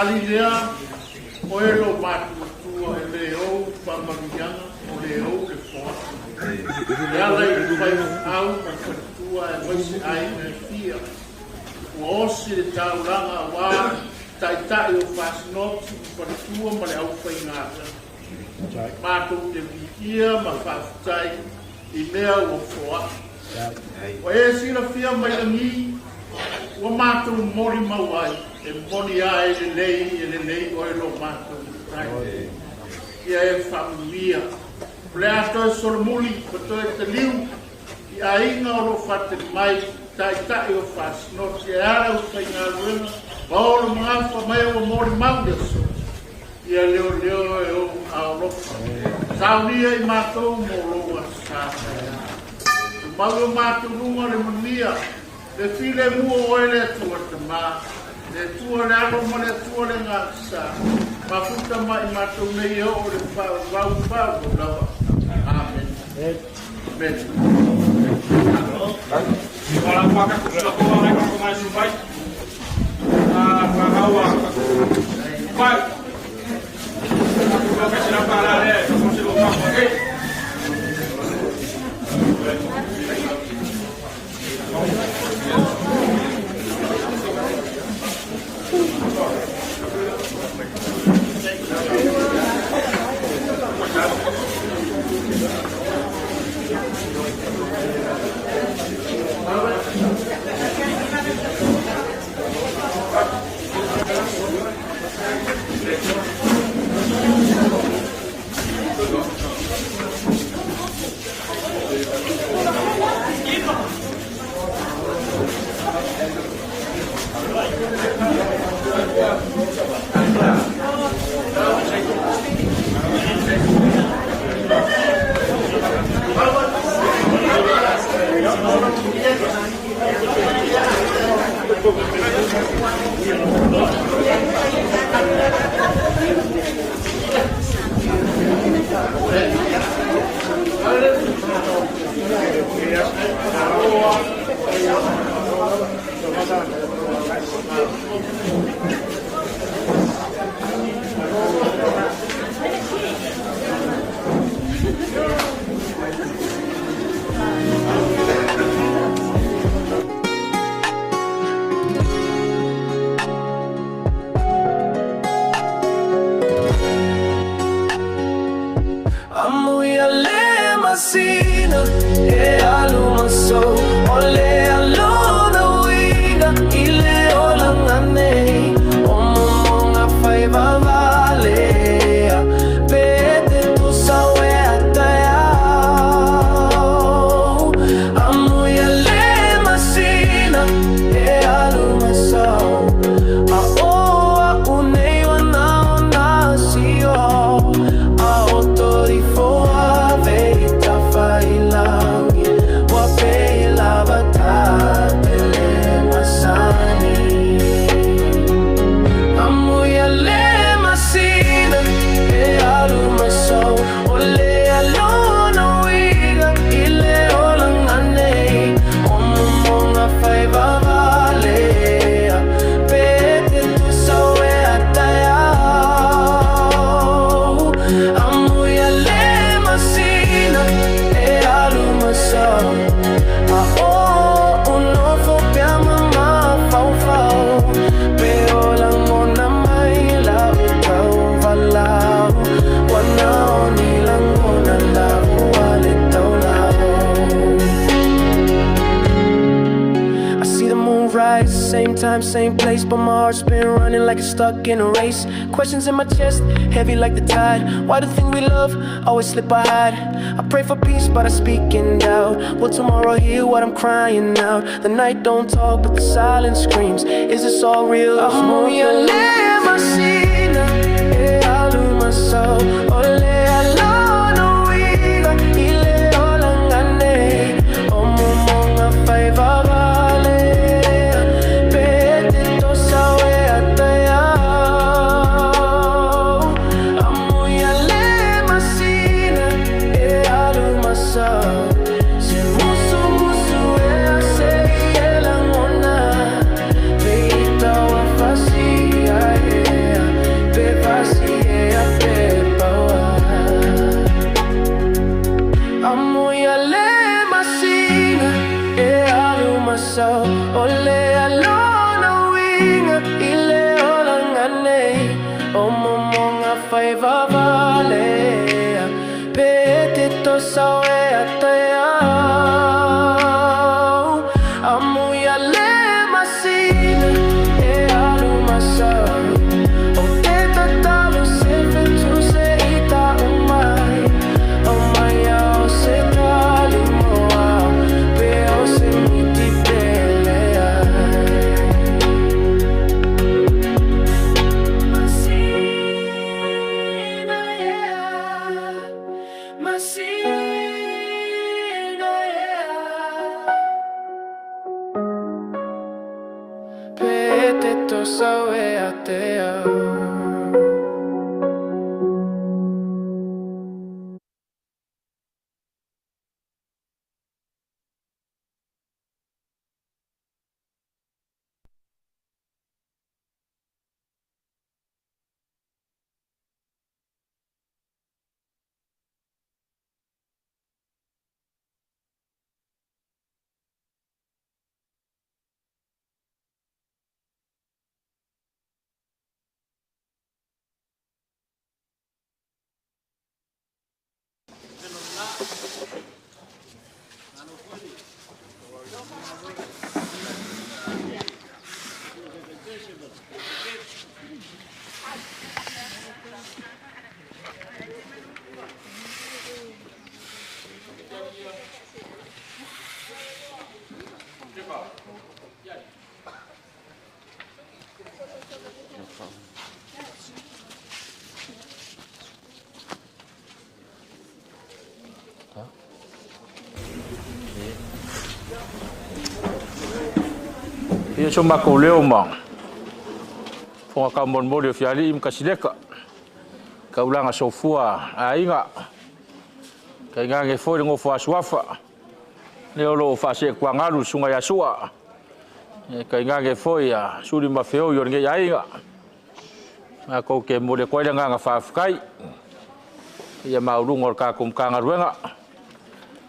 tali lea o e lo mātua e le au whamarianga o le au le whoa. Lea lei whai au ma whatua e waisi ai me fia. O osi le tauranga wā taitai o whasinoti whatua ma le au whai ngāta. Mātou te vikia ma whawhitai I mea o whoa. O e sira fia mai angi o mātou mori mauai e moni a e le lei o e lo mātou tai. Ia e whamia. Le ato e soromuli, pato e te liu, I a inga o lo whate mai, tai tai o whasnoti e ara o whai ngā ruenga, paolo mga whamai o mori maudeso. Ia leo e o aolofa. Saunia I mātou mo loa sāpea. Mau mātou runga le mania, le file mua o e le tua te mā, le tua le alo ma le tua le ngā sa, ma puta mai mātou nei o le whau o lawa. Amen. Amen. Wala waka kusula koa reka kumai sumbai. Wakaua. Pai. Waka sila para le, kusila waka. Same place, but my heart's been running like it's stuck in a race. Questions in my chest, heavy like the tide. Why the thing we love always slip by hide? I pray for peace, but I speak in doubt. Will tomorrow hear what I'm crying out? The night don't talk, but the silence screams. Is this all real? fai vavalea pe te tosa e atea amuia le masina e alu masa o te tatalo se fetu se ita umai o mai au se tali moa pe o se miti pelea so e atea ia so mako leo ma fonga ka mon mole fiali im kasileka ka ulanga sofua ainga ka ngange foi ngo fa swafa leo lo fa se kwa ngalu sunga ya sua ka ngange foi ya suri mafeo yo nge ainga ako ke mole ko ile nganga fa fkai ia maulungo ka kum kanga ruenga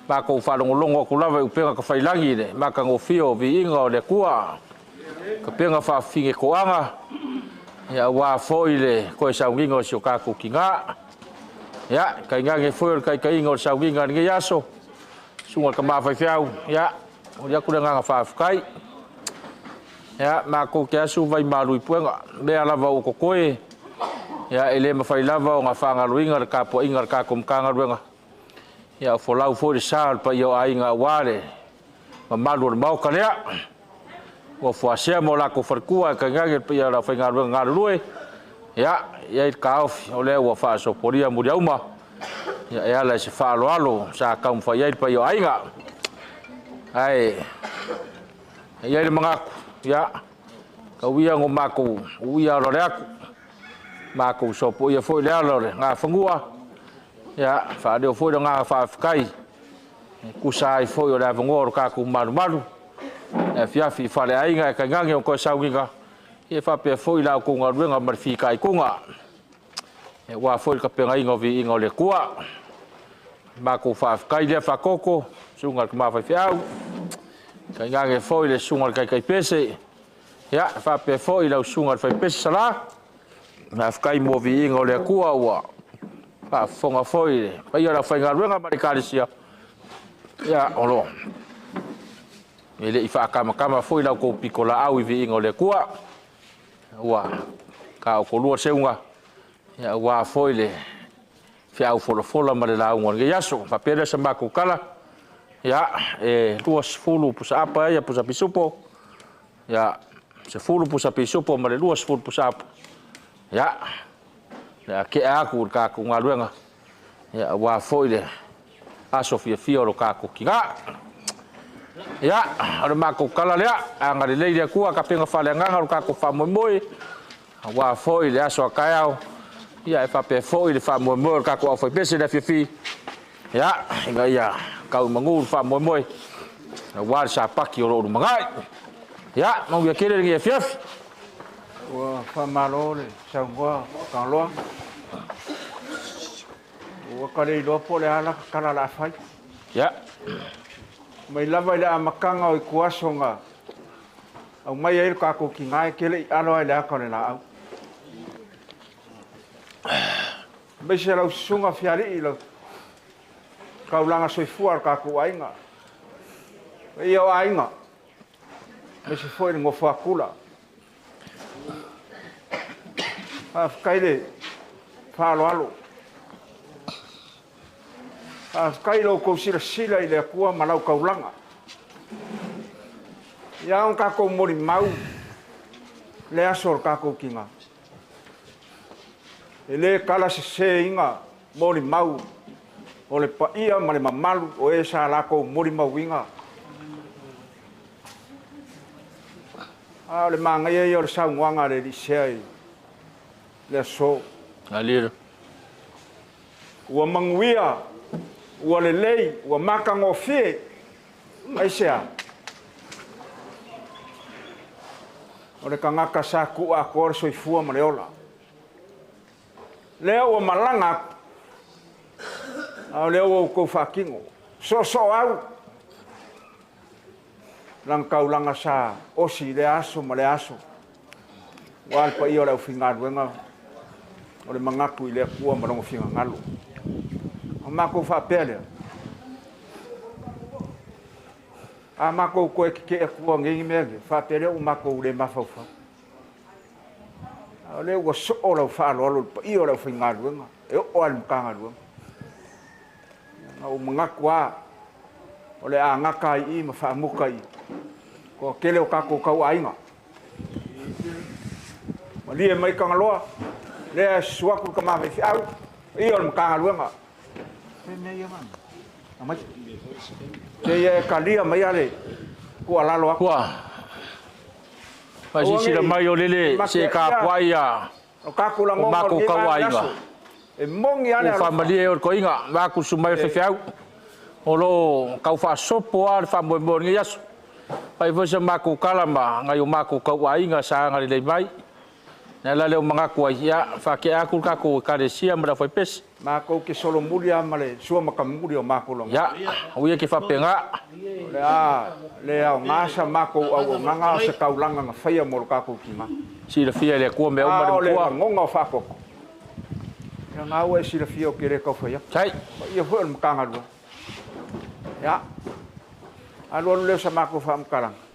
mako fa longo ku lava upenga ka failangi le maka ngo fio vi inga le kua ka penga fa finge koanga ya wa foile ko saungingo sio ka ku kinga ya ka ngange foil kai ngo saunginga nge yaso sunga ka ma fa fiau ya o ya ku nganga fa fkai ya mako ke asu vai malu ipuenga le ala va ko koe ya ele ma fai lava o nga fanga luinga ka po inga ka kum kanga ruenga ya folau fo de sal pa yo ainga wale ma malu mau kalea o fo asia mo la ko farkua ka ngage pa ya la fanga ruenga lue ya ka of o le o fa so poria muriauma ya la se fa alo sa ka fa ya pa yo ainga ai ya le mangaku ya ka wia ngo mako wia lo leaku mako so po ia foi le lo nga fangua ya fa de foi nga fa fkai ku sai foi o la fangua ka ku maru e fia fi fa le ainga ka ngange ko saunga e fa pe foi la ku nga ruenga mar fi kai kunga e wa foi ka pe ngai ngovi ingo le kua mako fa fkai le fa koko sunga ka ma fa fiau ka ngange foi le sunga kai pese ya fa pe foi la sunga fa pese sala na fkai mo vi ingo le kua wa fa fonga foi pa ia la fainga ruenga marikalisia ya olo ele ifa kama foi la ko pikola au vi ingo le kua wa ka ko lua seunga ya wa foi le fiau fola ma le la ngon yaso pa pele sa mako kala ya duas fulu pusa apa ya pusa pisupo ya se fulu pusa pisupo ma le duas fulu pusa apa ya ya ke aku ka ku ngaluenga ya wa foile aso fia lo ka ku kinga ya ora mako kala le anga le le ku ka penga fale nganga ka ku fa moi wa foile aso kaya ya fa pe foile fa moi ka ku fa pese le fi ya inga ya ka mangu fa moi wa sa paki ro mangai ya mau ya kele ngi fiaf wa fa malole sa wa kan lo wa kare do pole ala kala la fai ya mai lava ila makanga o kuasonga au mai ai ka ko kinga kele alo ala ka la Mai se lau sunga fiari ilo. Kau langa soifua ka ku ainga. Ia ainga. Mai se foi ngo fa kula. Kaile falo alo. Kailo ko sila ile kua malau kaulanga. Ia on ka ko mori mau. Le asor ka ko kinga. Ele kala se inga mori mau. Ole pa ia male mamalu o e sa la ko mori mau inga. Le manga ye yo sa ngwanga le di sei. Le so alir. Ua manguia, ua lelei, ua maka ngofie. Ai sea. Ole ka ngaka sa ku a kor soifua ma leola. Leo ua malanga. Au leo ua kou whakingo. So au. Lang kaulanga sa osi le aso ma le aso. Walpa i o leo whingaruenga. O le mangaku i le kua ma longo whinga ngalo. O mako whapele. A mako koe ke e kua ngengi mege. Whapele o mako le mawhauwha. O leo ua so o leo whaalo pa i o leo whingaruenga. E o al mkangaruenga. O mangaku a. O le a ngaka i ma whaamuka i. Ko kele o kako kau ainga. Ma lie mai kangaloa. Lea suaku ka mawe fiau. I o le mkangaruenga. Me ia man. Amai. Te ia kalia mai ale. Kua lalo aku. Kua. Pasi sila mai o lele se ka puai a. O kako la ngonga. O mako kau ainga. E mongi ane. O whamalie o ko inga. Waku sumai fiau. O lo kau wha sopo a le whamoe ngi aso. Pai wasa mako kalama. Ngai o mako kau ainga sa ngari lei mai. Nā la leo mga kua ia, whake aku kako kare sia mara whai pese. Mako ke solo muri a male, sua makamuri o mako longa. Ya, uia ke whapenga. Lea o ngasa mako au o nganga se kaulanga nga whaia moro kako kima. Sira fia lea kua mea umare mkua. Lea ngonga o whakoko. Ia ngā ua e sira fia o kere kau whaia. Chai. Ia hua mkanga rua. Ya. Alua leo sa mako whamkaranga.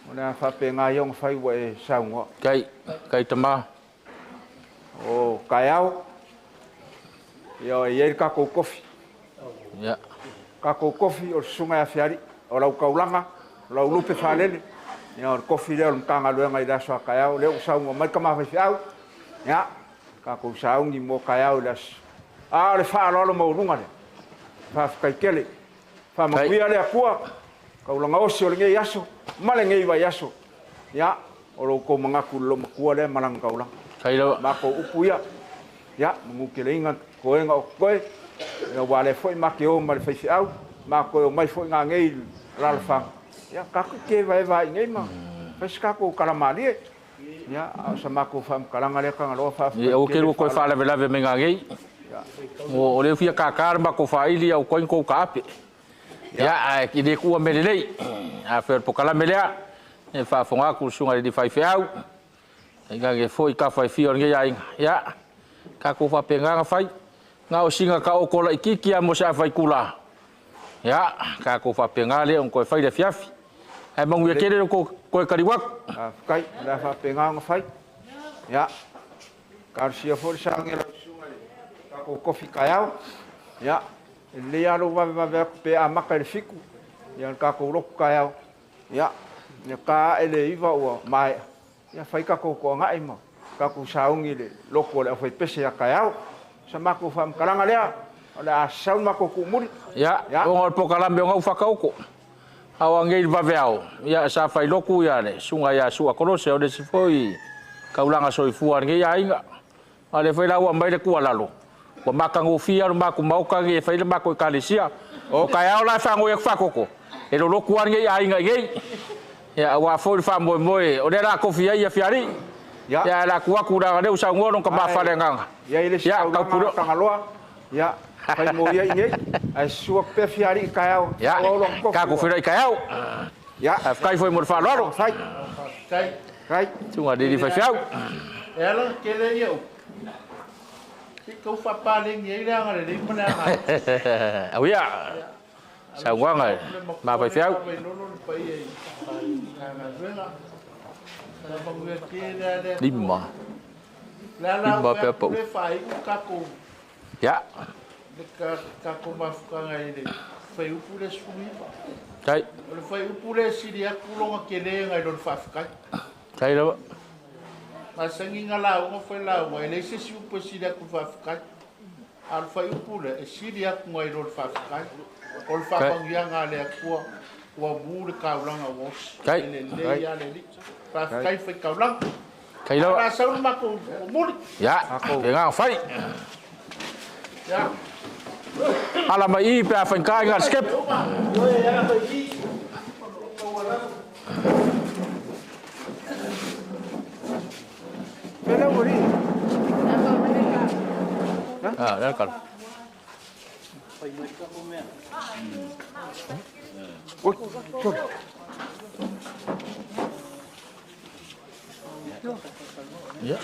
Ona whapenga iong whai wa e saunga. Kai tama. O kai au. Ia e ieri kako kofi. Ya. Kako kofi o sunga ya fiari. O lau kaulanga. O lau lupe whalele. Ia o kofi leo mkanga luenga i daso a kai au. Leo saunga mai kama whai fiau. Ya. Kako saungi mo kai au das. Le whaalolo maurunga le. Whafkai kele. Whamakuia le akua. Kaulanga osi o le ngei aso. Male ngei vai aso. Ya, o lo ko mangaku lo makua le malang kaulang. Kailo mako upu ia. Ya, manguke le inga ko enga o koe. Ya wale foi make o male fai au. Mako o mai foi nga ngei lalfang. Ya, kaku ke vai ngei ma. Fes kako kalamali. Ya, sa mako fam kalanga le kanga lo fa. Ya, o kero ko fa la vela me nga ngei. Ya. O le fia kakar mako fa ili au ko ko kape. Ya, ki de ku melelei. A fer pokala melea. E fa fonga ku sunga di fai feau. Inga ge foi ka fai fio nge ya inga. Ya. Ka ko fa penga fai. Nga o singa ka o kola ikiki a mo sa fai kula. Ya, ka ko fa penga le on ko fai de fiafi. Ai mong ye kere ko kariwak. Kai, la fa penga nga fai. Ya. Ka sia for sa nge sunga le. Ka ko kofi kayao. Ya. Le ya lo va pe a maka le fiku. Ya ka ko ro kayao. Ya. Ya ka ele iva o mai. Ya fai ka ko ngai mo. Ka ko saungi le loko le fai pese ya kayao. Sa mako fam kalanga lea. Ola saun mako ku muri. Ya, o po kala me ngau fakauko. Awangei va veao. Ya sa fai loku ya le sunga ya su akolose o de se foi. Kaulanga soifua nge ya inga. Ale foi la wa mai le ku alalo. Wa makango fia mako mauka nge fai le mako kalisia. O kayao la fango ya fakoko. E lo loku nge ya inga nge. Ya wa foi fa moe o de la kofia ya fiari. Ya la ku da le usa ngono ka mafale nganga. Ya ile sa ka puro kangaloa. Ya pai mo ya nge. Ai su pe fiari kayao. Ya ka ko fira kayao. Ya kai foi mo fa loro. Sai. Right. Tunga di fa fiau. Ela kele yo. Ki ko fa paling ye la ngale di mana ha. Au ya. Sa wa ngai. Ma fa fiau. Lima. Lima pe pa. Ya. Ka ko ma fuka ngai ni. Fai upu le sumi. Kai. Le fai upu le siri aku longa kele ngai don fa fuka. Kai lo. Masangi ngala ngo foi la mo ele se si upu siri aku fa fuka. Al fai upu le siri aku ngai don fa fuka. Ol fa pangia ngale aku wa bur ka ulanga wos. Kai. Le ya le di. Fa fuka fai ka ulang. Kai lo. Ra sa ma ko bur. Ya. Ke ngang fai. Ya. Ala mai pe fa kai ngal skep. Ah, dah kan. Ya.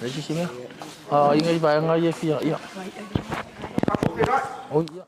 Lagi sini. Ah, ingat bayang aja via. Ya. Oh, ya.